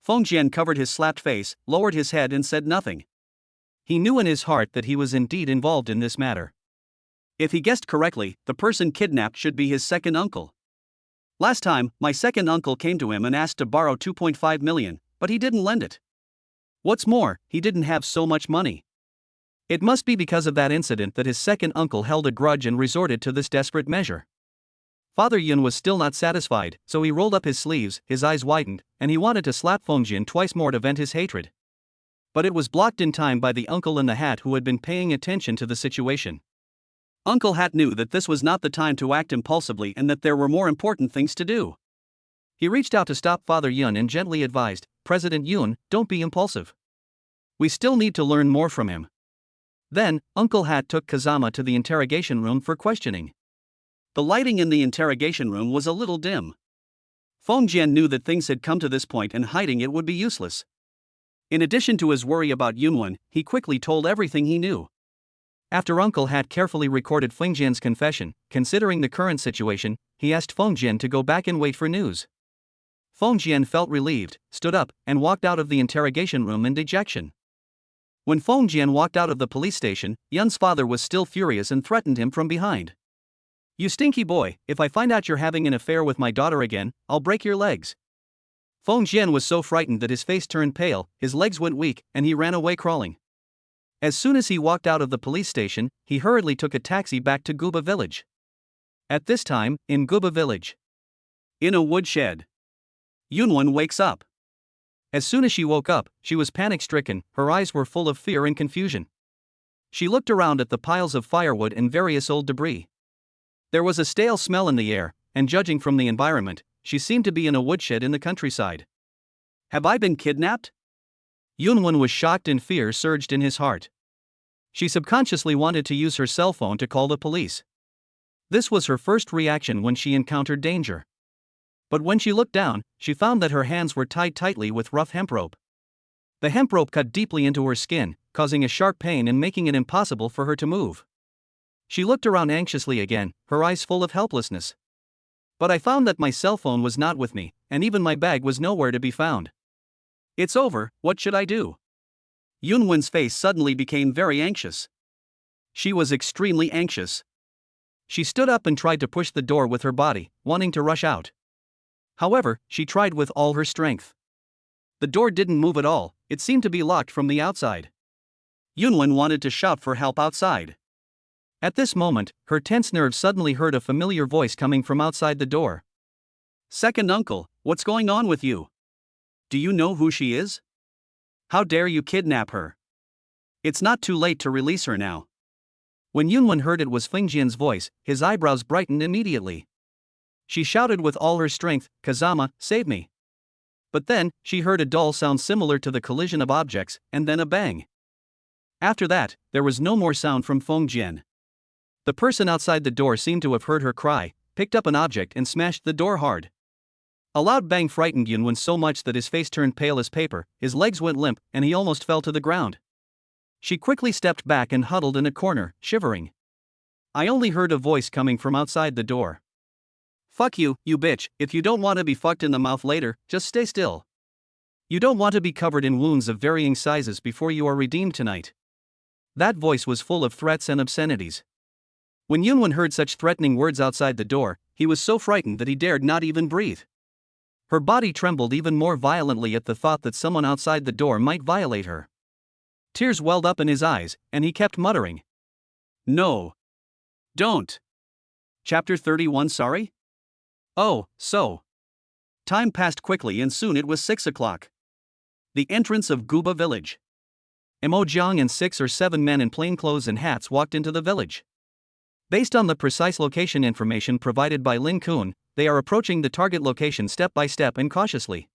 Feng Jian covered his slapped face, lowered his head and said nothing. He knew in his heart that he was indeed involved in this matter. If he guessed correctly, the person kidnapped should be his second uncle. Last time, my second uncle came to him and asked to borrow 2.5 million, but he didn't lend it. What's more, he didn't have so much money. It must be because of that incident that his second uncle held a grudge and resorted to this desperate measure. Father Yun was still not satisfied, so he rolled up his sleeves, his eyes widened, and he wanted to slap Feng Jian twice more to vent his hatred. But it was blocked in time by the uncle in the hat who had been paying attention to the situation. Uncle Hat knew that this was not the time to act impulsively and that there were more important things to do. He reached out to stop Father Yun and gently advised, President Yun, don't be impulsive. We still need to learn more from him. Then, Uncle Hat took Kazama to the interrogation room for questioning. The lighting in the interrogation room was a little dim. Feng Jian knew that things had come to this point and hiding it would be useless. In addition to his worry about Yunwen, he quickly told everything he knew. After Uncle Hat carefully recorded Feng Jian's confession, considering the current situation, he asked Feng Jian to go back and wait for news. Feng Jian felt relieved, stood up, and walked out of the interrogation room in dejection. When Feng Jian walked out of the police station, Yun's father was still furious and threatened him from behind. You stinky boy, if I find out you're having an affair with my daughter again, I'll break your legs. Feng Jian was so frightened that his face turned pale, his legs went weak, and he ran away crawling. As soon as he walked out of the police station, he hurriedly took a taxi back to Guba village. At this time, in Guba village. In a woodshed. Yunwen wakes up. As soon as she woke up, she was panic-stricken, her eyes were full of fear and confusion. She looked around at the piles of firewood and various old debris. There was a stale smell in the air, and judging from the environment, she seemed to be in a woodshed in the countryside. Have I been kidnapped? Yunwen was shocked and fear surged in his heart. She subconsciously wanted to use her cell phone to call the police. This was her first reaction when she encountered danger. But when she looked down, she found that her hands were tied tightly with rough hemp rope. The hemp rope cut deeply into her skin, causing a sharp pain and making it impossible for her to move. She looked around anxiously again, her eyes full of helplessness. But I found that my cell phone was not with me, and even my bag was nowhere to be found. It's over, what should I do? Yunwen's face suddenly became very anxious. She was extremely anxious. She stood up and tried to push the door with her body, wanting to rush out. However, she tried with all her strength. The door didn't move at all, it seemed to be locked from the outside. Yunwen wanted to shout for help outside. At this moment, her tense nerves suddenly heard a familiar voice coming from outside the door. Second uncle, what's going on with you? Do you know who she is? How dare you kidnap her? It's not too late to release her now. When Yunwen heard it was Feng Jian's voice, his eyebrows brightened immediately. She shouted with all her strength, Kazama, save me. But then, she heard a dull sound similar to the collision of objects, and then a bang. After that, there was no more sound from Feng Jian. The person outside the door seemed to have heard her cry, picked up an object and smashed the door hard. A loud bang frightened Yunwen so much that his face turned pale as paper, his legs went limp, and he almost fell to the ground. She quickly stepped back and huddled in a corner, shivering. I only heard a voice coming from outside the door. Fuck you, you bitch, if you don't want to be fucked in the mouth later, just stay still. You don't want to be covered in wounds of varying sizes before you are redeemed tonight. That voice was full of threats and obscenities. When Yunwen heard such threatening words outside the door, he was so frightened that he dared not even breathe. Her body trembled even more violently at the thought that someone outside the door might violate her. Tears welled up in his eyes, and he kept muttering. No. Don't. Chapter 31 Sorry? Oh, so. Time passed quickly and soon it was 6 o'clock. The entrance of Guba village. Mo Jiang and 6 or 7 men in plain clothes and hats walked into the village. Based on the precise location information provided by Lin Kun, they are approaching the target location step by step and cautiously.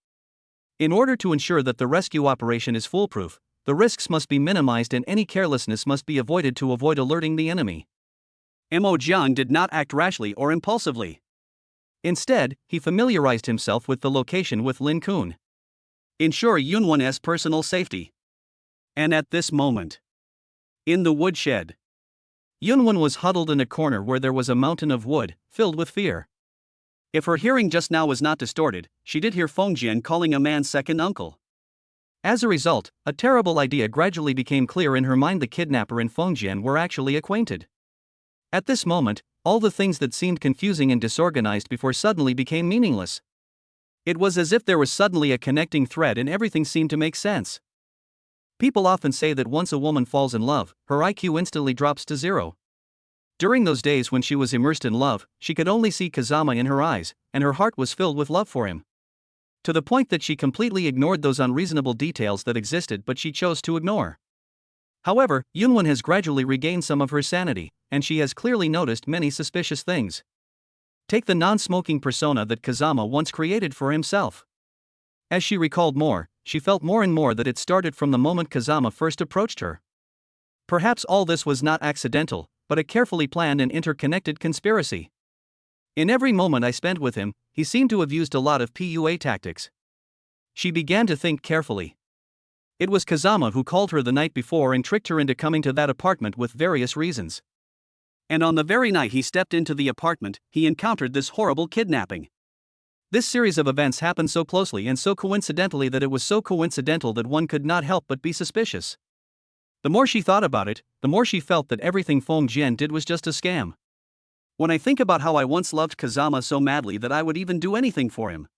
In order to ensure that the rescue operation is foolproof, the risks must be minimized and any carelessness must be avoided to avoid alerting the enemy. Mo Jiang did not act rashly or impulsively. Instead, he familiarized himself with the location with Lin Kun. Ensure Yunwan's personal safety. And at this moment, in the woodshed, Yunwan was huddled in a corner where there was a mountain of wood, filled with fear. If her hearing just now was not distorted, she did hear Fengjian calling a man second uncle. As a result, a terrible idea gradually became clear in her mind: the kidnapper and Fengjian were actually acquainted. At this moment, all the things that seemed confusing and disorganized before suddenly became meaningless. It was as if there was suddenly a connecting thread and everything seemed to make sense. People often say that once a woman falls in love, her IQ instantly drops to 0. During those days when she was immersed in love, she could only see Kazama in her eyes, and her heart was filled with love for him. To the point that she completely ignored those unreasonable details that existed but she chose to ignore. However, Yunwan has gradually regained some of her sanity, and she has clearly noticed many suspicious things. Take the non-smoking persona that Kazama once created for himself. As she recalled more, she felt more and more that it started from the moment Kazama first approached her. Perhaps all this was not accidental, but a carefully planned and interconnected conspiracy. In every moment I spent with him, he seemed to have used a lot of PUA tactics. She began to think carefully. It was Kazama who called her the night before and tricked her into coming to that apartment with various reasons. And on the very night he stepped into the apartment, he encountered this horrible kidnapping. This series of events happened so closely and so coincidentally that it was so coincidental that one could not help but be suspicious. The more she thought about it, the more she felt that everything Feng Jian did was just a scam. When I think about how I once loved Kazama so madly that I would even do anything for him.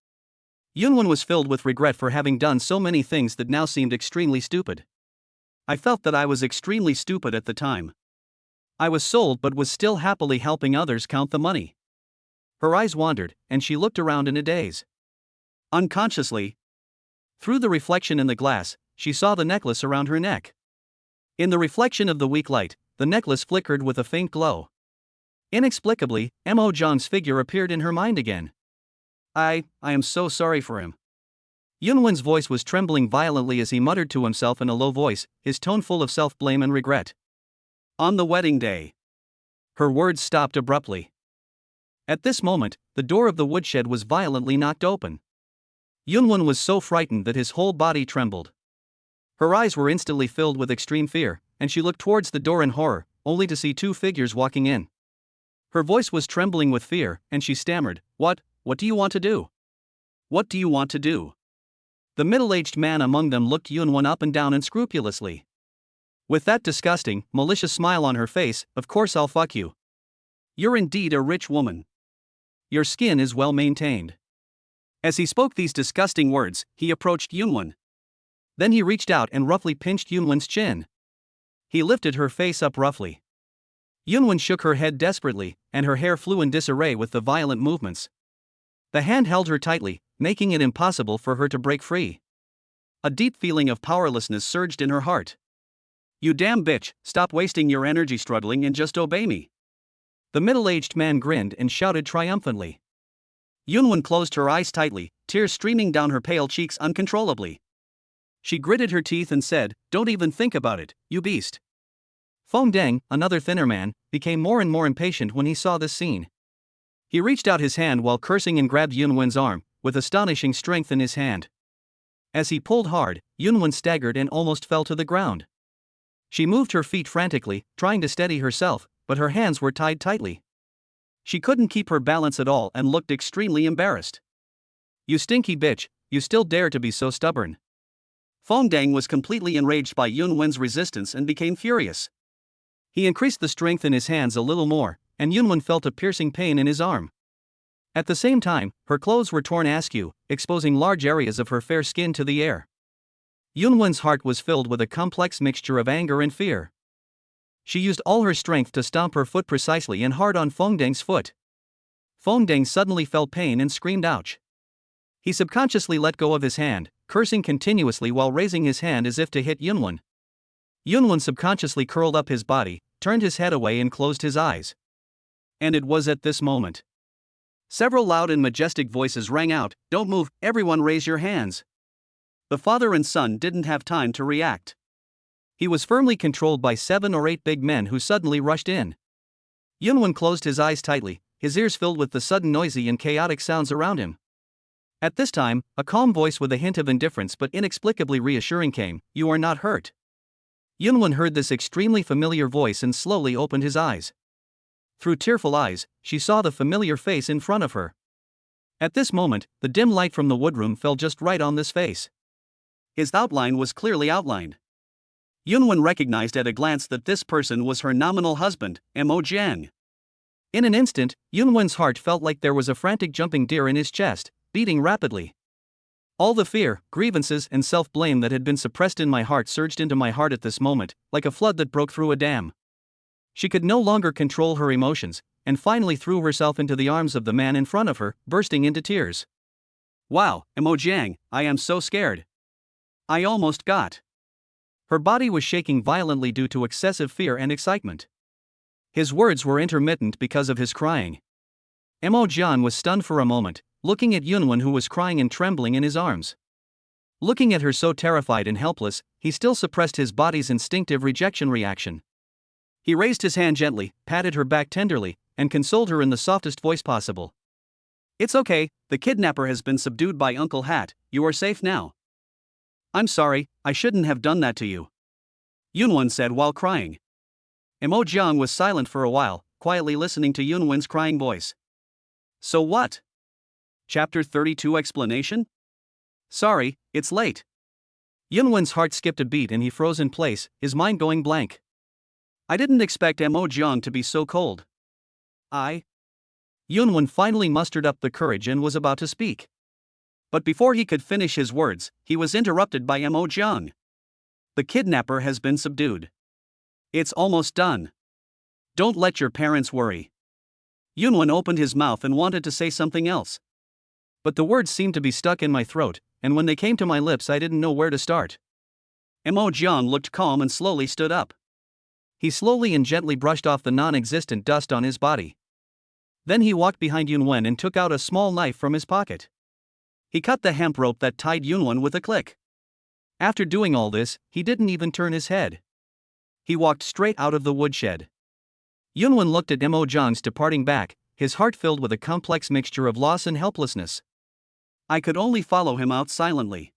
Yunwan was filled with regret for having done so many things that now seemed extremely stupid. I felt that I was extremely stupid at the time. I was sold but was still happily helping others count the money. Her eyes wandered, and she looked around in a daze. Unconsciously, through the reflection in the glass, she saw the necklace around her neck. In the reflection of the weak light, the necklace flickered with a faint glow. Inexplicably, Mo Jiang's figure appeared in her mind again. I am so sorry for him. Yunwan's voice was trembling violently as he muttered to himself in a low voice, his tone full of self-blame and regret. On the wedding day. Her words stopped abruptly. At this moment, the door of the woodshed was violently knocked open. Yunwan was so frightened that his whole body trembled. Her eyes were instantly filled with extreme fear, and she looked towards the door in horror, only to see 2 figures walking in. Her voice was trembling with fear, and she stammered, What do you want to do? What do you want to do? The middle-aged man among them looked Yunwan up and down unscrupulously. With that disgusting, malicious smile on her face, of course I'll fuck you. You're indeed a rich woman. Your skin is well maintained. As he spoke these disgusting words, he approached Yunwan. Then he reached out and roughly pinched Yunwan's chin. He lifted her face up roughly. Yunwan shook her head desperately, and her hair flew in disarray with the violent movements. The hand held her tightly, making it impossible for her to break free. A deep feeling of powerlessness surged in her heart. You damn bitch, stop wasting your energy struggling and just obey me. The middle-aged man grinned and shouted triumphantly. Yunwan closed her eyes tightly, tears streaming down her pale cheeks uncontrollably. She gritted her teeth and said, Don't even think about it, you beast. Feng Deng, another thinner man, became more and more impatient when he saw this scene. He reached out his hand while cursing and grabbed Yunwan's arm, with astonishing strength in his hand. As he pulled hard, Yunwan staggered and almost fell to the ground. She moved her feet frantically, trying to steady herself, but her hands were tied tightly. She couldn't keep her balance at all and looked extremely embarrassed. You stinky bitch, you still dare to be so stubborn. Feng Deng was completely enraged by Yunwan's resistance and became furious. He increased the strength in his hands a little more, and Yunwan felt a piercing pain in his arm. At the same time, her clothes were torn askew, exposing large areas of her fair skin to the air. Yunwan's heart was filled with a complex mixture of anger and fear. She used all her strength to stomp her foot precisely and hard on Feng Deng's foot. Feng Deng suddenly felt pain and screamed ouch. He subconsciously let go of his hand, cursing continuously while raising his hand as if to hit Yunwan. Yunwen subconsciously curled up his body, turned his head away and closed his eyes. And it was at this moment. Several loud and majestic voices rang out, "Don't move, everyone raise your hands." The father and son didn't have time to react. He was firmly controlled by 7 or 8 big men who suddenly rushed in. Yunwen closed his eyes tightly, his ears filled with the sudden noisy and chaotic sounds around him. At this time, a calm voice with a hint of indifference but inexplicably reassuring came, "You are not hurt." Yunwen heard this extremely familiar voice and slowly opened his eyes. Through tearful eyes, she saw the familiar face in front of her. At this moment, the dim light from the woodroom fell just right on this face. His outline was clearly outlined. Yunwen recognized at a glance that this person was her nominal husband, Mo Jiang. In an instant, Yunwen's heart felt like there was a frantic jumping deer in his chest, beating rapidly. All the fear, grievances, and self-blame that had been suppressed in my heart surged into my heart at this moment, like a flood that broke through a dam. She could no longer control her emotions, and finally threw herself into the arms of the man in front of her, bursting into tears. "Wow, Mo Jiang, I am so scared. I almost got." Her body was shaking violently due to excessive fear and excitement. His words were intermittent because of his crying. Mo Jiang was stunned for a moment, looking at Yunwen who was crying and trembling in his arms. Looking at her so terrified and helpless, he still suppressed his body's instinctive rejection reaction. He raised his hand gently, patted her back tenderly, and consoled her in the softest voice possible. "It's okay, the kidnapper has been subdued by Uncle Hat, you are safe now." "I'm sorry, I shouldn't have done that to you," Yunwen said while crying. Mo Jiang was silent for a while, quietly listening to Yunwen's crying voice. "So what?" Chapter 32 Explanation? "Sorry, it's late." Yunwen's heart skipped a beat and he froze in place, his mind going blank. "I didn't expect Mo Jiang to be so cold." Yunwen finally mustered up the courage and was about to speak. But before he could finish his words, he was interrupted by Mo Jiang. "The kidnapper has been subdued. It's almost done. Don't let your parents worry." Yunwen opened his mouth and wanted to say something else. But the words seemed to be stuck in my throat, and when they came to my lips I didn't know where to start. Mo Jiang looked calm and slowly stood up. He slowly and gently brushed off the non-existent dust on his body. Then he walked behind Yunwen and took out a small knife from his pocket. He cut the hemp rope that tied Yunwen with a click. After doing all this, he didn't even turn his head. He walked straight out of the woodshed. Yunwen looked at Mo Jiang's departing back, his heart filled with a complex mixture of loss and helplessness. I could only follow him out silently.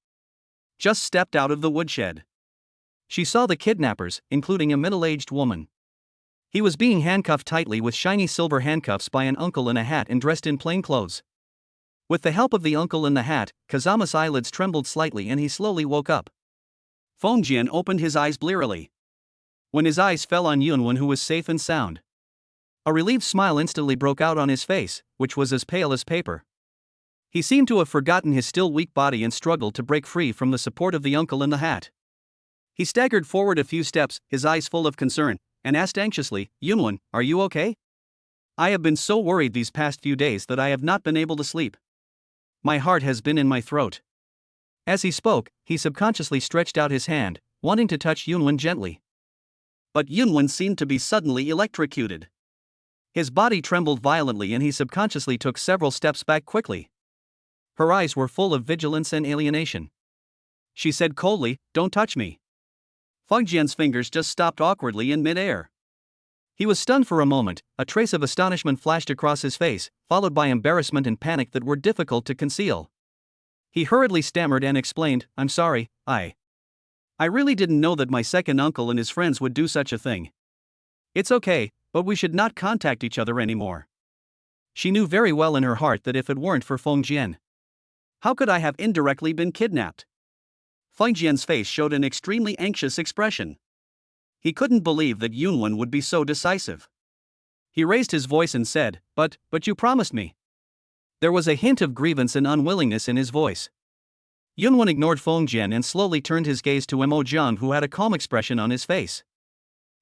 Just stepped out of the woodshed. She saw the kidnappers, including a middle-aged woman. He was being handcuffed tightly with shiny silver handcuffs by an uncle in a hat and dressed in plain clothes. With the help of the uncle in the hat, Kazama's eyelids trembled slightly and he slowly woke up. Fengjian opened his eyes blearily. When his eyes fell on Yunwen who was safe and sound, a relieved smile instantly broke out on his face, which was as pale as paper. He seemed to have forgotten his still weak body and struggled to break free from the support of the uncle in the hat. He staggered forward a few steps, his eyes full of concern, and asked anxiously, "Yunwen, are you okay? I have been so worried these past few days that I have not been able to sleep. My heart has been in my throat." As he spoke, he subconsciously stretched out his hand, wanting to touch Yunwen gently. But Yunwen seemed to be suddenly electrocuted. His body trembled violently and he subconsciously took several steps back quickly. Her eyes were full of vigilance and alienation. She said coldly, "Don't touch me." Fengjian's fingers just stopped awkwardly in mid-air. He was stunned for a moment, a trace of astonishment flashed across his face, followed by embarrassment and panic that were difficult to conceal. He hurriedly stammered and explained, "I'm sorry, I really didn't know that my second uncle and his friends would do such a thing. It's okay, but we should not contact each other anymore." She knew very well in her heart that if it weren't for Fengjian, how could I have indirectly been kidnapped? Fengjian's face showed an extremely anxious expression. He couldn't believe that Yunwen would be so decisive. He raised his voice and said, but you promised me." There was a hint of grievance and unwillingness in his voice. Yunwen ignored Fengjian and slowly turned his gaze to Mo Jiang who had a calm expression on his face.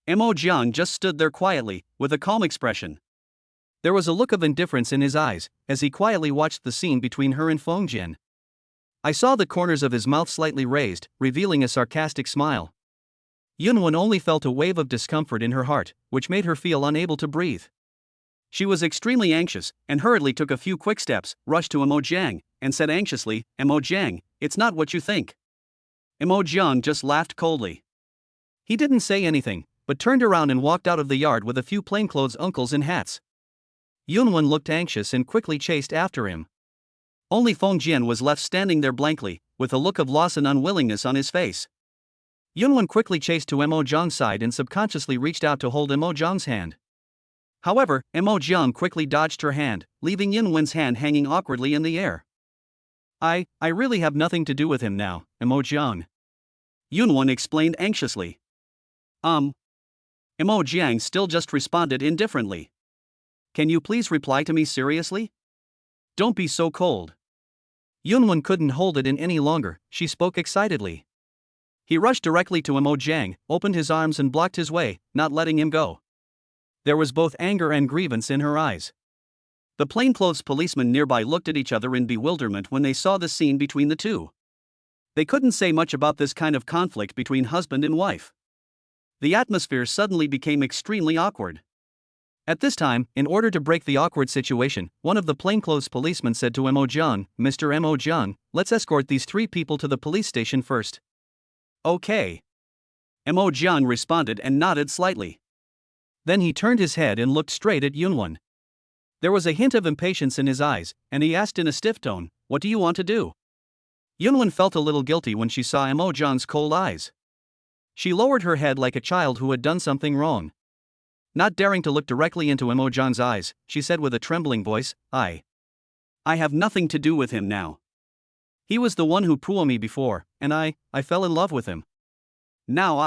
Mo Jiang just stood there quietly, with a calm expression. There was a look of indifference in his eyes, as he quietly watched the scene between her and Fengjian. I saw the corners of his mouth slightly raised, revealing a sarcastic smile. Yunwon only felt a wave of discomfort in her heart, which made her feel unable to breathe. She was extremely anxious, and hurriedly took a few quick steps, rushed to Imo Jiang, and said anxiously, "Imo Jiang, it's not what you think." Imo Jiang just laughed coldly. He didn't say anything, but turned around and walked out of the yard with a few plainclothes uncles in hats. Yunwon looked anxious and quickly chased after him. Only Feng Jian was left standing there blankly, with a look of loss and unwillingness on his face. Yunwon quickly chased to Imo Jiang's side and subconsciously reached out to hold Imo Jiang's hand. However, Imo Jiang quickly dodged her hand, leaving Yunwon's hand hanging awkwardly in the air. I really have nothing to do with him now, Imo Jiang. Yunwon explained anxiously. Imo Jiang still just responded indifferently. Can you please reply to me seriously? Don't be so cold. Yunwon couldn't hold it in any longer, she spoke excitedly. He rushed directly to Imo Jiang, opened his arms and blocked his way, not letting him go. There was both anger and grievance in her eyes. The plainclothes policemen nearby looked at each other in bewilderment when they saw the scene between the two. They couldn't say much about this kind of conflict between husband and wife. The atmosphere suddenly became extremely awkward. At this time, in order to break the awkward situation, one of the plainclothes policemen said to Imo Jiang, "Mr. Imo Jiang, let's escort these three people to the police station first." Okay. Imo Jiang responded and nodded slightly. Then he turned his head and looked straight at Yunwon. There was a hint of impatience in his eyes, and he asked in a stiff tone, "What do you want to do?" Yunwon felt a little guilty when she saw Imo Jiang's cold eyes. She lowered her head like a child who had done something wrong. Not daring to look directly into Imo Jiang's eyes, she said with a trembling voice, I have nothing to do with him now. He was the one who pulled me before, and I fell in love with him. Now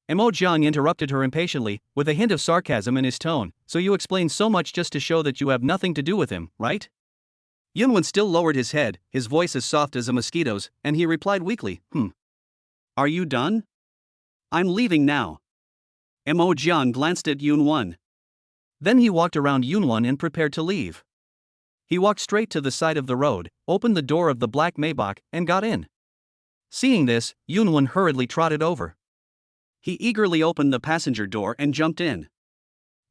Imo Jiang interrupted her impatiently, with a hint of sarcasm in his tone, "So you explain so much just to show that you have nothing to do with him, right?" Yunwon still lowered his head, his voice as soft as a mosquito's, and he replied weakly, Are you done? I'm leaving now. Imo Jiang glanced at Yunwon. Then he walked around Yunwon and prepared to leave. He walked straight to the side of the road, opened the door of the black Maybach, and got in. Seeing this, Yunwon hurriedly trotted over. He eagerly opened the passenger door and jumped in.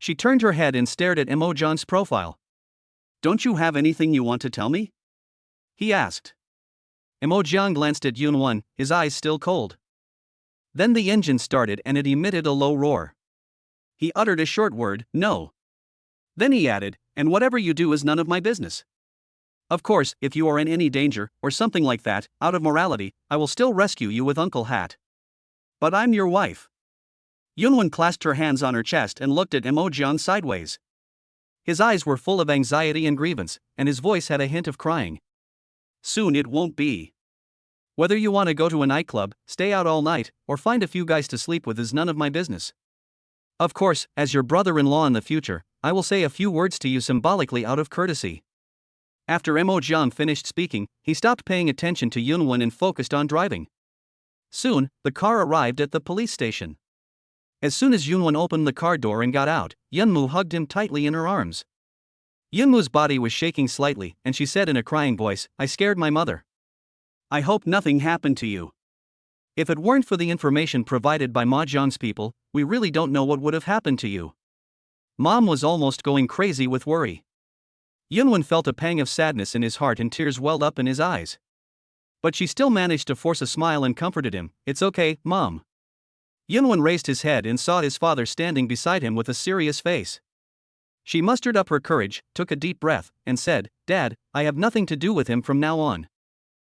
She turned her head and stared at Imo Jiang's profile. "Don't you have anything you want to tell me?" he asked. Imo Jiang glanced at Yunwon, his eyes still cold. Then the engine started and it emitted a low roar. He uttered a short word, "No." Then he added, "And whatever you do is none of my business. Of course, if you are in any danger, or something like that, out of morality, I will still rescue you with Uncle Hat. But I'm your wife." Yunwon clasped her hands on her chest and looked at Imo Jiang sideways. His eyes were full of anxiety and grievance, and his voice had a hint of crying. "Soon it won't be. Whether you want to go to a nightclub, stay out all night, or find a few guys to sleep with is none of my business. Of course, as your brother-in-law in the future, I will say a few words to you symbolically out of courtesy." After Imo Jiang finished speaking, he stopped paying attention to Yunwon and focused on driving. Soon, the car arrived at the police station. As soon as Yunwon opened the car door and got out, Yunmu hugged him tightly in her arms. Yunmu's body was shaking slightly, and she said in a crying voice, "I scared my mother. I hope nothing happened to you. If it weren't for the information provided by Ma Jiang's people, we really don't know what would have happened to you." Mom was almost going crazy with worry. Yunwon felt a pang of sadness in his heart and tears welled up in his eyes. But she still managed to force a smile and comforted him. "It's okay, Mom." Yunwon raised his head and saw his father standing beside him with a serious face. She mustered up her courage, took a deep breath, and said, "Dad, I have nothing to do with him from now on.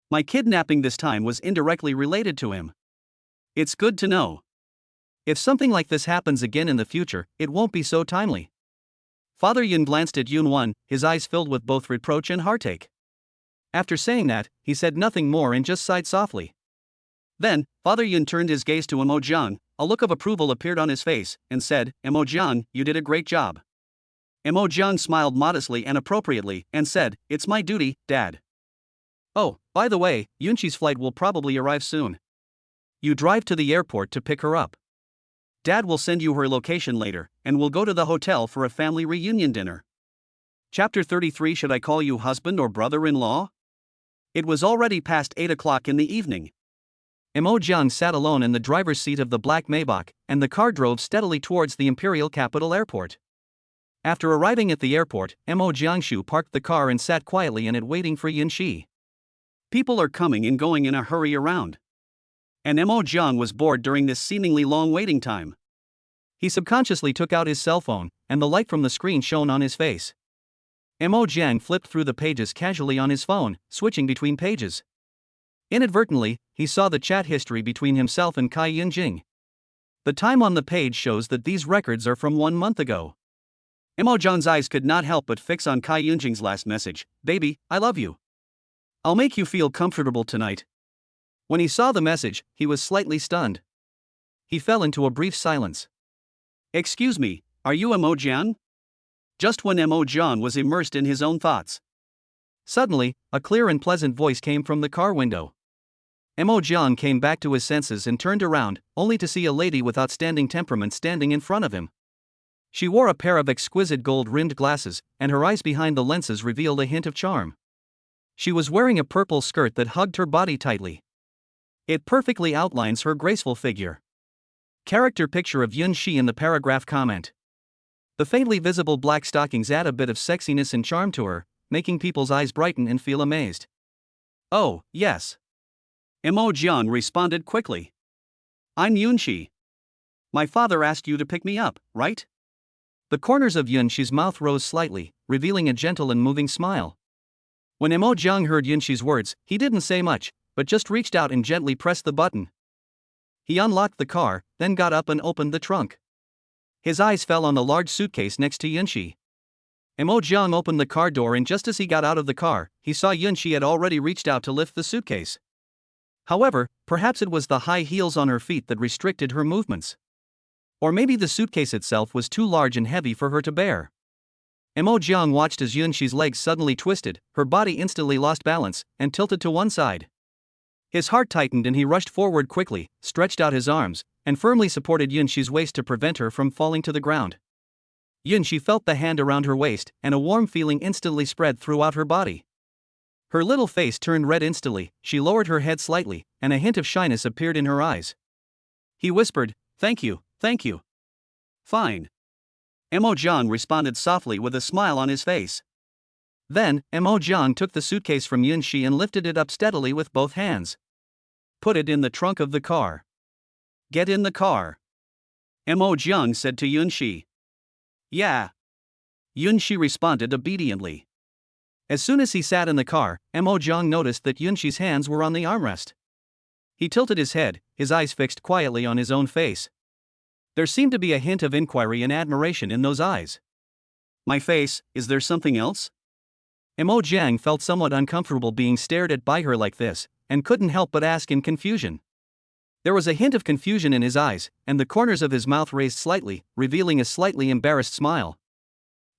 My kidnapping this time was indirectly related to him. It's good to know. If something like this happens again in the future, it won't be so timely." Father Yun glanced at Yunwon, his eyes filled with both reproach and heartache. After saying that, he said nothing more and just sighed softly. Then, Father Yun turned his gaze to Imo Jiang, a look of approval appeared on his face, and said, "Imo Jiang, you did a great job." Imo Jiang smiled modestly and appropriately, and said, "It's my duty, Dad. Oh, by the way, Yunqi's flight will probably arrive soon. You drive to the airport to pick her up. Dad will send you her location later, and we'll go to the hotel for a family reunion dinner." Chapter 33 Should I call you husband or brother-in-law? It was already past 8 o'clock in the evening. Imo Jiang sat alone in the driver's seat of the black Maybach, and the car drove steadily towards the imperial capital airport. After arriving at the airport, Imo Jiangshu parked the car and sat quietly in it waiting for Yunxi. People are coming and going in a hurry around. And Imo Jiang was bored during this seemingly long waiting time. He subconsciously took out his cell phone, and the light from the screen shone on his face. Imo Jiang flipped through the pages casually on his phone, switching between pages. Inadvertently, he saw the chat history between himself and Kai Yunjing. The time on the page shows that these records are from 1 month ago. Imo Jiang's eyes could not help but fix on Kai Yunjing's last message: "Baby, I love you. I'll make you feel comfortable tonight." When he saw the message, he was slightly stunned. He fell into a brief silence. "Excuse me, are you Imo Jiang?" Just when Imo Jiang was immersed in his own thoughts, suddenly, a clear and pleasant voice came from the car window. Imo Jiang came back to his senses and turned around, only to see a lady with outstanding temperament standing in front of him. She wore a pair of exquisite gold-rimmed glasses, and her eyes behind the lenses revealed a hint of charm. She was wearing a purple skirt that hugged her body tightly. It perfectly outlines her graceful figure. Character picture of Yunxi in the paragraph comment. The faintly visible black stockings add a bit of sexiness and charm to her, making people's eyes brighten and feel amazed. "Oh, yes." Imo Jiang responded quickly. "I'm Yunxi. My father asked you to pick me up, right?" The corners of Yunxi's mouth rose slightly, revealing a gentle and moving smile. When Imo Jiang heard Yunxi's words, he didn't say much, but just reached out and gently pressed the button. He unlocked the car, then got up and opened the trunk. His eyes fell on the large suitcase next to Yunxi. Imo Jiang opened the car door, and just as he got out of the car, he saw Yunxi had already reached out to lift the suitcase. However, perhaps it was the high heels on her feet that restricted her movements. Or maybe the suitcase itself was too large and heavy for her to bear. Imo Jiang watched as Yunxi's legs suddenly twisted, her body instantly lost balance, and tilted to one side. His heart tightened and he rushed forward quickly, stretched out his arms, and firmly supported Yunxi's waist to prevent her from falling to the ground. Yunxi felt the hand around her waist, and a warm feeling instantly spread throughout her body. Her little face turned red instantly, she lowered her head slightly, and a hint of shyness appeared in her eyes. He whispered, "Thank you, thank you." "Fine." Imo Jiang responded softly with a smile on his face. Then, Imo Jiang took the suitcase from Yunxi and lifted it up steadily with both hands. "Put it in the trunk of the car." "Get in the car," Imo Jiang said to Yunxi. "Yeah." Yunxi responded obediently. As soon as he sat in the car, Imo Jiang noticed that Yunxi's hands were on the armrest. He tilted his head, his eyes fixed quietly on his own face. There seemed to be a hint of inquiry and admiration in those eyes. "My face, is there something else?" Imo Jiang felt somewhat uncomfortable being stared at by her like this, and couldn't help but ask in confusion. There was a hint of confusion in his eyes, and the corners of his mouth raised slightly, revealing a slightly embarrassed smile.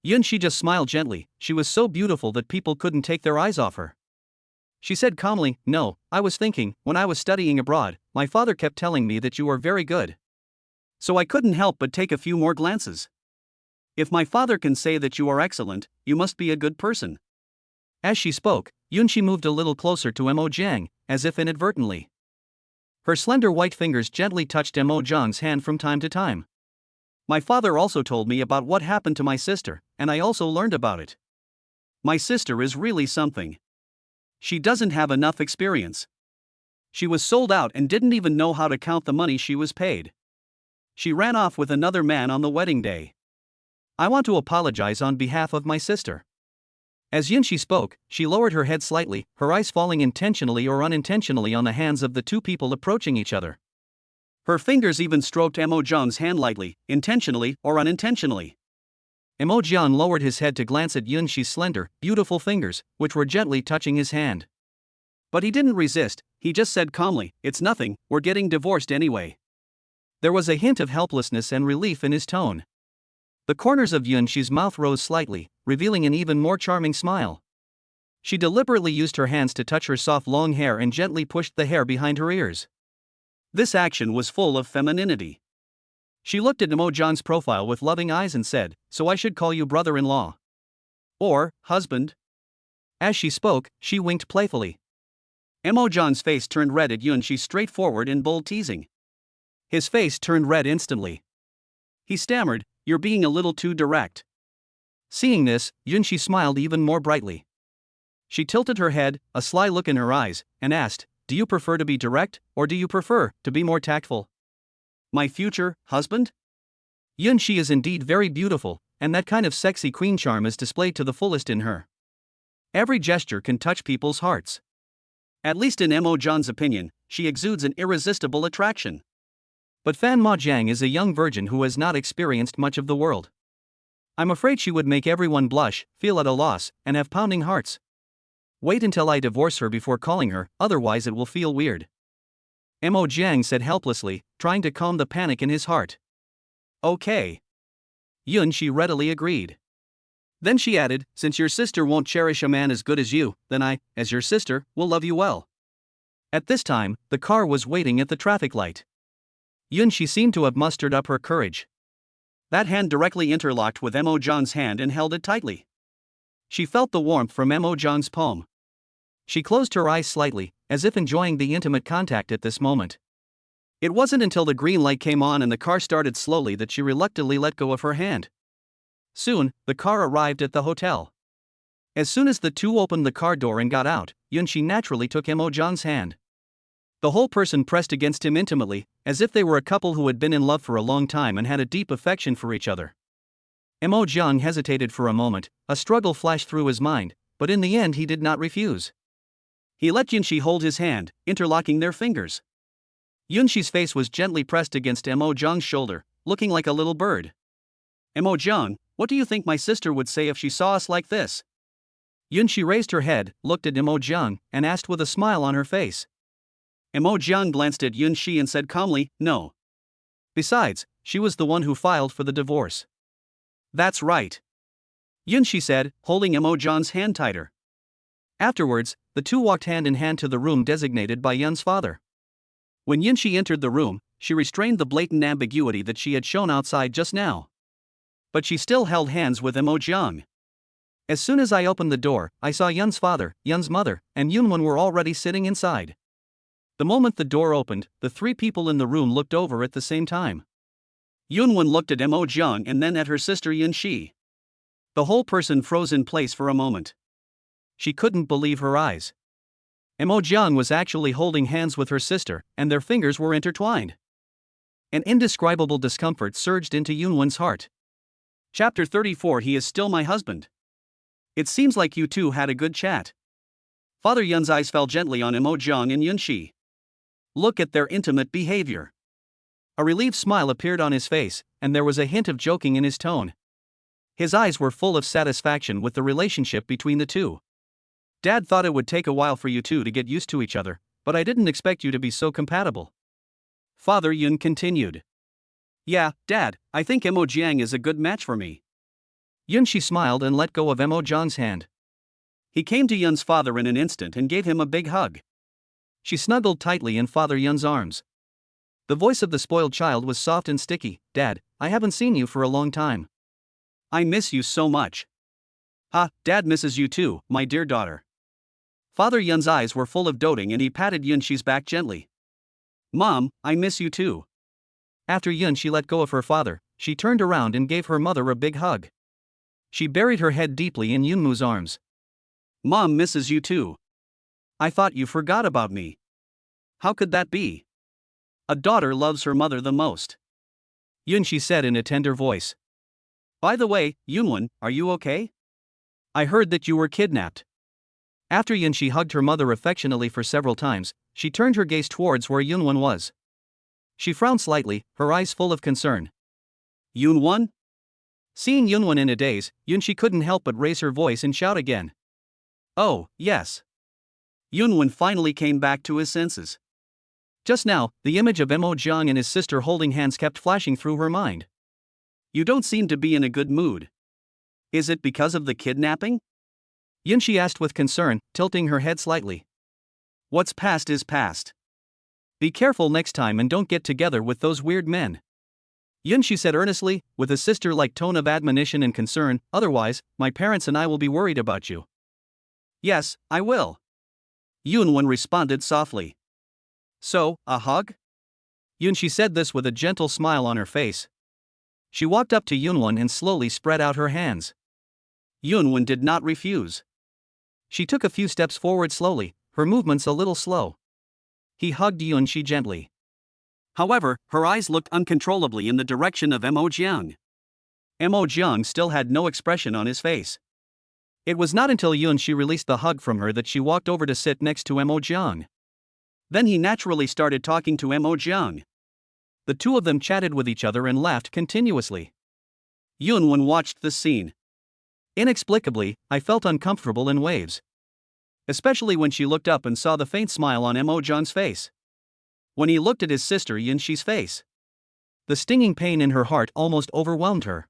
Yunxi just smiled gently, she was so beautiful that people couldn't take their eyes off her. She said calmly, "No, I was thinking, when I was studying abroad, my father kept telling me that you are very good. So I couldn't help but take a few more glances. If my father can say that you are excellent, you must be a good person." As she spoke, Yunxi moved a little closer to Imo Jiang, as if inadvertently. Her slender white fingers gently touched Imo Jiang's hand from time to time. "My father also told me about what happened to my sister, and I also learned about it. My sister is really something. She doesn't have enough experience. She was sold out and didn't even know how to count the money she was paid. She ran off with another man on the wedding day. I want to apologize on behalf of my sister." As Yunxi spoke, she lowered her head slightly, her eyes falling intentionally or unintentionally on the hands of the two people approaching each other. Her fingers even stroked Imo Jiang's hand lightly, intentionally or unintentionally. Imo Jiang lowered his head to glance at Yunxi's slender, beautiful fingers, which were gently touching his hand. But he didn't resist, he just said calmly, "It's nothing, we're getting divorced anyway." There was a hint of helplessness and relief in his tone. The corners of Yunxi's mouth rose slightly, revealing an even more charming smile. She deliberately used her hands to touch her soft long hair and gently pushed the hair behind her ears. This action was full of femininity. She looked at Imo Jiang's profile with loving eyes and said, "So I should call you brother-in-law? Or, husband?" As she spoke, she winked playfully. Mo John's face turned red at Yunshi straightforward in bold teasing. His face turned red instantly. He stammered, "You're being a little too direct." Seeing this, Yunshi smiled even more brightly. She tilted her head, a sly look in her eyes, and asked, "Do you prefer to be direct, or do you prefer to be more tactful?" "My future husband?" Yunshi is indeed very beautiful, and that kind of sexy queen charm is displayed to the fullest in her. Every gesture can touch people's hearts. At least in Mo John's opinion, she exudes an irresistible attraction. But Fan Ma Jiang is a young virgin who has not experienced much of the world. I'm afraid she would make everyone blush, feel at a loss, and have pounding hearts. Wait until I divorce her before calling her, otherwise it will feel weird. Mo Jiang said helplessly, trying to calm the panic in his heart. Okay. Yunshi readily agreed. Then she added, "Since your sister won't cherish a man as good as you, then I, as your sister, will love you well." At this time, the car was waiting at the traffic light. Yunshi seemed to have mustered up her courage. That hand directly interlocked with Mo John's hand and held it tightly. She felt the warmth from Mo John's palm. She closed her eyes slightly, as if enjoying the intimate contact at this moment. It wasn't until the green light came on and the car started slowly that she reluctantly let go of her hand. Soon, the car arrived at the hotel. As soon as the two opened the car door and got out, Yunshi naturally took Mo John's hand. The whole person pressed against him intimately, as if they were a couple who had been in love for a long time and had a deep affection for each other. Mo Jiang hesitated for a moment, a struggle flashed through his mind, but in the end he did not refuse. He let Yunshi hold his hand, interlocking their fingers. Yunshi's face was gently pressed against Mo Jiang's shoulder, looking like a little bird. "Mo Jiang, what do you think my sister would say if she saw us like this?" Yunshi raised her head, looked at Mo Jiang, and asked with a smile on her face. Mo Jiang glanced at Yunshi and said calmly, "No." Besides, she was the one who filed for the divorce. "That's right," Yunshi said, holding Mo Jiang's hand tighter. Afterwards, the two walked hand in hand to the room designated by Yun's father. When Yunshi entered the room, she restrained the blatant ambiguity that she had shown outside just now. But she still held hands with Mo Jiang. "As soon as I opened the door, I saw Yun's father, Yun's mother, and Yunwen were already sitting inside." The moment the door opened, the three people in the room looked over at the same time. Yunwen looked at Mo Jiang and then at her sister Yunshi. The whole person froze in place for a moment. She couldn't believe her eyes. Mo Jiang was actually holding hands with her sister, and their fingers were intertwined. An indescribable discomfort surged into Yunwen's heart. Chapter 34. He is still my husband. It seems like you two had a good chat. Father Yun's eyes fell gently on Mo Jiang and Yunshi. Look at their intimate behavior. A relieved smile appeared on his face, and there was a hint of joking in his tone. His eyes were full of satisfaction with the relationship between the two. "Dad thought it would take a while for you two to get used to each other, but I didn't expect you to be so compatible." Father Yun continued. "Yeah, Dad, I think Mo Jiang is a good match for me." Yunshi smiled and let go of Mo Jiang's hand. He came to Yun's father in an instant and gave him a big hug. She snuggled tightly in Father Yun's arms. The voice of the spoiled child was soft and sticky. "Dad, I haven't seen you for a long time. I miss you so much." "Ha, Dad misses you too, my dear daughter." Father Yun's eyes were full of doting and he patted Yunshi's back gently. "Mom, I miss you too." After Yunshi let go of her father, she turned around and gave her mother a big hug. She buried her head deeply in Yunmu's arms. "Mom misses you too. I thought you forgot about me." "How could that be? A daughter loves her mother the most," Yunshi said in a tender voice. "By the way, Yunwen, are you okay? I heard that you were kidnapped." After Yunshi hugged her mother affectionately for several times, she turned her gaze towards where Yunwen was. She frowned slightly, her eyes full of concern. "Yunwen?" Seeing Yunwen in a daze, Yunshi couldn't help but raise her voice and shout again. "Oh, yes." Yunwen finally came back to his senses. Just now, the image of Mo Jiang and his sister holding hands kept flashing through her mind. "You don't seem to be in a good mood. Is it because of the kidnapping?" Yunshi asked with concern, tilting her head slightly. "What's past is past. Be careful next time and don't get together with those weird men," Yunshi said earnestly, with a sister-like tone of admonition and concern. "Otherwise, my parents and I will be worried about you." "Yes, I will." Yoonwon responded softly. So, a hug? Yoonshi said this with a gentle smile on her face. She walked up to Yoonwon and slowly spread out her hands. Yoonwon did not refuse. She took a few steps forward slowly, her movements a little slow. He hugged Yoonshi gently. However, her eyes looked uncontrollably in the direction of Mo Jiang. Mo Jiang still had no expression on his face. It was not until Yoonshi released the hug from her that she walked over to sit next to Mo Jiang. Then he naturally started talking to Mo Jiang. The two of them chatted with each other and laughed continuously. Yoonwon watched the scene. Inexplicably, I felt uncomfortable in waves. Especially when she looked up and saw the faint smile on Mo Jiang's face. When he looked at his sister Yunshi's face, the stinging pain in her heart almost overwhelmed her.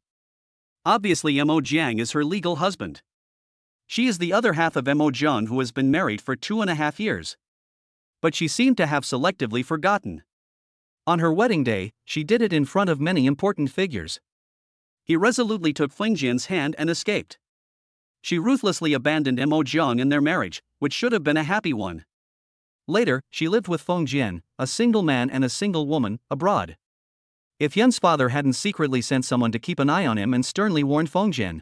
Obviously Mo Jiang is her legal husband. She is the other half of Mo Jiang, who has been married for 2.5 years. But she seemed to have selectively forgotten. On her wedding day, she did it in front of many important figures. He resolutely took Fengjian's hand and escaped. She ruthlessly abandoned Mo Jiang in their marriage, which should have been a happy one. Later, she lived with Fengjian, a single man and a single woman, abroad. If Yun's father hadn't secretly sent someone to keep an eye on him and sternly warned Fengjian,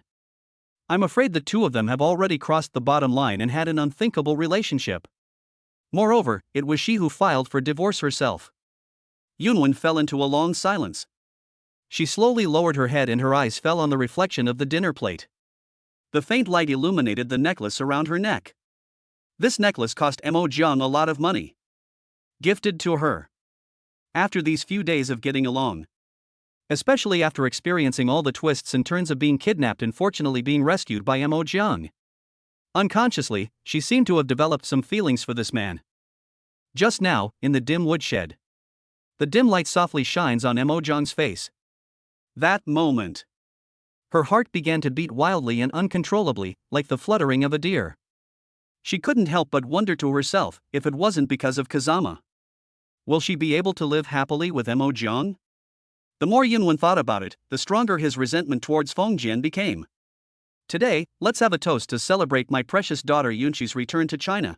I'm afraid the two of them have already crossed the bottom line and had an unthinkable relationship. Moreover, it was she who filed for divorce herself. Yoonwon fell into a long silence. She slowly lowered her head and her eyes fell on the reflection of the dinner plate. The faint light illuminated the necklace around her neck. This necklace cost Mo Jiang a lot of money. Gifted to her. After these few days of getting along. Especially after experiencing all the twists and turns of being kidnapped and fortunately being rescued by Mo Jiang. Unconsciously, she seemed to have developed some feelings for this man. Just now, in the dim woodshed. The dim light softly shines on Mo Jiang's face. That moment. Her heart began to beat wildly and uncontrollably, like the fluttering of a deer. She couldn't help but wonder to herself if it wasn't because of Kazama. Will she be able to live happily with Mo Jiang? The more Yoonwon thought about it, the stronger his resentment towards Fengjian became. Today, let's have a toast to celebrate my precious daughter Yunshi's return to China.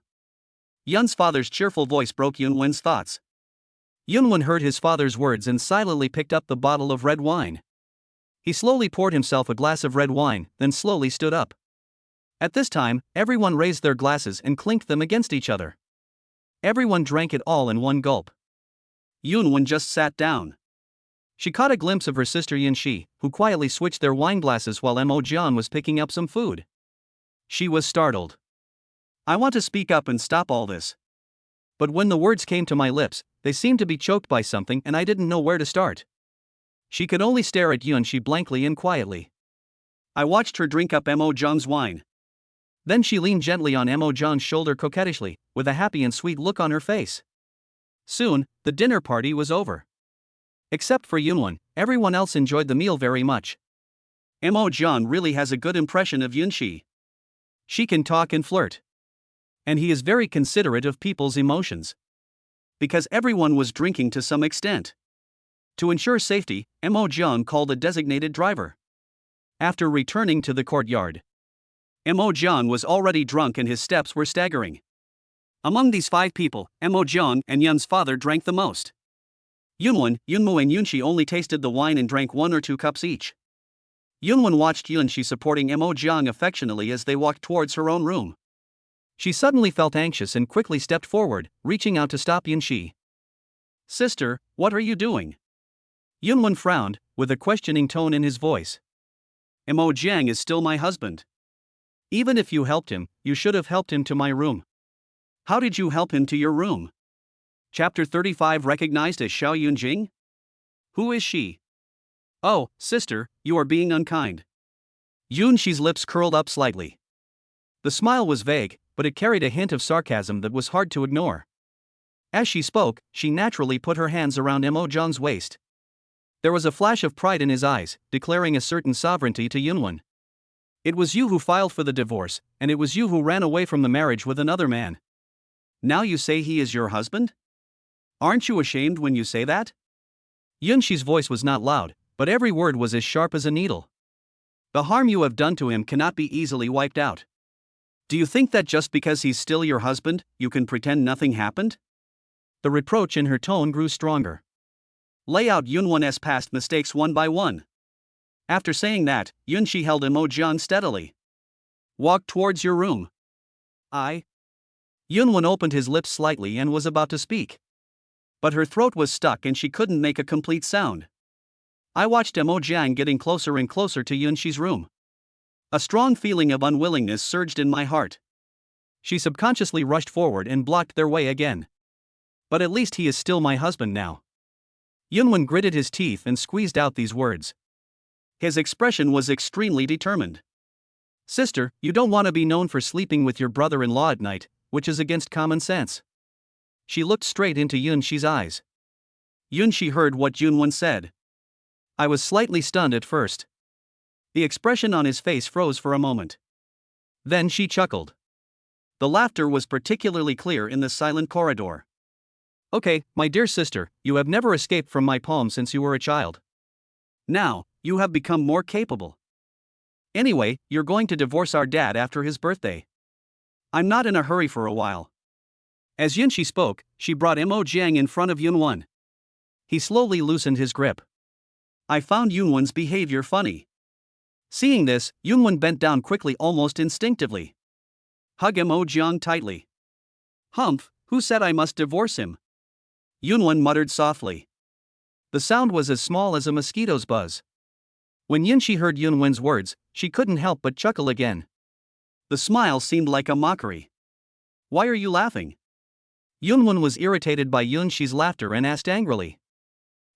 Yun's father's cheerful voice broke Yoonwon's thoughts. Yoonwon heard his father's words and silently picked up the bottle of red wine. He slowly poured himself a glass of red wine, then slowly stood up. At this time, everyone raised their glasses and clinked them against each other. Everyone drank it all in one gulp. Yoonwon just sat down. She caught a glimpse of her sister Yunshi, who quietly switched their wine glasses while Mo Jiang was picking up some food. She was startled. I want to speak up and stop all this. But when the words came to my lips, they seemed to be choked by something and I didn't know where to start. She could only stare at Yunshi blankly and quietly. I watched her drink up Mo Jiang's wine. Then she leaned gently on Mo Jiang's shoulder coquettishly, with a happy and sweet look on her face. Soon, the dinner party was over. Except for Yoonwon, everyone else enjoyed the meal very much. Mo Jiang really has a good impression of Yunshi. She can talk and flirt. And he is very considerate of people's emotions. Because everyone was drinking to some extent. To ensure safety, Mo Jiang called a designated driver. After returning to the courtyard, Mo Jiang was already drunk and his steps were staggering. Among these 5 people, Mo Jiang and Yun's father drank the most. Yoonwon, Yoonmoo and Yunshi only tasted the wine and drank 1 or 2 cups each. Yoonwon watched Yunshi supporting Mo Jiang affectionately as they walked towards her own room. She suddenly felt anxious and quickly stepped forward, reaching out to stop Yunshi. Sister, what are you doing? Yoonwon frowned, with a questioning tone in his voice. Mo Jiang is still my husband. Even if you helped him, you should have helped him to my room. How did you help him to your room? Chapter 35 Recognized as Xiao Yunjing? Who is she? Oh, sister, you are being unkind. Yunshi's lips curled up slightly. The smile was vague, but it carried a hint of sarcasm that was hard to ignore. As she spoke, she naturally put her hands around Mo Jiang's waist. There was a flash of pride in his eyes, declaring a certain sovereignty to Yoonwon. It was you who filed for the divorce, and it was you who ran away from the marriage with another man. Now you say he is your husband? Aren't you ashamed when you say that? Yunshi's voice was not loud, but every word was as sharp as a needle. The harm you have done to him cannot be easily wiped out. Do you think that just because he's still your husband, you can pretend nothing happened? The reproach in her tone grew stronger. Lay out Yunwon's past mistakes one by one. After saying that, Yunshi held Imo-jeon steadily. Walk towards your room. Yunwon opened his lips slightly and was about to speak. But her throat was stuck and she couldn't make a complete sound. I watched Imo-jeon getting closer and closer to Yunshi's room. A strong feeling of unwillingness surged in my heart. She subconsciously rushed forward and blocked their way again. But at least he is still my husband now. Yunwon gritted his teeth and squeezed out these words. His expression was extremely determined. Sister, you don't want to be known for sleeping with your brother-in-law at night, which is against common sense. She looked straight into Yunshi's eyes. Yunshi heard what Yunwon said. I was slightly stunned at first. The expression on his face froze for a moment. Then she chuckled. The laughter was particularly clear in the silent corridor. Okay, my dear sister, you have never escaped from my palm since you were a child. Now, you have become more capable. Anyway, you're going to divorce our dad after his birthday. I'm not in a hurry for a while. As Yunshi spoke, she brought Imo-jeon in front of Yunwon. He slowly loosened his grip. I found Yunwon's behavior funny. Seeing this, Yunwon bent down quickly, almost instinctively. Hug Imo-jeon tightly. Humph, who said I must divorce him? Yunwon muttered softly. The sound was as small as a mosquito's buzz. When Yunshi heard Yunwon's words, she couldn't help but chuckle again. The smile seemed like a mockery. Why are you laughing? Yunwon was irritated by Yunshi's laughter and asked angrily.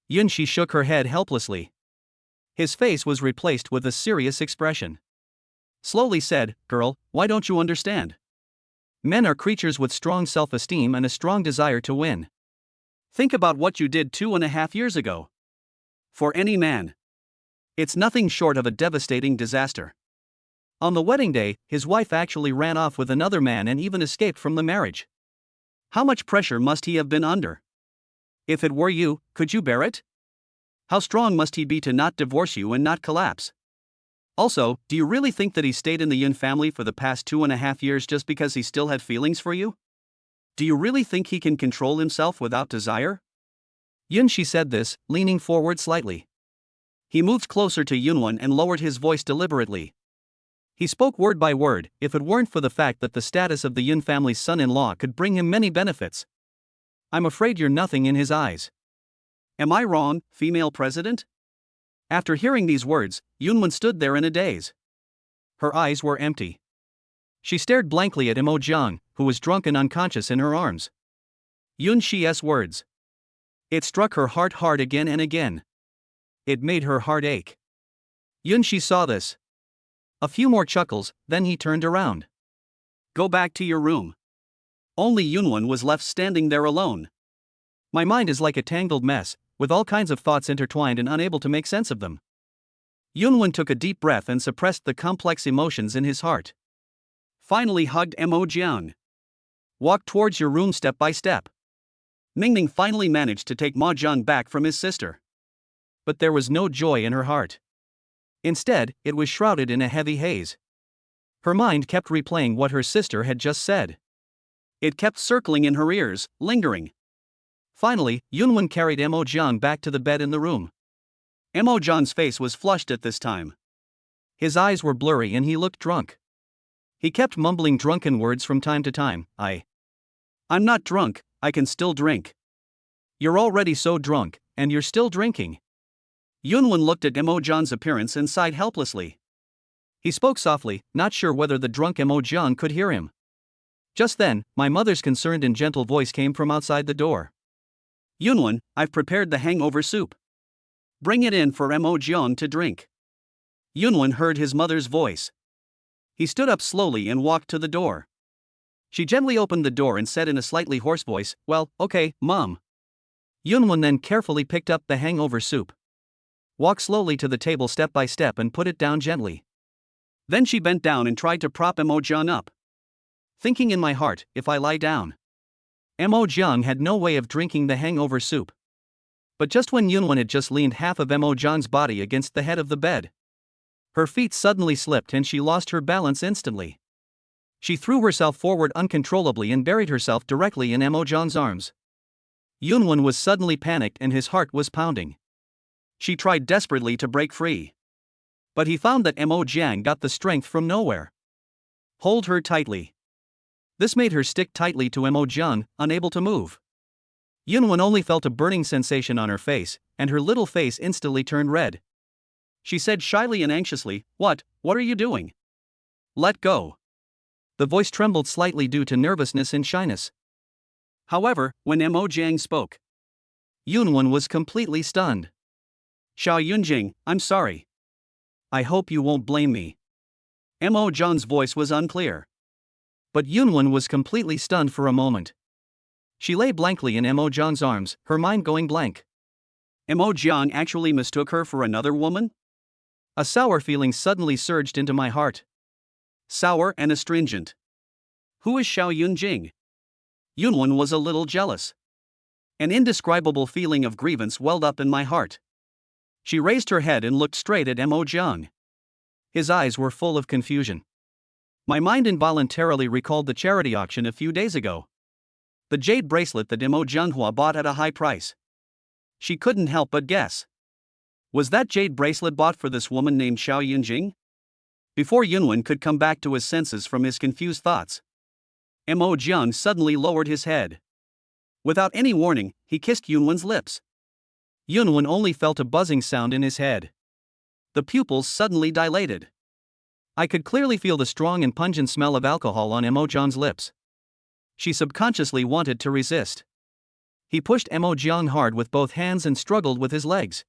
Yunshi shook her head helplessly. His face was replaced with a serious expression. Slowly said, Girl, why don't you understand? Men are creatures with strong self-esteem and a strong desire to win. Think about what you did 2.5 years ago. For any man, it's nothing short of a devastating disaster. On the wedding day, his wife actually ran off with another man and even escaped from the marriage. How much pressure must he have been under? If it were you, could you bear it? How strong must he be to not divorce you and not collapse? Also, do you really think that he stayed in the Yun family for the past 2.5 years just because he still had feelings for you? Do you really think he can control himself without desire? Yunshi said this, leaning forward slightly. He moved closer to Yunwon and lowered his voice deliberately. He spoke word by word. If it weren't for the fact that the status of the Yun family's son-in-law could bring him many benefits. I'm afraid you're nothing in his eyes. Am I wrong, female president? After hearing these words, Yunwon stood there in a daze. Her eyes were empty. She stared blankly at Imo-jeon, who was drunk and unconscious in her arms. Yunshi's words. It struck her heart hard again and again. It made her heart ache. Yunshi saw this. A few more chuckles, then he turned around. Go back to your room. Only Yunwon was left standing there alone. My mind is like a tangled mess, with all kinds of thoughts intertwined and unable to make sense of them. Yunwon took a deep breath and suppressed the complex emotions in his heart. Finally hugged Imo-jeon. Walk towards your room step by step. Mingming finally managed to take Ma-jeon back from his sister. But there was no joy in her heart. Instead, it was shrouded in a heavy haze. Her mind kept replaying what her sister had just said. It kept circling in her ears, lingering. Finally, Yunwon carried Imo-jeon back to the bed in the room. Imo-jeon's face was flushed at this time. His eyes were blurry and he looked drunk. He kept mumbling drunken words from time to time. I'm not drunk, I can still drink. You're already so drunk, and you're still drinking. Yunwon looked at Imo-jeon's appearance and sighed helplessly. He spoke softly, not sure whether the drunk Imo-jeon could hear him. Just then, my mother's concerned and gentle voice came from outside the door. Yunwon, I've prepared the hangover soup. Bring it in for Imo-jeon to drink. Yunwon heard his mother's voice. He stood up slowly and walked to the door. She gently opened the door and said in a slightly hoarse voice, Well, okay, Mom. Yunwon then carefully picked up the hangover soup. Walked slowly to the table step by step and put it down gently. Then she bent down and tried to prop Imo-jeon up. Thinking in my heart, if I lie down. Imo-jeon had no way of drinking the hangover soup. But just when Yunwon had just leaned half of Imo-jeon's body against the head of the bed, her feet suddenly slipped and she lost her balance instantly. She threw herself forward uncontrollably and buried herself directly in Emo-Jeong's arms. Yunwon was suddenly panicked and his heart was pounding. She tried desperately to break free. But he found that Emo-Jeong got the strength from nowhere. Hold her tightly. This made her stick tightly to Emo-Jeong, unable to move. Yunwon only felt a burning sensation on her face, and her little face instantly turned red. She said shyly and anxiously, What are you doing? Let go. The voice trembled slightly due to nervousness and shyness. However, when Emo-Jeong spoke, Yunwon was completely stunned. Xiao Yunjing, I'm sorry. I hope you won't blame me. Emo-Jeong's voice was unclear. But Yunwon was completely stunned for a moment. She lay blankly in Emo-Jeong's arms, her mind going blank. Emo-Jeong actually mistook her for another woman? A sour feeling suddenly surged into my heart. Sour and astringent. Who is Xiao Yunjing? Yunwon was a little jealous. An indescribable feeling of grievance welled up in my heart. She raised her head and looked straight at Emo-Jeong. His eyes were full of confusion. My mind involuntarily recalled the charity auction a few days ago. The jade bracelet that Emo-Jeong bought at a high price. She couldn't help but guess. Was that jade bracelet bought for this woman named Xiao Yunjing? Before Yunwon could come back to his senses from his confused thoughts, Emo-Jeong suddenly lowered his head. Without any warning, he kissed Yunwon's lips. Yunwon only felt a buzzing sound in his head. The pupils suddenly dilated. I could clearly feel the strong and pungent smell of alcohol on Emo-Jeong's lips. She subconsciously wanted to resist. He pushed Emo-Jeong hard with both hands and struggled with his legs.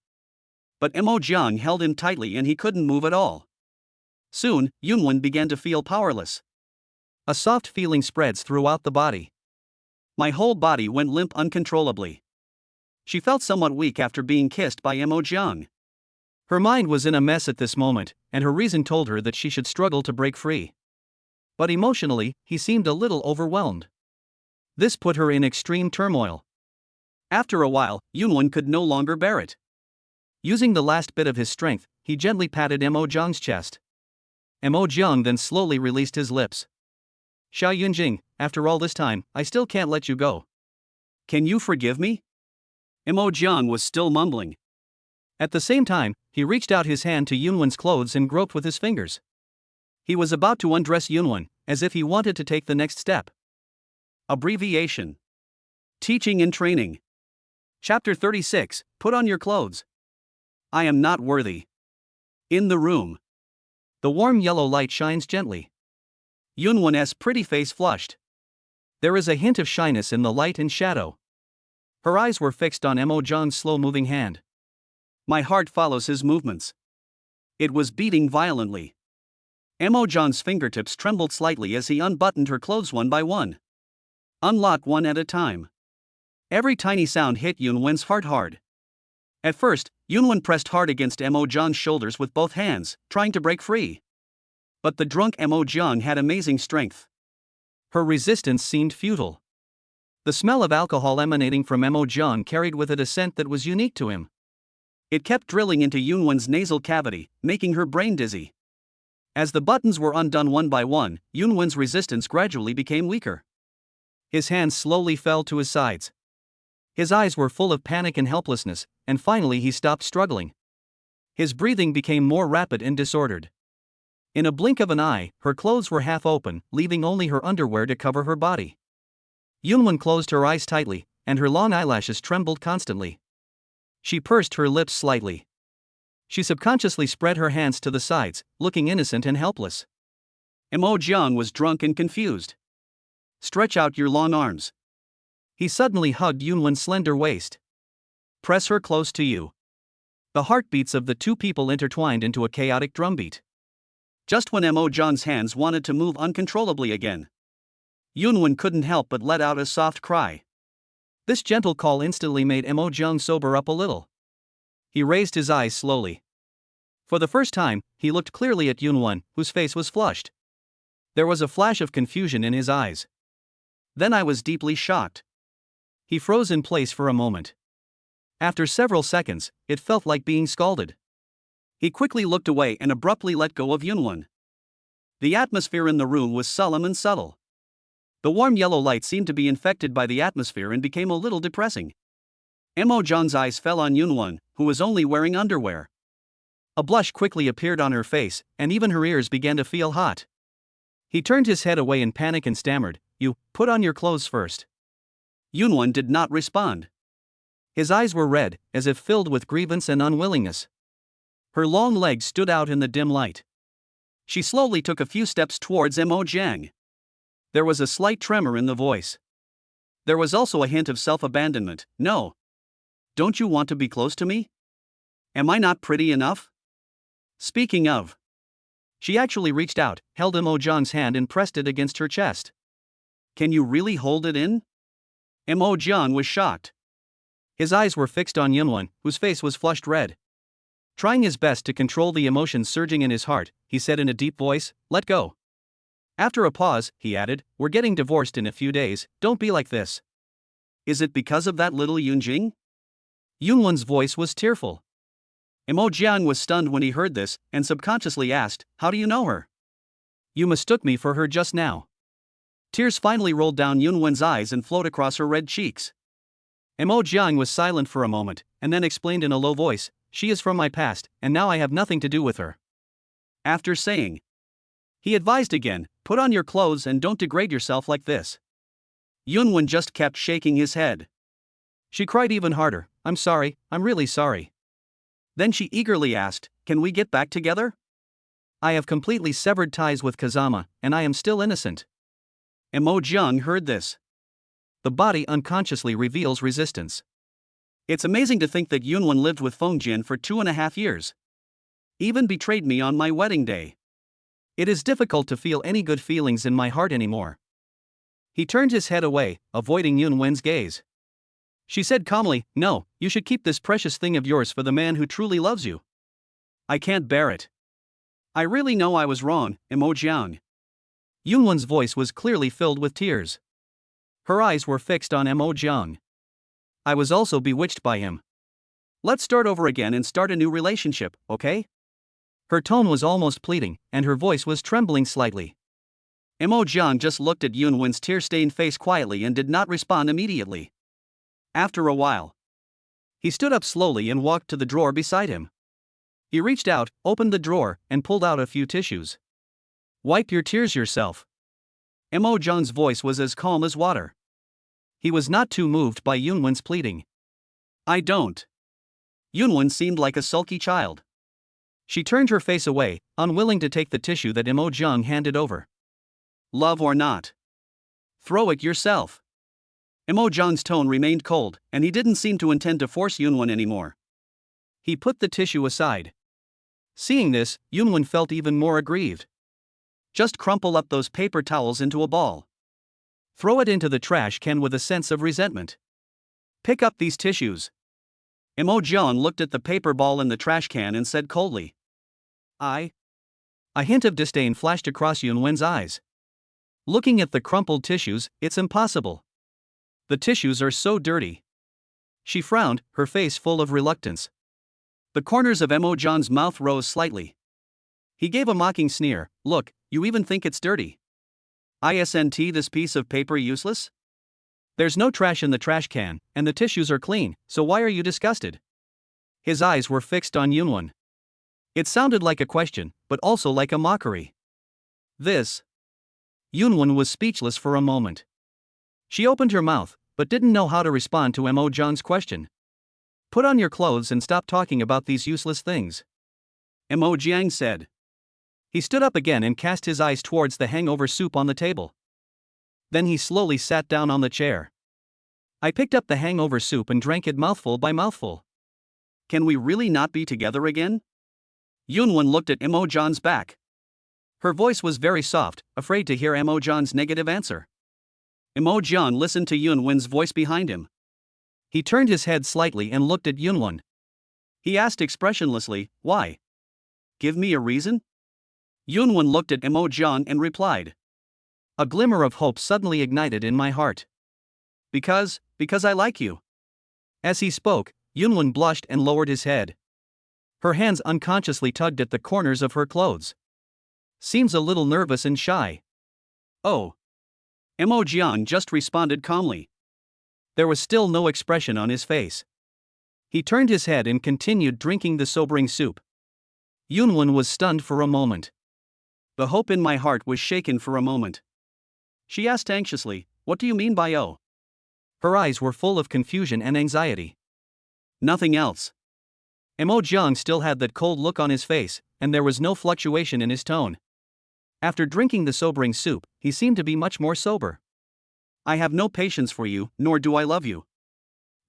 But Emo-Jeong held him tightly and he couldn't move at all. Soon, Yunwon began to feel powerless. A soft feeling spreads throughout the body. My whole body went limp uncontrollably. She felt somewhat weak after being kissed by Emo-Jeong. Her mind was in a mess at this moment, and her reason told her that she should struggle to break free. But emotionally, he seemed a little overwhelmed. This put her in extreme turmoil. After a while, Yunwon could no longer bear it. Using the last bit of his strength, he gently patted Emo-Jeong's chest. Emo-Jeong then slowly released his lips. Xiao Yunjing, after all this time, I still can't let you go. Can you forgive me? Emo-Jeong was still mumbling. At the same time, he reached out his hand to Yunwon's clothes and groped with his fingers. He was about to undress Yunwon, as if he wanted to take the next step. Abbreviation. Teaching and Training. Chapter 36, Put on your clothes. I am not worthy. In the room. The warm yellow light shines gently. Yunwon's pretty face flushed. There is a hint of shyness in the light and shadow. Her eyes were fixed on Emo-Jeong's slow-moving hand. My heart follows his movements. It was beating violently. Emo-Jeong's fingertips trembled slightly as he unbuttoned her clothes one by one. Unlock one at a time. Every tiny sound hit Yunwon's heart hard. At first, Yunwon pressed hard against Emo-Jeong's shoulders with both hands, trying to break free. But the drunk Emo-Jeong had amazing strength. Her resistance seemed futile. The smell of alcohol emanating from Emo-Jeong carried with it a scent that was unique to him. It kept drilling into Yunwon's nasal cavity, making her brain dizzy. As the buttons were undone one by one, Yunwon's resistance gradually became weaker. His hands slowly fell to his sides. His eyes were full of panic and helplessness, and finally he stopped struggling. His breathing became more rapid and disordered. In a blink of an eye, her clothes were half open, leaving only her underwear to cover her body. Yunwon closed her eyes tightly, and her long eyelashes trembled constantly. She pursed her lips slightly. She subconsciously spread her hands to the sides, looking innocent and helpless. Emo-Jeong was drunk and confused. Stretch out your long arms. He suddenly hugged Yunwon's slender waist. Press her close to you. The heartbeats of the two people intertwined into a chaotic drumbeat. Just when Emo-Jeong's hands wanted to move uncontrollably again, Yunwon couldn't help but let out a soft cry. This gentle call instantly made Emo-Jeong sober up a little. He raised his eyes slowly. For the first time, he looked clearly at Yunwon, whose face was flushed. There was a flash of confusion in his eyes. Then I was deeply shocked. He froze in place for a moment. After several seconds, it felt like being scalded. He quickly looked away and abruptly let go of Yunwon. The atmosphere in the room was solemn and subtle. The warm yellow light seemed to be infected by the atmosphere and became a little depressing. Mo John's eyes fell on Yunwon, who was only wearing underwear. A blush quickly appeared on her face, and even her ears began to feel hot. He turned his head away in panic and stammered, "You, put on your clothes first." Yunwon did not respond. His eyes were red, as if filled with grievance and unwillingness. Her long legs stood out in the dim light. She slowly took a few steps towards Mo Jiang. There was a slight tremor in the voice. There was also a hint of self-abandonment. "No. Don't you want to be close to me? Am I not pretty enough?" Speaking of. She actually reached out, held Mo Jiang's hand and pressed it against her chest. "Can you really hold it in?" Mo Jiang was shocked. His eyes were fixed on Yunwon, whose face was flushed red. Trying his best to control the emotions surging in his heart, he said in a deep voice, "Let go." After a pause, he added, "We're getting divorced in a few days, don't be like this." "Is it because of that little Yunjing?" Yunwon's voice was tearful. Mo Jiang was stunned when he heard this, and subconsciously asked, "How do you know her?" "You mistook me for her just now." Tears finally rolled down Yunwon's eyes and flowed across her red cheeks. Mo Jiang was silent for a moment, and then explained in a low voice, "She is from my past, and now I have nothing to do with her." After saying, he advised again, "Put on your clothes and don't degrade yourself like this." Yunwon just kept shaking his head. She cried even harder, "I'm sorry, I'm really sorry." Then she eagerly asked, "Can we get back together? I have completely severed ties with Kazama, and I am still innocent." Mo Jiang heard this. The body unconsciously reveals resistance. It's amazing to think that Yunwon lived with Fongjin for 2.5 years. Even betrayed me on my wedding day. It is difficult to feel any good feelings in my heart anymore. He turned his head away, avoiding Yunwon's gaze. She said calmly, "No, you should keep this precious thing of yours for the man who truly loves you." "I can't bear it. I really know I was wrong, Mo Jiang." Yunwon's voice was clearly filled with tears. Her eyes were fixed on Mo Jiang. "I was also bewitched by him. Let's start over again and start a new relationship, okay?" Her tone was almost pleading, and her voice was trembling slightly. Mo Jiang just looked at Yunwon's tear-stained face quietly and did not respond immediately. After a while, he stood up slowly and walked to the drawer beside him. He reached out, opened the drawer, and pulled out a few tissues. "Wipe your tears yourself." Mo Jiang's voice was as calm as water. He was not too moved by Yunwon's pleading. "I don't." Yunwon seemed like a sulky child. She turned her face away, unwilling to take the tissue that Mo Jiang handed over. "Love or not, throw it yourself." Mo Jiang's tone remained cold, and he didn't seem to intend to force Yunwon anymore. He put the tissue aside. Seeing this, Yunwon felt even more aggrieved. "Just crumple up those paper towels into a ball. Throw it into the trash can with a sense of resentment. Pick up these tissues." Mo Jiang looked at the paper ball in the trash can and said coldly, "I." A hint of disdain flashed across Yunwen's eyes. "Looking at the crumpled tissues, it's impossible. The tissues are so dirty." She frowned, her face full of reluctance. The corners of Mo Jiang's mouth rose slightly. He gave a mocking sneer, "Look, you even think it's dirty? Isn't this piece of paper useless? There's no trash in the trash can, and the tissues are clean, so why are you disgusted?" His eyes were fixed on Yunwon. It sounded like a question, but also like a mockery. "This." Yunwon was speechless for a moment. She opened her mouth, but didn't know how to respond to Mo Jiang's question. "Put on your clothes and stop talking about these useless things," Mo Jiang said. He stood up again and cast his eyes towards the hangover soup on the table. Then he slowly sat down on the chair. "I picked up the hangover soup and drank it mouthful by mouthful. Can we really not be together again?" Yunwon looked at Mo Jiang's back. Her voice was very soft, afraid to hear Mo Jiang's negative answer. Mo Jiang listened to Yunwen's voice behind him. He turned his head slightly and looked at Yunwon. He asked expressionlessly, "Why? Give me a reason?" Yunwon looked at Mo Jiang and replied. A glimmer of hope suddenly ignited in my heart. Because I like you." As he spoke, Yunwon blushed and lowered his head. Her hands unconsciously tugged at the corners of her clothes. Seems a little nervous and shy. Oh. Mo Jian just responded calmly. There was still no expression on his face. He turned his head and continued drinking the sobering soup. Yunwen was stunned for a moment. The hope in my heart was shaken for a moment. She asked anxiously, "What do you mean by oh?" Her eyes were full of confusion and anxiety. Nothing else. Mo Jiang still had that cold look on his face, and there was no fluctuation in his tone. After drinking the sobering soup, he seemed to be much more sober. I have no patience for you, nor do I love you.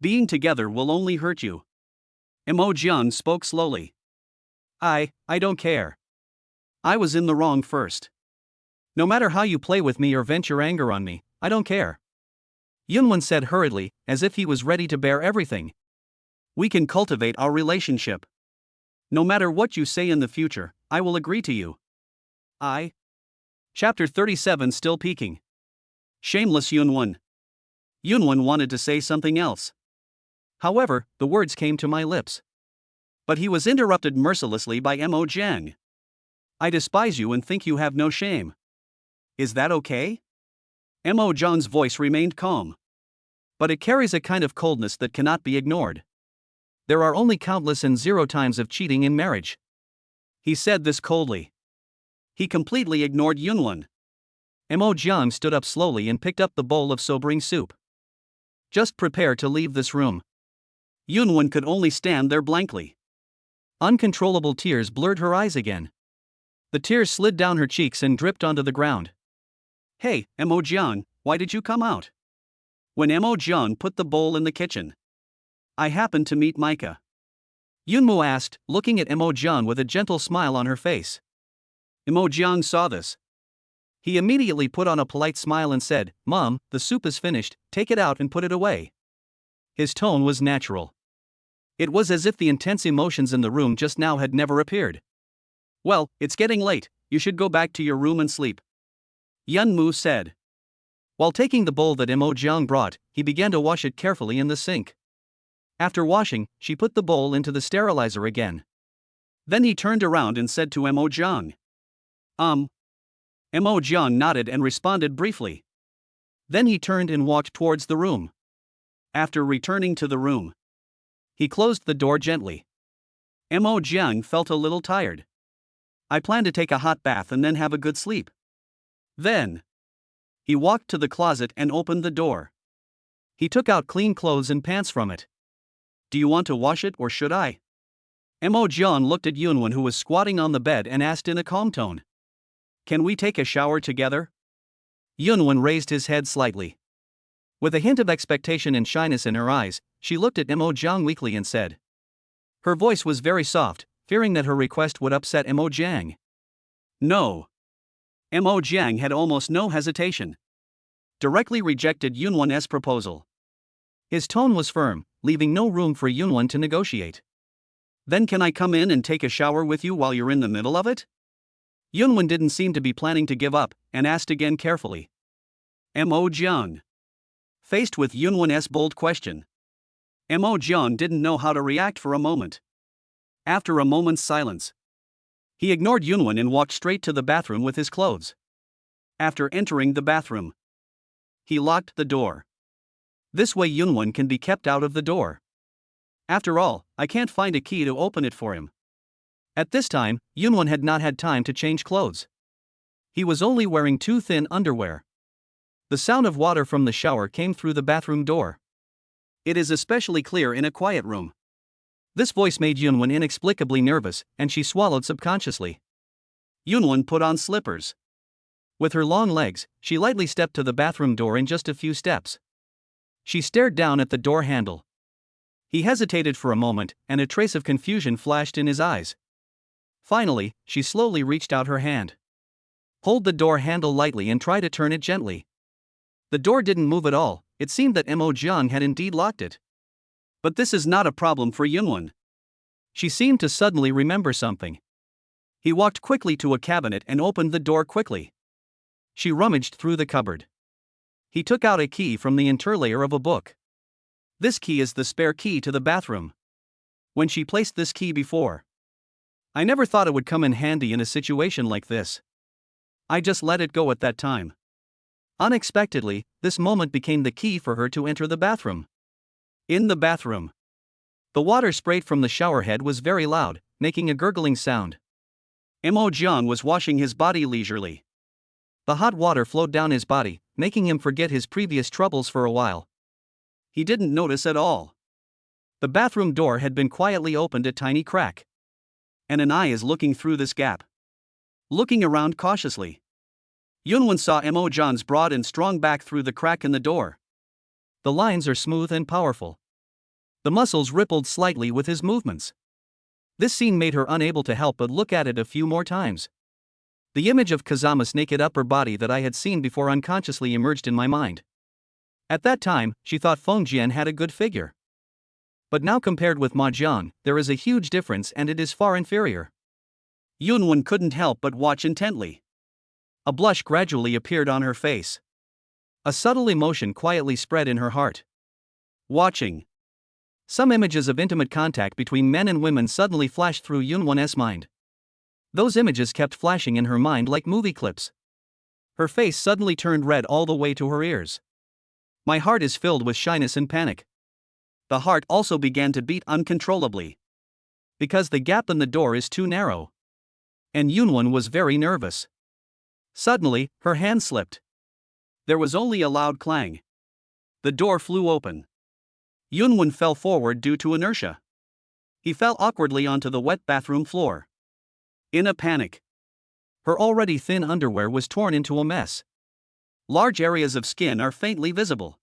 Being together will only hurt you. Mo Jiang spoke slowly. I don't care. I was in the wrong first. No matter how you play with me or vent your anger on me, I don't care. Yunwen said hurriedly, as if he was ready to bear everything. We can cultivate our relationship. No matter what you say in the future, I will agree to you. Chapter 37 still peaking. Shameless Yunwen. Yunwen wanted to say something else. However, the words came to my lips. But he was interrupted mercilessly by Mo Jiang. I despise you and think you have no shame. Is that okay? Mo Jiang's voice remained calm. But it carries a kind of coldness that cannot be ignored. There are only countless and zero times of cheating in marriage. He said this coldly. He completely ignored Yunwen. Mo Jiang stood up slowly and picked up the bowl of sobering soup. Just prepare to leave this room. Yunwen could only stand there blankly. Uncontrollable tears blurred her eyes again. The tears slid down her cheeks and dripped onto the ground. Hey, Mo Jiang, why did you come out? When Mo Jiang put the bowl in the kitchen. I happened to meet Micah. Yunmu asked, looking at Mo Jiang with a gentle smile on her face. Mo Jiang saw this. He immediately put on a polite smile and said, Mom, the soup is finished, take it out and put it away. His tone was natural. It was as if the intense emotions in the room just now had never appeared. Well, it's getting late, you should go back to your room and sleep. Yunmu said. While taking the bowl that Mo Jiang brought, he began to wash it carefully in the sink. After washing, she put the bowl into the sterilizer again. Then he turned around and said to Mo Jiang. Mo Jiang nodded and responded briefly. Then he turned and walked towards the room. After returning to the room, he closed the door gently. Mo Jiang felt a little tired. I plan to take a hot bath and then have a good sleep. Then, he walked to the closet and opened the door. He took out clean clothes and pants from it. Do you want to wash it or should I? Mo Jiang looked at Yunwen, who was squatting on the bed, and asked in a calm tone. Can we take a shower together? Yunwen raised his head slightly. With a hint of expectation and shyness in her eyes, she looked at Mo Jiang weakly and said. Her voice was very soft, fearing that her request would upset Mo Jiang. No. Mo Jiang had almost no hesitation. Directly rejected Yunwen's proposal. His tone was firm, leaving no room for Yunwen to negotiate. Then can I come in and take a shower with you while you're in the middle of it? Yunwen didn't seem to be planning to give up, and asked again carefully. Mo Jiang. Faced with Yunwen's bold question, Mo Jiang didn't know how to react for a moment. After a moment's silence, he ignored Yunwen and walked straight to the bathroom with his clothes. After entering the bathroom, he locked the door. This way Yunwen can be kept out of the door. After all, I can't find a key to open it for him. At this time, Yunwen had not had time to change clothes. He was only wearing two thin underwear. The sound of water from the shower came through the bathroom door. It is especially clear in a quiet room. This voice made Yunwen inexplicably nervous, and she swallowed subconsciously. Yunwen put on slippers. With her long legs, she lightly stepped to the bathroom door in just a few steps. She stared down at the door handle. He hesitated for a moment, and a trace of confusion flashed in his eyes. Finally, she slowly reached out her hand. Hold the door handle lightly and try to turn it gently. The door didn't move at all. It seemed that Mo Jiang had indeed locked it. But this is not a problem for Yunwen. She seemed to suddenly remember something. He walked quickly to a cabinet and opened the door quickly. She rummaged through the cupboard. He took out a key from the interlayer of a book. This key is the spare key to the bathroom. When she placed this key before, I never thought it would come in handy in a situation like this. I just let it go at that time. Unexpectedly, this moment became the key for her to enter the bathroom. In the bathroom, the water sprayed from the shower head was very loud, making a gurgling sound. Mo Jiang was washing his body leisurely. The hot water flowed down his body, making him forget his previous troubles for a while. He didn't notice at all. The bathroom door had been quietly opened a tiny crack. And an eye is looking through this gap. Looking around cautiously, Yunwen saw Mo Jiang's broad and strong back through the crack in the door. The lines are smooth and powerful. The muscles rippled slightly with his movements. This scene made her unable to help but look at it a few more times. The image of Kazama's naked upper body that I had seen before unconsciously emerged in my mind. At that time, she thought Feng Jian had a good figure. But now compared with Ma Jiang, there is a huge difference and it is far inferior. Yunwen couldn't help but watch intently. A blush gradually appeared on her face. A subtle emotion quietly spread in her heart. Watching. Some images of intimate contact between men and women suddenly flashed through Yunwen's mind. Those images kept flashing in her mind like movie clips. Her face suddenly turned red all the way to her ears. My heart is filled with shyness and panic. The heart also began to beat uncontrollably. Because the gap in the door is too narrow. And Yunwen was very nervous. Suddenly, her hand slipped. There was only a loud clang. The door flew open. Yunwen fell forward due to inertia. He fell awkwardly onto the wet bathroom floor. In a panic, her already thin underwear was torn into a mess. Large areas of skin are faintly visible.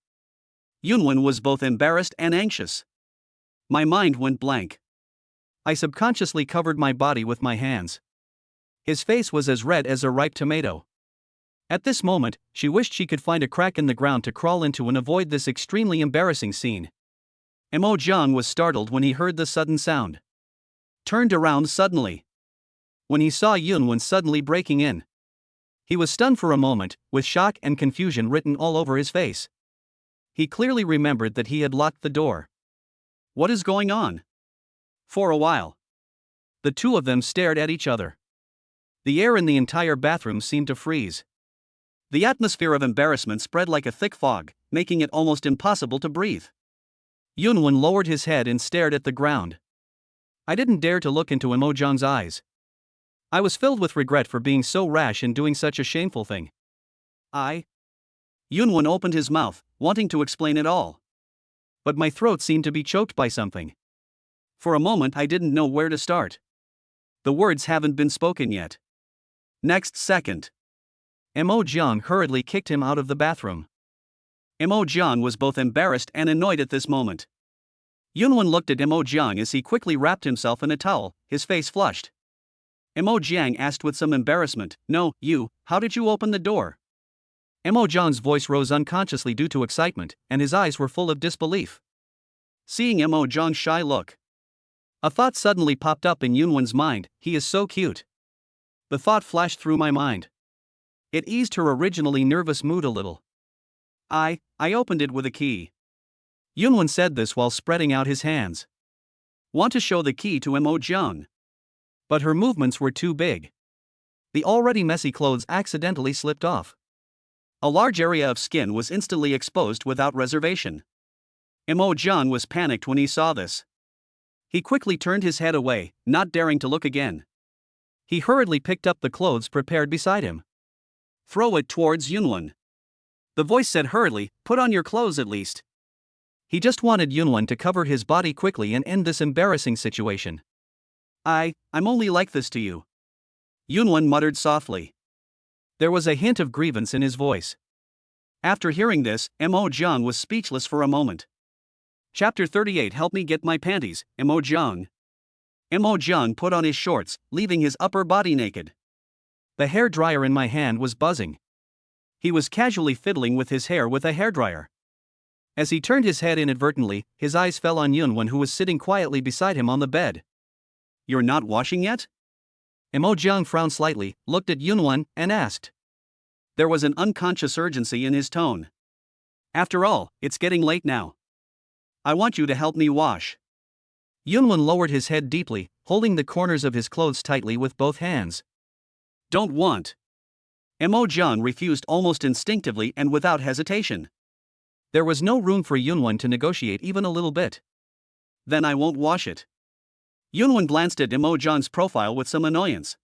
Yunwen was both embarrassed and anxious. My mind went blank. I subconsciously covered my body with my hands. His face was as red as a ripe tomato. At this moment, she wished she could find a crack in the ground to crawl into and avoid this extremely embarrassing scene. Mo Jiang was startled when he heard the sudden sound. Turned around suddenly. When he saw Yunwen suddenly breaking in, he was stunned for a moment, with shock and confusion written all over his face. He clearly remembered that he had locked the door. What is going on? For a while, the two of them stared at each other. The air in the entire bathroom seemed to freeze. The atmosphere of embarrassment spread like a thick fog, making it almost impossible to breathe. Yunwen lowered his head and stared at the ground. I didn't dare to look into Mo Jiang's eyes. I was filled with regret for being so rash in doing such a shameful thing. Yunwen opened his mouth, wanting to explain it all. But my throat seemed to be choked by something. For a moment I didn't know where to start. The words haven't been spoken yet. Next second, Mo Jiang hurriedly kicked him out of the bathroom. Mo Jiang was both embarrassed and annoyed at this moment. Yunwen looked at Mo Jiang as he quickly wrapped himself in a towel, his face flushed. Mo Jiang asked with some embarrassment, "No, how did you open the door?" Mo Jiang's voice rose unconsciously due to excitement, and his eyes were full of disbelief. Seeing Mo Jiang's shy look, a thought suddenly popped up in Yunwen's mind: he is so cute. The thought flashed through my mind. It eased her originally nervous mood a little. I opened it with a key. Yunwen said this while spreading out his hands. Want to show the key to Mo Jiang. But her movements were too big. The already messy clothes accidentally slipped off. A large area of skin was instantly exposed without reservation. Mo Jiang was panicked when he saw this. He quickly turned his head away, not daring to look again. He hurriedly picked up the clothes prepared beside him. Throw it towards Yunwen. The voice said hurriedly, "Put on your clothes at least." He just wanted Yunwen to cover his body quickly and end this embarrassing situation. I'm only like this to you," Yunwen muttered softly. There was a hint of grievance in his voice. After hearing this, Mo Jiang was speechless for a moment. Chapter 38 Help me get my panties, Mo Jiang. Mo Jiang put on his shorts, leaving his upper body naked. The hair dryer in my hand was buzzing. He was casually fiddling with his hair with a hairdryer. As he turned his head inadvertently, his eyes fell on Yunwen, who was sitting quietly beside him on the bed. "You're not washing yet?" Mo Jiang frowned slightly, looked at Yunwen, and asked. There was an unconscious urgency in his tone. "After all, it's getting late now. I want you to help me wash." Yunwen lowered his head deeply, holding the corners of his clothes tightly with both hands. "Don't want." Mo Jiang refused almost instinctively and without hesitation. There was no room for Yunwen to negotiate even a little bit. Then I won't wash it. Yunwen glanced at Mo Jiang's profile with some annoyance.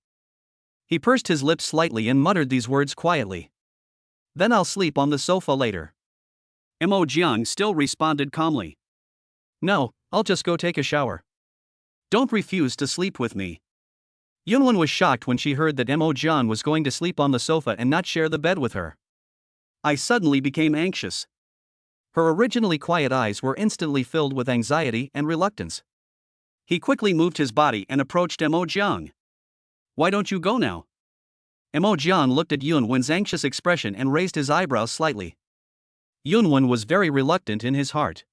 He pursed his lips slightly and muttered these words quietly. Then I'll sleep on the sofa later. Mo Jiang still responded calmly. No, I'll just go take a shower. Don't refuse to sleep with me. Yunwen was shocked when she heard that Mo Jiang was going to sleep on the sofa and not share the bed with her. I suddenly became anxious. Her originally quiet eyes were instantly filled with anxiety and reluctance. He quickly moved his body and approached Mo Jiang. Why don't you go now? Mo Jiang looked at Yunwen's anxious expression and raised his eyebrows slightly. Yunwen was very reluctant in his heart.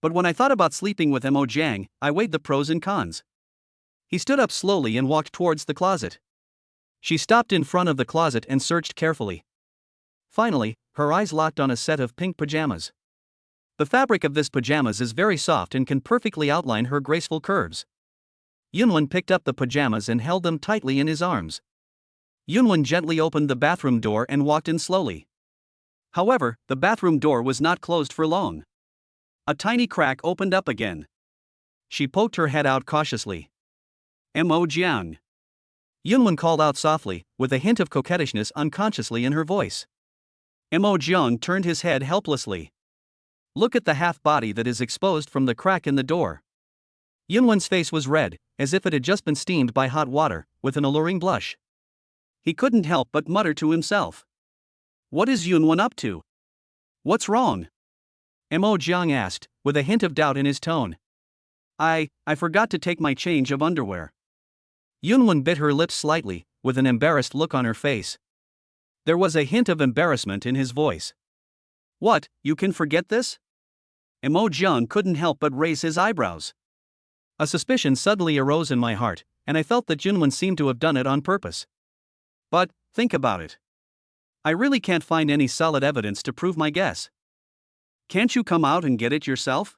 But when I thought about sleeping with Mo Jiang, I weighed the pros and cons. He stood up slowly and walked towards the closet. She stopped in front of the closet and searched carefully. Finally, her eyes locked on a set of pink pajamas. The fabric of this pajamas is very soft and can perfectly outline her graceful curves. Yunwen picked up the pajamas and held them tightly in his arms. Yunwen gently opened the bathroom door and walked in slowly. However, the bathroom door was not closed for long. A tiny crack opened up again. She poked her head out cautiously. Mo Jiang. Yunwen called out softly, with a hint of coquettishness unconsciously in her voice. Mo Jiang turned his head helplessly. Look at the half body that is exposed from the crack in the door. Yunwen's face was red, as if it had just been steamed by hot water, with an alluring blush. He couldn't help but mutter to himself. What is Yunwen up to? What's wrong? Mo Jiang asked, with a hint of doubt in his tone. I forgot to take my change of underwear. Yunwen bit her lips slightly, with an embarrassed look on her face. There was a hint of embarrassment in his voice. What, you can forget this? Mo Jiang couldn't help but raise his eyebrows. A suspicion suddenly arose in my heart, and I felt that Yunwen seemed to have done it on purpose. But, think about it. I really can't find any solid evidence to prove my guess. Can't you come out and get it yourself?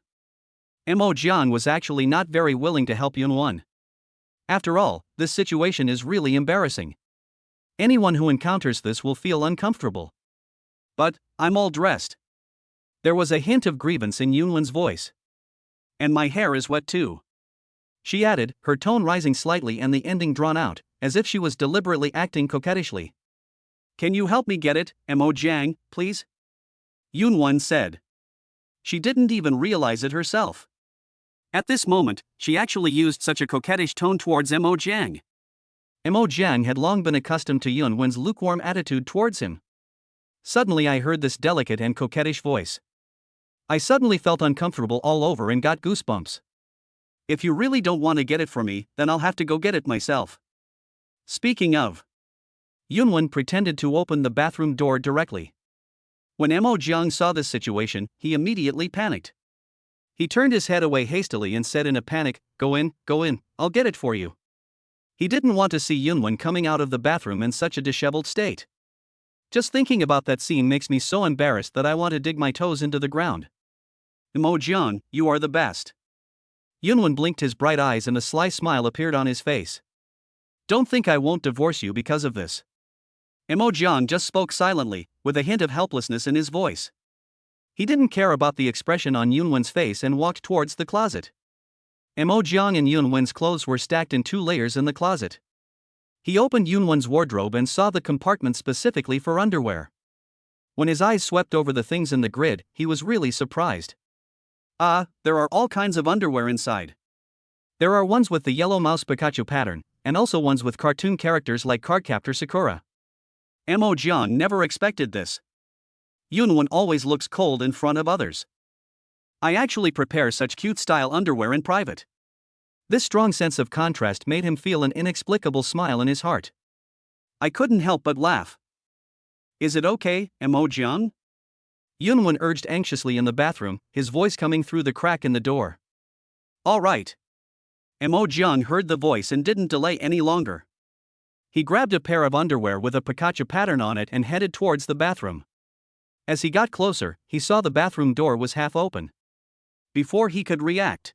Mo Jiang was actually not very willing to help Yunwen. After all, this situation is really embarrassing. Anyone who encounters this will feel uncomfortable. But, I'm all dressed. There was a hint of grievance in Yunwen's voice. And my hair is wet too. She added, her tone rising slightly and the ending drawn out, as if she was deliberately acting coquettishly. Can you help me get it, Mo Jiang, please? Yunwen said. She didn't even realize it herself. At this moment, she actually used such a coquettish tone towards Mo Jiang. Mo Jiang had long been accustomed to Yunwen's lukewarm attitude towards him. Suddenly I heard this delicate and coquettish voice. I suddenly felt uncomfortable all over and got goosebumps. If you really don't want to get it for me, then I'll have to go get it myself. Speaking of. Yunwen pretended to open the bathroom door directly. When Mo Jiang saw this situation, he immediately panicked. He turned his head away hastily and said in a panic, Go in, I'll get it for you. He didn't want to see Yunwen coming out of the bathroom in such a disheveled state. Just thinking about that scene makes me so embarrassed that I want to dig my toes into the ground. Mo Jiang, you are the best. Yunwen blinked his bright eyes and a sly smile appeared on his face. Don't think I won't divorce you because of this. Mo Jiang just spoke silently, with a hint of helplessness in his voice. He didn't care about the expression on Yunwen's face and walked towards the closet. Mo Jiang and Yunwen's clothes were stacked in 2 layers in the closet. He opened Yunwen's wardrobe and saw the compartment specifically for underwear. When his eyes swept over the things in the grid, he was really surprised. There are all kinds of underwear inside. There are ones with the yellow mouse Pikachu pattern, and also ones with cartoon characters like Cardcaptor Sakura. Mo Jiang never expected this. Yunwen always looks cold in front of others. I actually prepare such cute style underwear in private. This strong sense of contrast made him feel an inexplicable smile in his heart. I couldn't help but laugh. Is it okay, Mo Jiang? Yunwen urged anxiously in the bathroom, his voice coming through the crack in the door. All right. Mo Jiang heard the voice and didn't delay any longer. He grabbed a pair of underwear with a Pikachu pattern on it and headed towards the bathroom. As he got closer, he saw the bathroom door was half open. Before he could react,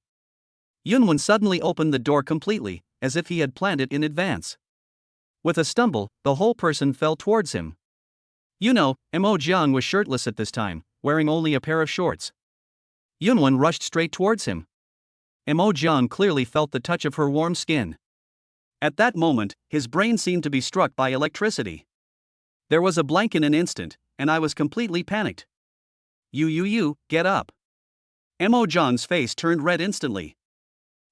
Yunwen suddenly opened the door completely, as if he had planned it in advance. With a stumble, the whole person fell towards him. You know, Mo Jiang was shirtless at this time, wearing only a pair of shorts. Yunwen rushed straight towards him. Mo Jiang clearly felt the touch of her warm skin. At that moment, his brain seemed to be struck by electricity. There was a blank in an instant, and I was completely panicked. You, get up. Mo Jiang's face turned red instantly.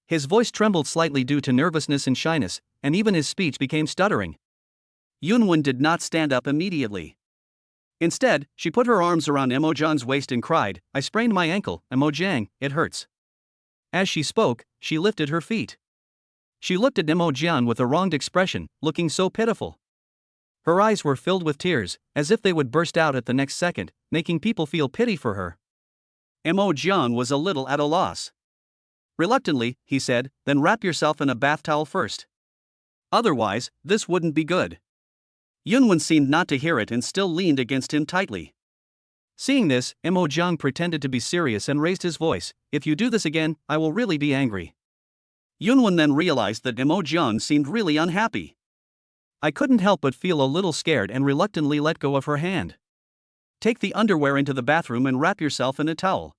His voice trembled slightly due to nervousness and shyness, and even his speech became stuttering. Yunwen did not stand up immediately. Instead, she put her arms around Mo Jiang's waist and cried, "I sprained my ankle, Mo Jiang, it hurts." As she spoke, she lifted her feet. She looked at Mo Jiang with a wronged expression, looking so pitiful. Her eyes were filled with tears, as if they would burst out at the next second, making people feel pity for her. Mo Jiang was a little at a loss. Reluctantly, he said, "Then wrap yourself in a bath towel first. Otherwise, this wouldn't be good." Yunwen seemed not to hear it and still leaned against him tightly. Seeing this, Mo Jiang pretended to be serious and raised his voice, "If you do this again, I will really be angry." Yunwen then realized that Mo Jiang seemed really unhappy. I couldn't help but feel a little scared and reluctantly let go of her hand. "Take the underwear into the bathroom and wrap yourself in a towel."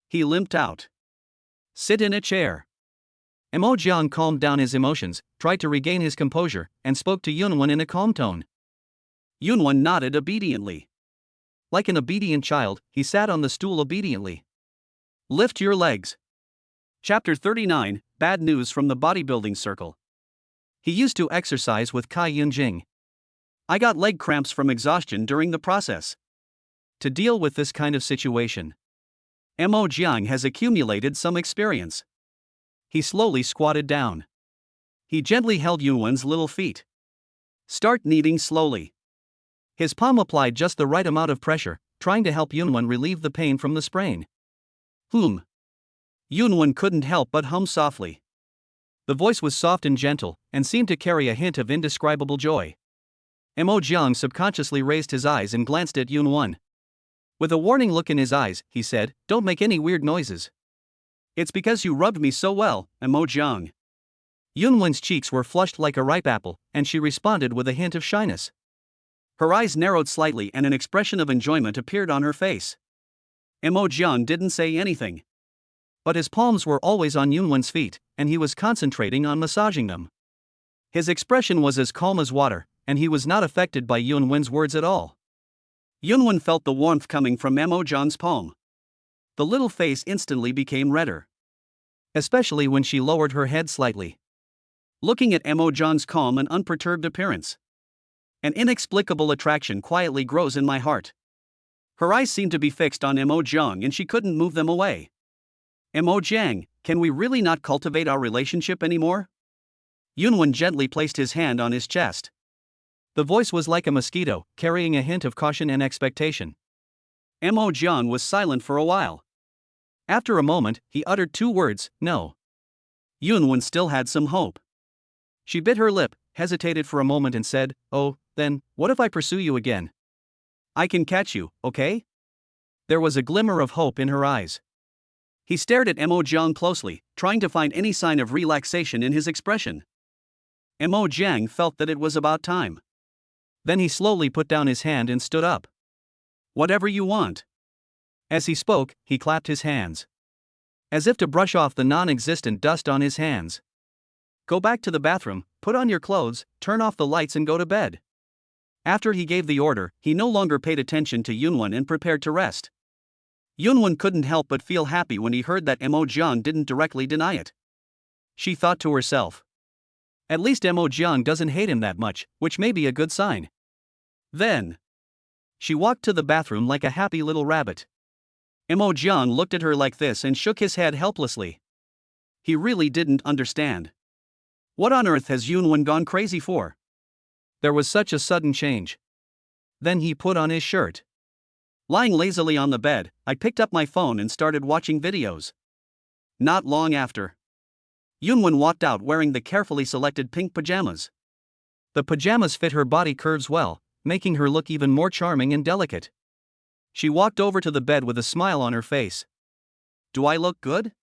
He limped out. "Sit in a chair." Mo Jiang calmed down his emotions, tried to regain his composure, and spoke to Yunwen in a calm tone. Yunwen nodded obediently. Like an obedient child, he sat on the stool obediently. "Lift your legs." Chapter 39, Bad News from the Bodybuilding Circle. He used to exercise with Kai Yunjing. I got leg cramps from exhaustion during the process. To deal with this kind of situation, Mo Jiang has accumulated some experience. He slowly squatted down. He gently held Yunwen's little feet. "Start kneading slowly." His palm applied just the right amount of pressure, trying to help Yunwen relieve the pain from the sprain. Yunwen couldn't help but hum softly. The voice was soft and gentle, and seemed to carry a hint of indescribable joy. Mo Jiang subconsciously raised his eyes and glanced at Yunwen. With a warning look in his eyes, he said, "Don't make any weird noises." "It's because you rubbed me so well, Mo Jiang." Yunwen's cheeks were flushed like a ripe apple, and she responded with a hint of shyness. Her eyes narrowed slightly and an expression of enjoyment appeared on her face. Mo Jiang didn't say anything. But his palms were always on Yunwen's feet, and he was concentrating on massaging them. His expression was as calm as water, and he was not affected by Yunwen's words at all. Yunwen felt the warmth coming from Mo Jiang's palm. The little face instantly became redder. Especially when she lowered her head slightly. Looking at Mo Jiang's calm and unperturbed appearance, an inexplicable attraction quietly grows in my heart. Her eyes seemed to be fixed on Mo Jiang and she couldn't move them away. "Mo Jiang, can we really not cultivate our relationship anymore?" Yunwen gently placed his hand on his chest. The voice was like a mosquito, carrying a hint of caution and expectation. Mo Jiang was silent for a while. After a moment, he uttered two words, "No." Yunwen still had some hope. She bit her lip, hesitated for a moment and said, "Oh, then, what if I pursue you again? I can catch you, okay?" There was a glimmer of hope in her eyes. He stared at Mo Jiang closely, trying to find any sign of relaxation in his expression. Mo Jiang felt that it was about time. Then he slowly put down his hand and stood up. "Whatever you want." As he spoke, he clapped his hands, as if to brush off the non-existent dust on his hands. "Go back to the bathroom, put on your clothes, turn off the lights and go to bed." After he gave the order, he no longer paid attention to Yunwen and prepared to rest. Yunwen couldn't help but feel happy when he heard that Mo Jiang didn't directly deny it. She thought to herself, "At least Mo Jiang doesn't hate him that much, which may be a good sign." Then, she walked to the bathroom like a happy little rabbit. Mo Jiang looked at her like this and shook his head helplessly. He really didn't understand. What on earth has Yunwen gone crazy for? There was such a sudden change. Then he put on his shirt. Lying lazily on the bed, I picked up my phone and started watching videos. Not long after, Yunwen walked out wearing the carefully selected pink pajamas. The pajamas fit her body curves well, making her look even more charming and delicate. She walked over to the bed with a smile on her face. "Do I look good?"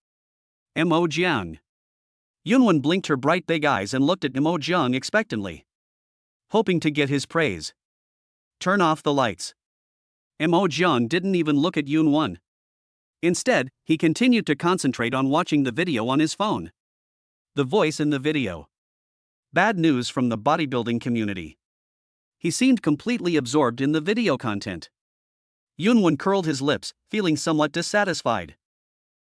Mo Jiang. Yunwen blinked her bright big eyes and looked at Mo Jiang expectantly. hoping to get his praise. Turn off the lights. Mo Jiang didn't even look at Yun-won. Instead, he continued to concentrate on watching the video on his phone. The voice in the video. Bad news from the bodybuilding community. He seemed completely absorbed in the video content. Yun-won curled his lips, feeling somewhat dissatisfied.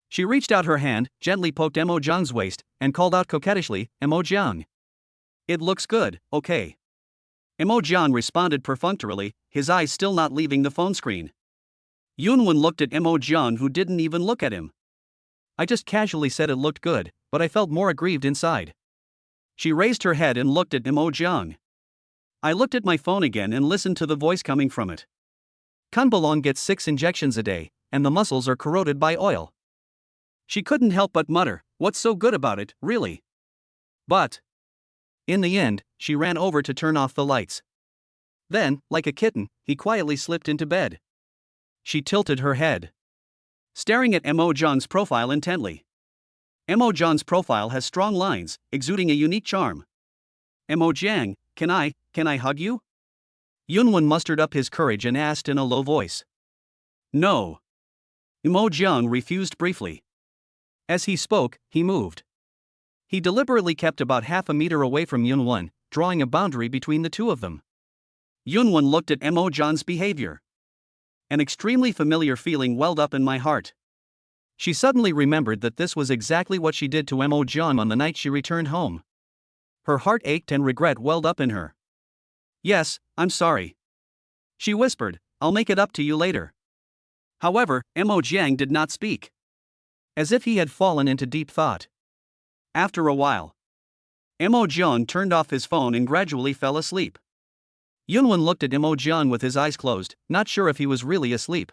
She reached out her hand, gently poked Mo Jiang's waist, and called out coquettishly, "Mo Jiang. It looks good, okay." Mo Jiang responded perfunctorily, his eyes still not leaving the phone screen. Yun-won looked at Mo Jiang, who didn't even look at him. "I just casually said it looked good, but I felt more aggrieved inside." She raised her head and looked at Mo Jiang. "I looked at my phone again and listened to the voice coming from it. Kunbalong gets 6 injections a day, and the muscles are corroded by oil." She couldn't help but mutter, "What's so good about it, really?" But in the end, she ran over to turn off the lights. Then, like a kitten, he quietly slipped into bed. She tilted her head, staring at Mo Jiang's profile intently. Mo Jiang's profile has strong lines, exuding a unique charm. "Mo Jiang, can I hug you?" Yun-won mustered up his courage and asked in a low voice. "No." Mo Jiang refused briefly. As he spoke, he moved. He deliberately kept about half a meter away from Yun-won, drawing a boundary between the two of them. Yun-won looked at Mo Jiang's behavior. An extremely familiar feeling welled up in my heart. She suddenly remembered that this was exactly what she did to Mo Jiang on the night she returned home. Her heart ached and regret welled up in her. "Yes, I'm sorry," she whispered, "I'll make it up to you later." However, Mo Jiang did not speak. As if he had fallen into deep thought. After a while, Mo Jiang turned off his phone and gradually fell asleep. Yun-won looked at Mo Jiang with his eyes closed, not sure if he was really asleep.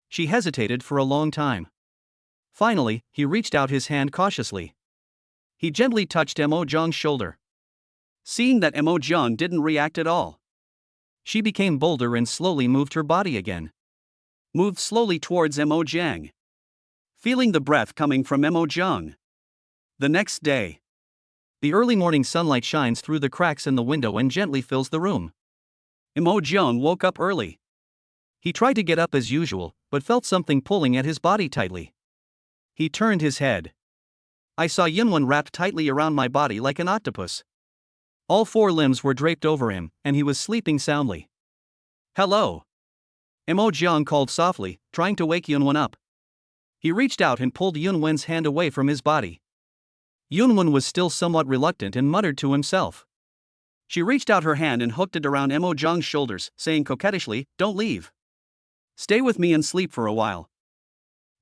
She hesitated for a long time. Finally, he reached out his hand cautiously. He gently touched Mo Jiang's shoulder. Seeing that Mo Jiang didn't react at all, she became bolder and slowly moved her body again. Moved slowly towards Mo Jiang, feeling the breath coming from Mo Jiang. The next day, the early morning sunlight shines through the cracks in the window and gently fills the room. Mo Jiang woke up early. He tried to get up as usual, but felt something pulling at his body tightly. He turned his head. I saw Yun-won wrapped tightly around my body like an octopus. All 4 limbs were draped over him, and he was sleeping soundly. "Hello," Mo Jiang called softly, trying to wake Yun-won up. He reached out and pulled Yun-won's hand away from his body. Yun-won was still somewhat reluctant and muttered to himself. She reached out her hand and hooked it around Mo Jiang's shoulders, saying coquettishly, "Don't leave. Stay with me and sleep for a while."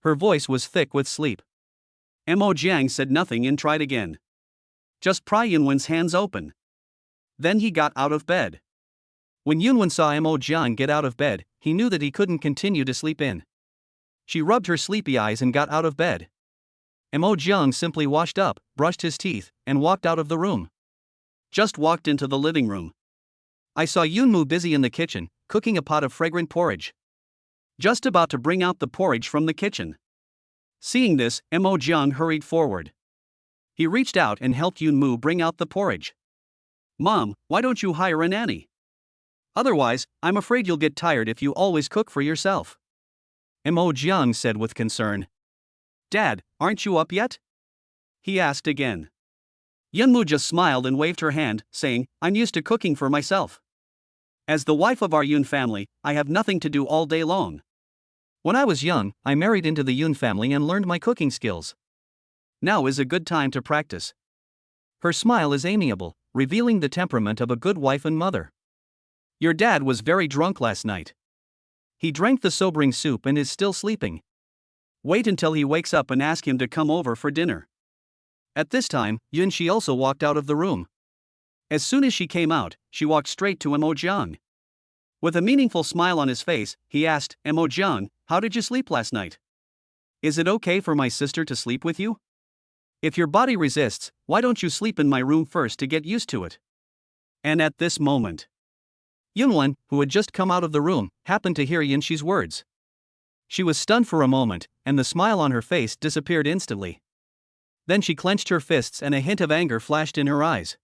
Her voice was thick with sleep. Mo Jiang said nothing and tried again. "Just pry Yun-won's hands open." Then he got out of bed. When Yun-won saw Mo Jiang get out of bed, he knew that he couldn't continue to sleep in. She rubbed her sleepy eyes and got out of bed. Mo Jiang simply washed up, brushed his teeth, and walked out of the room. Just walked into the living room. I saw Yun-woo busy in the kitchen, cooking a pot of fragrant porridge. Just about to bring out the porridge from the kitchen. Seeing this, Mo Jiang hurried forward. He reached out and helped Yun-woo bring out the porridge. "Mom, why don't you hire a nanny? Otherwise, I'm afraid you'll get tired if you always cook for yourself," Mo Jiang said with concern. "Dad, aren't you up yet?" he asked again. Yun-woo just smiled and waved her hand, saying, "I'm used to cooking for myself. As the wife of our Yun family, I have nothing to do all day long. When I was young, I married into the Yun family and learned my cooking skills. Now is a good time to practice." Her smile is amiable, revealing the temperament of a good wife and mother. "Your dad was very drunk last night. He drank the sobering soup and is still sleeping. Wait until he wakes up and ask him to come over for dinner." At this time, Yun-shi also walked out of the room. As soon as she came out, she walked straight to Mo Jiang. With a meaningful smile on his face, he asked, "Mo Jiang, how did you sleep last night? Is it okay for my sister to sleep with you? If your body resists, why don't you sleep in my room first to get used to it?" And at this moment, Yun-won, who had just come out of the room, happened to hear Yun-shi's words. She was stunned for a moment, and the smile on her face disappeared instantly. Then she clenched her fists and a hint of anger flashed in her eyes.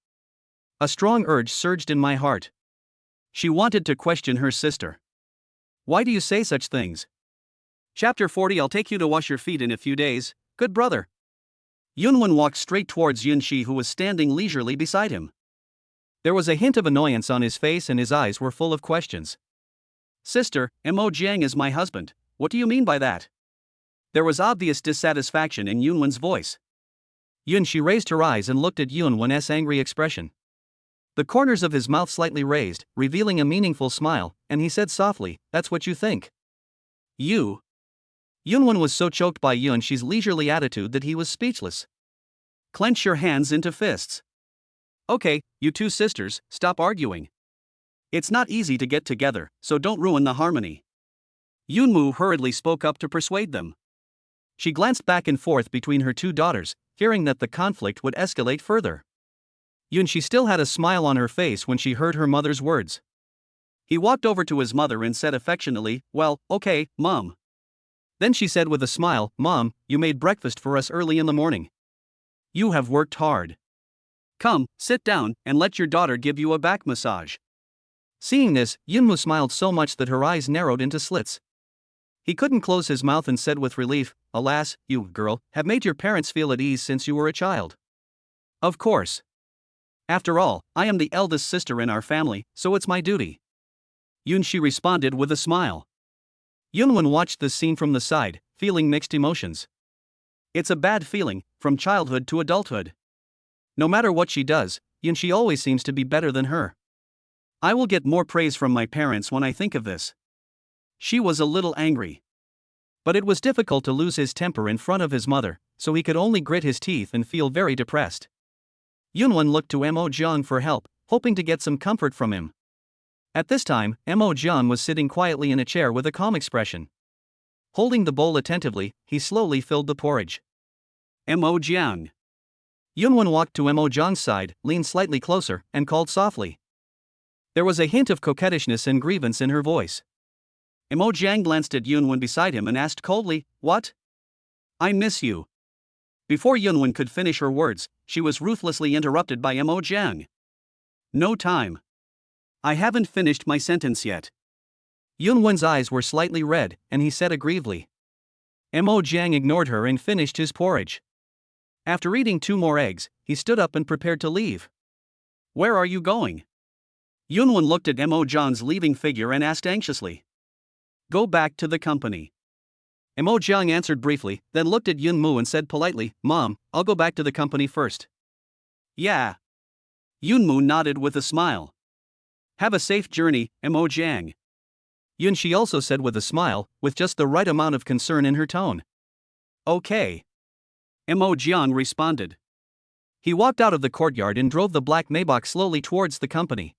A strong urge surged in my heart. She wanted to question her sister. Why do you say such things? Chapter 40. I'll take you to wash your feet in a few days, good brother. Yunwen walked straight towards Yunxi, who was standing leisurely beside him. There was a hint of annoyance on his face and his eyes were full of questions. Sister, Mo Jiang is my husband, what do you mean by that? There was obvious dissatisfaction in Yunwen's voice. Yunxi raised her eyes and looked at Yunwen's angry expression. The corners of his mouth slightly raised, revealing a meaningful smile, and he said softly, "That's what you think." You. Yunwen was so choked by Yunxi's leisurely attitude that he was speechless. Clench your hands into fists. Okay, you two sisters, stop arguing. It's not easy to get together, so don't ruin the harmony. Yunmu hurriedly spoke up to persuade them. She glanced back and forth between her two daughters, fearing that the conflict would escalate further. Yunxi still had a smile on her face when she heard her mother's words. He walked over to his mother and said affectionately, "Well, okay, Mom." Then she said with a smile, "Mom, you made breakfast for us early in the morning. You have worked hard. Come, sit down, and let your daughter give you a back massage." Seeing this, Yunmu smiled so much that her eyes narrowed into slits. He couldn't close his mouth and said with relief, "Alas, you, girl, have made your parents feel at ease since you were a child." Of course. After all, I am the eldest sister in our family, so it's my duty. Yunxi responded with a smile. Yunwen watched this scene from the side, feeling mixed emotions. It's a bad feeling, from childhood to adulthood. No matter what she does, Yunxi always seems to be better than her. I will get more praise from my parents when I think of this. She was a little angry. But it was difficult to lose his temper in front of his mother, so he could only grit his teeth and feel very depressed. Yunwen looked to Mo Jiang for help, hoping to get some comfort from him. At this time, Mo Jiang was sitting quietly in a chair with a calm expression. Holding the bowl attentively, he slowly filled the porridge. Mo Jiang. Yunwen walked to Mo Jiang's side, leaned slightly closer, and called softly. There was a hint of coquettishness and grievance in her voice. Mo Jiang glanced at Yunwen beside him and asked coldly, "What?" "I miss you." Before Yunwen could finish her words, she was ruthlessly interrupted by Mo Jiang. "No time. I haven't finished my sentence yet." Yunwen's eyes were slightly red, and he said aggrievedly. Mo Jiang ignored her and finished his porridge. After eating 2 more eggs, he stood up and prepared to leave. "Where are you going?" Yunwen looked at Mo Jiang's leaving figure and asked anxiously. "Go back to the company." Mo Jiang answered briefly, then looked at Yunmu and said politely, "Mom, I'll go back to the company first." "Yeah." Yunmu nodded with a smile. "Have a safe journey, Mo Jiang." Yunxi also said with a smile, with just the right amount of concern in her tone. "Okay." Mo Jiang responded. He walked out of the courtyard and drove the black Maybach slowly towards the company.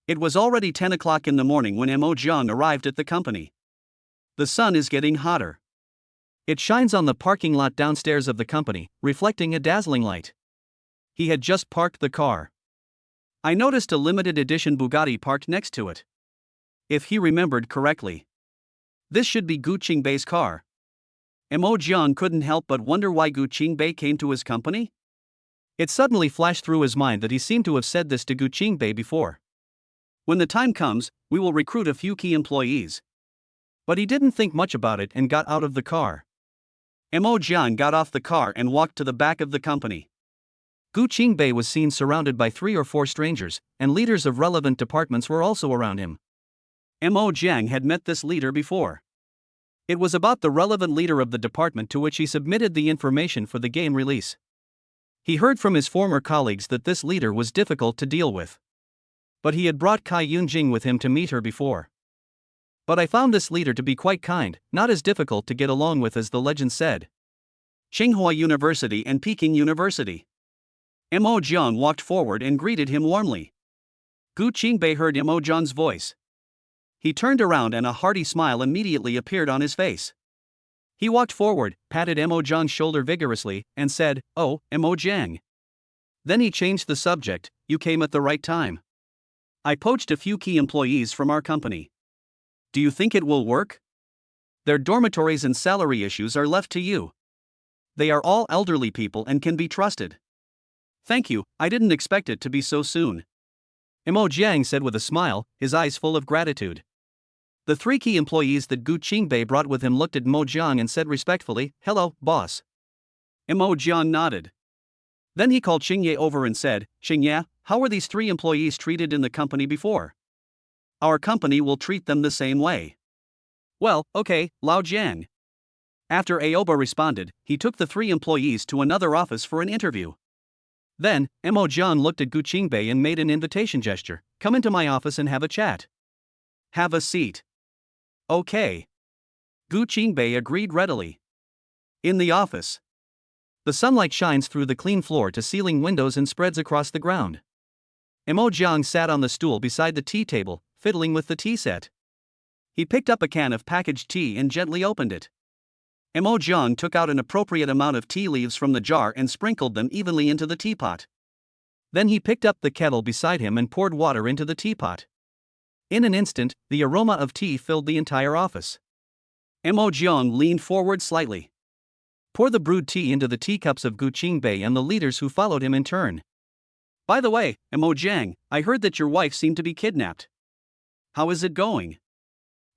It was already 10 o'clock in the morning when Mo Jiang arrived at the company. The sun is getting hotter. It shines on the parking lot downstairs of the company, reflecting a dazzling light. He had just parked the car. I noticed a limited edition Bugatti parked next to it. If he remembered correctly, this should be Gu Qingbei's car. Mo Jiang couldn't help but wonder why Gu Qingbei came to his company. It suddenly flashed through his mind that he seemed to have said this to Gu Qingbei before. "When the time comes, we will recruit a few key employees." But he didn't think much about it and got out of the car. Mo Jiang got off the car and walked to the back of the company. Gu Qingbei was seen surrounded by 3 or 4 strangers, and leaders of relevant departments were also around him. Mo Jiang had met this leader before. It was about the relevant leader of the department to which he submitted the information for the game release. He heard from his former colleagues that this leader was difficult to deal with. But he had brought Kai Yunjing with him to meet her before. But I found this leader to be quite kind, not as difficult to get along with as the legend said. Tsinghua University and Peking University. Mo Jiang walked forward and greeted him warmly. Gu Qingbei heard Mo Jiang's voice. He turned around and a hearty smile immediately appeared on his face. He walked forward, patted Mo Jiang's shoulder vigorously, and said, "Oh, Mo Jiang." Then he changed the subject, "You came at the right time. I poached a few key employees from our company. Do you think it will work? Their dormitories and salary issues are left to you. They are all elderly people and can be trusted. Thank you, I didn't expect it to be so soon. Mo Jiang said with a smile, his eyes full of gratitude. The three key employees that Gu Qingbei brought with him looked at Mo Jiang and said respectfully, "Hello, boss." Mo Jiang nodded. Then he called Xingye over and said, "Xingye, how were these three employees treated in the company before? Our company will treat them the same way." "Well, okay, Lao Jiang." After Aoba responded, he took the three employees to another office for an interview. Then, Mo Jiang looked at Gu Qingbei and made an invitation gesture, "Come into my office and have a chat." "Have a seat." "Okay." Gu Qingbei agreed readily. In the office, the sunlight shines through the clean floor to ceiling windows and spreads across the ground. Mo Jiang sat on the stool beside the tea table, fiddling with the tea set. He picked up a can of packaged tea and gently opened it. Mo Jiang took out an appropriate amount of tea leaves from the jar and sprinkled them evenly into the teapot. Then he picked up the kettle beside him and poured water into the teapot. In an instant, the aroma of tea filled the entire office. Mo Jiang leaned forward slightly. Pour the brewed tea into the teacups of Gu Qingbei and the leaders who followed him in turn. "By the way, Mo Jiang, I heard that your wife seemed to be kidnapped. How is it going?"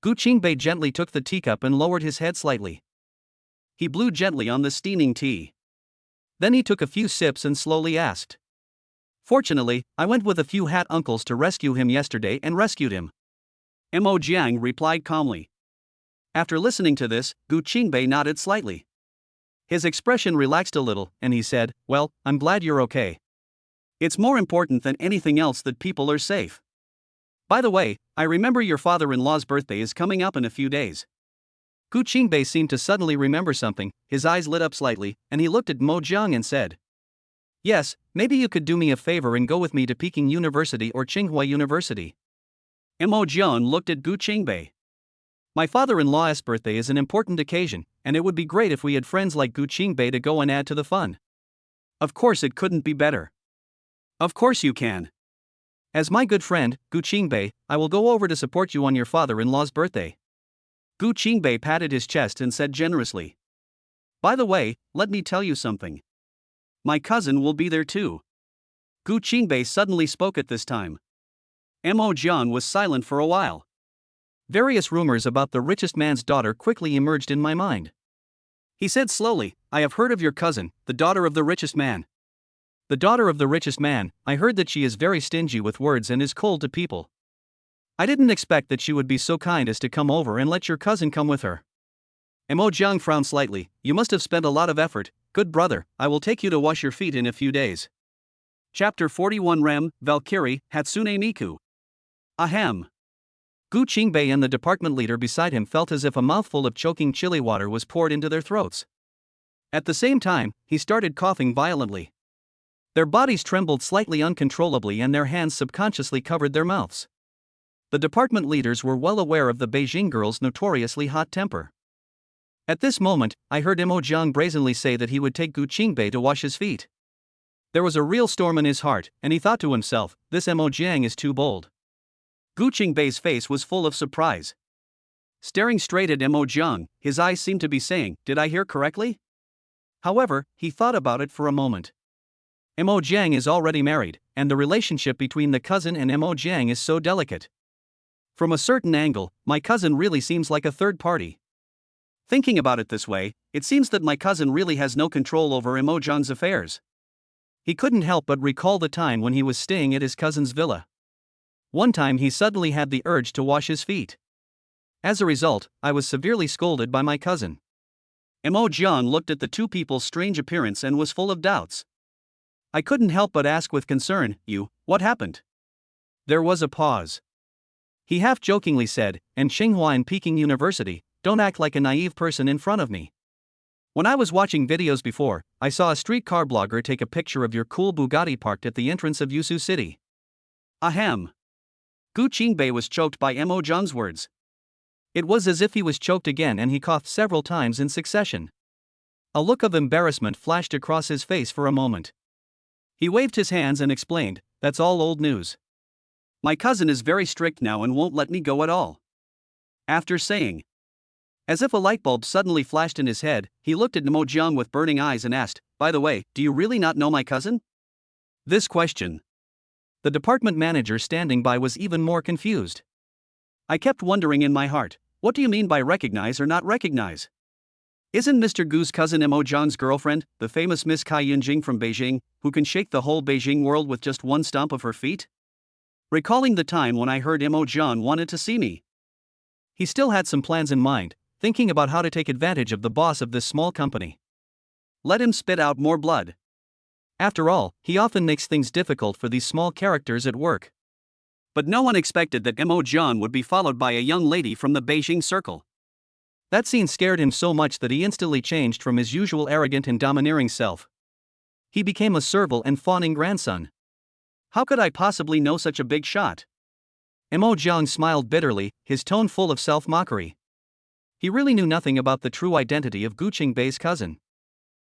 Gu Qingbei gently took the teacup and lowered his head slightly. He blew gently on the steaming tea. Then he took a few sips and slowly asked. "Fortunately, I went with a few hat uncles to rescue him yesterday and rescued him." Mo Jiang replied calmly. After listening to this, Gu Qingbei nodded slightly. His expression relaxed a little, and he said, "Well, I'm glad you're okay. It's more important than anything else that people are safe. By the way, I remember your father-in-law's birthday is coming up in a few days." Gu Qingbei seemed to suddenly remember something, his eyes lit up slightly, and he looked at Mo Jiang and said, "Yes, maybe you could do me a favor and go with me to Peking University or Tsinghua University." Mo Jiang looked at Gu Qingbei. "My father-in-law's birthday is an important occasion, and it would be great if we had friends like Gu Qingbei to go and add to the fun." "Of course it couldn't be better." "Of course you can. As my good friend, Gu Qingbei, I will go over to support you on your father-in-law's birthday." Gu Qingbei patted his chest and said generously, "By the way, let me tell you something. My cousin will be there too." Gu Qingbei suddenly spoke at this time. Mo Jiang was silent for a while. Various rumors about the richest man's daughter quickly emerged in my mind. He said slowly, "I have heard of your cousin, the daughter of the richest man." "The daughter of the richest man, I heard that she is very stingy with words and is cold to people. I didn't expect that she would be so kind as to come over and let your cousin come with her." Mo Jiang frowned slightly. "You must have spent a lot of effort, good brother. I will take you to wash your feet in a few days." Chapter 41 Rem, Valkyrie, Hatsune Miku. Ahem. Gu Qingbei and the department leader beside him felt as if a mouthful of choking chili water was poured into their throats. At the same time, he started coughing violently. Their bodies trembled slightly uncontrollably and their hands subconsciously covered their mouths. The department leaders were well aware of the Beijing girl's notoriously hot temper. At this moment, I heard Mo Jiang brazenly say that he would take Gu Qingbei to wash his feet. There was a real storm in his heart, and he thought to himself, "This Mo Jiang is too bold." Gu Qingbei's face was full of surprise. Staring straight at Mo Jiang, his eyes seemed to be saying, "Did I hear correctly?" However, he thought about it for a moment. Mo Jiang is already married, and the relationship between the cousin and Mo Jiang is so delicate. From a certain angle, my cousin really seems like a third party. Thinking about it this way, it seems that my cousin really has no control over Mo Jiang's affairs. He couldn't help but recall the time when he was staying at his cousin's villa. One time he suddenly had the urge to wash his feet. As a result, I was severely scolded by my cousin. Mo Jiang looked at the two people's strange appearance and was full of doubts. I couldn't help but ask with concern, what happened?" There was a pause. He half-jokingly said, "And Tsinghua and Peking University, don't act like a naive person in front of me. When I was watching videos before, I saw a streetcar blogger take a picture of your cool Bugatti parked at the entrance of Yusu City." Ahem. Gu Qingbei was choked by Mo Jiang's words. It was as if he was choked again and he coughed several times in succession. A look of embarrassment flashed across his face for a moment. He waved his hands and explained, "That's all old news. My cousin is very strict now and won't let me go at all." After saying, as if a light bulb suddenly flashed in his head, he looked at Mo Jiang with burning eyes and asked, "By the way, do you really not know my cousin?" this question. The department manager standing by was even more confused. I kept wondering in my heart, what do you mean by recognize or not recognize? Isn't Mr. Gu's cousin Mo Zhang's girlfriend, the famous Miss Kai Yunjing from Beijing, who can shake the whole Beijing world with just one stomp of her feet? Recalling the time when I heard Mo Zhang wanted to see me. He still had some plans in mind, thinking about how to take advantage of the boss of this small company. Let him spit out more blood. After all, he often makes things difficult for these small characters at work. But no one expected that Mo Zhang would be followed by a young lady from the Beijing circle. That scene scared him so much that he instantly changed from his usual arrogant and domineering self. He became a servile and fawning grandson. How could I possibly know such a big shot? Mo Zhang smiled bitterly, his tone full of self-mockery. He really knew nothing about the true identity of Gu Qingbei's cousin.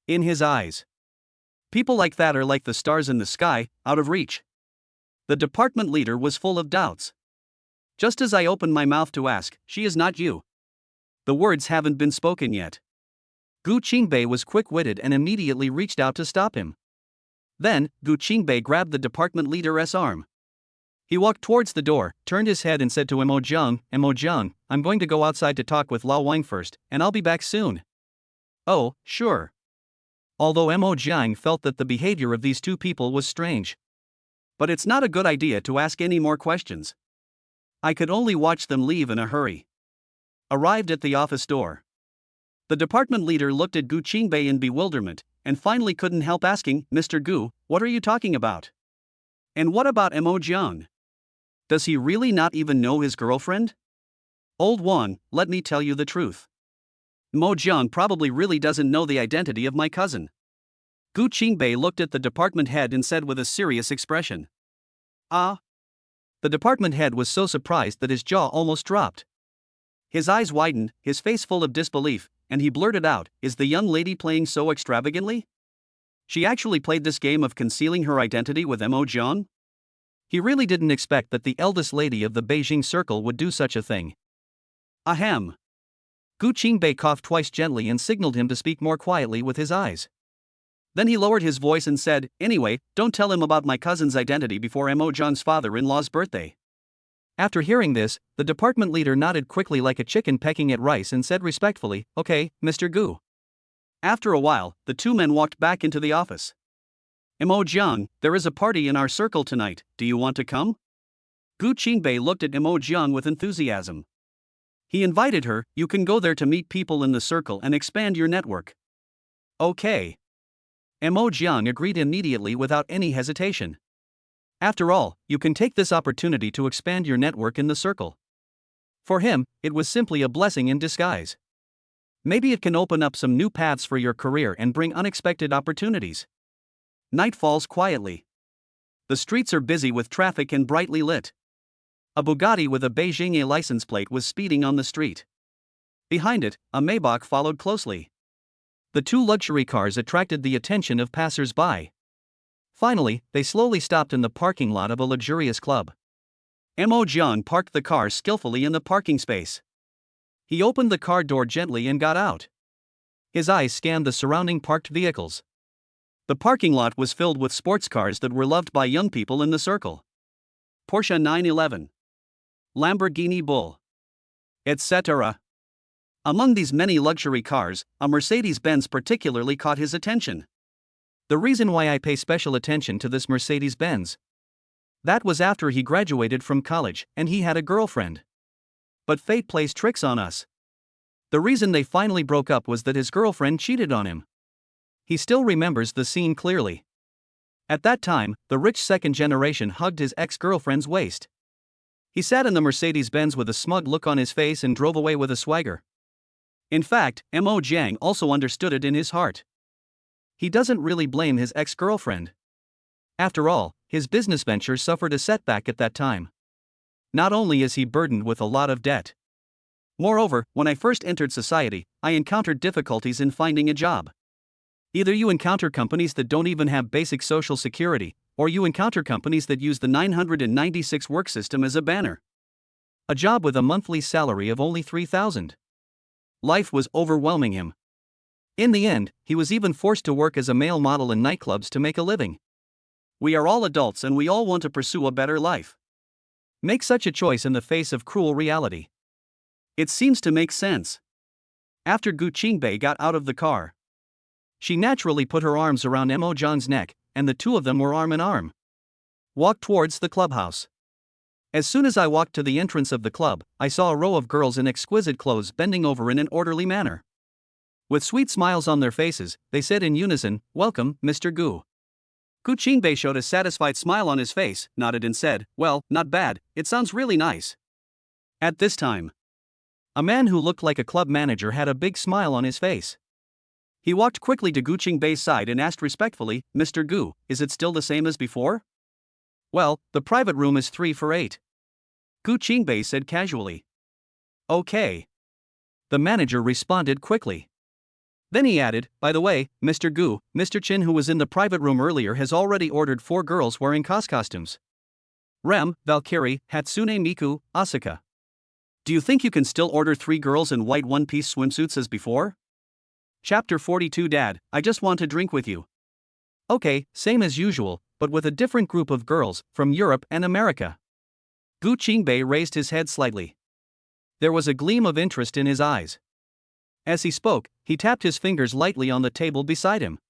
In his eyes, people like that are like the stars in the sky, out of reach. The department leader was full of doubts. Just as I opened my mouth to ask, "She is not you." The words haven't been spoken yet. Gu Qingbei was quick-witted and immediately reached out to stop him. Then, Gu Qingbei grabbed the department leader's arm. He walked towards the door, turned his head and said to Mo Zhang, I'm going to go outside to talk with Lao Wang first, and I'll be back soon. Oh, sure. Although Mo Zhang felt that the behavior of these two people was strange. But it's not a good idea to ask any more questions. I could only watch them leave in a hurry. Arrived at the office door. The department leader looked at Gu Qingbei in bewilderment, and finally couldn't help asking, Mr. Gu, what are you talking about? And what about Mo Zhang? Does he really not even know his girlfriend? Old one, let me tell you the truth. Mo Zhang probably really doesn't know the identity of my cousin. Gu Qingbei looked at the department head and said with a serious expression. Ah? The department head was so surprised that his jaw almost dropped. His eyes widened, his face full of disbelief, and he blurted out, is the young lady playing so extravagantly? She actually played this game of concealing her identity with Mo Zhang? He really didn't expect that the eldest lady of the Beijing circle would do such a thing. Ahem. Gu Qingbei coughed twice gently and signaled him to speak more quietly with his eyes. Then he lowered his voice and said, anyway, don't tell him about my cousin's identity before Mo Zhang's father-in-law's birthday. After hearing this, the department leader nodded quickly like a chicken pecking at rice and said respectfully, okay, Mr. Gu. After a while, the two men walked back into the office. Mo Zhang, there is a party in our circle tonight, do you want to come? Gu Qingbei looked at Mo Zhang with enthusiasm. He invited her, you can go there to meet people in the circle and expand your network. Okay. Mo Zhang agreed immediately without any hesitation. After all, you can take this opportunity to expand your network in the circle. For him, it was simply a blessing in disguise. Maybe it can open up some new paths for your career and bring unexpected opportunities. Night falls quietly. The streets are busy with traffic and brightly lit. A Bugatti with a Beijing A license plate was speeding on the street. Behind it, a Maybach followed closely. The two luxury cars attracted the attention of passers-by. Finally, they slowly stopped in the parking lot of a luxurious club. Mo Zhang parked the car skillfully in the parking space. He opened the car door gently and got out. His eyes scanned the surrounding parked vehicles. The parking lot was filled with sports cars that were loved by young people in the circle. Porsche 911, Lamborghini Bull, etc. Among these many luxury cars, a Mercedes-Benz particularly caught his attention. The reason why I pay special attention to this Mercedes-Benz. That was after he graduated from college and he had a girlfriend. But fate plays tricks on us. The reason they finally broke up was that his girlfriend cheated on him. He still remembers the scene clearly. At that time, the rich second generation hugged his ex-girlfriend's waist. He sat in the Mercedes-Benz with a smug look on his face and drove away with a swagger. In fact, Mo Zhang also understood it in his heart. He doesn't really blame his ex-girlfriend. After all, his business venture suffered a setback at that time. Not only is he burdened with a lot of debt. Moreover, when I first entered society, I encountered difficulties in finding a job. Either you encounter companies that don't even have basic social security, or you encounter companies that use the 996 work system as a banner. A job with a monthly salary of only 3,000. Life was overwhelming him. In the end, he was even forced to work as a male model in nightclubs to make a living. We are all adults and we all want to pursue a better life. Make such a choice in the face of cruel reality. It seems to make sense. After Gu Qingbei got out of the car, she naturally put her arms around Mo Jiang's neck, and the two of them were arm in arm. Walked towards the clubhouse. As soon as I walked to the entrance of the club, I saw a row of girls in exquisite clothes bending over in an orderly manner. With sweet smiles on their faces, they said in unison, "Welcome, Mr. Gu." Gu Qingbei showed a satisfied smile on his face, nodded and said, "Well, not bad, it sounds really nice." At this time, a man who looked like a club manager had a big smile on his face. He walked quickly to Gu Qingbei's side and asked respectfully, "Mr. Gu, is it still the same as before?" "Well, the private room is 3 for 8. Gu Qingbei said casually. "Okay." The manager responded quickly. Then he added, "By the way, Mr. Gu, Mr. Chin, who was in the private room earlier, has already ordered 4 girls wearing costumes. Rem, Valkyrie, Hatsune Miku, Asuka. Do you think you can still order 3 girls in white one-piece swimsuits as before?" Chapter 42. Dad, I just want to drink with you. Okay, same as usual, but with a different group of girls, from Europe and America. Gu Qingbei raised his head slightly. There was a gleam of interest in his eyes. As he spoke, he tapped his fingers lightly on the table beside him.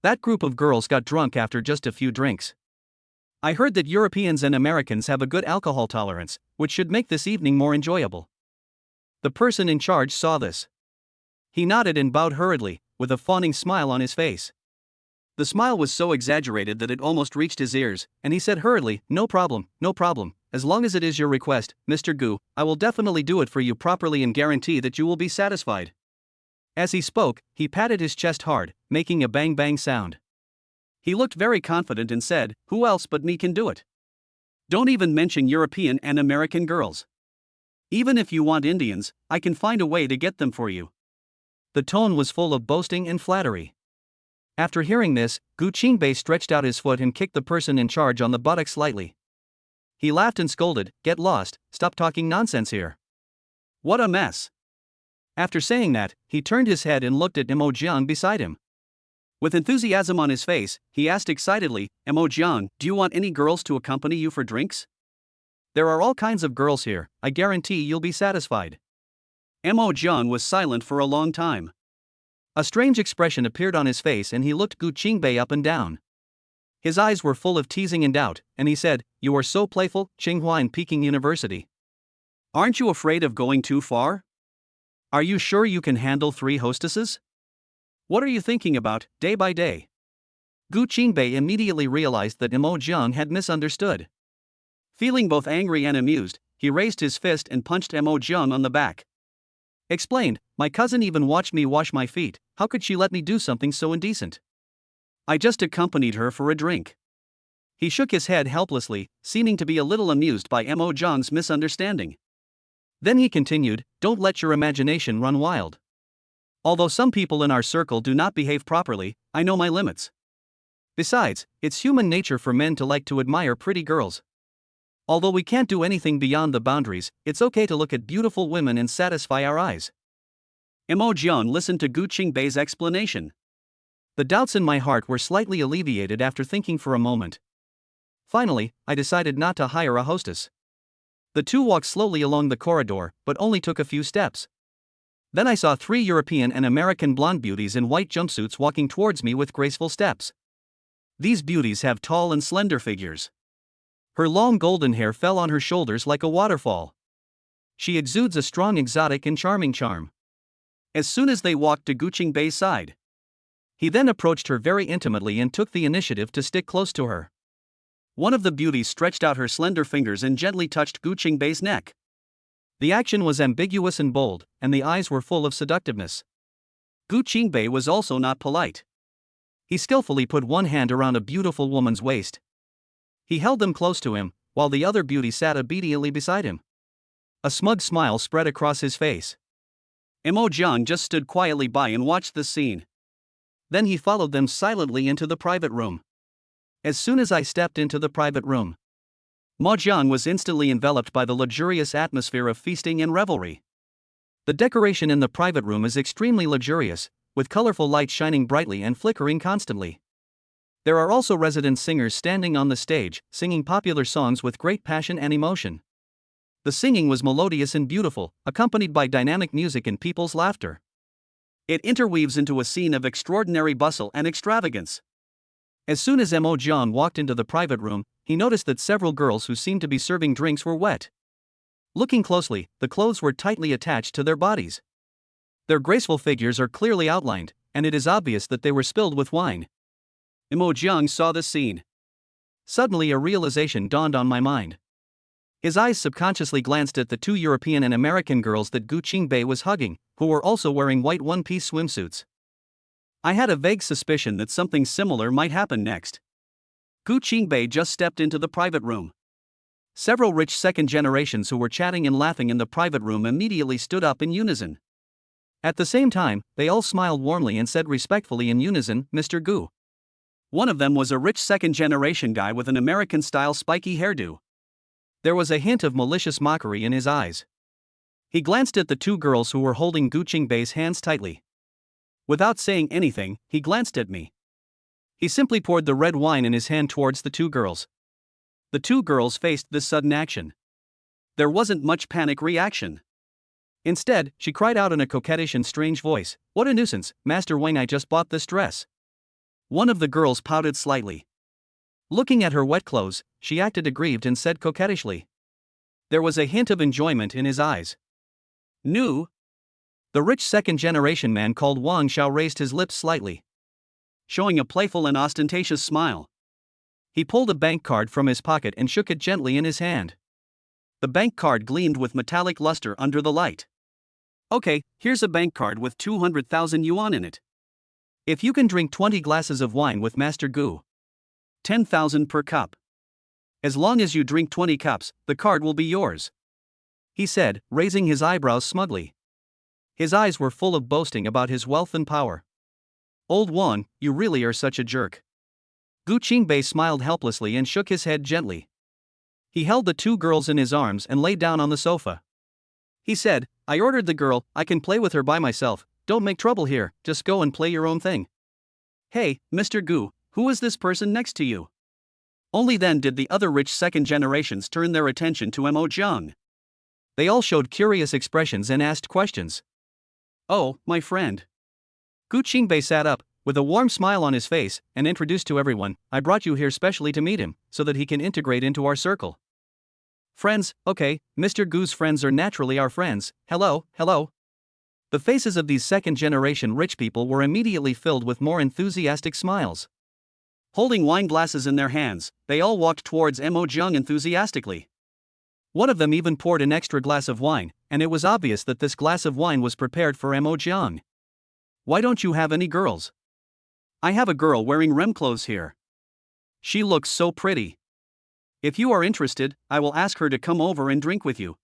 That group of girls got drunk after just a few drinks. I heard that Europeans and Americans have a good alcohol tolerance, which should make this evening more enjoyable. The person in charge saw this. He nodded and bowed hurriedly, with a fawning smile on his face. The smile was so exaggerated that it almost reached his ears, and he said hurriedly, no problem, as long as it is your request, Mr. Gu, I will definitely do it for you properly and guarantee that you will be satisfied." As he spoke, he patted his chest hard, making a bang-bang sound. He looked very confident and said, "Who else but me can do it? Don't even mention European and American girls. Even if you want Indians, I can find a way to get them for you." The tone was full of boasting and flattery. After hearing this, Gu Qingbei stretched out his foot and kicked the person in charge on the buttocks slightly. He laughed and scolded, "Get lost, stop talking nonsense here. What a mess." After saying that, he turned his head and looked at Mo Jiang beside him. With enthusiasm on his face, he asked excitedly, "Mo Jiang, do you want any girls to accompany you for drinks? There are all kinds of girls here, I guarantee you'll be satisfied." Mo Jiang was silent for a long time. A strange expression appeared on his face and he looked Gu Qingbei up and down. His eyes were full of teasing and doubt, and he said, "You are so playful, Tsinghua and Peking University. Aren't you afraid of going too far? Are you sure you can handle 3 hostesses? What are you thinking about, day by day?" Gu Qingbei immediately realized that Mo Jiang had misunderstood. Feeling both angry and amused, he raised his fist and punched Mo Jiang on the back. Explained, "My cousin even watched me wash my feet, how could she let me do something so indecent? I just accompanied her for a drink." He shook his head helplessly, seeming to be a little amused by Mo Jiang's misunderstanding. Then he continued, "Don't let your imagination run wild. Although some people in our circle do not behave properly, I know my limits. Besides, it's human nature for men to like to admire pretty girls. Although we can't do anything beyond the boundaries, it's okay to look at beautiful women and satisfy our eyes." Mo Jiang listened to Gu Qingbei's explanation. The doubts in my heart were slightly alleviated after thinking for a moment. Finally, I decided not to hire a hostess. The two walked slowly along the corridor, but only took a few steps. Then I saw 3 European and American blonde beauties in white jumpsuits walking towards me with graceful steps. These beauties have tall and slender figures. Her long golden hair fell on her shoulders like a waterfall. She exudes a strong exotic and charming charm. As soon as they walked to Gu Qingbei's side, he then approached her very intimately and took the initiative to stick close to her. One of the beauties stretched out her slender fingers and gently touched Gu Qingbei's neck. The action was ambiguous and bold, and the eyes were full of seductiveness. Gu Qingbei was also not polite. He skillfully put one hand around a beautiful woman's waist. He held them close to him, while the other beauty sat obediently beside him. A smug smile spread across his face. Mo Jiang just stood quietly by and watched the scene. Then he followed them silently into the private room. As soon as I stepped into the private room, Mo Jiang was instantly enveloped by the luxurious atmosphere of feasting and revelry. The decoration in the private room is extremely luxurious, with colorful lights shining brightly and flickering constantly. There are also resident singers standing on the stage, singing popular songs with great passion and emotion. The singing was melodious and beautiful, accompanied by dynamic music and people's laughter. It interweaves into a scene of extraordinary bustle and extravagance. As soon as Mo Jiang walked into the private room, he noticed that several girls who seemed to be serving drinks were wet. Looking closely, the clothes were tightly attached to their bodies. Their graceful figures are clearly outlined, and it is obvious that they were spilled with wine. Mo Jiang saw this scene. Suddenly a realization dawned on my mind. His eyes subconsciously glanced at the two European and American girls that Gu Qingbei was hugging, who were also wearing white one-piece swimsuits. I had a vague suspicion that something similar might happen next. Gu Qingbei just stepped into the private room. Several rich second generations who were chatting and laughing in the private room immediately stood up in unison. At the same time, they all smiled warmly and said respectfully in unison, "Mr. Gu." One of them was a rich second generation guy with an American-style spiky hairdo. There was a hint of malicious mockery in his eyes. He glanced at the two girls who were holding Gu Qingbei's hands tightly. Without saying anything, he glanced at me. He simply poured the red wine in his hand towards the two girls. The two girls faced this sudden action. There wasn't much panic reaction. Instead, she cried out in a coquettish and strange voice, "What a nuisance, Master Wang, I just bought this dress." One of the girls pouted slightly. Looking at her wet clothes, she acted aggrieved and said coquettishly. There was a hint of enjoyment in his eyes. "New?" The rich second-generation man called Wang Xiao raised his lips slightly, showing a playful and ostentatious smile. He pulled a bank card from his pocket and shook it gently in his hand. The bank card gleamed with metallic luster under the light. "Okay, here's a bank card with 200,000 yuan in it. If you can drink 20 glasses of wine with Master Gu, 10,000 per cup. As long as you drink 20 cups, the card will be yours," he said, raising his eyebrows smugly. His eyes were full of boasting about his wealth and power. "Old Wang, you really are such a jerk." Gu Qingbei smiled helplessly and shook his head gently. He held the two girls in his arms and lay down on the sofa. He said, "I ordered the girl, I can play with her by myself, don't make trouble here, just go and play your own thing." "Hey, Mr. Gu, who is this person next to you?" Only then did the other rich second generations turn their attention to Mo Jiang. They all showed curious expressions and asked questions. "Oh, my friend." Gu Qingbei sat up, with a warm smile on his face, and introduced to everyone, "I brought you here specially to meet him, so that he can integrate into our circle." "Friends, okay, Mr. Gu's friends are naturally our friends, hello, hello." The faces of these second-generation rich people were immediately filled with more enthusiastic smiles. Holding wine glasses in their hands, they all walked towards Mo Jiang enthusiastically. One of them even poured an extra glass of wine, and it was obvious that this glass of wine was prepared for Mo Jiang. "Why don't you have any girls? I have a girl wearing rem clothes here. She looks so pretty. If you are interested, I will ask her to come over and drink with you."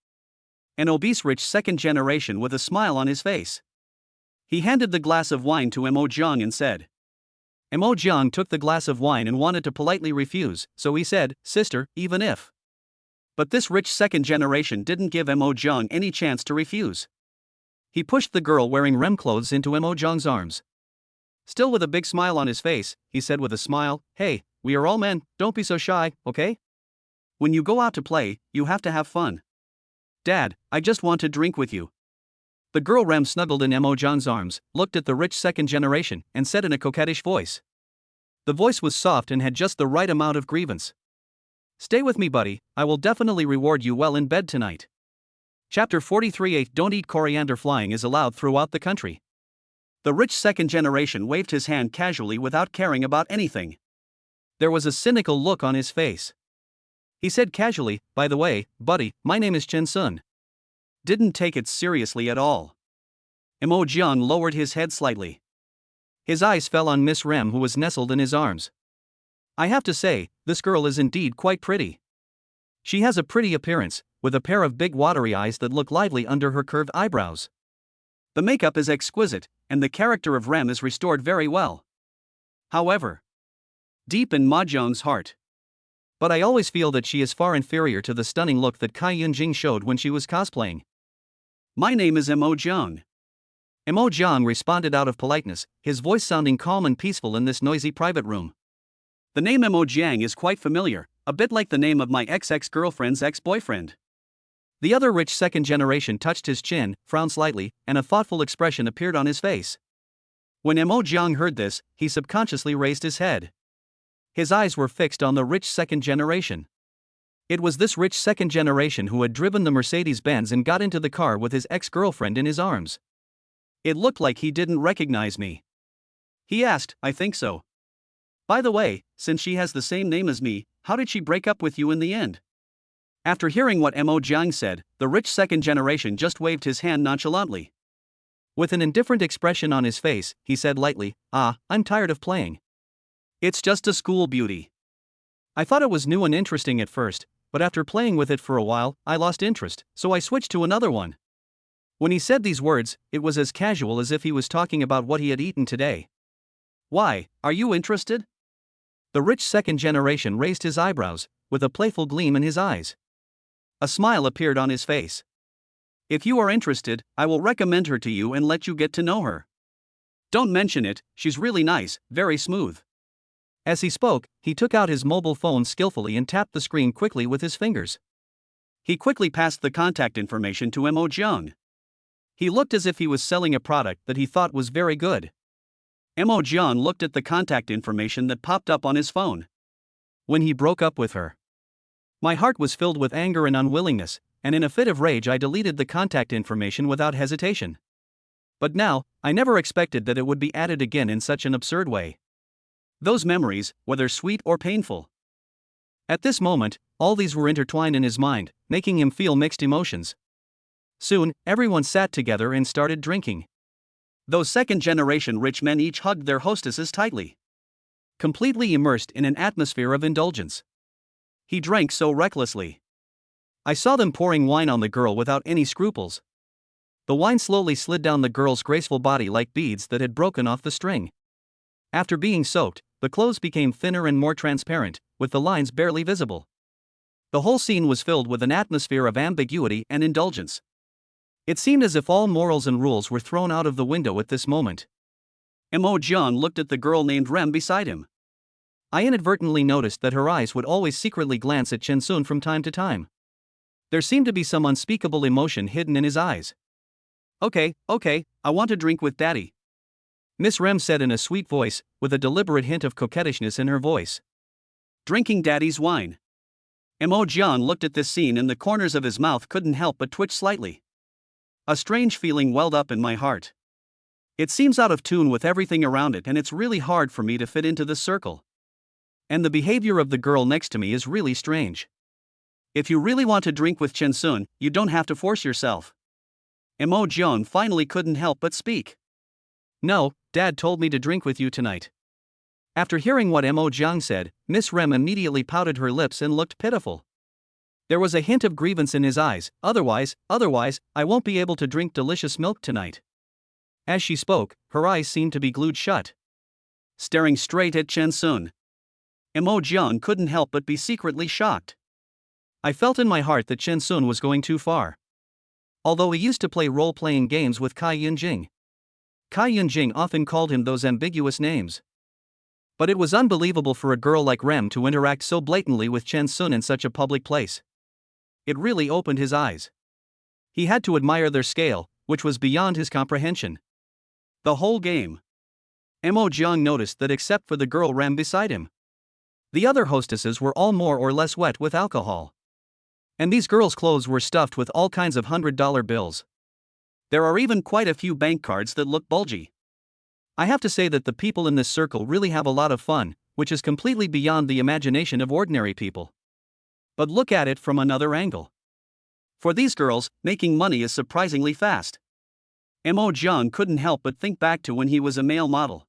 An obese rich second generation with a smile on his face. He handed the glass of wine to Mo Jiang and said. Mo Jiang took the glass of wine and wanted to politely refuse, so he said, "Sister, even if." But this rich second generation didn't give Mo Jiang any chance to refuse. He pushed the girl wearing rem clothes into Mo Jiang's arms. Still with a big smile on his face, he said with a smile, "Hey, we are all men, don't be so shy, okay? When you go out to play, you have to have fun. Dad, I just want to drink with you." The girl Rem snuggled in Mo Jiang's arms, looked at the rich second generation, and said in a coquettish voice. The voice was soft and had just the right amount of grievance. "Stay with me, buddy, I will definitely reward you well in bed tonight." Chapter 43:8 Don't eat coriander. Flying is allowed throughout the country. The rich second generation waved his hand casually without caring about anything. There was a cynical look on his face. He said casually, "By the way, buddy, my name is Chen Sun." Didn't take it seriously at all. Mo Jiang lowered his head slightly. His eyes fell on Miss Rem, who was nestled in his arms. "I have to say, this girl is indeed quite pretty. She has a pretty appearance, with a pair of big watery eyes that look lively under her curved eyebrows. The makeup is exquisite, and the character of Rem is restored very well. However, deep in Ma Jiang's heart. But I always feel that she is far inferior to the stunning look that Kai Yunjing showed when she was cosplaying. My name is Mo Jiang." Mo Jiang responded out of politeness, his voice sounding calm and peaceful in this noisy private room. The name Mo Jiang is quite familiar, a bit like the name of my ex-girlfriend's ex-boyfriend. The other rich second generation touched his chin, frowned slightly, and a thoughtful expression appeared on his face. When Mo Jiang heard this, he subconsciously raised his head. His eyes were fixed on the rich second generation. It was this rich second generation who had driven the Mercedes-Benz and got into the car with his ex-girlfriend in his arms. It looked like he didn't recognize me. He asked, "I think so. By the way, since she has the same name as me, how did she break up with you in the end?" After hearing what Mo Jiang said, the rich second generation just waved his hand nonchalantly. With an indifferent expression on his face, he said lightly, "I'm tired of playing. It's just a school beauty. I thought it was new and interesting at first, but after playing with it for a while, I lost interest, so I switched to another one." When he said these words, it was as casual as if he was talking about what he had eaten today. "Why, are you interested?" The rich second generation raised his eyebrows, with a playful gleam in his eyes. A smile appeared on his face. "If you are interested, I will recommend her to you and let you get to know her. Don't mention it, she's really nice, very smooth." As he spoke, he took out his mobile phone skillfully and tapped the screen quickly with his fingers. He quickly passed the contact information to Mo Jiang. He looked as if he was selling a product that he thought was very good. Mo Jiang looked at the contact information that popped up on his phone. When he broke up with her. My heart was filled with anger and unwillingness, and in a fit of rage I deleted the contact information without hesitation. But now, I never expected that it would be added again in such an absurd way. Those memories, whether sweet or painful. At this moment, all these were intertwined in his mind, making him feel mixed emotions. Soon, everyone sat together and started drinking. Those second-generation rich men each hugged their hostesses tightly, completely immersed in an atmosphere of indulgence. He drank so recklessly. I saw them pouring wine on the girl without any scruples. The wine slowly slid down the girl's graceful body like beads that had broken off the string. After being soaked, the clothes became thinner and more transparent, with the lines barely visible. The whole scene was filled with an atmosphere of ambiguity and indulgence. It seemed as if all morals and rules were thrown out of the window at this moment. Mo Jiang looked at the girl named Rem beside him. I inadvertently noticed that her eyes would always secretly glance at Chen Sun from time to time. There seemed to be some unspeakable emotion hidden in his eyes. Okay, I want to drink with Daddy," Miss Rem said in a sweet voice, with a deliberate hint of coquettishness in her voice. Drinking Daddy's wine. Mo Jiang looked at this scene and the corners of his mouth couldn't help but twitch slightly. A strange feeling welled up in my heart. It seems out of tune with everything around it, and it's really hard for me to fit into this circle. And the behavior of the girl next to me is really strange. If you really want to drink with Chen Sun, you don't have to force yourself. Mo Jiang finally couldn't help but speak. "No, Dad told me to drink with you tonight." After hearing what Mo Jiang said, Miss Rem immediately pouted her lips and looked pitiful. There was a hint of grievance in his eyes. Otherwise, I won't be able to drink delicious milk tonight." As she spoke, her eyes seemed to be glued shut, staring straight at Chen Sun. Mo Jiang couldn't help but be secretly shocked. I felt in my heart that Chen Sun was going too far. Although he used to play role-playing games with Kai Yunjing, Kai Yunjing often called him those ambiguous names. But it was unbelievable for a girl like Rem to interact so blatantly with Chen Sun in such a public place. It really opened his eyes. He had to admire their scale, which was beyond his comprehension. The whole game. Mo Jiang noticed that except for the girl Rem beside him, the other hostesses were all more or less wet with alcohol. And these girls' clothes were stuffed with all kinds of $100 bills. There are even quite a few bank cards that look bulgy. I have to say that the people in this circle really have a lot of fun, which is completely beyond the imagination of ordinary people. But look at it from another angle. For these girls, making money is surprisingly fast. Mo Jiang couldn't help but think back to when he was a male model.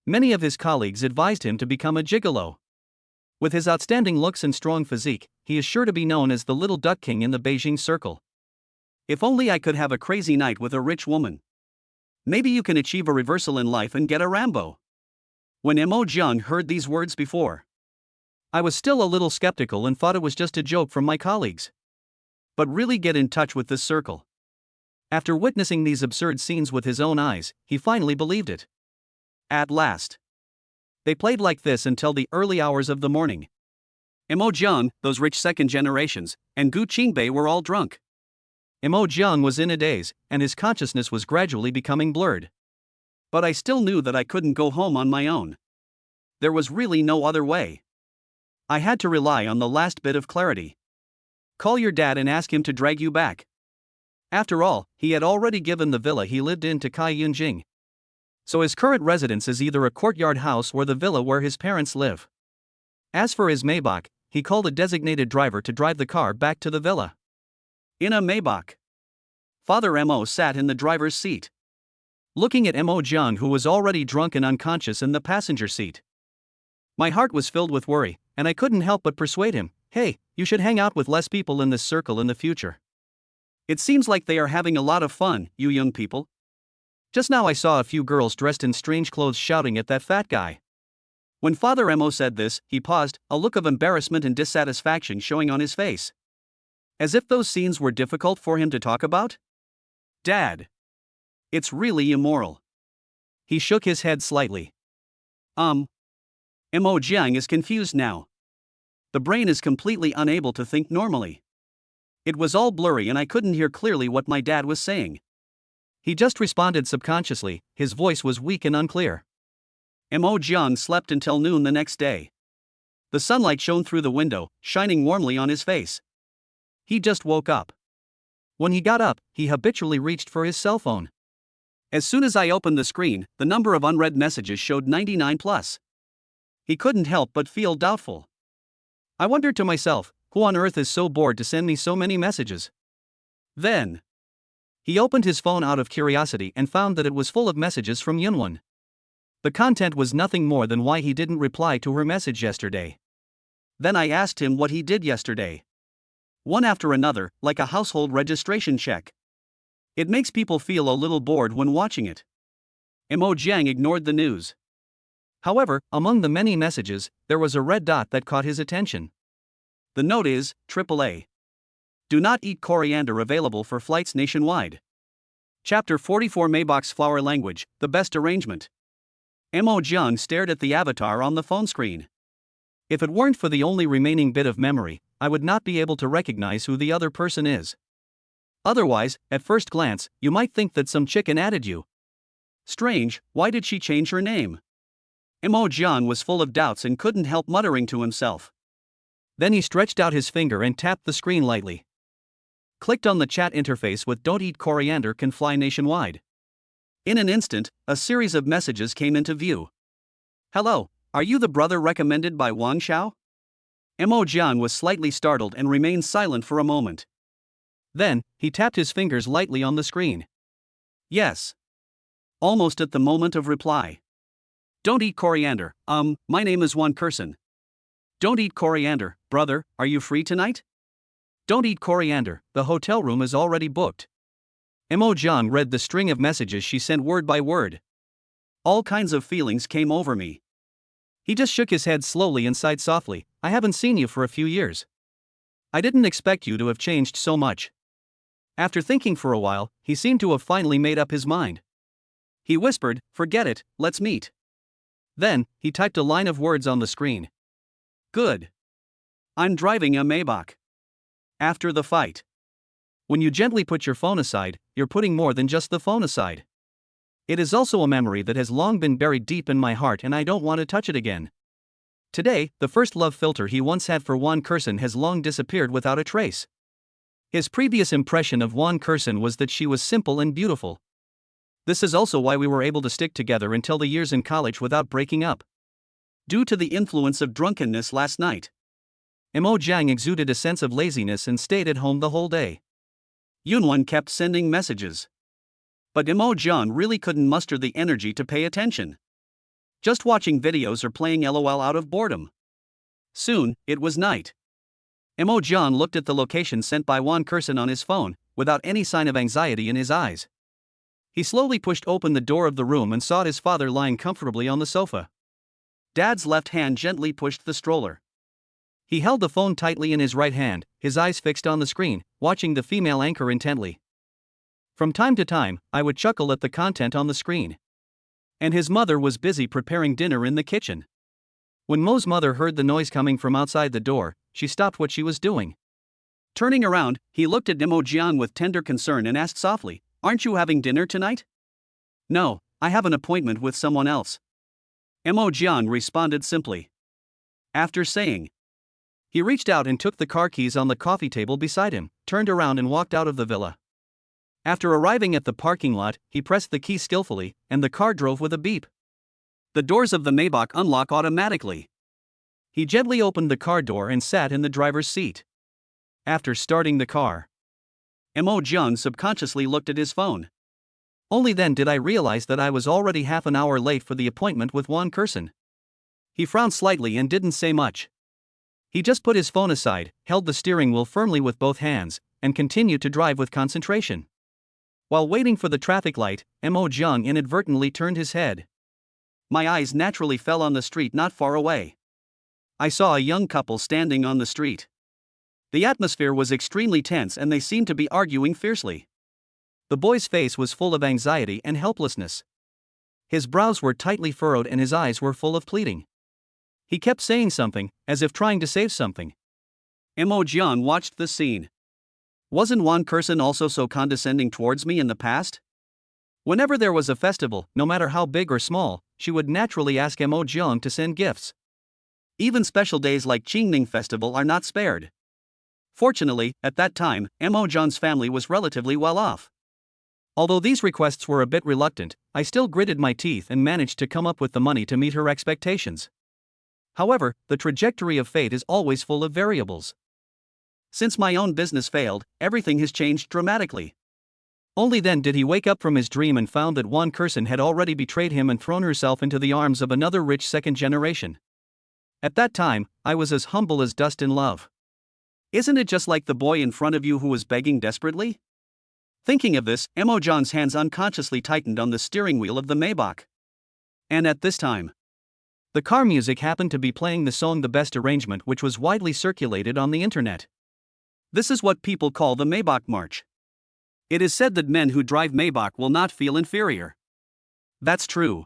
Many of his colleagues advised him to become a gigolo. With his outstanding looks and strong physique, he is sure to be known as the little duck king in the Beijing circle. If only I could have a crazy night with a rich woman. Maybe you can achieve a reversal in life and get a Rambo. When Mo Jiang heard these words before, I was still a little skeptical and thought it was just a joke from my colleagues. But really get in touch with this circle. After witnessing these absurd scenes with his own eyes, he finally believed it. At last. They played like this until the early hours of the morning. Mo Jiang, those rich second generations, and Gu Qingbei were all drunk. Mo Jiang was in a daze, and his consciousness was gradually becoming blurred. But I still knew that I couldn't go home on my own. There was really no other way. I had to rely on the last bit of clarity. Call your dad and ask him to drag you back. After all, he had already given the villa he lived in to Kai Yunjing. So his current residence is either a courtyard house or the villa where his parents live. As for his Maybach, he called a designated driver to drive the car back to the villa. In a Maybach, Father Mo sat in the driver's seat, looking at Mo Jiang, who was already drunk and unconscious in the passenger seat. My heart was filled with worry, and I couldn't help but persuade him, "Hey, you should hang out with less people in this circle in the future. It seems like they are having a lot of fun, you young people. Just now I saw a few girls dressed in strange clothes shouting at that fat guy." When Father Mo said this, he paused, a look of embarrassment and dissatisfaction showing on his face. As if those scenes were difficult for him to talk about? "Dad. It's really immoral." He shook his head slightly. Mo Jiang is confused now. The brain is completely unable to think normally. It was all blurry and I couldn't hear clearly what my dad was saying. He just responded subconsciously, his voice was weak and unclear. Mo Jiang slept until noon the next day. The sunlight shone through the window, shining warmly on his face. He just woke up. When he got up, he habitually reached for his cell phone. As soon as I opened the screen, the number of unread messages showed 99 plus. He couldn't help but feel doubtful. I wondered to myself, who on earth is so bored to send me so many messages? Then he opened his phone out of curiosity and found that it was full of messages from Yunwan. The content was nothing more than why he didn't reply to her message yesterday. Then I asked him what he did yesterday. One after another, like a household registration check. It makes people feel a little bored when watching it. Mo Jiang ignored the news. However, among the many messages, there was a red dot that caught his attention. The note is, AAA. Do not eat coriander, available for flights nationwide. Chapter 44, Maybach's Flower Language, the best arrangement. Mo Jiang stared at the avatar on the phone screen. If it weren't for the only remaining bit of memory, I would not be able to recognize who the other person is. Otherwise, at first glance, you might think that some chicken added you. Strange, why did she change her name? Mo Jiang was full of doubts and couldn't help muttering to himself. Then he stretched out his finger and tapped the screen lightly. Clicked on the chat interface with "Don't eat coriander can fly nationwide." In an instant, a series of messages came into view. "Hello, are you the brother recommended by Wang Xiao?" Mo Jiang was slightly startled and remained silent for a moment. Then, he tapped his fingers lightly on the screen. "Yes." Almost at the moment of reply. "Don't eat coriander, my name is Wan Kurson." "Don't eat coriander, brother, are you free tonight?" "Don't eat coriander, the hotel room is already booked." Mo Jiang read the string of messages she sent word by word. All kinds of feelings came over me. He just shook his head slowly and sighed softly. "I haven't seen you for a few years. I didn't expect you to have changed so much." After thinking for a while, he seemed to have finally made up his mind. He whispered, "Forget it, let's meet." Then, he typed a line of words on the screen. "Good. I'm driving a Maybach. After the fight." When you gently put your phone aside, you're putting more than just the phone aside. It is also a memory that has long been buried deep in my heart and I don't want to touch it again. Today, the first love filter he once had for Wan Kurson has long disappeared without a trace. His previous impression of Wan Kurson was that she was simple and beautiful. This is also why we were able to stick together until the years in college without breaking up. Due to the influence of drunkenness last night, Mo Jiang exuded a sense of laziness and stayed at home the whole day. Yunwan kept sending messages. But Mo Jiang really couldn't muster the energy to pay attention. Just watching videos or playing LOL out of boredom. Soon, it was night. Mo Jiang looked at the location sent by Wan Kurson on his phone, without any sign of anxiety in his eyes. He slowly pushed open the door of the room and saw his father lying comfortably on the sofa. Dad's left hand gently pushed the stroller. He held the phone tightly in his right hand, his eyes fixed on the screen, watching the female anchor intently. From time to time, I would chuckle at the content on the screen. And his mother was busy preparing dinner in the kitchen. When Mo's mother heard the noise coming from outside the door, she stopped what she was doing. Turning around, he looked at Mo Jiang with tender concern and asked softly, "Aren't you having dinner tonight?" "No, I have an appointment with someone else," Mo Jiang responded simply. After saying, he reached out and took the car keys on the coffee table beside him, turned around and walked out of the villa. After arriving at the parking lot, he pressed the key skillfully, and the car drove with a beep. The doors of the Maybach unlock automatically. He gently opened the car door and sat in the driver's seat. After starting the car, Mo Jiang subconsciously looked at his phone. Only then did I realize that I was already half an hour late for the appointment with Juan Curson. He frowned slightly and didn't say much. He just put his phone aside, held the steering wheel firmly with both hands, and continued to drive with concentration. While waiting for the traffic light, Mo Jiang inadvertently turned his head. My eyes naturally fell on the street not far away. I saw a young couple standing on the street. The atmosphere was extremely tense and they seemed to be arguing fiercely. The boy's face was full of anxiety and helplessness. His brows were tightly furrowed and his eyes were full of pleading. He kept saying something, as if trying to save something. Mo Jiang watched the scene. Wasn't Juan Curson also so condescending towards me in the past? Whenever there was a festival, no matter how big or small, she would naturally ask Mo Jiang to send gifts. Even special days like Qingming Festival are not spared. Fortunately, at that time, Mo Jiang's family was relatively well off. Although these requests were a bit reluctant, I still gritted my teeth and managed to come up with the money to meet her expectations. However, the trajectory of fate is always full of variables. Since my own business failed, everything has changed dramatically. Only then did he wake up from his dream and found that Juan Curson had already betrayed him and thrown herself into the arms of another rich second generation. At that time, I was as humble as dust in love. Isn't it just like the boy in front of you who was begging desperately? Thinking of this, Mo Jiang's hands unconsciously tightened on the steering wheel of the Maybach. And at this time, the car music happened to be playing the song The Best Arrangement, which was widely circulated on the internet. This is what people call the Maybach March. It is said that men who drive Maybach will not feel inferior. That's true.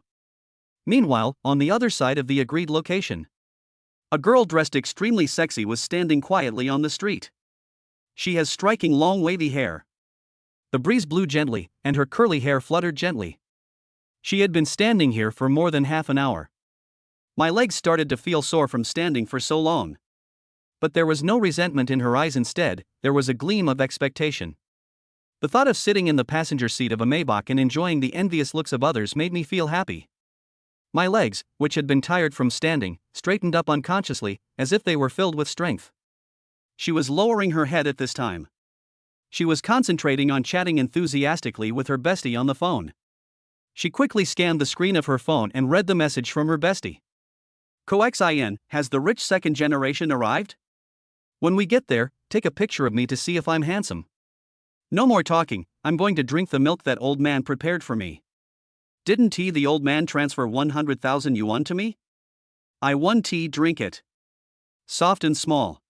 Meanwhile, on the other side of the agreed location, a girl dressed extremely sexy was standing quietly on the street. She has striking long wavy hair. The breeze blew gently, and her curly hair fluttered gently. She had been standing here for more than half an hour. My legs started to feel sore from standing for so long. But there was no resentment in her eyes. Instead, there was a gleam of expectation. The thought of sitting in the passenger seat of a Maybach and enjoying the envious looks of others made me feel happy. My legs, which had been tired from standing, straightened up unconsciously, as if they were filled with strength. She was lowering her head at this time. She was concentrating on chatting enthusiastically with her bestie on the phone. She quickly scanned the screen of her phone and read the message from her bestie. "Coxin, has the rich second generation arrived? When we get there, take a picture of me to see if I'm handsome. No more talking, I'm going to drink the milk that old man prepared for me. Didn't the old man transfer 100,000 yuan to me? I want drink it. Soft and small."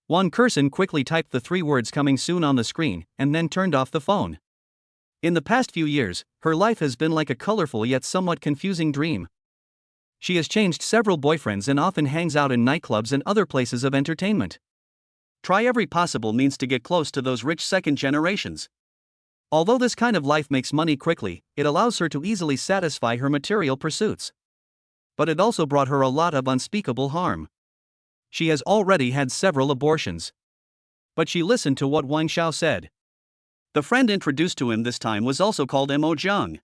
Juan Curson quickly typed the 3 words "coming soon" on the screen, and then turned off the phone. In the past few years, her life has been like a colorful yet somewhat confusing dream. She has changed several boyfriends and often hangs out in nightclubs and other places of entertainment. Try every possible means to get close to those rich second generations. Although this kind of life makes money quickly, it allows her to easily satisfy her material pursuits. But it also brought her a lot of unspeakable harm. She has already had several abortions. But she listened to what Wang Xiao said. The friend introduced to him this time was also called Mo Jiang.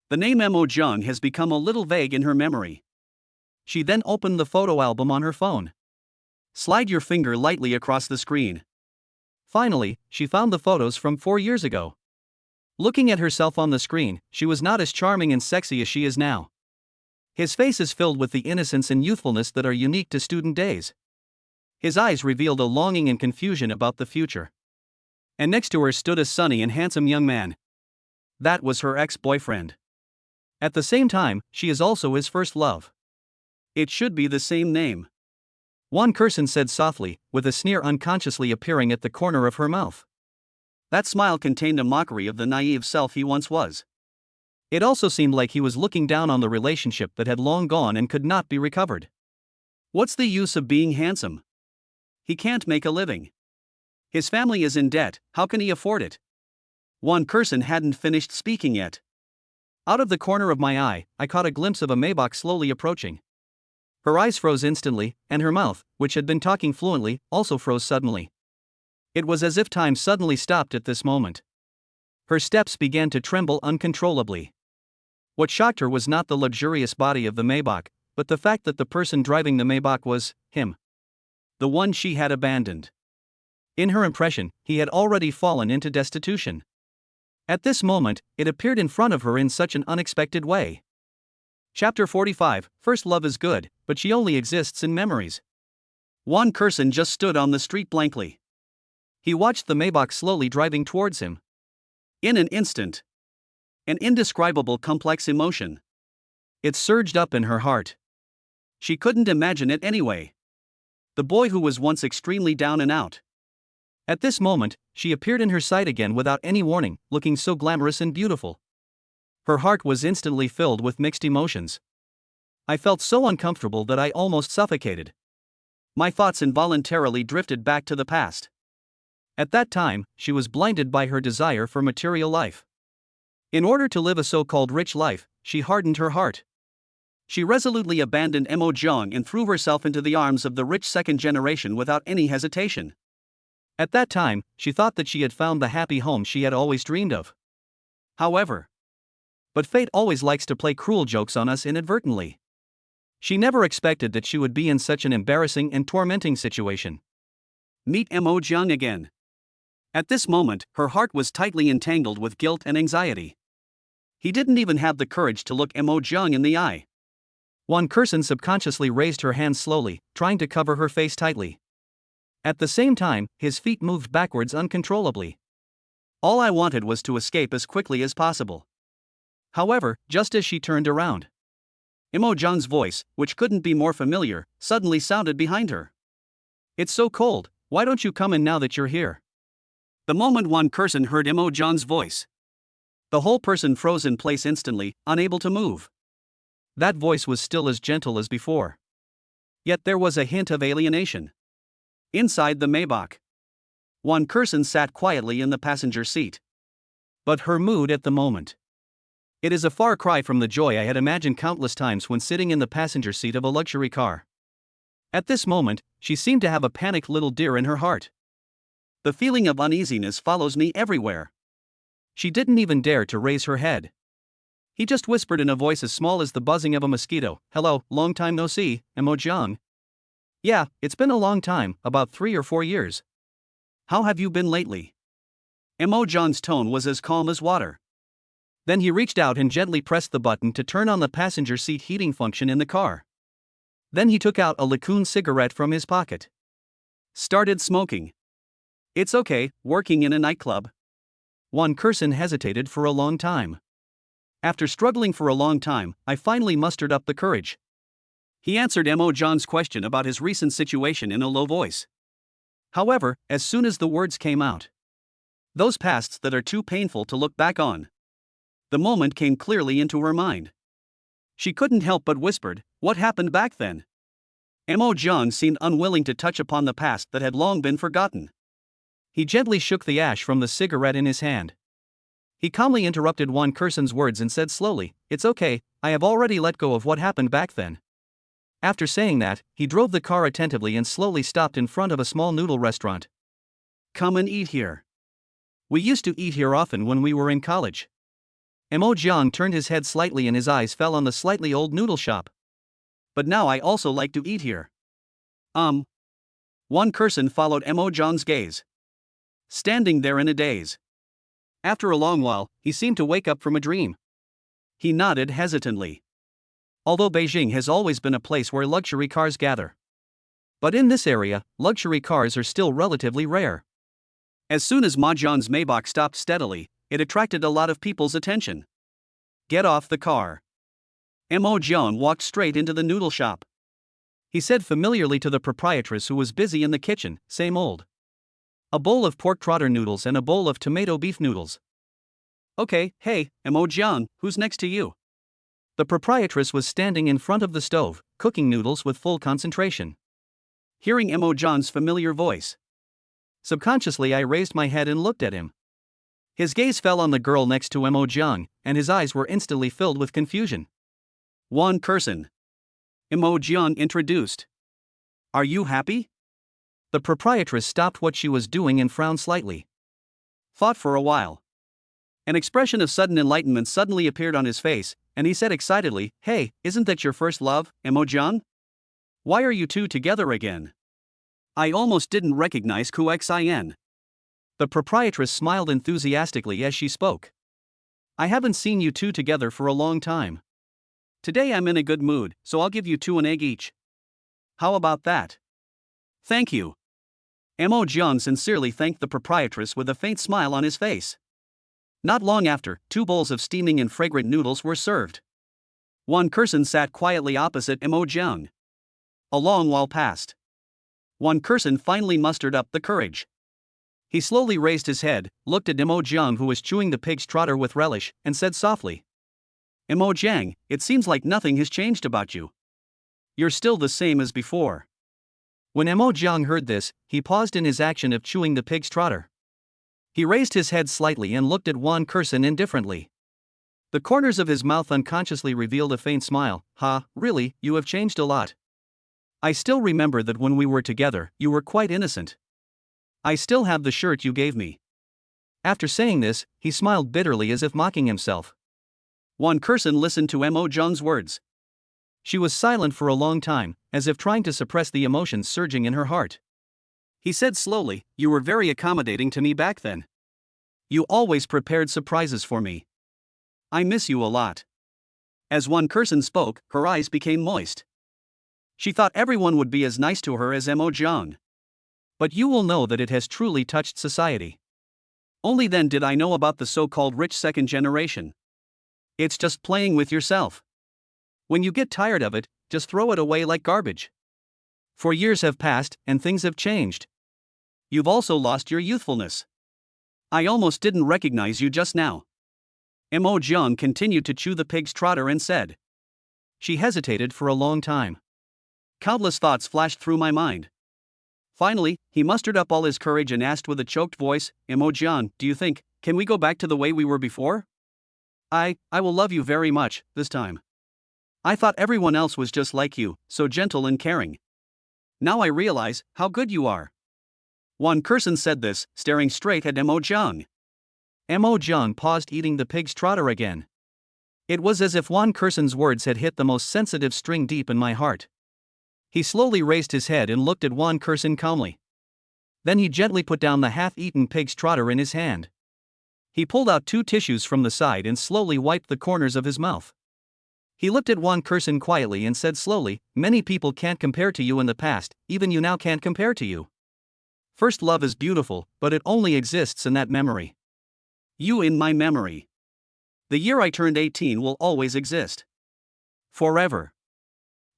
The name Mo Jiang has become a little vague in her memory. She then opened the photo album on her phone. Slide your finger lightly across the screen. Finally, she found the photos from 4 years ago. Looking at herself on the screen, she was not as charming and sexy as she is now. His face is filled with the innocence and youthfulness that are unique to student days. His eyes revealed a longing and confusion about the future. And next to her stood a sunny and handsome young man. That was her ex-boyfriend. At the same time, she is also his first love. It should be the same name. Juan Curson said softly, with a sneer unconsciously appearing at the corner of her mouth. That smile contained a mockery of the naive self he once was. It also seemed like he was looking down on the relationship that had long gone and could not be recovered. What's the use of being handsome? He can't make a living. His family is in debt, how can he afford it? One person hadn't finished speaking yet. Out of the corner of my eye, I caught a glimpse of a Maybach slowly approaching. Her eyes froze instantly, and her mouth, which had been talking fluently, also froze suddenly. It was as if time suddenly stopped at this moment. Her steps began to tremble uncontrollably. What shocked her was not the luxurious body of the Maybach, but the fact that the person driving the Maybach was him. The one she had abandoned. In her impression, he had already fallen into destitution. At this moment, it appeared in front of her in such an unexpected way. Chapter 45, First Love is Good, but she only exists in memories. One person just stood on the street blankly. He watched the Maybach slowly driving towards him. In an instant, an indescribable complex emotion. It surged up in her heart. She couldn't imagine it anyway. The boy who was once extremely down and out. At this moment, she appeared in her sight again without any warning, looking so glamorous and beautiful. Her heart was instantly filled with mixed emotions. I felt so uncomfortable that I almost suffocated. My thoughts involuntarily drifted back to the past. At that time, she was blinded by her desire for material life. In order to live a so-called rich life, she hardened her heart. She resolutely abandoned Mo Jeong and threw herself into the arms of the rich second generation without any hesitation. At that time, she thought that she had found the happy home she had always dreamed of. However, but fate always likes to play cruel jokes on us inadvertently. She never expected that she would be in such an embarrassing and tormenting situation. Meet Mo Jeong again. At this moment, her heart was tightly entangled with guilt and anxiety. He didn't even have the courage to look Mo Jeong in the eye. One person subconsciously raised her hands slowly, trying to cover her face tightly. At the same time, his feet moved backwards uncontrollably. All I wanted was to escape as quickly as possible. However, just as she turned around, Mo Jeong's voice, which couldn't be more familiar, suddenly sounded behind her. It's so cold, why don't you come in now that you're here? The moment one person heard Mo Jeong's voice, the whole person froze in place instantly, unable to move. That voice was still as gentle as before. Yet there was a hint of alienation. Inside the Maybach, one person sat quietly in the passenger seat. But her mood at the moment. It is a far cry from the joy I had imagined countless times when sitting in the passenger seat of a luxury car. At this moment, she seemed to have a panicked little deer in her heart. The feeling of uneasiness follows me everywhere. She didn't even dare to raise her head. He just whispered in a voice as small as the buzzing of a mosquito, "Hello, long time no see, Mo Jeong." "Yeah, it's been a long time, about 3 or 4 years. How have you been lately?" Mo Jeong's tone was as calm as water. Then he reached out and gently pressed the button to turn on the passenger seat heating function in the car. Then he took out a Lacoon cigarette from his pocket. Started smoking. "It's okay, working in a nightclub." One person hesitated for a long time. After struggling for a long time, I finally mustered up the courage. He answered Mo Jeong's question about his recent situation in a low voice. However, as soon as the words came out, those pasts that are too painful to look back on, the moment came clearly into her mind. She couldn't help but whispered, "What happened back then?" Mo Jeong seemed unwilling to touch upon the past that had long been forgotten. He gently shook the ash from the cigarette in his hand. He calmly interrupted one person's words and said slowly, "It's okay, I have already let go of what happened back then." After saying that, he drove the car attentively and slowly stopped in front of a small noodle restaurant. "Come and eat here. We used to eat here often when we were in college." Mo Jeong turned his head slightly and his eyes fell on the slightly old noodle shop. "But now I also like to eat here." One person followed Mo Jeong's gaze, standing there in a daze. After a long while, he seemed to wake up from a dream. He nodded hesitantly. Although Beijing has always been a place where luxury cars gather, but in this area, luxury cars are still relatively rare. As soon as Ma Jeong's Maybach stopped steadily, it attracted a lot of people's attention. "Get off the car." Mo Jeong walked straight into the noodle shop. He said familiarly to the proprietress who was busy in the kitchen, "Same old. A bowl of pork trotter noodles and a bowl of tomato beef noodles." "Okay, hey, Mo Jeong, who's next to you?" The proprietress was standing in front of the stove, cooking noodles with full concentration. Hearing Imojan's familiar voice. Subconsciously I raised my head and looked at him. His gaze fell on the girl next to Imojan, and his eyes were instantly filled with confusion. One person. Imojan introduced. Are you happy? The proprietress stopped what she was doing and frowned slightly. Thought for a while. An expression of sudden enlightenment suddenly appeared on his face, and he said excitedly, Hey, isn't that your first love, Imojan? Why are you two together again? I almost didn't recognize Kuxin. The proprietress smiled enthusiastically as she spoke. I haven't seen you two together for a long time. Today I'm in a good mood, so I'll give you two an egg each. How about that? Thank you. Imojan sincerely thanked the proprietress with a faint smile on his face. Not long after, 2 bowls of steaming and fragrant noodles were served. One person sat quietly opposite Imojan. A long while passed. One person finally mustered up the courage. He slowly raised his head, looked at Imojan who was chewing the pig's trotter with relish, and said softly, Imojan, it seems like nothing has changed about you. You're still the same as before. When Imojan heard this, he paused in his action of chewing the pig's trotter. He raised his head slightly and looked at Juan Curson indifferently. The corners of his mouth unconsciously revealed a faint smile. Really, you have changed a lot. I still remember that when we were together, you were quite innocent. I still have the shirt you gave me. After saying this, he smiled bitterly as if mocking himself. Juan Curson listened to Imojan's words. She was silent for a long time, as if trying to suppress the emotions surging in her heart. He said slowly, You were very accommodating to me back then. You always prepared surprises for me. I miss you a lot. As Juan Curson spoke, her eyes became moist. She thought everyone would be as nice to her as Imojan. But you will know that it has truly touched society. Only then did I know about the so-called rich second generation. It's just playing with yourself. When you get tired of it, just throw it away like garbage. For years have passed, and things have changed. You've also lost your youthfulness. I almost didn't recognize you just now. Imojan continued to chew the pig's trotter and said. She hesitated for a long time. Countless thoughts flashed through my mind. Finally, he mustered up all his courage and asked with a choked voice, Imojan, do you think, can we go back to the way we were before? I will love you very much, this time. I thought everyone else was just like you, so gentle and caring. Now I realize how good you are. Juan Curson said this, staring straight at Imojan. Imojan paused eating the pig's trotter again. It was as if Juan Curson's words had hit the most sensitive string deep in my heart. He slowly raised his head and looked at Juan Curson calmly. Then he gently put down the half-eaten pig's trotter in his hand. He pulled out 2 tissues from the side and slowly wiped the corners of his mouth. He looked at Juan Curson quietly and said slowly, Many people can't compare to you in the past, even you now can't compare to you. First love is beautiful, but it only exists in that memory. You in my memory. The year I turned 18 will always exist. Forever.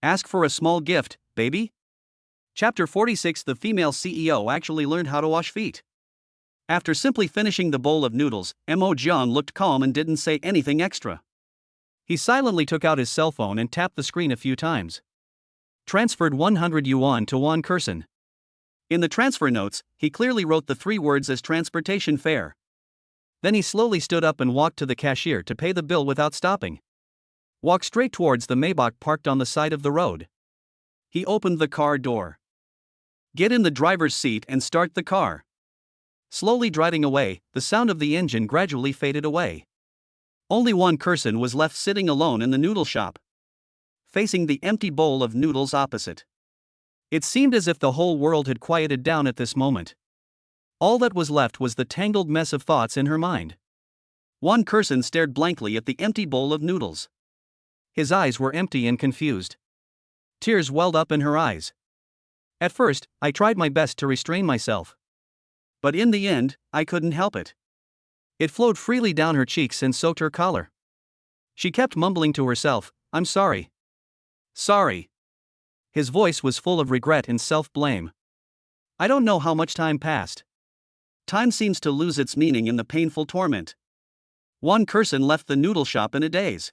Ask for a small gift, baby. Chapter 46 The female CEO actually learned how to wash feet. After simply finishing the bowl of noodles, Imojan looked calm and didn't say anything extra. He silently took out his cell phone and tapped the screen a few times. Transferred 100 yuan to Juan Curson. In the transfer notes, he clearly wrote the 3 words as transportation fare. Then he slowly stood up and walked to the cashier to pay the bill without stopping. Walked straight towards the Maybach parked on the side of the road. He opened the car door. Get in the driver's seat and start the car. Slowly driving away, the sound of the engine gradually faded away. Only Juan Curson was left sitting alone in the noodle shop, facing the empty bowl of noodles opposite. It seemed as if the whole world had quieted down at this moment. All that was left was the tangled mess of thoughts in her mind. Juan Curson stared blankly at the empty bowl of noodles. His eyes were empty and confused. Tears welled up in her eyes. At first, I tried my best to restrain myself. But in the end, I couldn't help it. It flowed freely down her cheeks and soaked her collar. She kept mumbling to herself, I'm sorry. Sorry. His voice was full of regret and self-blame. I don't know how much time passed. Time seems to lose its meaning in the painful torment. Juan Curson left the noodle shop in a daze.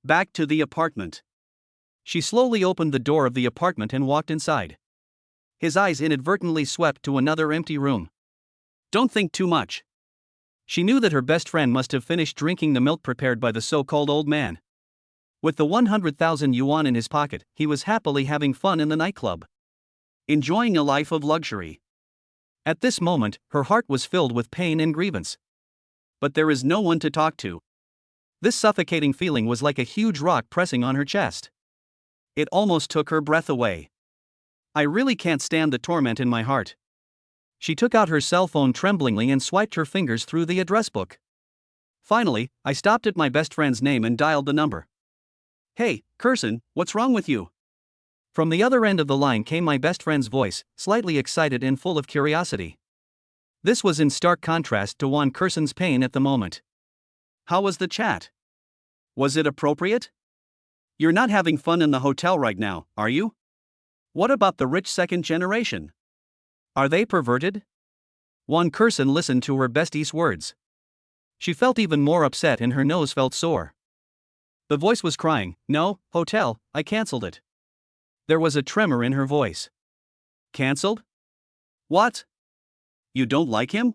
Back to the apartment. She slowly opened the door of the apartment and walked inside. His eyes inadvertently swept to another empty room. Don't think too much. She knew that her best friend must have finished drinking the milk prepared by the so-called old man. With the 100,000 yuan in his pocket, he was happily having fun in the nightclub, enjoying a life of luxury. At this moment, her heart was filled with pain and grievance. But there is no one to talk to. This suffocating feeling was like a huge rock pressing on her chest. It almost took her breath away. I really can't stand the torment in my heart. She took out her cell phone tremblingly and swiped her fingers through the address book. Finally, I stopped at my best friend's name and dialed the number. Hey, Kirsten, what's wrong with you? From the other end of the line came my best friend's voice, slightly excited and full of curiosity. This was in stark contrast to Won Kirsten's pain at the moment. How was the chat? Was it appropriate? You're not having fun in the hotel right now, are you? What about the rich second generation? Are they perverted? Won Kirsten listened to her bestie's words. She felt even more upset and her nose felt sore. The voice was crying, "No, hotel, I cancelled it." There was a tremor in her voice. Cancelled? What? You don't like him?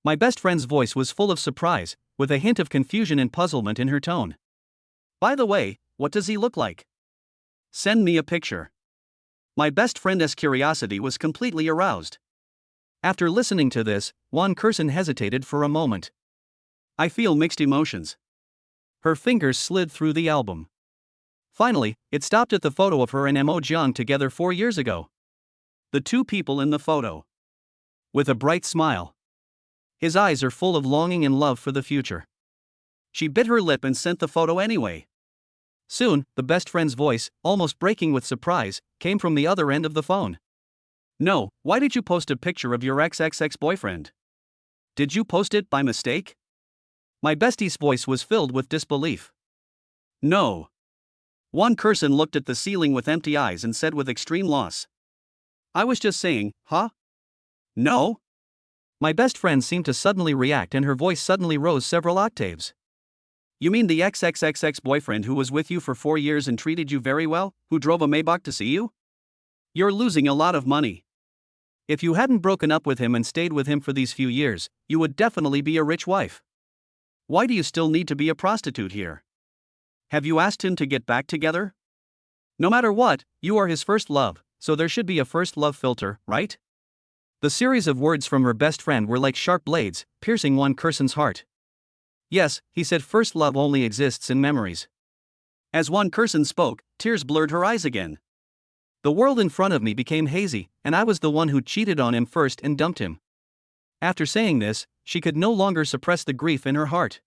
My best friend's voice was full of surprise, with a hint of confusion and puzzlement in her tone. By the way, what does he look like? Send me a picture. My best friend's curiosity was completely aroused. After listening to this, Won Kirsten hesitated for a moment. I feel mixed emotions. Her fingers slid through the album. Finally, it stopped at the photo of her and Mo Jiang together 4 years ago. The two people in the photo. With a bright smile. His eyes are full of longing and love for the future. She bit her lip and sent the photo anyway. Soon, the best friend's voice, almost breaking with surprise, came from the other end of the phone. No, why did you post a picture of your ex boyfriend? Did you post it by mistake? My bestie's voice was filled with disbelief. No. Won Kirsten looked at the ceiling with empty eyes and said with extreme loss. I was just saying, huh? No? My best friend seemed to suddenly react and her voice suddenly rose several octaves. You mean the ex-boyfriend who was with you for 4 years and treated you very well, who drove a Maybach to see you? You're losing a lot of money. If you hadn't broken up with him and stayed with him for these few years, you would definitely be a rich wife. Why do you still need to be a prostitute here? Have you asked him to get back together? No matter what, you are his first love, so there should be a first love filter, right? The series of words from her best friend were like sharp blades, piercing Won Kirsten's heart. Yes, he said first love only exists in memories. As Won Kirsten spoke, tears blurred her eyes again. The world in front of me became hazy, and I was the one who cheated on him first and dumped him. After saying this, she could no longer suppress the grief in her heart.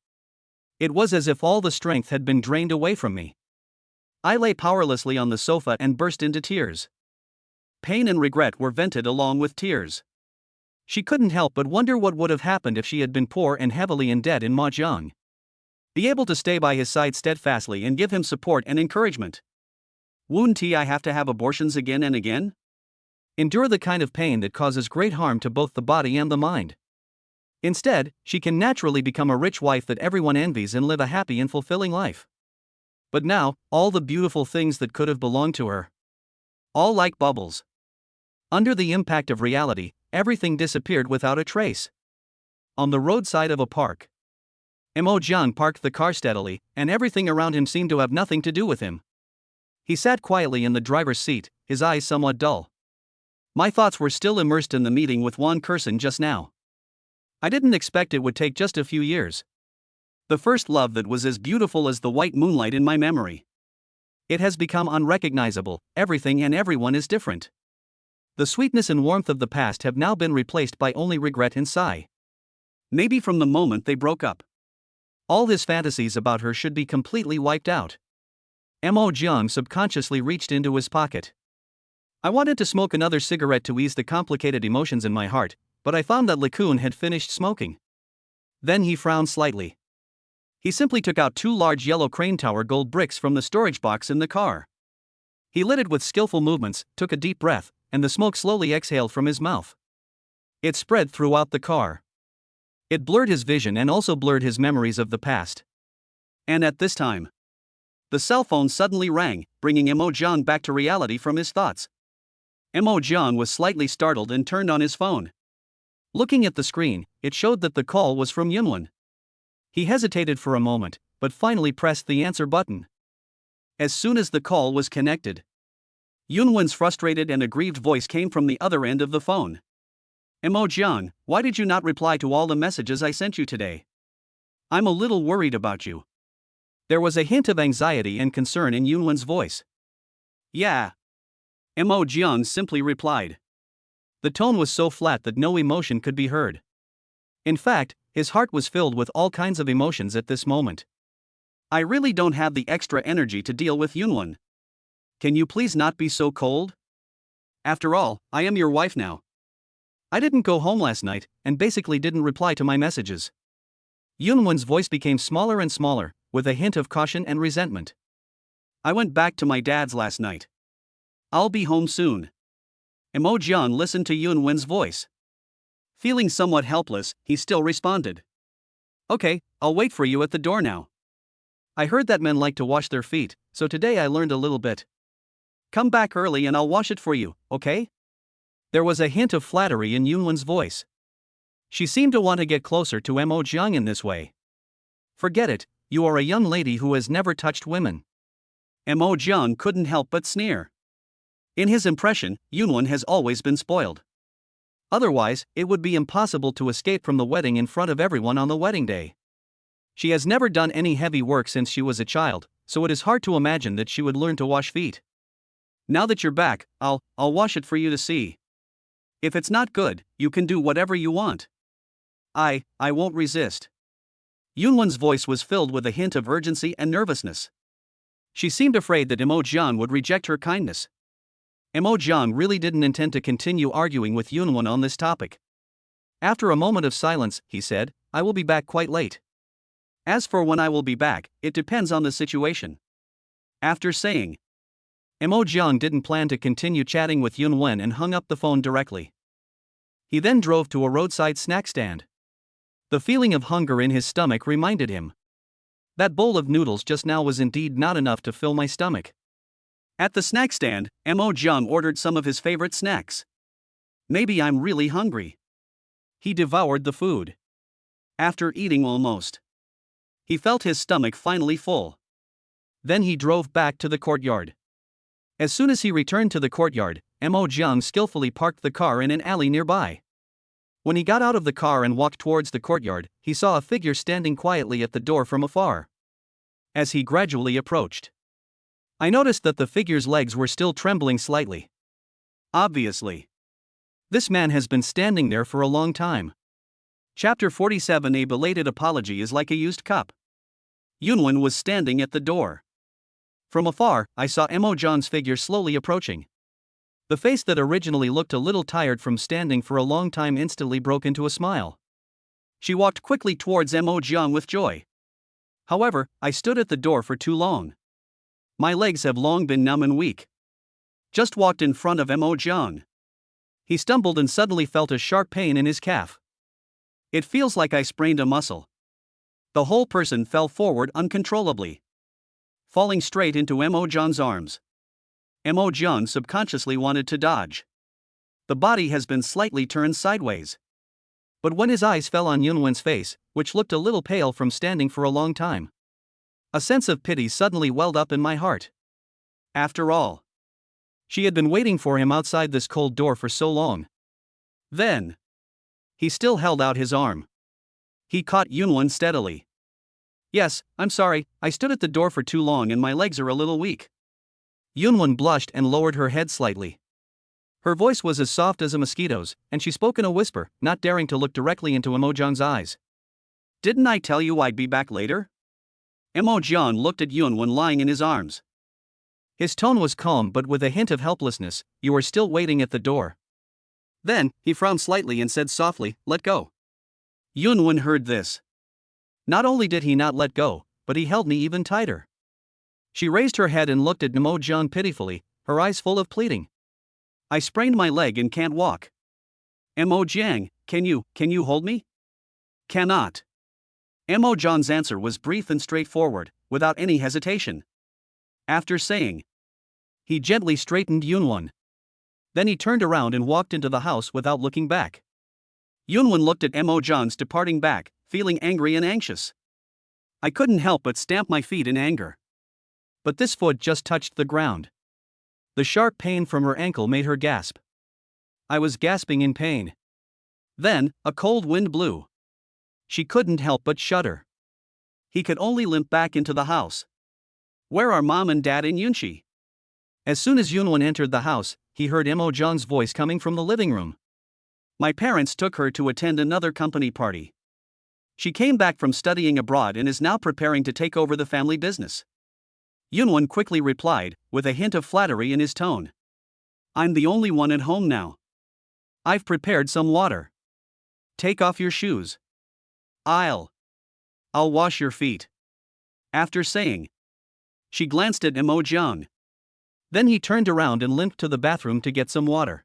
It was as if all the strength had been drained away from me. I lay powerlessly on the sofa and burst into tears. Pain and regret were vented along with tears. She couldn't help but wonder what would have happened if she had been poor and heavily in debt in Mahjong. Be able to stay by his side steadfastly and give him support and encouragement. Wouldn't I have to have abortions again and again? Endure the kind of pain that causes great harm to both the body and the mind. Instead, she can naturally become a rich wife that everyone envies and live a happy and fulfilling life. But now, all the beautiful things that could have belonged to her. All like bubbles. Under the impact of reality, everything disappeared without a trace. On the roadside of a park, Mo Jiang parked the car steadily, and everything around him seemed to have nothing to do with him. He sat quietly in the driver's seat, his eyes somewhat dull. My thoughts were still immersed in the meeting with Won Kirsten just now. I didn't expect it would take just a few years. The first love that was as beautiful as the white moonlight in my memory. It has become unrecognizable, everything and everyone is different. The sweetness and warmth of the past have now been replaced by only regret and sigh. Maybe from the moment they broke up. All his fantasies about her should be completely wiped out. Mo Jiang subconsciously reached into his pocket. I wanted to smoke another cigarette to ease the complicated emotions in my heart, but I found that LeCun had finished smoking. Then he frowned slightly. He simply took out 2 large yellow crane tower gold bricks from the storage box in the car. He lit it with skillful movements, took a deep breath, and the smoke slowly exhaled from his mouth. It spread throughout the car. It blurred his vision and also blurred his memories of the past. And at this time, The cell phone suddenly rang, bringing Mo Jiang back to reality from his thoughts. Mo Jiang was slightly startled and turned on his phone. Looking at the screen, it showed that the call was from Yunwen. He hesitated for a moment, but finally pressed the answer button. As soon as the call was connected, Yunwen's frustrated and aggrieved voice came from the other end of the phone. Mo Jiang, why did you not reply to all the messages I sent you today? I'm a little worried about you. There was a hint of anxiety and concern in Yunwen's voice. Yeah. Mo Jiang simply replied. The tone was so flat that no emotion could be heard. In fact, his heart was filled with all kinds of emotions at this moment. I really don't have the extra energy to deal with Yunwen. Can you please not be so cold? After all, I am your wife now. I didn't go home last night, and basically didn't reply to my messages. Yunwen's voice became smaller and smaller, with a hint of caution and resentment. I went back to my dad's last night. I'll be home soon. Mo Jiang listened to Yunwen's voice. Feeling somewhat helpless, he still responded. Okay, I'll wait for you at the door now. I heard that men like to wash their feet, so today I learned a little bit. Come back early and I'll wash it for you, okay? There was a hint of flattery in Yunwen's voice. She seemed to want to get closer to Mo Jiang in this way. Forget it, you are a young lady who has never touched women. Mo Jiang couldn't help but sneer. In his impression, Yunwen has always been spoiled. Otherwise, it would be impossible to escape from the wedding in front of everyone on the wedding day. She has never done any heavy work since she was a child, so it is hard to imagine that she would learn to wash feet. Now that you're back, I'll wash it for you to see. If it's not good, you can do whatever you want. I won't resist. Yunwen's voice was filled with a hint of urgency and nervousness. She seemed afraid that Mo Jiang would reject her kindness. Mo Jiang really didn't intend to continue arguing with Yunwen on this topic. After a moment of silence, he said, I will be back quite late. As for when I will be back, it depends on the situation. After saying, Mo Jiang didn't plan to continue chatting with Yunwen and hung up the phone directly. He then drove to a roadside snack stand. The feeling of hunger in his stomach reminded him. That bowl of noodles just now was indeed not enough to fill my stomach. At the snack stand, Mo Jiang ordered some of his favorite snacks. Maybe I'm really hungry. He devoured the food. After eating almost, he felt his stomach finally full. Then he drove back to the courtyard. As soon as he returned to the courtyard, Mo Jiang skillfully parked the car in an alley nearby. When he got out of the car and walked towards the courtyard, he saw a figure standing quietly at the door from afar. As he gradually approached, I noticed that the figure's legs were still trembling slightly. Obviously, this man has been standing there for a long time. Chapter 47. A belated apology is like a used cup. Yunwen was standing at the door. From afar, I saw Mo Jiang's figure slowly approaching. The face that originally looked a little tired from standing for a long time instantly broke into a smile. She walked quickly towards Mo Jiang with joy. However, I stood at the door for too long. My legs have long been numb and weak. Just walked in front of Mo Jiang. He stumbled and suddenly felt a sharp pain in his calf. It feels like I sprained a muscle. The whole person fell forward uncontrollably, falling straight into Mo Jiang's arms. Mo Jiang subconsciously wanted to dodge. The body has been slightly turned sideways. But when his eyes fell on Yunwen's face, which looked a little pale from standing for a long time, a sense of pity suddenly welled up in my heart. After all, she had been waiting for him outside this cold door for so long. Then, he still held out his arm. He caught Yunwen steadily. Yes, I'm sorry, I stood at the door for too long and my legs are a little weak. Yunwen blushed and lowered her head slightly. Her voice was as soft as a mosquito's, and she spoke in a whisper, not daring to look directly into Mo Jiang's eyes. Didn't I tell you I'd be back later? Mo Jiang looked at Yunwen lying in his arms. His tone was calm but with a hint of helplessness. You are still waiting at the door. Then, he frowned slightly and said softly, let go. Yunwen heard this. Not only did he not let go, but he held me even tighter. She raised her head and looked at Mo Jiang pitifully, her eyes full of pleading. I sprained my leg and can't walk. Mo Jiang, can you hold me? Cannot. Mo Jiang's answer was brief and straightforward, without any hesitation. After saying, he gently straightened Yunwon. Then he turned around and walked into the house without looking back. Yunwon looked at Mo John's departing back, feeling angry and anxious. I couldn't help but stamp my feet in anger. But this foot just touched the ground. The sharp pain from her ankle made her gasp. I was gasping in pain. Then, a cold wind blew. She couldn't help but shudder. He could only limp back into the house. Where are Mom and Dad and Yunchi? As soon as Yunwon entered the house, he heard Mo John's voice coming from the living room. My parents took her to attend another company party. She came back from studying abroad and is now preparing to take over the family business. Yunwon quickly replied, with a hint of flattery in his tone. I'm the only one at home now. I've prepared some water. Take off your shoes. I'll wash your feet. After saying, she glanced at Mo Jung. Then he turned around and limped to the bathroom to get some water.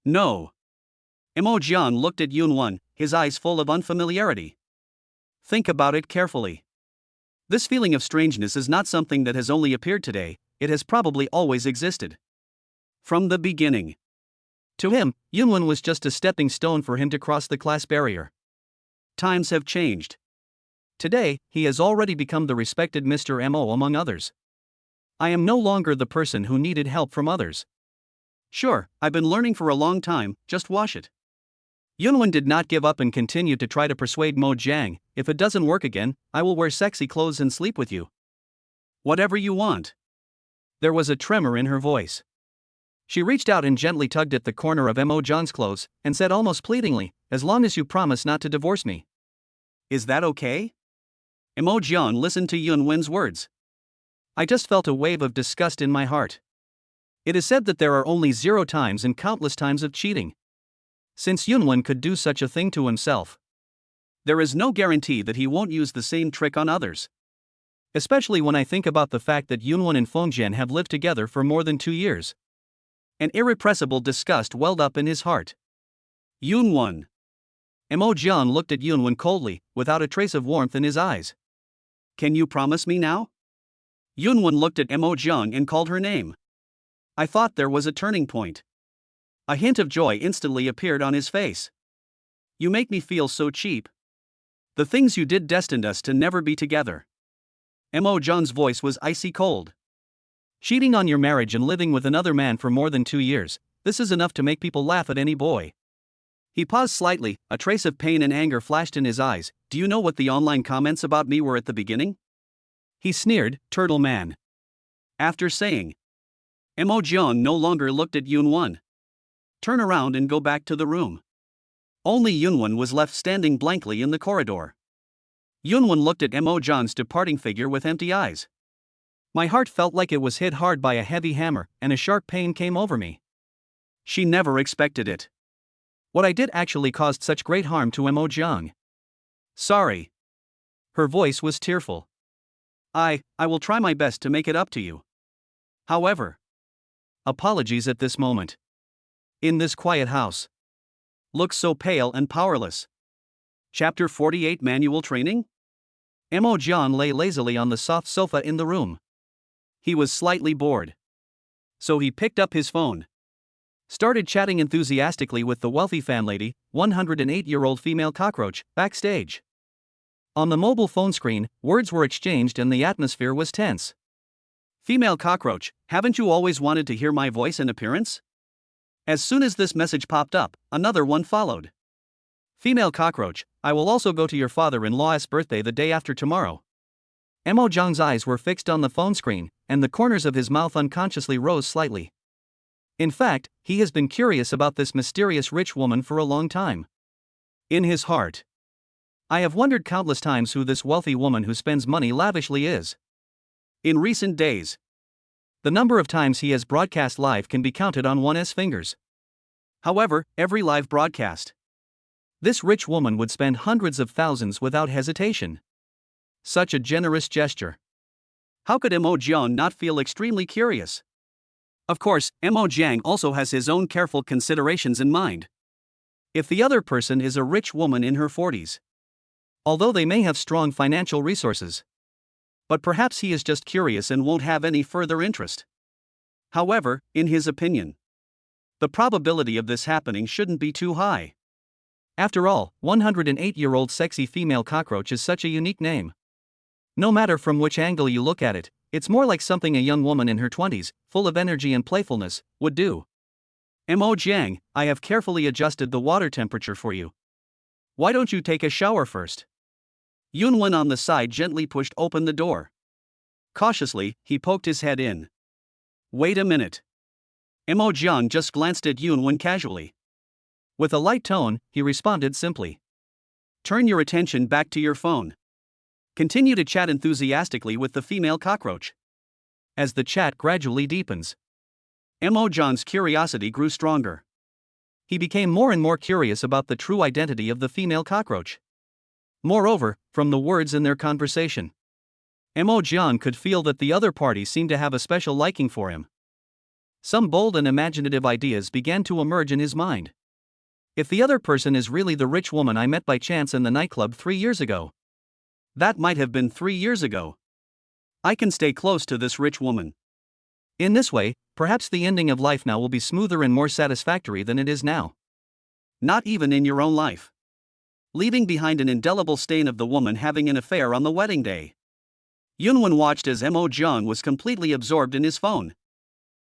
No. Mo Jung looked at Yunwon, his eyes full of unfamiliarity. Think about it carefully. This feeling of strangeness is not something that has only appeared today, it has probably always existed. From the beginning. To him, Yunwon was just a stepping stone for him to cross the class barrier. Times have changed. Today, he has already become the respected Mr. Mo among others. I am no longer the person who needed help from others. Sure, I've been learning for a long time, just wash it. Yunwon did not give up and continued to try to persuade Mo Jiang, if it doesn't work again, I will wear sexy clothes and sleep with you. Whatever you want. There was a tremor in her voice. She reached out and gently tugged at the corner of Mo John's clothes, and said almost pleadingly, as long as you promise not to divorce me. Is that okay? Mo Jiang listened to Yunwon's words. I just felt a wave of disgust in my heart. It is said that there are only 0 times and countless times of cheating. Since Yunwon could do such a thing to himself, there is no guarantee that he won't use the same trick on others. Especially when I think about the fact that Yunwon and Fengjian have lived together for more than 2 years. An irrepressible disgust welled up in his heart. Yunwon. Mo Jiang looked at Yunwon coldly, without a trace of warmth in his eyes. Can you promise me now? Yunwon looked at Mo Jiang and called her name. I thought there was a turning point. A hint of joy instantly appeared on his face. You make me feel so cheap. The things you did destined us to never be together. Mo Jiang's voice was icy cold. Cheating on your marriage and living with another man for more than 2 years, this is enough to make people laugh at any boy. He paused slightly, a trace of pain and anger flashed in his eyes. Do you know what the online comments about me were at the beginning? He sneered, turtle man. After saying, Mo Jiang no longer looked at Yunwon. Turn around and go back to the room. Only Yunwon was left standing blankly in the corridor. Yunwon looked at Mo Jiang's departing figure with empty eyes. My heart felt like it was hit hard by a heavy hammer, and a sharp pain came over me. She never expected it. What I did actually caused such great harm to Mo Jiang. Sorry. Her voice was tearful. I will try my best to make it up to you. However, apologies at this moment. In this quiet house. Looks so pale and powerless. Chapter 48 Manual Training? Mo Jiang lay lazily on the soft sofa in the room. He was slightly bored. So he picked up his phone. Started chatting enthusiastically with the wealthy fanlady, 108-year-old female cockroach, backstage. On the mobile phone screen, words were exchanged and the atmosphere was tense. Female cockroach, haven't you always wanted to hear my voice and appearance? As soon as this message popped up, another one followed. Female cockroach, I will also go to your father-in-law's birthday the day after tomorrow. Mo Jiang's eyes were fixed on the phone screen, and the corners of his mouth unconsciously rose slightly. In fact, he has been curious about this mysterious rich woman for a long time. In his heart, I have wondered countless times who this wealthy woman who spends money lavishly is. In recent days, the number of times he has broadcast live can be counted on one's fingers. However, every live broadcast, this rich woman would spend hundreds of thousands without hesitation. Such a generous gesture. How could Mo Jiang not feel extremely curious? Of course, Mo Jiang also has his own careful considerations in mind. If the other person is a rich woman in her 40s, although they may have strong financial resources, But perhaps he is just curious and won't have any further interest. However, in his opinion, the probability of this happening shouldn't be too high. After all, 108-year-old sexy female cockroach is such a unique name. No matter from which angle you look at it, it's more like something a young woman in her 20s, full of energy and playfulness, would do. Mo Jiang, I have carefully adjusted the water temperature for you. Why don't you take a shower first? Yunwen on the side gently pushed open the door. Cautiously, he poked his head in. Wait a minute. Mo Jiang just glanced at Yunwen casually. With a light tone, he responded simply. Turn your attention back to your phone. Continue to chat enthusiastically with the female cockroach. As the chat gradually deepens, Mo Jiang's curiosity grew stronger. He became more and more curious about the true identity of the female cockroach. Moreover, from the words in their conversation, Mo Jiang could feel that the other party seemed to have a special liking for him. Some bold and imaginative ideas began to emerge in his mind. If the other person is really the rich woman I met by chance in the nightclub 3 years ago, that might have been 3 years ago. I can stay close to this rich woman. In this way, perhaps the ending of life now will be smoother and more satisfactory than it is now. Not even in your own life. Leaving behind an indelible stain of the woman having an affair on the wedding day. Yunwen watched as Mo Jiang was completely absorbed in his phone.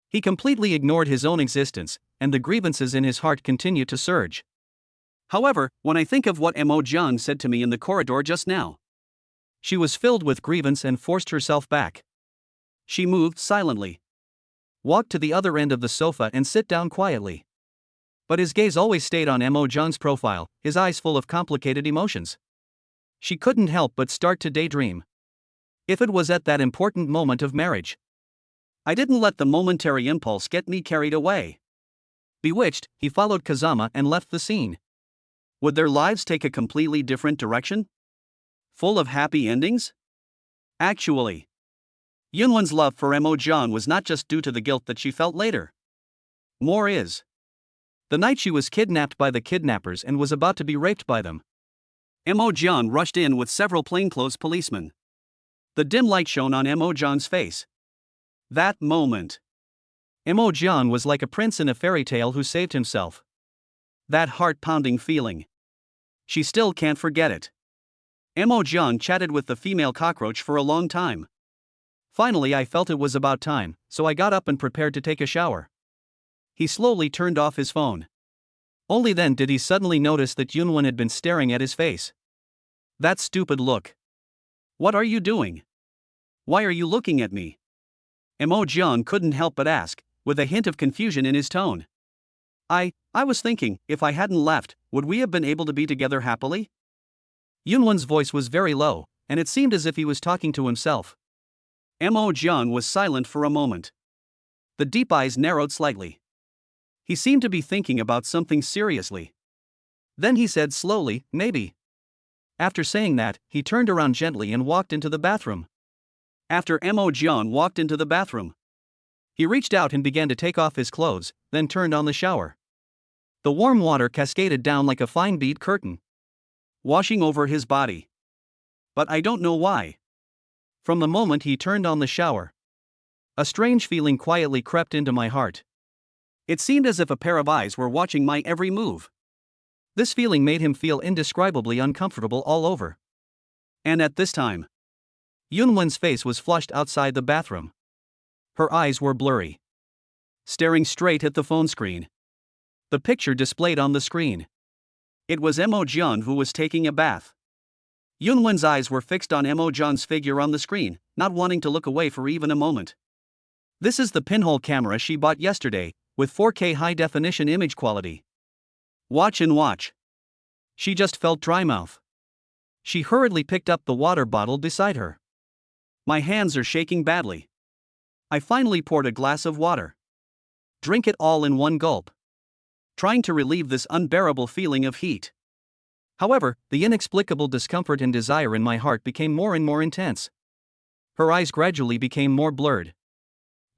He completely ignored his own existence, and the grievances in his heart continued to surge. However, when I think of what Mo Jiang said to me in the corridor just now, she was filled with grievance and forced herself back. She moved silently, walked to the other end of the sofa and sit down quietly. But his gaze always stayed on Mo Jiang's profile, his eyes full of complicated emotions. She couldn't help but start to daydream. If it was at that important moment of marriage, I didn't let the momentary impulse get me carried away. Bewitched, he followed Kazama and left the scene. Would their lives take a completely different direction? Full of happy endings? Actually, Yunwen's love for Mo Jiang was not just due to the guilt that she felt later. More is. The night she was kidnapped by the kidnappers and was about to be raped by them, Mo Jiang rushed in with several plainclothes policemen. The dim light shone on Mo Jiang's face. That moment, Mo Jiang was like a prince in a fairy tale who saved himself. That heart-pounding feeling. She still can't forget it. Mo Jiang chatted with the female cockroach for a long time. Finally, I felt it was about time, so I got up and prepared to take a shower. He slowly turned off his phone. Only then did he suddenly notice that Yunwen had been staring at his face. That stupid look. What are you doing? Why are you looking at me? Mo Jiang couldn't help but ask, with a hint of confusion in his tone. I was thinking, if I hadn't left, would we have been able to be together happily? Yunwen's voice was very low, and it seemed as if he was talking to himself. Mo Jiang was silent for a moment. The deep eyes narrowed slightly. He seemed to be thinking about something seriously. Then he said slowly, maybe. After saying that, he turned around gently and walked into the bathroom. After Mo Jiang walked into the bathroom, he reached out and began to take off his clothes, then turned on the shower. The warm water cascaded down like a fine bead curtain, washing over his body. But I don't know why. From the moment he turned on the shower, a strange feeling quietly crept into my heart. It seemed as if a pair of eyes were watching my every move. This feeling made him feel indescribably uncomfortable all over. And at this time, Yunwen's face was flushed outside the bathroom. Her eyes were blurry, staring straight at the phone screen. The picture displayed on the screen. It was Mo Jiang who was taking a bath. Yunwen's eyes were fixed on Mo Jiang's figure on the screen, not wanting to look away for even a moment. This is the pinhole camera she bought yesterday, with 4K high-definition image quality. Watch and watch. She just felt dry mouth. She hurriedly picked up the water bottle beside her. My hands are shaking badly. I finally poured a glass of water. Drink it all in one gulp, trying to relieve this unbearable feeling of heat. However, the inexplicable discomfort and desire in my heart became more and more intense. Her eyes gradually became more blurred.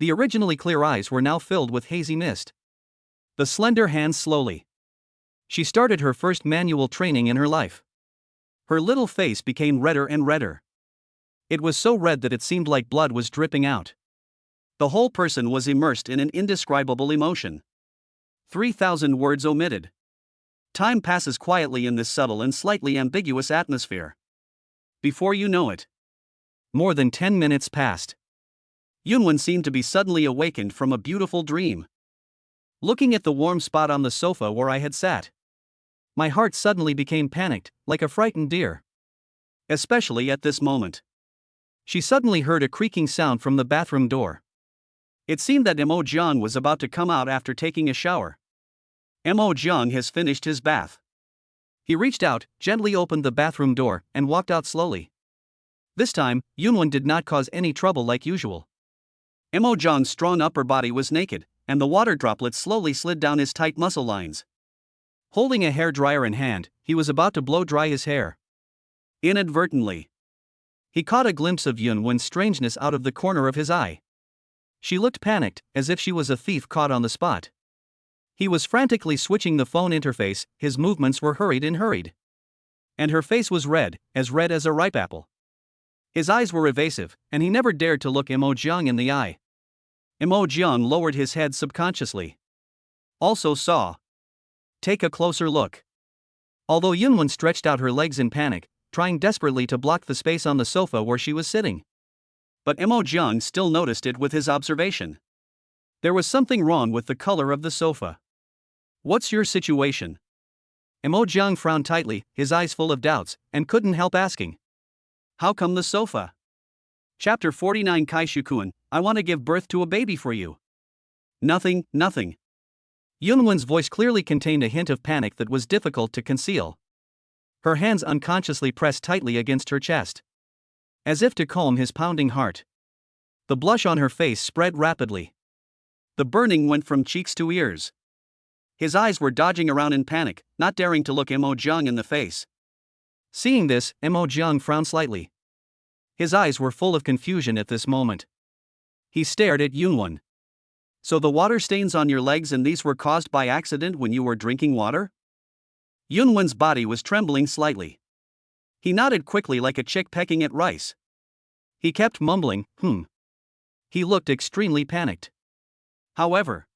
The originally clear eyes were now filled with hazy mist. The slender hands slowly. She started her first manual training in her life. Her little face became redder and redder. It was so red that it seemed like blood was dripping out. The whole person was immersed in an indescribable emotion. 3,000 words omitted. Time passes quietly in this subtle and slightly ambiguous atmosphere. Before you know it, more than 10 minutes passed. Yunwen seemed to be suddenly awakened from a beautiful dream. Looking at the warm spot on the sofa where I had sat, my heart suddenly became panicked, like a frightened deer. Especially at this moment. She suddenly heard a creaking sound from the bathroom door. It seemed that Mo Jiang was about to come out after taking a shower. Mo Jiang has finished his bath. He reached out, gently opened the bathroom door, and walked out slowly. This time, Yunwen did not cause any trouble like usual. Mo Jiang's strong upper body was naked, and the water droplets slowly slid down his tight muscle lines. Holding a hairdryer in hand, he was about to blow dry his hair. Inadvertently, he caught a glimpse of Yunwen's strangeness out of the corner of his eye. She looked panicked, as if she was a thief caught on the spot. He was frantically switching the phone interface, his movements were hurried. And her face was red as a ripe apple. His eyes were evasive, and he never dared to look Mo Jiang in the eye. Mo Jiang lowered his head subconsciously. Also saw. Take a closer look. Although Yunwen stretched out her legs in panic, trying desperately to block the space on the sofa where she was sitting. But Mo Jiang still noticed it with his observation. There was something wrong with the color of the sofa. What's your situation? Mo Jiang frowned tightly, his eyes full of doubts, and couldn't help asking. How come the sofa? Chapter 49 Kai Shukun, I want to give birth to a baby for you. Nothing. Yunwen's voice clearly contained a hint of panic that was difficult to conceal. Her hands unconsciously pressed tightly against her chest, as if to calm his pounding heart. The blush on her face spread rapidly. The burning went from cheeks to ears. His eyes were dodging around in panic, not daring to look Mo Jiang in the face. Seeing this, Mo Jiang frowned slightly. His eyes were full of confusion at this moment. He stared at Yunwen. So the water stains on your legs and these were caused by accident when you were drinking water? Yunwen's body was trembling slightly. He nodded quickly like a chick pecking at rice. He kept mumbling, He looked extremely panicked. However,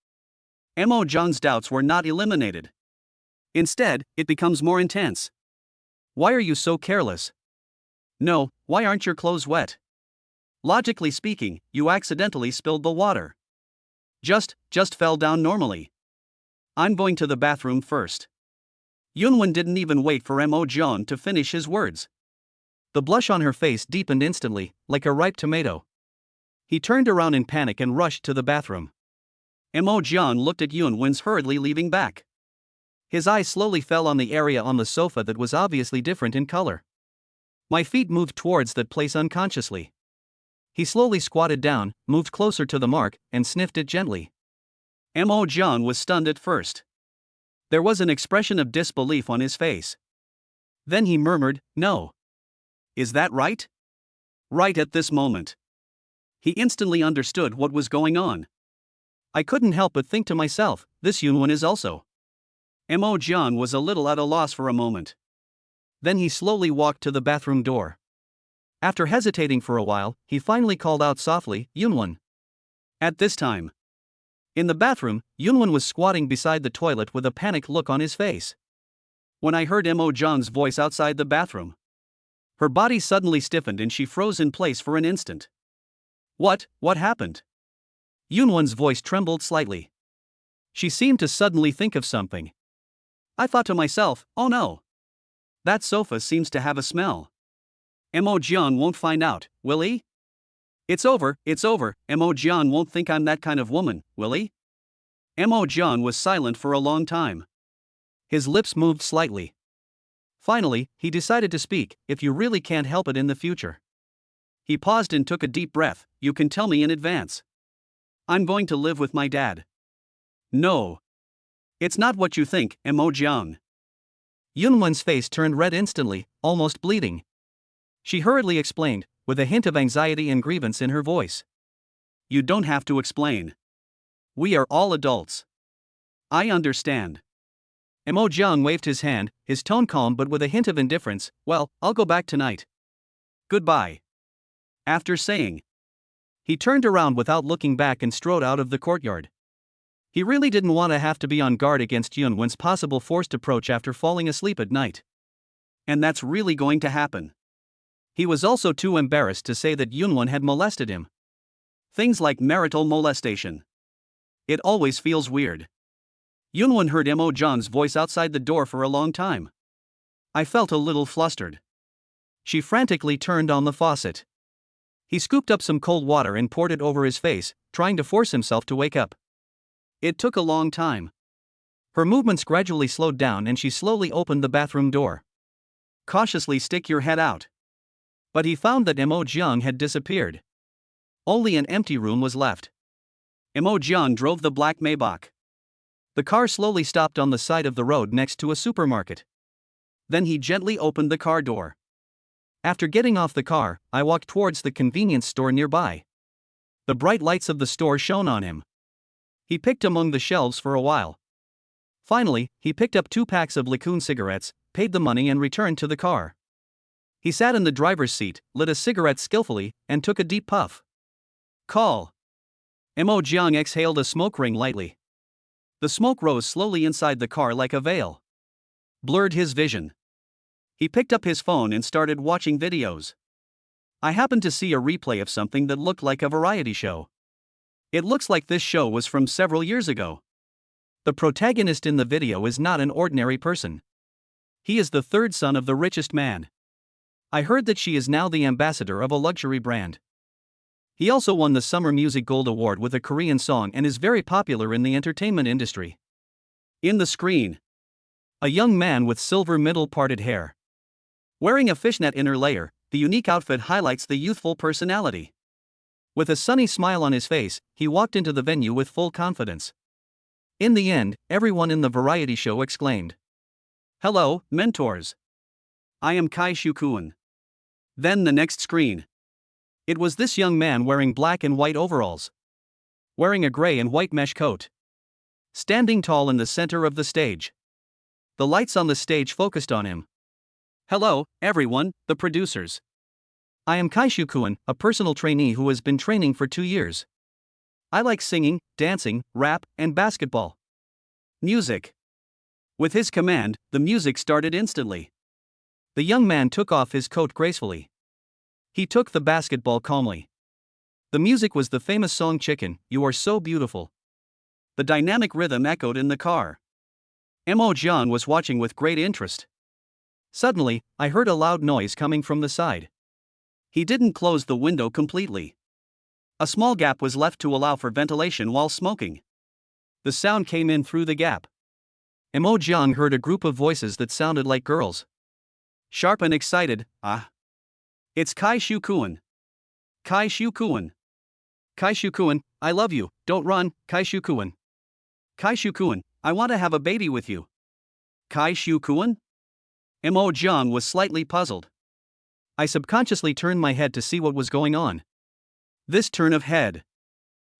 Mo Jiang's doubts were not eliminated. Instead, it becomes more intense. Why are you so careless? No, why aren't your clothes wet? Logically speaking, you accidentally spilled the water. Just fell down normally. I'm going to the bathroom first. Yunwen didn't even wait for Mo Jiang to finish his words. The blush on her face deepened instantly, like a ripe tomato. He turned around in panic and rushed to the bathroom. Mo Jiang looked at Yunwen's hurriedly leaving back. His eyes slowly fell on the area on the sofa that was obviously different in color. My feet moved towards that place unconsciously. He slowly squatted down, moved closer to the mark, and sniffed it gently. Mo Jiang was stunned at first. There was an expression of disbelief on his face. Then he murmured, "No. Is that right?" Right at this moment. He instantly understood what was going on. I couldn't help but think to myself, this Yunwen is also. Mo Jiang was a little at a loss for a moment. Then he slowly walked to the bathroom door. After hesitating for a while, he finally called out softly, "Yunwen." At this time, in the bathroom, Yunwen was squatting beside the toilet with a panicked look on his face. When I heard Mo Jiang's voice outside the bathroom, her body suddenly stiffened and she froze in place for an instant. What happened? Yunwen's voice trembled slightly. She seemed to suddenly think of something. I thought to myself, oh no. That sofa seems to have a smell. Mo Jiang won't find out, will he? It's over. Mo Jiang won't think I'm that kind of woman, will he? Mo Jiang was silent for a long time. His lips moved slightly. Finally, he decided to speak, if you really can't help it in the future. He paused and took a deep breath. You can tell me in advance. I'm going to live with my dad. No. It's not what you think, Mo Jiang. Yunwen's face turned red instantly, almost bleeding. She hurriedly explained, with a hint of anxiety and grievance in her voice. You don't have to explain. We are all adults. I understand. Mo Jiang waved his hand, his tone calm but with a hint of indifference. Well, I'll go back tonight. Goodbye. After saying, he turned around without looking back and strode out of the courtyard. He really didn't want to have to be on guard against Yunwon's possible forced approach after falling asleep at night. And that's really going to happen. He was also too embarrassed to say that Yunwon had molested him. Things like marital molestation. It always feels weird. Yunwon heard Mo Jong's voice outside the door for a long time. I felt a little flustered. She frantically turned on the faucet. He scooped up some cold water and poured it over his face, trying to force himself to wake up. It took a long time. Her movements gradually slowed down and she slowly opened the bathroom door. Cautiously stick your head out. But he found that Mo Jong had disappeared. Only an empty room was left. Mo Jong drove the black Maybach. The car slowly stopped on the side of the road next to a supermarket. Then he gently opened the car door. After getting off the car, I walked towards the convenience store nearby. The bright lights of the store shone on him. He picked among the shelves for a while. Finally, he picked up 2 packs of Licoon cigarettes, paid the money and returned to the car. He sat in the driver's seat, lit a cigarette skillfully, and took a deep puff. Call. Mo Jong exhaled a smoke ring lightly. The smoke rose slowly inside the car like a veil. Blurred his vision. He picked up his phone and started watching videos. I happened to see a replay of something that looked like a variety show. It looks like this show was from several years ago. The protagonist in the video is not an ordinary person. He is the 3rd son of the richest man. I heard that she is now the ambassador of a luxury brand. He also won the Summer Music Gold Award with a Korean song and is very popular in the entertainment industry. In the screen, a young man with silver middle-parted hair. Wearing a fishnet inner layer, the unique outfit highlights the youthful personality. With a sunny smile on his face, he walked into the venue with full confidence. In the end, everyone in the variety show exclaimed, "Hello, mentors. I am Kai Shu-kun." Then the next screen. It was this young man wearing black and white overalls. Wearing a gray and white mesh coat. Standing tall in the center of the stage. The lights on the stage focused on him. "Hello, everyone, the producers. I am Kai Shu-kun, a personal trainee who has been training for 2 years. I like singing, dancing, rap, and basketball. Music." With his command, the music started instantly. The young man took off his coat gracefully. He took the basketball calmly. The music was the famous song Chicken, You Are So Beautiful. The dynamic rhythm echoed in the car. Mo Jong was watching with great interest. Suddenly, I heard a loud noise coming from the side. He didn't close the window completely. A small gap was left to allow for ventilation while smoking. The sound came in through the gap. Mo Jong heard a group of voices that sounded like girls. Sharp and excited, "Ah. It's Kai Shu-kun. Kai Shu-kun. Kai Shu-kun, I love you, don't run, Kai Shu-kun. Kai Shu-kun, I want to have a baby with you." Kai Shu-kun? Mo Jong was slightly puzzled. I subconsciously turned my head to see what was going on. This turn of head.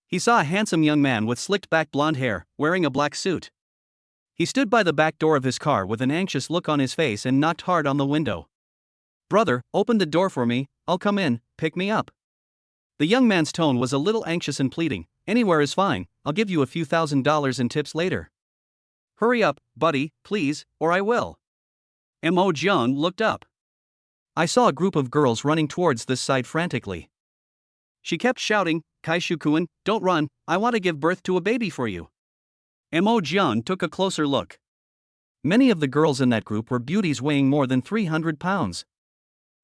He saw a handsome young man with slicked back blonde hair, wearing a black suit. He stood by the back door of his car with an anxious look on his face and knocked hard on the window. "Brother, open the door for me, I'll come in, pick me up." The young man's tone was a little anxious and pleading. "Anywhere is fine, I'll give you a few $1,000s in tips later." "Hurry up, buddy, please, or I will." Mo Jong looked up. I saw a group of girls running towards this side frantically. She kept shouting, "Kai Shu-kun, don't run, I want to give birth to a baby for you." Mo Jong took a closer look. Many of the girls in that group were beauties weighing more than 300 pounds.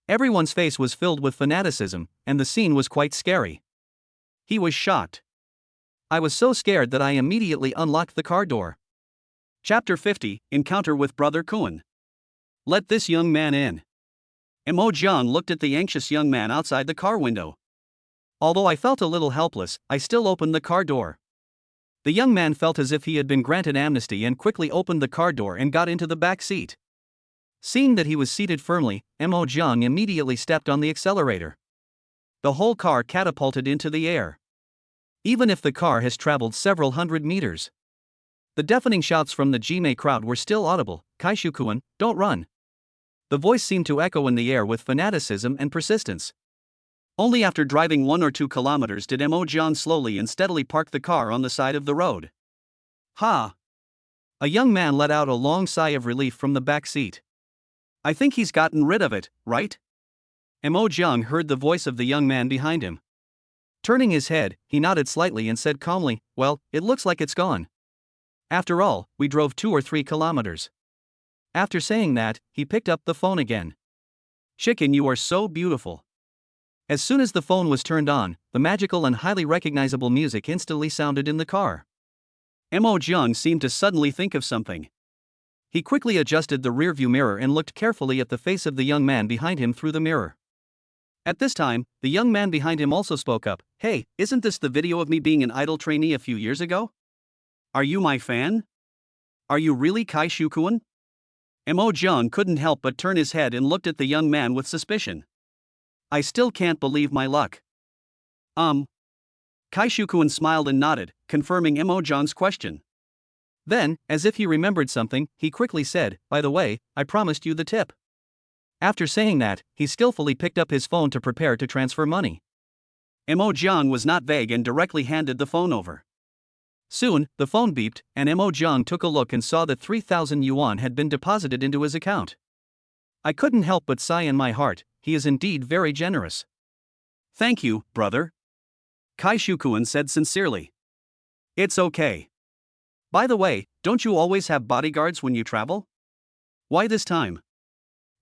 Everyone's face was filled with fanaticism, and the scene was quite scary. He was shocked. I was so scared that I immediately unlocked the car door. Chapter 50, Encounter with Brother Kun. Let this young man in. Mo Jong looked at the anxious young man outside the car window. Although I felt a little helpless, I still opened the car door. The young man felt as if he had been granted amnesty and quickly opened the car door and got into the back seat. Seeing that he was seated firmly, Mo Jong immediately stepped on the accelerator. The whole car catapulted into the air. Even if the car has traveled several hundred meters. The deafening shouts from the Jime crowd were still audible. "Kai Shu-kun, don't run." The voice seemed to echo in the air with fanaticism and persistence. Only after driving 1 or 2 kilometers did Mo Jiang slowly and steadily park the car on the side of the road. Ha! A young man let out a long sigh of relief from the back seat. I think he's gotten rid of it, right? Mo Jiang heard the voice of the young man behind him. Turning his head, he nodded slightly and said calmly, well, it looks like it's gone. After all, we drove 2 or 3 kilometers. After saying that, he picked up the phone again. Chicken, you are so beautiful. As soon as the phone was turned on, the magical and highly recognizable music instantly sounded in the car. Mo Jiang seemed to suddenly think of something. He quickly adjusted the rearview mirror and looked carefully at the face of the young man behind him through the mirror. At this time, the young man behind him also spoke up. Hey, isn't this the video of me being an idol trainee a few years ago? Are you my fan? Are you really Kai Shukuan? Mo Jiang couldn't help but turn his head and looked at the young man with suspicion. I still can't believe my luck. Kai Shukuan smiled and nodded, confirming Mo Jiang's question. Then, as if he remembered something, he quickly said, by the way, I promised you the tip. After saying that, he skillfully picked up his phone to prepare to transfer money. Mo Jiang was not vague and directly handed the phone over. Soon, the phone beeped, and Mo Jiang took a look and saw that 3,000 yuan had been deposited into his account. I couldn't help but sigh in my heart, he is indeed very generous. Thank you, brother. Kai Shukuan said sincerely. It's okay. By the way, don't you always have bodyguards when you travel? Why this time?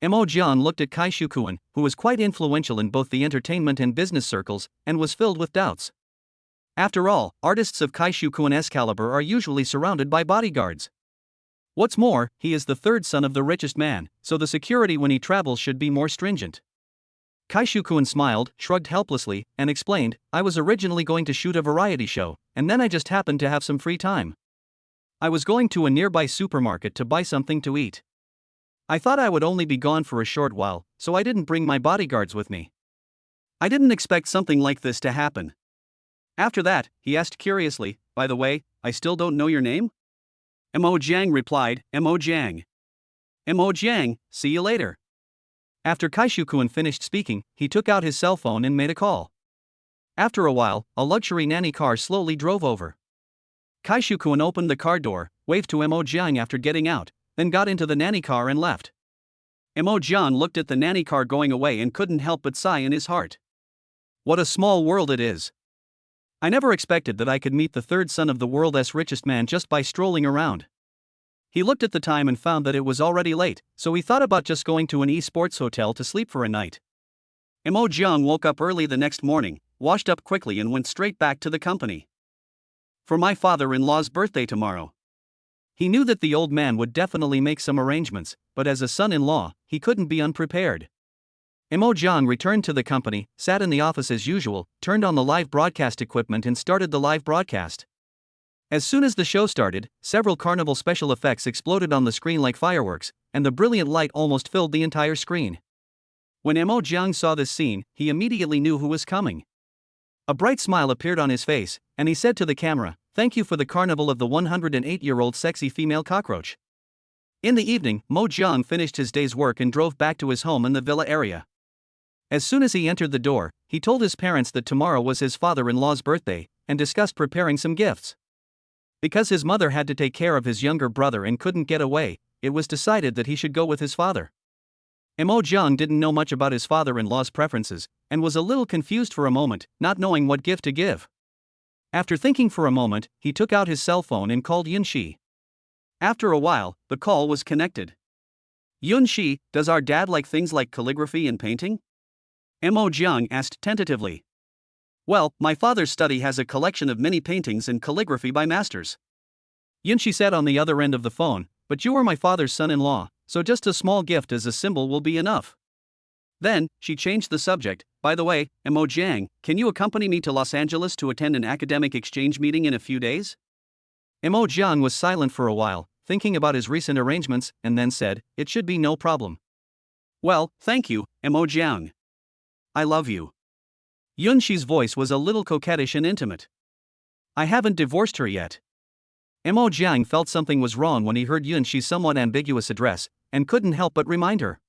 Mo Jiang looked at Kai Shukuan, who was quite influential in both the entertainment and business circles, and was filled with doubts. After all, artists of Kai Shukuan's caliber are usually surrounded by bodyguards. What's more, he is the third son of the richest man, so the security when he travels should be more stringent. Kai Shukuan smiled, shrugged helplessly, and explained, I was originally going to shoot a variety show, and then I just happened to have some free time. I was going to a nearby supermarket to buy something to eat. I thought I would only be gone for a short while, so I didn't bring my bodyguards with me. I didn't expect something like this to happen. After that, he asked curiously, by the way, I still don't know your name? Mo Jiang replied, Mo Jiang. Mo Jiang, see you later. After Kai Shukuan finished speaking, he took out his cell phone and made a call. After a while, a luxury nanny car slowly drove over. Kai Shukuan opened the car door, waved to Mo Jiang after getting out, then got into the nanny car and left. Mo Jiang looked at the nanny car going away and couldn't help but sigh in his heart. What a small world it is. I never expected that I could meet the third son of the world's richest man just by strolling around. He looked at the time and found that it was already late, so he thought about just going to an esports hotel to sleep for a night. Mo Jiang woke up early the next morning, washed up quickly and went straight back to the company. For my father-in-law's birthday tomorrow. He knew that the old man would definitely make some arrangements, but as a son-in-law, he couldn't be unprepared. Mo Jiang returned to the company, sat in the office as usual, turned on the live broadcast equipment and started the live broadcast. As soon as the show started, several carnival special effects exploded on the screen like fireworks, and the brilliant light almost filled the entire screen. When Mo Jiang saw this scene, he immediately knew who was coming. A bright smile appeared on his face, and he said to the camera, "Thank you for the carnival of the 108-year-old sexy female cockroach." In the evening, Mo Jiang finished his day's work and drove back to his home in the villa area. As soon as he entered the door, he told his parents that tomorrow was his father-in-law's birthday, and discussed preparing some gifts. Because his mother had to take care of his younger brother and couldn't get away, it was decided that he should go with his father. Mo Jiang didn't know much about his father-in-law's preferences, and was a little confused for a moment, not knowing what gift to give. After thinking for a moment, he took out his cell phone and called Yunxi. After a while, the call was connected. Yunxi, does our dad like things like calligraphy and painting? Mo Jiang asked tentatively. Well, my father's study has a collection of many paintings and calligraphy by masters. Yunxi said on the other end of the phone, but you are my father's son-in-law, so just a small gift as a symbol will be enough. Then, she changed the subject. By the way, Mo Jiang, can you accompany me to Los Angeles to attend an academic exchange meeting in a few days? Mo Jiang was silent for a while, thinking about his recent arrangements, and then said, it should be no problem. Well, thank you, Mo Jiang. I love you. Yunxi's voice was a little coquettish and intimate. I haven't divorced her yet. Mo Jiang felt something was wrong when he heard Yunxi's somewhat ambiguous address, and couldn't help but remind her.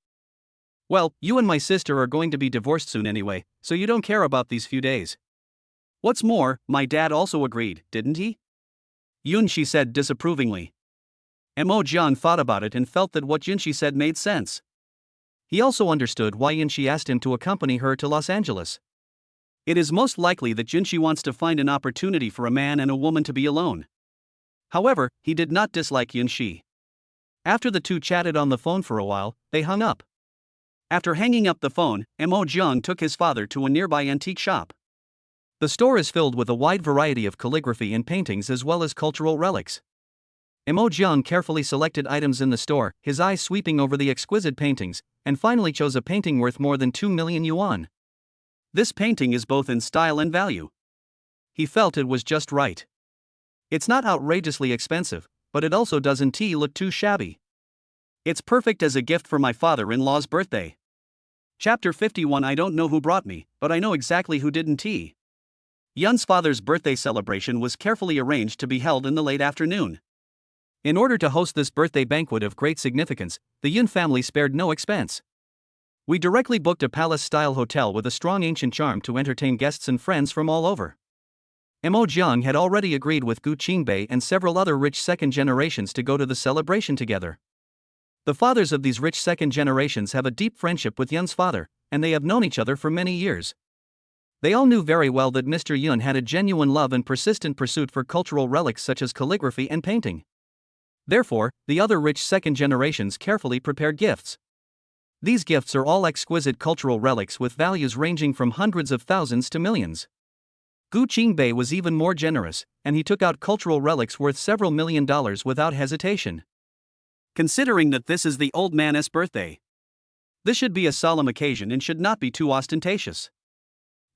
Well, you and my sister are going to be divorced soon anyway, so you don't care about these few days. What's more, my dad also agreed, didn't he? Yunshi said disapprovingly. Mo Jiang thought about it and felt that what Yunshi said made sense. He also understood why Yunshi asked him to accompany her to Los Angeles. It is most likely that Yunshi wants to find an opportunity for a man and a woman to be alone. However, he did not dislike Yunshi. After the two chatted on the phone for a while, they hung up. After hanging up the phone, Mo Jiang took his father to a nearby antique shop. The store is filled with a wide variety of calligraphy and paintings as well as cultural relics. Mo Jiang carefully selected items in the store, his eyes sweeping over the exquisite paintings, and finally chose a painting worth more than 2 million yuan. This painting is both in style and value. He felt it was just right. It's not outrageously expensive, but it also doesn't look too shabby. It's perfect as a gift for my father-in-law's birthday. Chapter 51. I don't know who brought me, but I know exactly who didn't. Yun's father's birthday celebration was carefully arranged to be held in the late afternoon. In order to host this birthday banquet of great significance, the Yun family spared no expense. We directly booked a palace-style hotel with a strong ancient charm to entertain guests and friends from all over. Mo Jiang had already agreed with Gu Qingbei and several other rich second generations to go to the celebration together. The fathers of these rich second generations have a deep friendship with Yun's father, and they have known each other for many years. They all knew very well that Mr. Yun had a genuine love and persistent pursuit for cultural relics such as calligraphy and painting. Therefore, the other rich second generations carefully prepared gifts. These gifts are all exquisite cultural relics with values ranging from hundreds of thousands to millions. Gu Qingbei was even more generous, and he took out cultural relics worth several $1 million without hesitation. Considering that this is the old man's birthday, this should be a solemn occasion and should not be too ostentatious.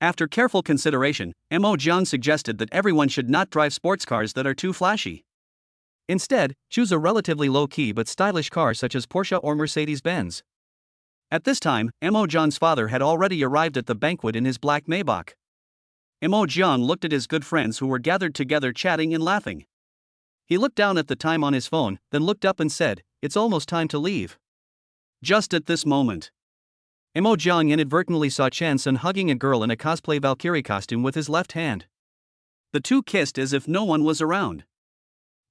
After careful consideration, Mo Jiang suggested that everyone should not drive sports cars that are too flashy. Instead, choose a relatively low-key but stylish car such as Porsche or Mercedes-Benz. At this time, Mo Jiang's father had already arrived at the banquet in his black Maybach. Mo Jiang looked at his good friends who were gathered together chatting and laughing. He looked down at the time on his phone, then looked up and said, "It's almost time to leave." Just at this moment, Mo Jiang inadvertently saw Chen Sun hugging a girl in a cosplay Valkyrie costume with his left hand. The two kissed as if no one was around.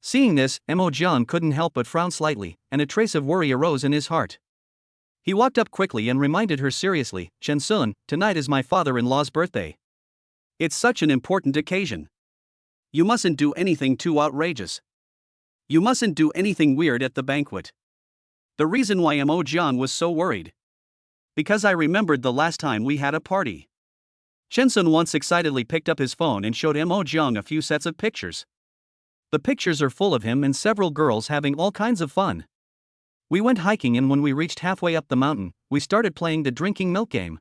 Seeing this, Mo Jiang couldn't help but frown slightly, and a trace of worry arose in his heart. He walked up quickly and reminded her seriously, "Chen Sun, tonight is my father-in-law's birthday. It's such an important occasion. You mustn't do anything too outrageous. You mustn't do anything weird at the banquet." The reason why Mo Jiang was so worried. Because I remembered the last time we had a party. Chen Sun once excitedly picked up his phone and showed Mo Jiang a few sets of pictures. The pictures are full of him and several girls having all kinds of fun. We went hiking, and when we reached halfway up the mountain, we started playing the drinking milk game.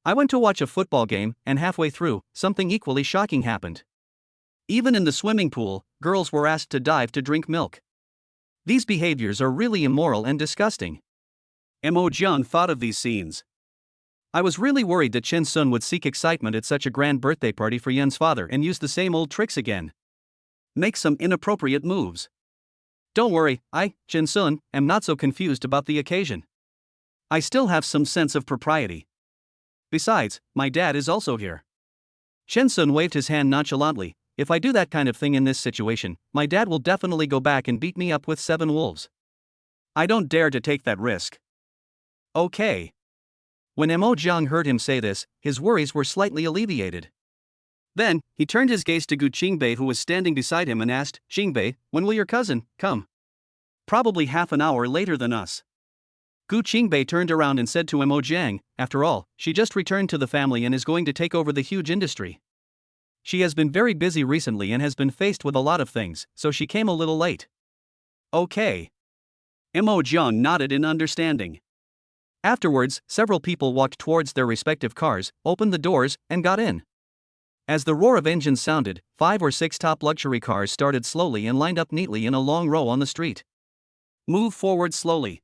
I went to watch a football game, and halfway through, something equally shocking happened. Even in the swimming pool, girls were asked to dive to drink milk. These behaviors are really immoral and disgusting. Mo Jiang thought of these scenes. I was really worried that Chen Sun would seek excitement at such a grand birthday party for Yun's father and use the same old tricks again. Make some inappropriate moves. Don't worry, Chen Sun, am not so confused about the occasion. I still have some sense of propriety. Besides, my dad is also here. Chen Sun waved his hand nonchalantly. If I do that kind of thing in this situation, my dad will definitely go back and beat me up with 7 wolves. I don't dare to take that risk. Okay. When Mo Jiang heard him say this, his worries were slightly alleviated. Then, he turned his gaze to Gu Qingbei, who was standing beside him, and asked, "Qingbei, when will your cousin come?" "Probably half an hour later than us." Gu Qingbei turned around and said to Mo Jiang, "After all, she just returned to the family and is going to take over the huge industry. She has been very busy recently and has been faced with a lot of things, so she came a little late." Okay. Mo Jiang nodded in understanding. Afterwards, several people walked towards their respective cars, opened the doors, and got in. As the roar of engines sounded, 5 or 6 top luxury cars started slowly and lined up neatly in a long row on the street. Move forward slowly.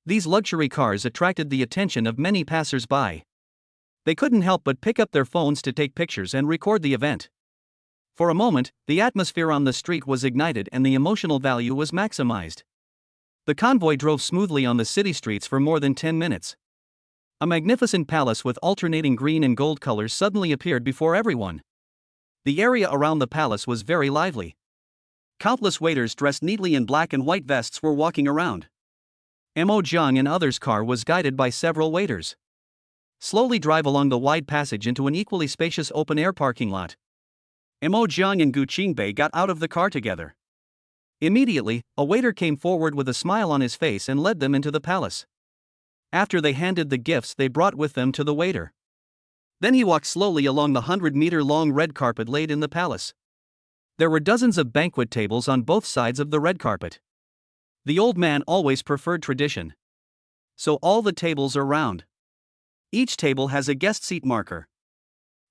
These luxury cars attracted the attention of many passers-by. They couldn't help but pick up their phones to take pictures and record the event. For a moment, the atmosphere on the street was ignited and the emotional value was maximized. The convoy drove smoothly on the city streets for more than 10 minutes. A magnificent palace with alternating green and gold colors suddenly appeared before everyone. The area around the palace was very lively. Countless waiters dressed neatly in black and white vests were walking around. Mo Jiang and others' car was guided by several waiters. Slowly drive along the wide passage into an equally spacious open-air parking lot. Mo Jiang and Gu Qingbei got out of the car together. Immediately, a waiter came forward with a smile on his face and led them into the palace. After they handed the gifts they brought with them to the waiter. Then he walked slowly along the 100-meter-long red carpet laid in the palace. There were dozens of banquet tables on both sides of the red carpet. The old man always preferred tradition. So all the tables are round. Each table has a guest seat marker.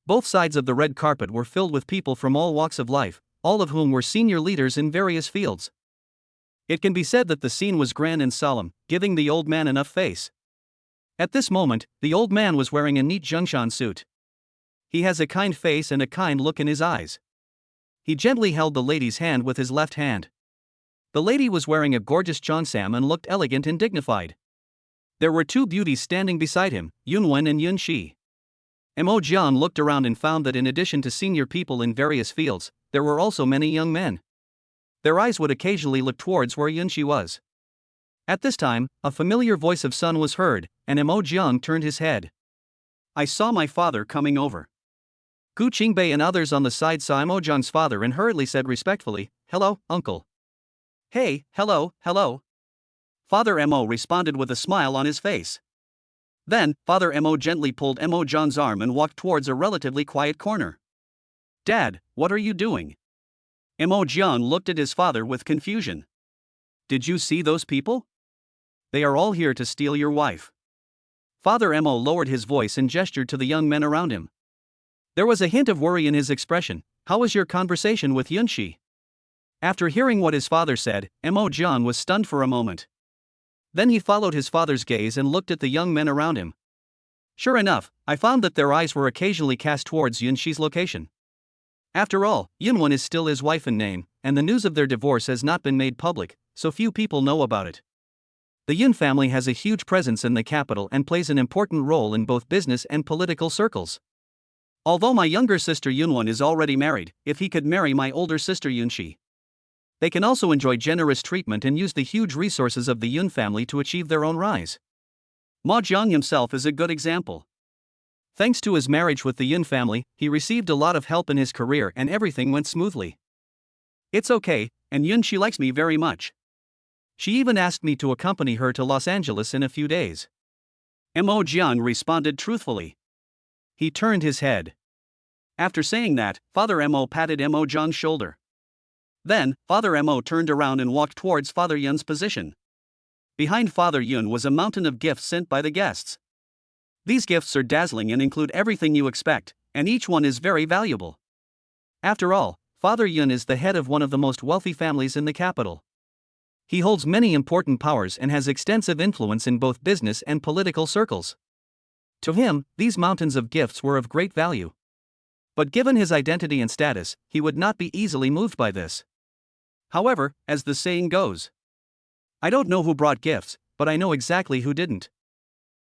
Both sides of the red carpet were filled with people from all walks of life, all of whom were senior leaders in various fields. It can be said that the scene was grand and solemn, giving the old man enough face. At this moment, the old man was wearing a neat Zhengshan suit. He has a kind face and a kind look in his eyes. He gently held the lady's hand with his left hand. The lady was wearing a gorgeous cheongsam and looked elegant and dignified. There were two beauties standing beside him, Yunwen and Yunxi. Mo Jiang looked around and found that in addition to senior people in various fields, there were also many young men. Their eyes would occasionally look towards where Yunxi was. At this time, a familiar voice of Sun was heard, and Mo Jiang turned his head. I saw my father coming over. Gu Qingbei and others on the side saw Mo Jiang's father and hurriedly said respectfully, "Hello, uncle." "Hey, hello, hello." Father Mo responded with a smile on his face. Then, Father Mo gently pulled Mo Jiang's arm and walked towards a relatively quiet corner. "Dad, what are you doing?" Mo Jiang looked at his father with confusion. "Did you see those people? They are all here to steal your wife." Father Mo lowered his voice and gestured to the young men around him. There was a hint of worry in his expression. "How was your conversation with Yunxi?" After hearing what his father said, Mo Jiang was stunned for a moment. Then he followed his father's gaze and looked at the young men around him. Sure enough, I found that their eyes were occasionally cast towards Yunxi's location. After all, Yunwen is still his wife in name, and the news of their divorce has not been made public, so few people know about it. The Yun family has a huge presence in the capital and plays an important role in both business and political circles. Although my younger sister Yunwen is already married, if he could marry my older sister Yunxi, they can also enjoy generous treatment and use the huge resources of the Yun family to achieve their own rise. Ma Jiang himself is a good example. Thanks to his marriage with the Yun family, he received a lot of help in his career and everything went smoothly. It's okay, and Yunxi likes me very much. She even asked me to accompany her to Los Angeles in a few days. Mo Jiang responded truthfully. He turned his head. After saying that, Father Mo patted Mo Jiang's shoulder. Then, Father Mo turned around and walked towards Father Yun's position. Behind Father Yun was a mountain of gifts sent by the guests. These gifts are dazzling and include everything you expect, and each one is very valuable. After all, Father Yun is the head of one of the most wealthy families in the capital. He holds many important powers and has extensive influence in both business and political circles. To him, these mountains of gifts were of great value. But given his identity and status, he would not be easily moved by this. However, as the saying goes, I don't know who brought gifts, but I know exactly who didn't.